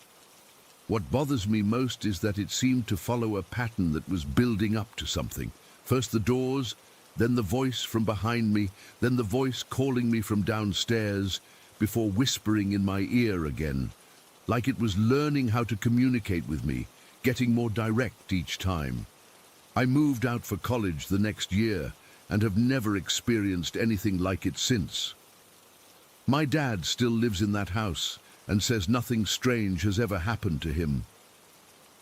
What bothers me most is that it seemed to follow a pattern that was building up to something. First the doors, then the voice from behind me, then the voice calling me from downstairs, before whispering in my ear again, like it was learning how to communicate with me, getting more direct each time. I moved out for college the next year and have never experienced anything like it since. My dad still lives in that house and says nothing strange has ever happened to him.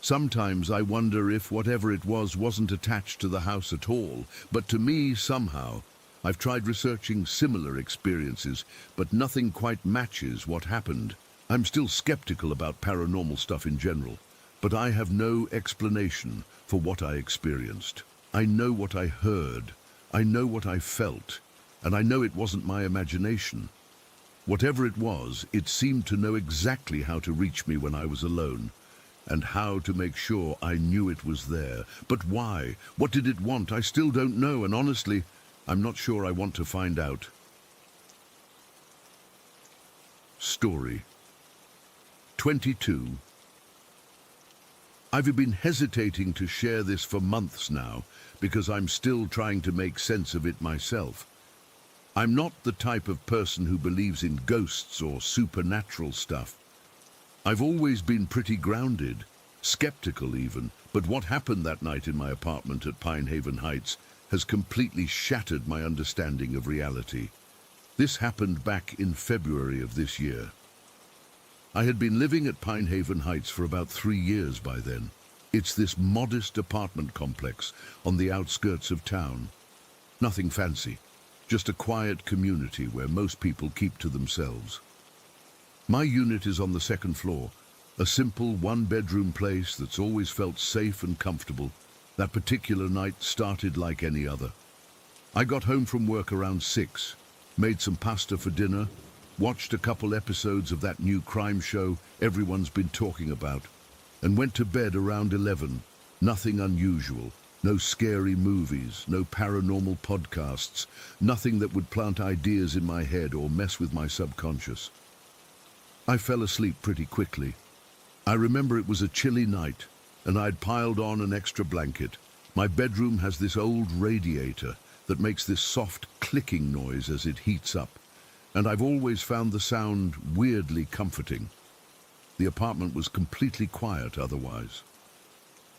Sometimes I wonder if whatever it was wasn't attached to the house at all, but to me somehow. I've tried researching similar experiences, but nothing quite matches what happened. I'm still skeptical about paranormal stuff in general, but I have no explanation for what I experienced. I know what I heard, I know what I felt, and I know it wasn't my imagination. Whatever it was, it seemed to know exactly how to reach me when I was alone, and how to make sure I knew it was there. But why? What did it want? I still don't know, and honestly, I'm not sure I want to find out. Story 22. I've been hesitating to share this for months now because I'm still trying to make sense of it myself. I'm not the type of person who believes in ghosts or supernatural stuff. I've always been pretty grounded, skeptical even, but what happened that night in my apartment at Pinehaven Heights has completely shattered my understanding of reality. This happened back in February of this year. I had been living at Pinehaven Heights for about 3 years by then. It's this modest apartment complex on the outskirts of town. Nothing fancy, just a quiet community where most people keep to themselves. My unit is on the 2nd floor, a simple one-bedroom place that's always felt safe and comfortable. That particular night started like any other. I got home from work around 6, made some pasta for dinner, watched a couple episodes of that new crime show everyone's been talking about, and went to bed around 11. Nothing unusual, no scary movies, no paranormal podcasts, nothing that would plant ideas in my head or mess with my subconscious. I fell asleep pretty quickly. I remember it was a chilly night, and I'd piled on an extra blanket. My bedroom has this old radiator that makes this soft clicking noise as it heats up, and I've always found the sound weirdly comforting. The apartment was completely quiet otherwise.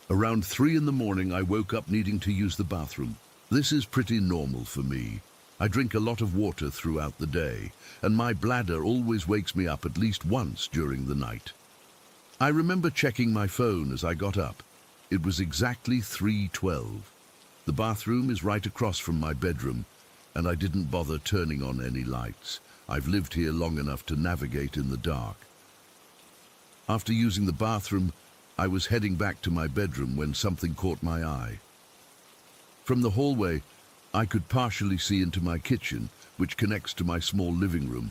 Around 3 in the morning, I woke up needing to use the bathroom. This is pretty normal for me. I drink a lot of water throughout the day, and my bladder always wakes me up at least once during the night. I remember checking my phone as I got up. It was exactly 3:12. The bathroom is right across from my bedroom, and I didn't bother turning on any lights. I've lived here long enough to navigate in the dark. After using the bathroom, I was heading back to my bedroom when something caught my eye. From the hallway, I could partially see into my kitchen, which connects to my small living room.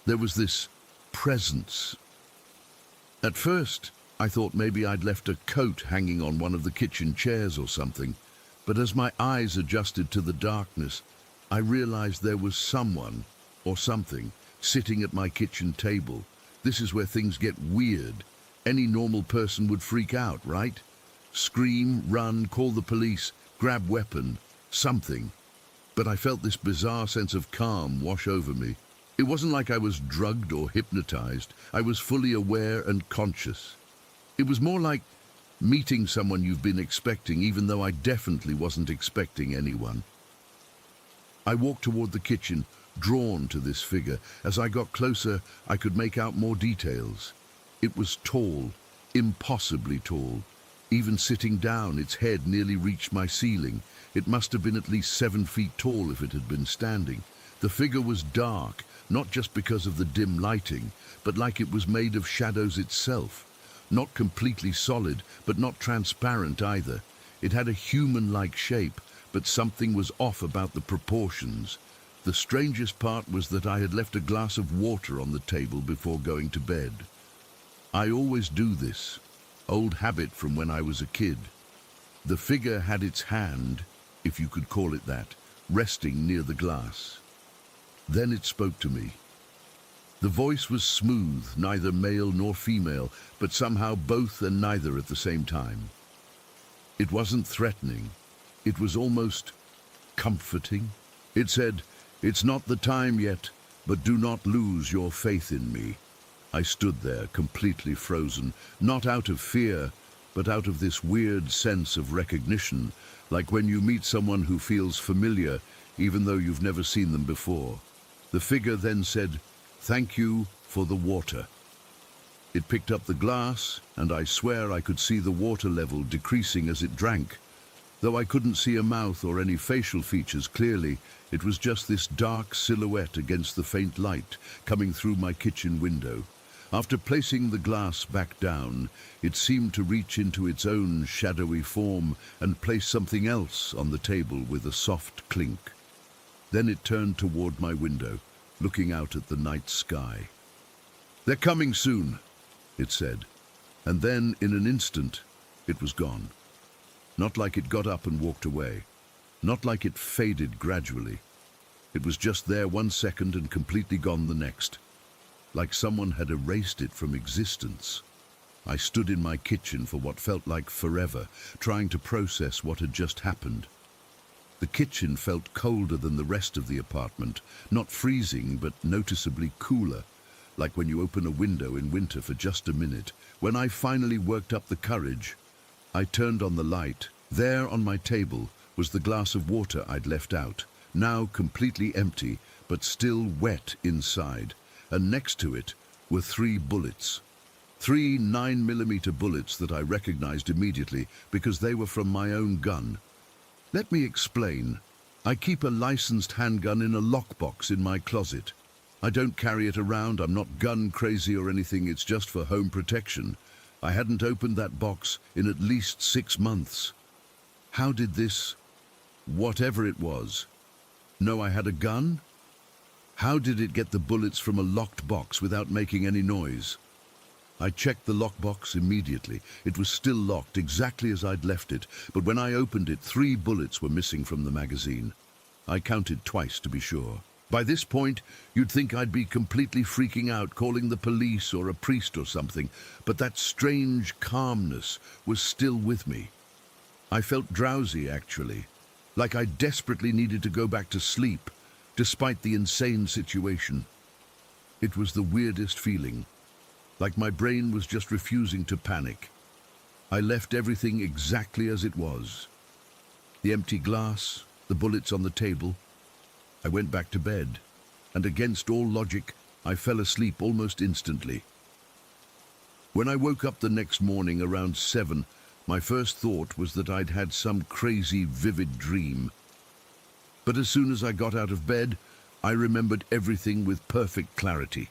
There was this presence. At first, I thought maybe I'd left a coat hanging on one of the kitchen chairs or something, but as my eyes adjusted to the darkness, I realized there was someone, or something, sitting at my kitchen table. This is where things get weird. Any normal person would freak out, right? Scream, run, call the police, grab weapon, something. But I felt this bizarre sense of calm wash over me. It wasn't like I was drugged or hypnotized. I was fully aware and conscious. It was more like meeting someone you've been expecting, even though I definitely wasn't expecting anyone. I walked toward the kitchen, drawn to this figure. As I got closer, I could make out more details. It was tall, impossibly tall. Even sitting down, its head nearly reached my ceiling. It must have been at least 7 feet tall if it had been standing. The figure was dark, not just because of the dim lighting, but like it was made of shadows itself. Not completely solid, but not transparent either. It had a human-like shape, but something was off about the proportions. The strangest part was that I had left a glass of water on the table before going to bed. I always do this, old habit from when I was a kid. The figure had its hand, if you could call it that, resting near the glass. Then it spoke to me. The voice was smooth, neither male nor female, but somehow both and neither at the same time. It wasn't threatening. It was almost comforting. It said, "It's not the time yet, but do not lose your faith in me." I stood there, completely frozen, not out of fear, but out of this weird sense of recognition, like when you meet someone who feels familiar, even though you've never seen them before. The figure then said, "Thank you for the water." It picked up the glass, and I swear I could see the water level decreasing as it drank. Though I couldn't see a mouth or any facial features clearly, it was just this dark silhouette against the faint light coming through my kitchen window. After placing the glass back down, it seemed to reach into its own shadowy form and place something else on the table with a soft clink. Then it turned toward my window, looking out at the night sky. "They're coming soon," it said, and then in an instant it was gone. Not like it got up and walked away, not like it faded gradually. It was just there 1 second and completely gone the next, like someone had erased it from existence. I stood in my kitchen for what felt like forever, trying to process what had just happened. The kitchen felt colder than the rest of the apartment, not freezing but noticeably cooler, like when you open a window in winter for just a minute. When I finally worked up the courage, I turned on the light. There on my table was the glass of water I'd left out, now completely empty, but still wet inside. And next to it were 3 bullets. 3 9mm bullets that I recognized immediately because they were from my own gun. Let me explain. I keep a licensed handgun in a lockbox in my closet. I don't carry it around, I'm not gun crazy or anything, it's just for home protection. I hadn't opened that box in at least 6 months. How did this, whatever it was, know I had a gun? How did it get the bullets from a locked box without making any noise? I checked the lockbox immediately. It was still locked exactly as I'd left it, but when I opened it, 3 bullets were missing from the magazine. I counted twice to be sure. By this point, you'd think I'd be completely freaking out, calling the police or a priest or something, but that strange calmness was still with me. I felt drowsy, actually, like I desperately needed to go back to sleep, despite the insane situation. It was the weirdest feeling, like my brain was just refusing to panic. I left everything exactly as it was. The empty glass, the bullets on the table. I went back to bed, and against all logic, I fell asleep almost instantly. When I woke up the next morning around 7, my first thought was that I'd had some crazy, vivid dream. But as soon as I got out of bed, I remembered everything with perfect clarity.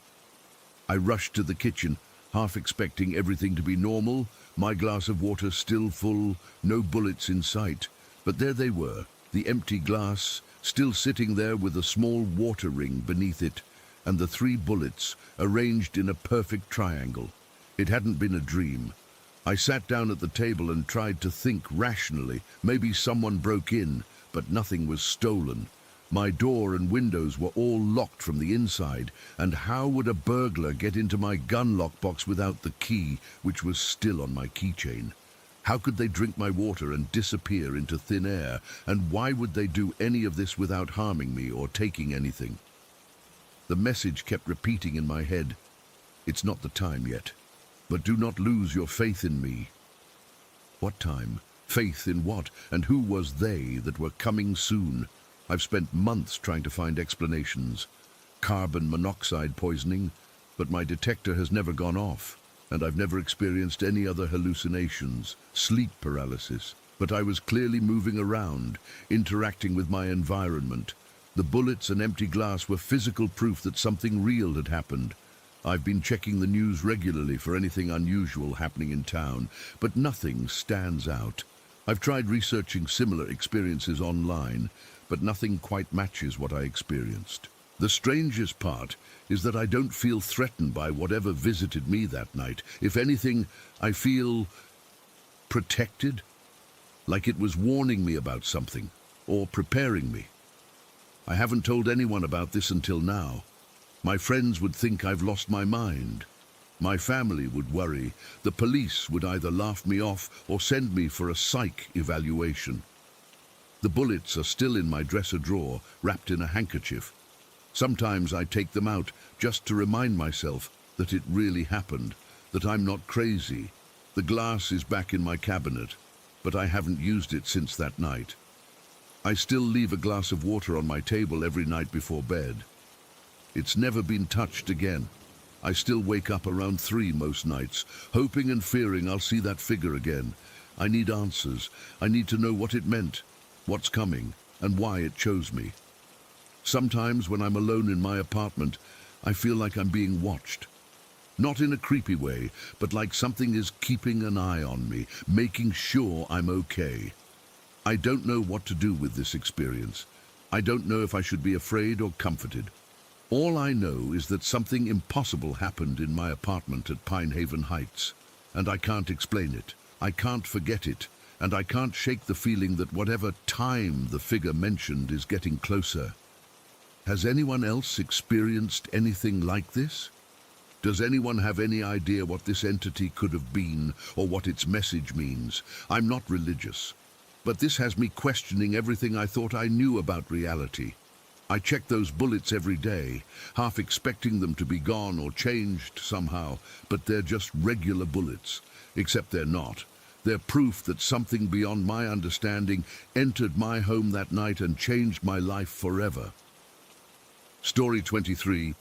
I rushed to the kitchen, half expecting everything to be normal, my glass of water still full, no bullets in sight. But there they were, the empty glass, still sitting there with a small water ring beneath it, and the 3 bullets arranged in a perfect triangle. It hadn't been a dream. I sat down at the table and tried to think rationally. Maybe someone broke in, but nothing was stolen. My door and windows were all locked from the inside, and how would a burglar get into my gun lockbox without the key, which was still on my keychain? How could they drink my water and disappear into thin air, and why would they do any of this without harming me or taking anything? The message kept repeating in my head, "It's not the time yet, but do not lose your faith in me." What time? Faith in what? And who was they that were coming soon? I've spent months trying to find explanations. Carbon monoxide poisoning, but my detector has never gone off, and I've never experienced any other hallucinations, sleep paralysis. But I was clearly moving around, interacting with my environment. The bullets and empty glass were physical proof that something real had happened. I've been checking the news regularly for anything unusual happening in town, but nothing stands out. I've tried researching similar experiences online, but nothing quite matches what I experienced. The strangest part is that I don't feel threatened by whatever visited me that night. If anything, I feel protected, like it was warning me about something, or preparing me. I haven't told anyone about this until now. My friends would think I've lost my mind. My family would worry. The police would either laugh me off or send me for a psych evaluation. The bullets are still in my dresser drawer, wrapped in a handkerchief. Sometimes I take them out just to remind myself that it really happened, that I'm not crazy. The glass is back in my cabinet, but I haven't used it since that night. I still leave a glass of water on my table every night before bed. It's never been touched again. I still wake up around 3 most nights, hoping and fearing I'll see that figure again. I need answers. I need to know what it meant, what's coming, and why it chose me. Sometimes when I'm alone in my apartment, I feel like I'm being watched. Not in a creepy way, but like something is keeping an eye on me, making sure I'm okay. I don't know what to do with this experience. I don't know if I should be afraid or comforted. All I know is that something impossible happened in my apartment at Pinehaven Heights, and I can't explain it. I can't forget it, and I can't shake the feeling that whatever time the figure mentioned is getting closer. Has anyone else experienced anything like this? Does anyone have any idea what this entity could have been or what its message means? I'm not religious, but this has me questioning everything I thought I knew about reality. I check those bullets every day, half expecting them to be gone or changed somehow, but they're just regular bullets, except they're not. They're proof that something beyond my understanding entered my home that night and changed my life forever. Story 23.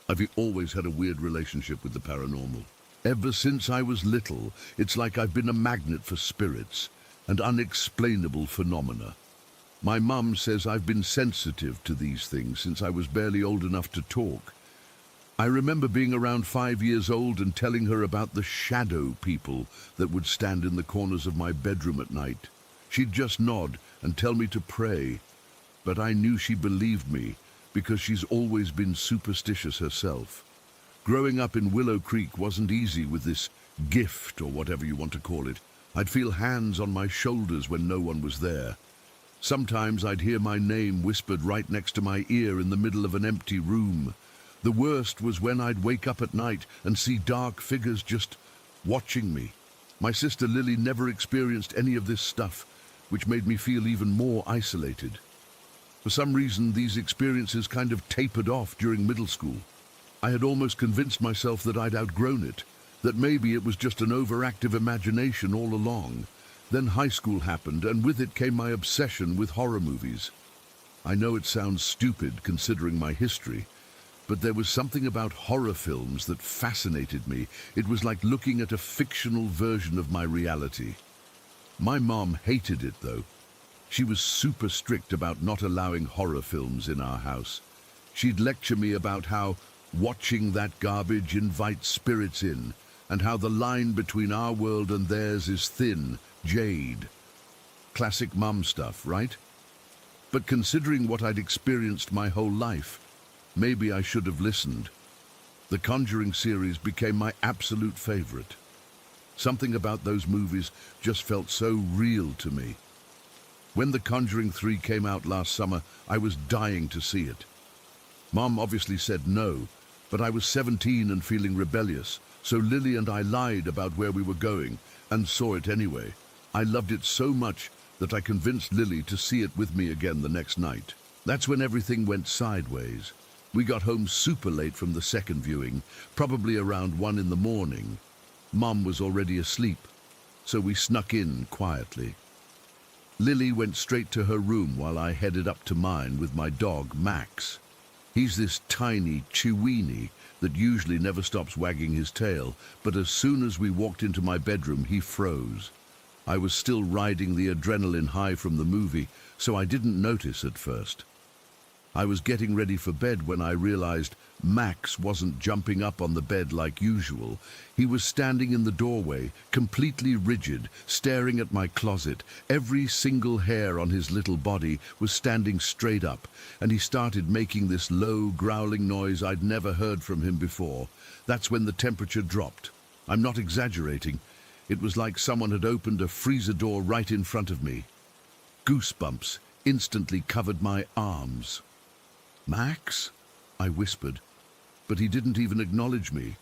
I've always had a weird relationship with the paranormal. Ever since I was little, it's like I've been a magnet for spirits and unexplainable phenomena. My mum says I've been sensitive to these things since I was barely old enough to talk. I remember being around 5 years old and telling her about the shadow people that would stand in the corners of my bedroom at night. She'd just nod and tell me to pray, but I knew she believed me because she's always been superstitious herself. Growing up in Willow Creek wasn't easy with this gift, or whatever you want to call it. I'd feel hands on my shoulders when no one was there. Sometimes I'd hear my name whispered right next to my ear in the middle of an empty room. The worst was when I'd wake up at night and see dark figures just watching me. My sister Lily never experienced any of this stuff, which made me feel even more isolated. For some reason, these experiences kind of tapered off during middle school. I had almost convinced myself that I'd outgrown it, that maybe it was just an overactive imagination all along. Then high school happened, and with it came my obsession with horror movies. I know it sounds stupid considering my history, but there was something about horror films that fascinated me. It was like looking at a fictional version of my reality. My mom hated it, though. She was super strict about not allowing horror films in our house. She'd lecture me about how watching that garbage invites spirits in, and how the line between our world and theirs is thin, jade. Classic mum stuff, right? But considering what I'd experienced my whole life, maybe I should have listened. The Conjuring series became my absolute favorite. Something about those movies just felt so real to me. When The Conjuring 3 came out last summer, I was dying to see it. Mom obviously said no, but I was 17 and feeling rebellious, so Lily and I lied about where we were going and saw it anyway. I loved it so much that I convinced Lily to see it with me again the next night. That's when everything went sideways. We got home super late from the second viewing, probably around 1 in the morning. Mom was already asleep, so we snuck in quietly. Lily went straight to her room while I headed up to mine with my dog, Max. He's this tiny Chiweenie that usually never stops wagging his tail, but as soon as we walked into my bedroom, he froze. I was still riding the adrenaline high from the movie, so I didn't notice at first. I was getting ready for bed when I realized Max wasn't jumping up on the bed like usual. He was standing in the doorway, completely rigid, staring at my closet. Every single hair on his little body was standing straight up, and he started making this low, growling noise I'd never heard from him before. That's when the temperature dropped. I'm not exaggerating. It was like someone had opened a freezer door right in front of me. Goosebumps instantly covered my arms. "Max?" I whispered, but he didn't even acknowledge me.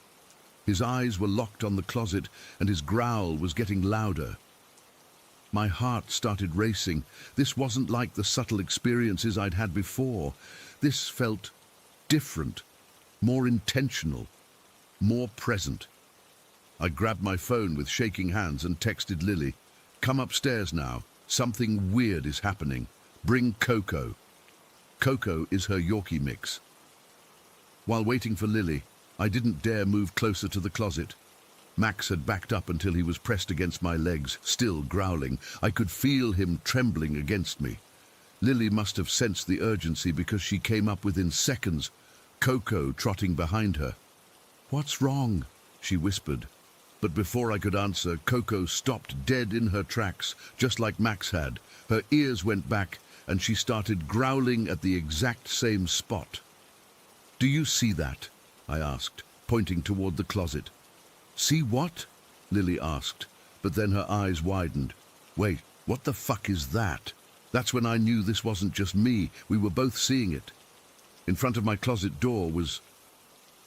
His eyes were locked on the closet, and his growl was getting louder. My heart started racing. This wasn't like the subtle experiences I'd had before. This felt different, more intentional, more present. I grabbed my phone with shaking hands and texted Lily, "Come upstairs now. Something weird is happening. Bring Coco." Coco is her Yorkie mix. While waiting for Lily, I didn't dare move closer to the closet. Max had backed up until he was pressed against my legs, still growling. I could feel him trembling against me. Lily must have sensed the urgency because she came up within seconds, Coco trotting behind her. "What's wrong?" she whispered. But before I could answer, Coco stopped dead in her tracks, just like Max had. Her ears went back, and she started growling at the exact same spot. "Do you see that?" I asked, pointing toward the closet. "See what?" Lily asked, but then her eyes widened. "Wait, what the fuck is that?" That's when I knew this wasn't just me. We were both seeing it. In front of my closet door was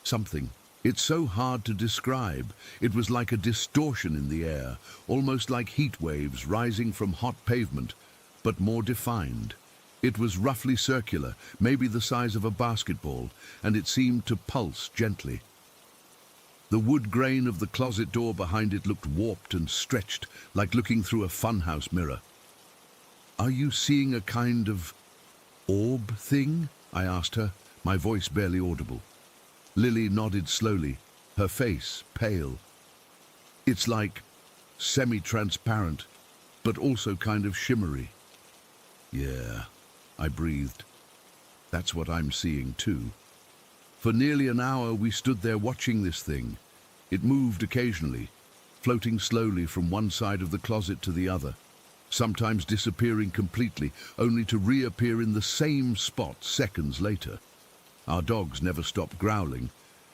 something. It's so hard to describe. It was like a distortion in the air, almost like heat waves rising from hot pavement, but more defined. It was roughly circular, maybe the size of a basketball, and it seemed to pulse gently. The wood grain of the closet door behind it looked warped and stretched, like looking through a funhouse mirror. "Are you seeing a kind of orb thing?" I asked her, my voice barely audible. Lily nodded slowly, her face pale. "It's like semi-transparent, but also kind of shimmery." "Yeah," I breathed. "That's what I'm seeing too." For nearly an hour we stood there watching this thing. It moved occasionally, floating slowly from one side of the closet to the other, sometimes disappearing completely, only to reappear in the same spot seconds later. Our dogs never stopped growling,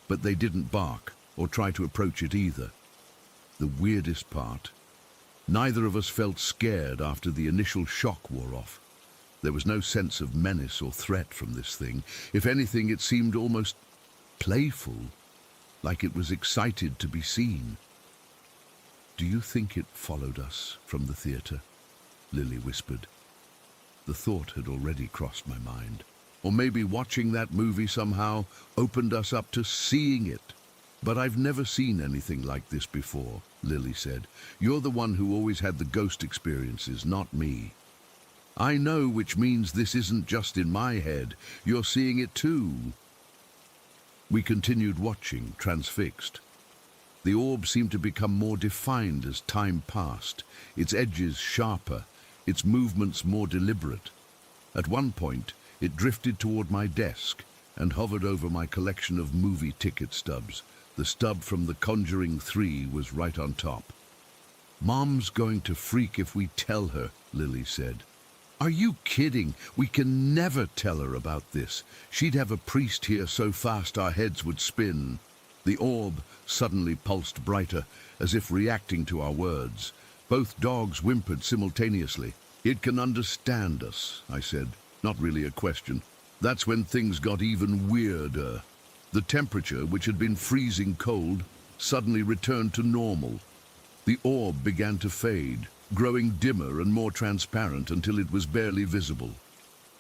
but they didn't bark or try to approach it either. The weirdest part, neither of us felt scared after the initial shock wore off. There was no sense of menace or threat from this thing. If anything, it seemed almost playful, like it was excited to be seen. "Do you think it followed us from the theater?" Lily whispered. The thought had already crossed my mind. Or maybe watching that movie somehow opened us up to seeing it. "But I've never seen anything like this before," Lily said. "You're the one who always had the ghost experiences, not me." "I know, which means this isn't just in my head. You're seeing it too." We continued watching, transfixed. The orb seemed to become more defined as time passed, its edges sharper, its movements more deliberate. At one point, it drifted toward my desk and hovered over my collection of movie ticket stubs. The stub from The Conjuring 3 was right on top. "Mom's going to freak if we tell her," Lily said. "Are you kidding? We can never tell her about this. She'd have a priest here so fast our heads would spin." The orb suddenly pulsed brighter, as if reacting to our words. Both dogs whimpered simultaneously. "It can understand us," I said. Not really a question. That's when things got even weirder. The temperature, which had been freezing cold, suddenly returned to normal. The orb began to fade, growing dimmer and more transparent until it was barely visible.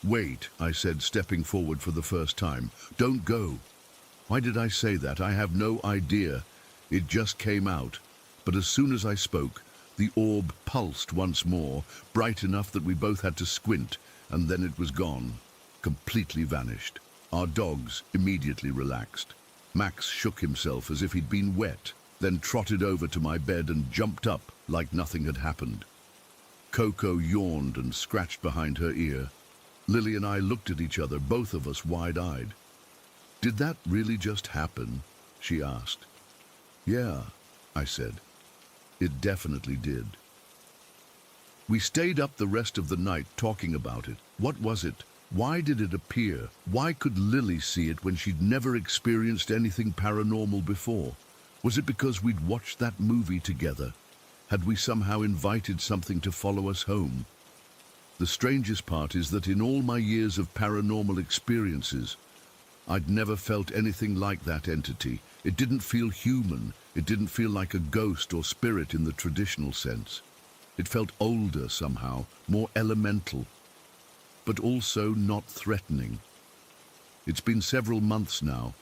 "Wait," I said, stepping forward for the first time. "Don't go." Why did I say that? I have no idea. It just came out. But as soon as I spoke, the orb pulsed once more, bright enough that we both had to squint, and then it was gone, completely vanished. Our dogs immediately relaxed. Max shook himself as if he'd been wet, then trotted over to my bed and jumped up like nothing had happened. Coco yawned and scratched behind her ear. Lily and I looked at each other, both of us wide-eyed. "Did that really just happen?" she asked. "Yeah," I said. "It definitely did." We stayed up the rest of the night talking about it. What was it? Why did it appear? Why could Lily see it when she'd never experienced anything paranormal before? Was it because we'd watched that movie together? Had we somehow invited something to follow us home? The strangest part is that in all my years of paranormal experiences, I'd never felt anything like that entity. It didn't feel human. It didn't feel like a ghost or spirit in the traditional sense. It felt older somehow, more elemental, but also not threatening. It's been several months now,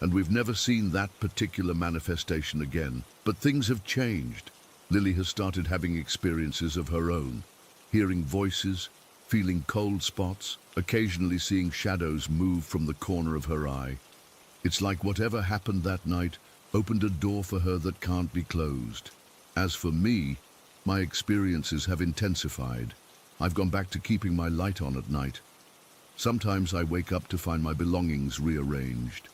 and we've never seen that particular manifestation again. But things have changed. Lily has started having experiences of her own, hearing voices, feeling cold spots, occasionally seeing shadows move from the corner of her eye. It's like whatever happened that night opened a door for her that can't be closed. As for me, my experiences have intensified. I've gone back to keeping my light on at night. Sometimes I wake up to find my belongings rearranged.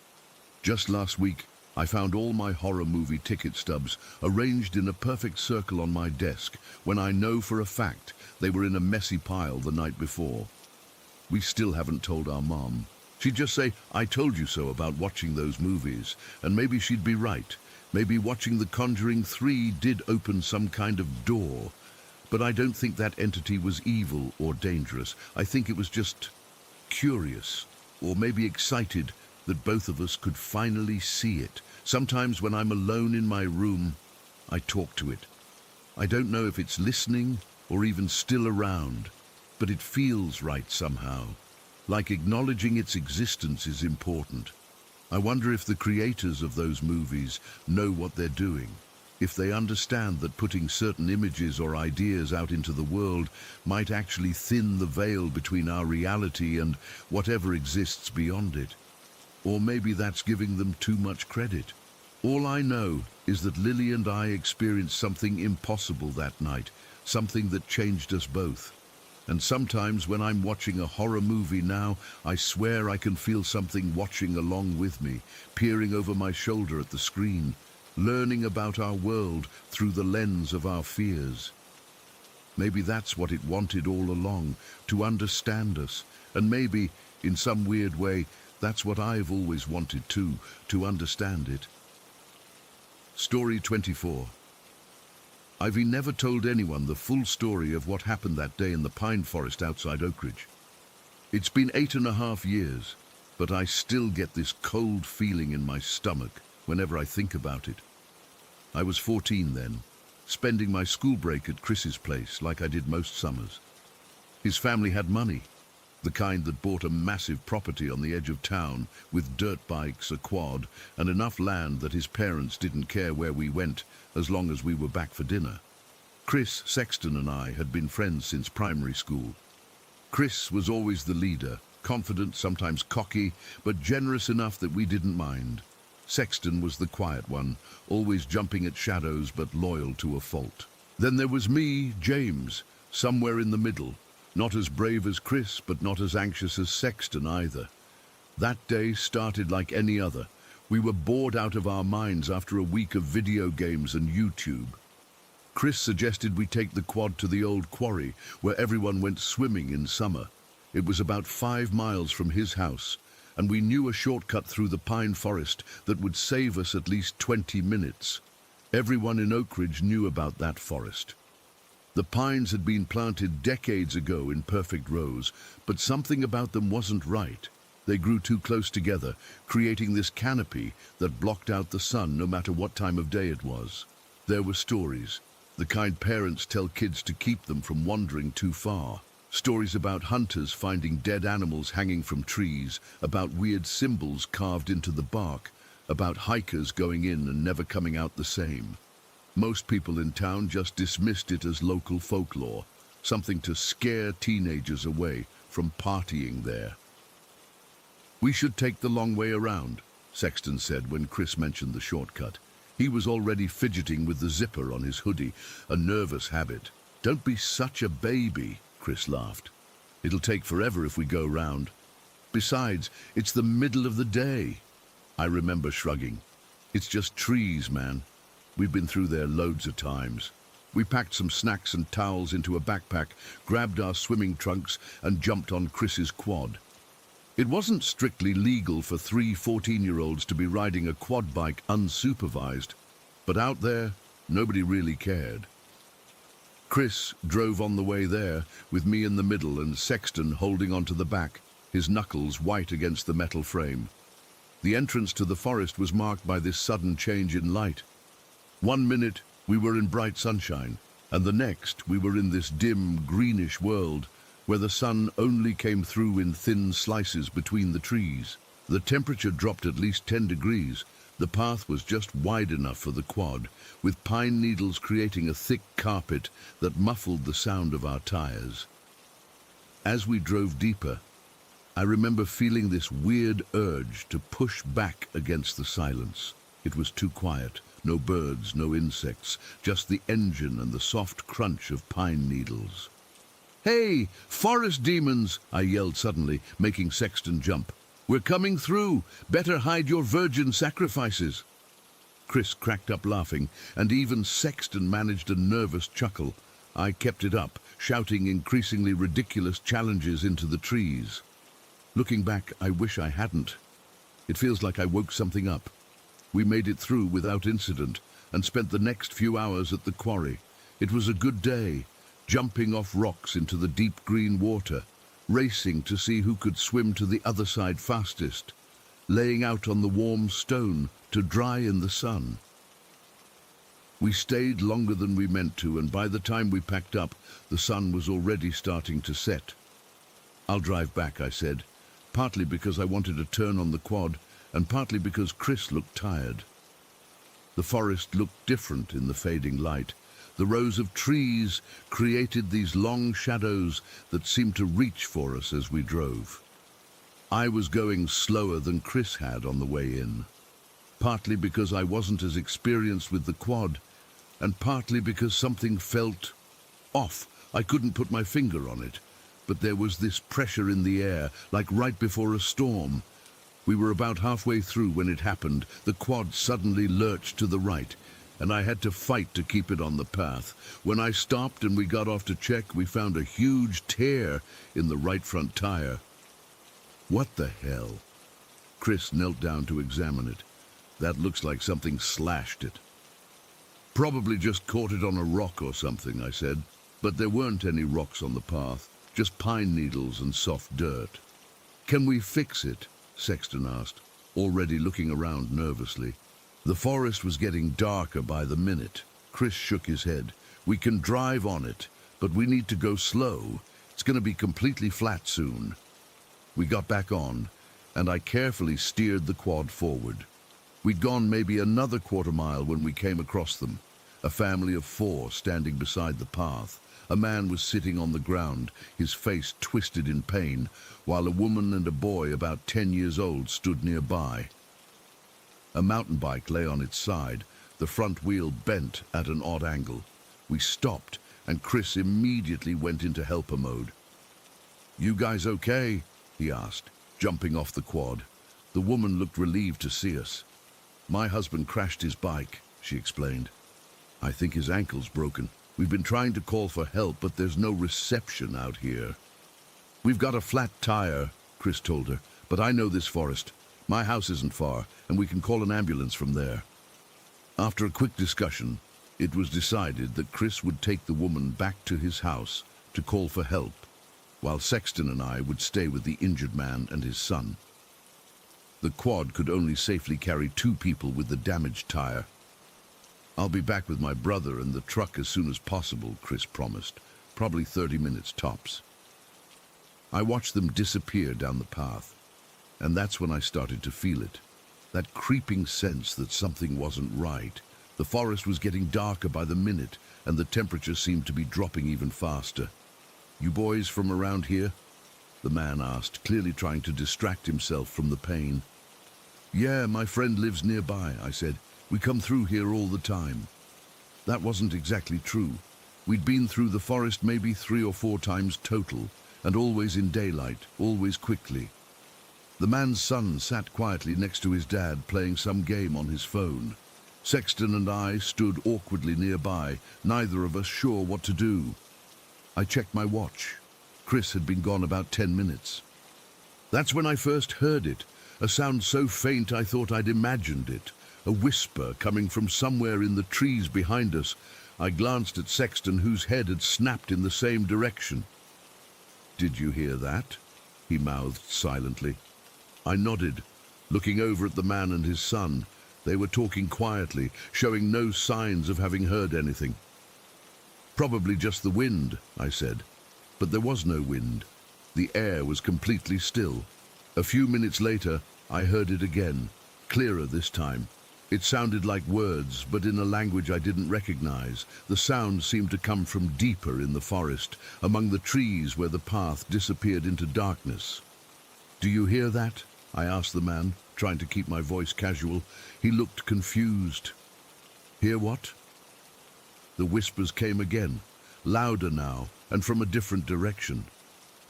Just last week, I found all my horror movie ticket stubs arranged in a perfect circle on my desk when I know for a fact they were in a messy pile the night before. We still haven't told our mom. She'd just say, "I told you so," about watching those movies, and maybe she'd be right. Maybe watching The Conjuring 3 did open some kind of door. But I don't think that entity was evil or dangerous. I think it was just curious, or maybe excited that both of us could finally see it. Sometimes when I'm alone in my room, I talk to it. I don't know if it's listening or even still around, but it feels right somehow. Like acknowledging its existence is important. I wonder if the creators of those movies know what they're doing. If they understand that putting certain images or ideas out into the world might actually thin the veil between our reality and whatever exists beyond it. Or maybe that's giving them too much credit. All I know is that Lily and I experienced something impossible that night, something that changed us both. And sometimes when I'm watching a horror movie now, I swear I can feel something watching along with me, peering over my shoulder at the screen, learning about our world through the lens of our fears. Maybe that's what it wanted all along, to understand us. And maybe, in some weird way, that's what I've always wanted too, to understand it. Story 24. Ivy never told anyone the full story of what happened that day in the pine forest outside Oak Ridge. It's been 8.5 years, but I still get this cold feeling in my stomach whenever I think about it. I was 14 then, spending my school break at Chris's place like I did most summers. His family had money, the kind that bought a massive property on the edge of town with dirt bikes, a quad, and enough land that his parents didn't care where we went as long as we were back for dinner. Chris, Sexton, and I had been friends since primary school. Chris was always the leader, confident, sometimes cocky, but generous enough that we didn't mind. Sexton was the quiet one, always jumping at shadows but loyal to a fault. Then there was me, James, somewhere in the middle. Not as brave as Chris, but not as anxious as Sexton either. That day started like any other. We were bored out of our minds after a week of video games and YouTube. Chris suggested we take the quad to the old quarry, where everyone went swimming in summer. It was about 5 miles from his house, and we knew a shortcut through the pine forest that would save us at least 20 minutes. Everyone in Oak Ridge knew about that forest. The pines had been planted decades ago in perfect rows, but something about them wasn't right. They grew too close together, creating this canopy that blocked out the sun no matter what time of day it was. There were stories, the kind parents tell kids to keep them from wandering too far. Stories about hunters finding dead animals hanging from trees, about weird symbols carved into the bark, about hikers going in and never coming out the same. Most people in town just dismissed it as local folklore, something to scare teenagers away from partying there. "We should take the long way around," Sexton said when Chris mentioned the shortcut. He was already fidgeting with the zipper on his hoodie, a nervous habit. "Don't be such a baby," Chris laughed. "It'll take forever if we go round. Besides, it's the middle of the day." I remember shrugging. "It's just trees, man. We've been through there loads of times." We packed some snacks and towels into a backpack, grabbed our swimming trunks, and jumped on Chris's quad. It wasn't strictly legal for 3 14-year-olds to be riding a quad bike unsupervised, but out there, nobody really cared. Chris drove on the way there, with me in the middle and Sexton holding onto the back, his knuckles white against the metal frame. The entrance to the forest was marked by this sudden change in light. 1 minute, we were in bright sunshine. And the next, we were in this dim, greenish world where the sun only came through in thin slices between the trees. The temperature dropped at least 10 degrees. The path was just wide enough for the quad, with pine needles creating a thick carpet that muffled the sound of our tires. As we drove deeper, I remember feeling this weird urge to push back against the silence. It was too quiet. No birds, no insects, just the engine and the soft crunch of pine needles. "Hey, forest demons!" I yelled suddenly, making Sexton jump. "We're coming through! Better hide your virgin sacrifices!" Chris cracked up laughing, and even Sexton managed a nervous chuckle. I kept it up, shouting increasingly ridiculous challenges into the trees. Looking back, I wish I hadn't. It feels like I woke something up. We made it through without incident and spent the next few hours at the quarry. It was a good day, jumping off rocks into the deep green water, racing to see who could swim to the other side fastest, laying out on the warm stone to dry in the sun. We stayed longer than we meant to, and by the time we packed up, the sun was already starting to set. "I'll drive back," I said, partly because I wanted to turn on the quad, and partly because Chris looked tired. The forest looked different in the fading light. The rows of trees created these long shadows that seemed to reach for us as we drove. I was going slower than Chris had on the way in, partly because I wasn't as experienced with the quad, and partly because something felt off. I couldn't put my finger on it, but there was this pressure in the air, like right before a storm. We were about halfway through when it happened. The quad suddenly lurched to the right, and I had to fight to keep it on the path. When I stopped and we got off to check, we found a huge tear in the right front tire. "What the hell?" Chris knelt down to examine it. "That looks like something slashed it." "Probably just caught it on a rock or something," I said. But there weren't any rocks on the path, just pine needles and soft dirt. "Can we fix it?" Sexton asked, already looking around nervously. The forest was getting darker by the minute. Chris shook his head. "We can drive on it, but we need to go slow. It's going to be completely flat soon." We got back on, and I carefully steered the quad forward. We'd gone maybe another quarter-mile when we came across them. A family of 4 standing beside the path. A man was sitting on the ground, his face twisted in pain, while a woman and a boy about 10 years old stood nearby. A mountain bike lay on its side, the front wheel bent at an odd angle. We stopped, and Chris immediately went into helper mode. "You guys okay?" he asked, jumping off the quad. The woman looked relieved to see us. "My husband crashed his bike," she explained. "I think his ankle's broken. We've been trying to call for help, but there's no reception out here." "We've got a flat tire," Chris told her, "but I know this forest. My house isn't far, and we can call an ambulance from there." After a quick discussion, it was decided that Chris would take the woman back to his house to call for help, while Sexton and I would stay with the injured man and his son. The quad could only safely carry 2 people with the damaged tire. "I'll be back with my brother and the truck as soon as possible," Chris promised. "Probably 30 minutes tops." I watched them disappear down the path, and that's when I started to feel it. That creeping sense that something wasn't right. The forest was getting darker by the minute, and the temperature seemed to be dropping even faster. "You boys from around here?" the man asked, clearly trying to distract himself from the pain. "Yeah, my friend lives nearby," I said. "We come through here all the time." That wasn't exactly true. We'd been through the forest maybe 3 or 4 times total, and always in daylight, always quickly. The man's son sat quietly next to his dad, playing some game on his phone. Sexton and I stood awkwardly nearby, neither of us sure what to do. I checked my watch. Chris had been gone about 10 minutes. That's when I first heard it, a sound so faint I thought I'd imagined it. A whisper coming from somewhere in the trees behind us. I glanced at Sexton, whose head had snapped in the same direction. "Did you hear that?" he mouthed silently. I nodded, looking over at the man and his son. They were talking quietly, showing no signs of having heard anything. Probably just the wind, I said. But there was no wind. The air was completely still. A few minutes later, I heard it again, clearer this time. It sounded like words, but in a language I didn't recognize. The sound seemed to come from deeper in the forest, among the trees where the path disappeared into darkness. "Do you hear that?" I asked the man, trying to keep my voice casual. He looked confused. "Hear what?" The whispers came again, louder now, and from a different direction.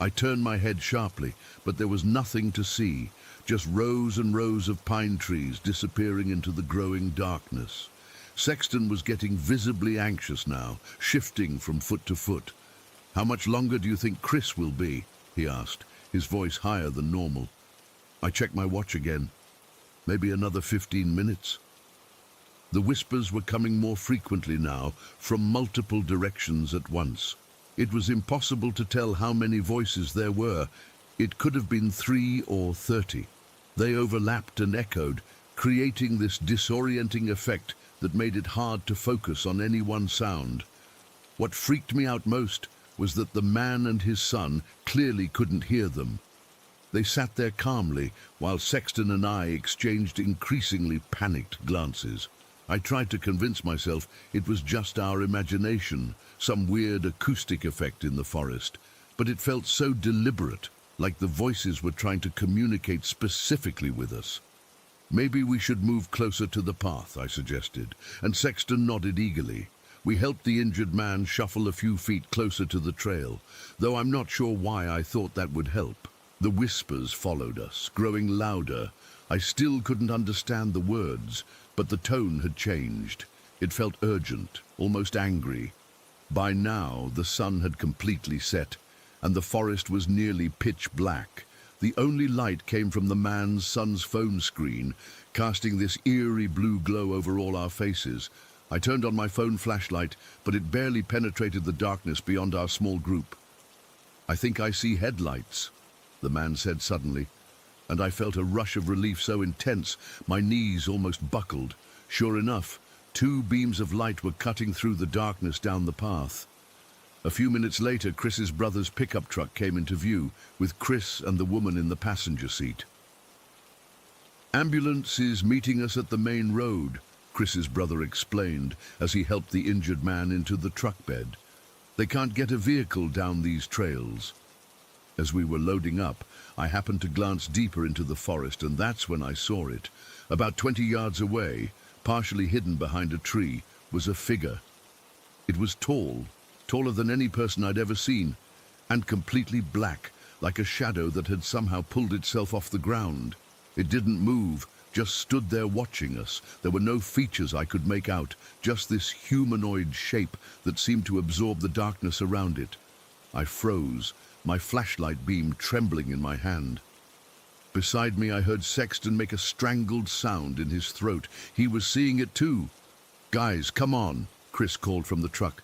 I turned my head sharply, but there was nothing to see, just rows and rows of pine trees disappearing into the growing darkness. Sexton was getting visibly anxious now, shifting from foot to foot. "How much longer do you think Chris will be?" he asked, his voice higher than normal. I checked my watch again. Maybe another 15 minutes. The whispers were coming more frequently now, from multiple directions at once. It was impossible to tell how many voices there were. It could have been 3 or 30. They overlapped and echoed, creating this disorienting effect that made it hard to focus on any one sound. What freaked me out most was that the man and his son clearly couldn't hear them. They sat there calmly, while Sexton and I exchanged increasingly panicked glances. I tried to convince myself it was just our imagination, some weird acoustic effect in the forest, but it felt so deliberate, like the voices were trying to communicate specifically with us. "Maybe we should move closer to the path," I suggested, and Sexton nodded eagerly. We helped the injured man shuffle a few feet closer to the trail, though I'm not sure why I thought that would help. The whispers followed us, growing louder. I still couldn't understand the words, but the tone had changed. It felt urgent, almost angry. By now, the sun had completely set, and the forest was nearly pitch black. The only light came from the man's son's phone screen, casting this eerie blue glow over all our faces. I turned on my phone flashlight, but it barely penetrated the darkness beyond our small group. "I think I see headlights," the man said suddenly, and I felt a rush of relief so intense my knees almost buckled. Sure enough, 2 beams of light were cutting through the darkness down the path. A few minutes later, Chris's brother's pickup truck came into view, with Chris and the woman in the passenger seat. "Ambulance is meeting us at the main road," Chris's brother explained as he helped the injured man into the truck bed. "They can't get a vehicle down these trails." As we were loading up, I happened to glance deeper into the forest, and that's when I saw it. About 20 yards away, partially hidden behind a tree, was a figure. It was tall, taller than any person I'd ever seen, and completely black, like a shadow that had somehow pulled itself off the ground. It didn't move, just stood there watching us. There were no features I could make out, just this humanoid shape that seemed to absorb the darkness around it. I froze, my flashlight beam trembling in my hand. Beside me, I heard Sexton make a strangled sound in his throat. He was seeing it too. "Guys, come on," Chris called from the truck.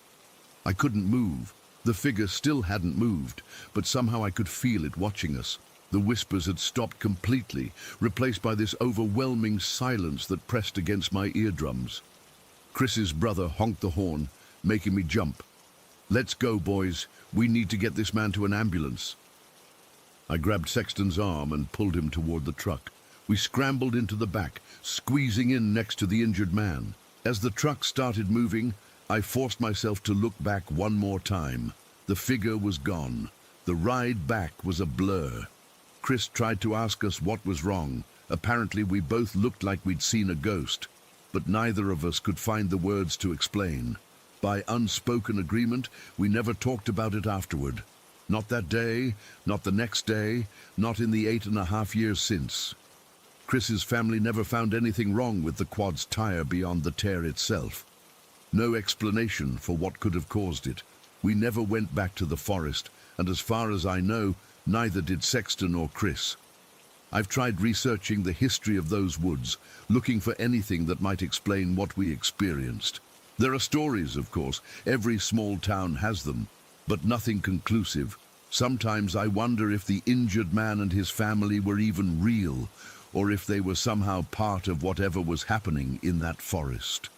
I couldn't move. The figure still hadn't moved, but somehow I could feel it watching us. The whispers had stopped completely, replaced by this overwhelming silence that pressed against my eardrums. Chris's brother honked the horn, making me jump. "Let's go, boys. We need to get this man to an ambulance." I grabbed Sexton's arm and pulled him toward the truck. We scrambled into the back, squeezing in next to the injured man. As the truck started moving, I forced myself to look back one more time. The figure was gone. The ride back was a blur. Chris tried to ask us what was wrong. Apparently we both looked like we'd seen a ghost, but neither of us could find the words to explain. By unspoken agreement, we never talked about it afterward. Not that day, not the next day, not in the 8.5 years since. Chris's family never found anything wrong with the quad's tire beyond the tear itself. No explanation for what could have caused it. We never went back to the forest, and as far as I know, neither did Sexton or Chris. I've tried researching the history of those woods, looking for anything that might explain what we experienced. There are stories, of course. Every small town has them, but nothing conclusive. Sometimes I wonder if the injured man and his family were even real, or if they were somehow part of whatever was happening in that forest.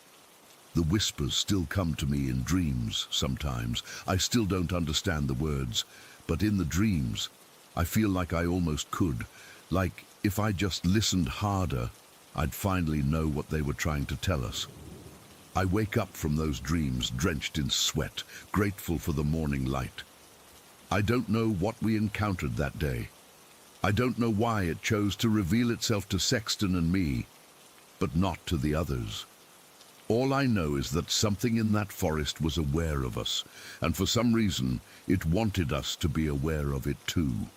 The whispers still come to me in dreams sometimes. I still don't understand the words, but in the dreams, I feel like I almost could. Like if I just listened harder, I'd finally know what they were trying to tell us. I wake up from those dreams drenched in sweat, grateful for the morning light. I don't know what we encountered that day. I don't know why it chose to reveal itself to Sexton and me, but not to the others. All I know is that something in that forest was aware of us, and for some reason, it wanted us to be aware of it too.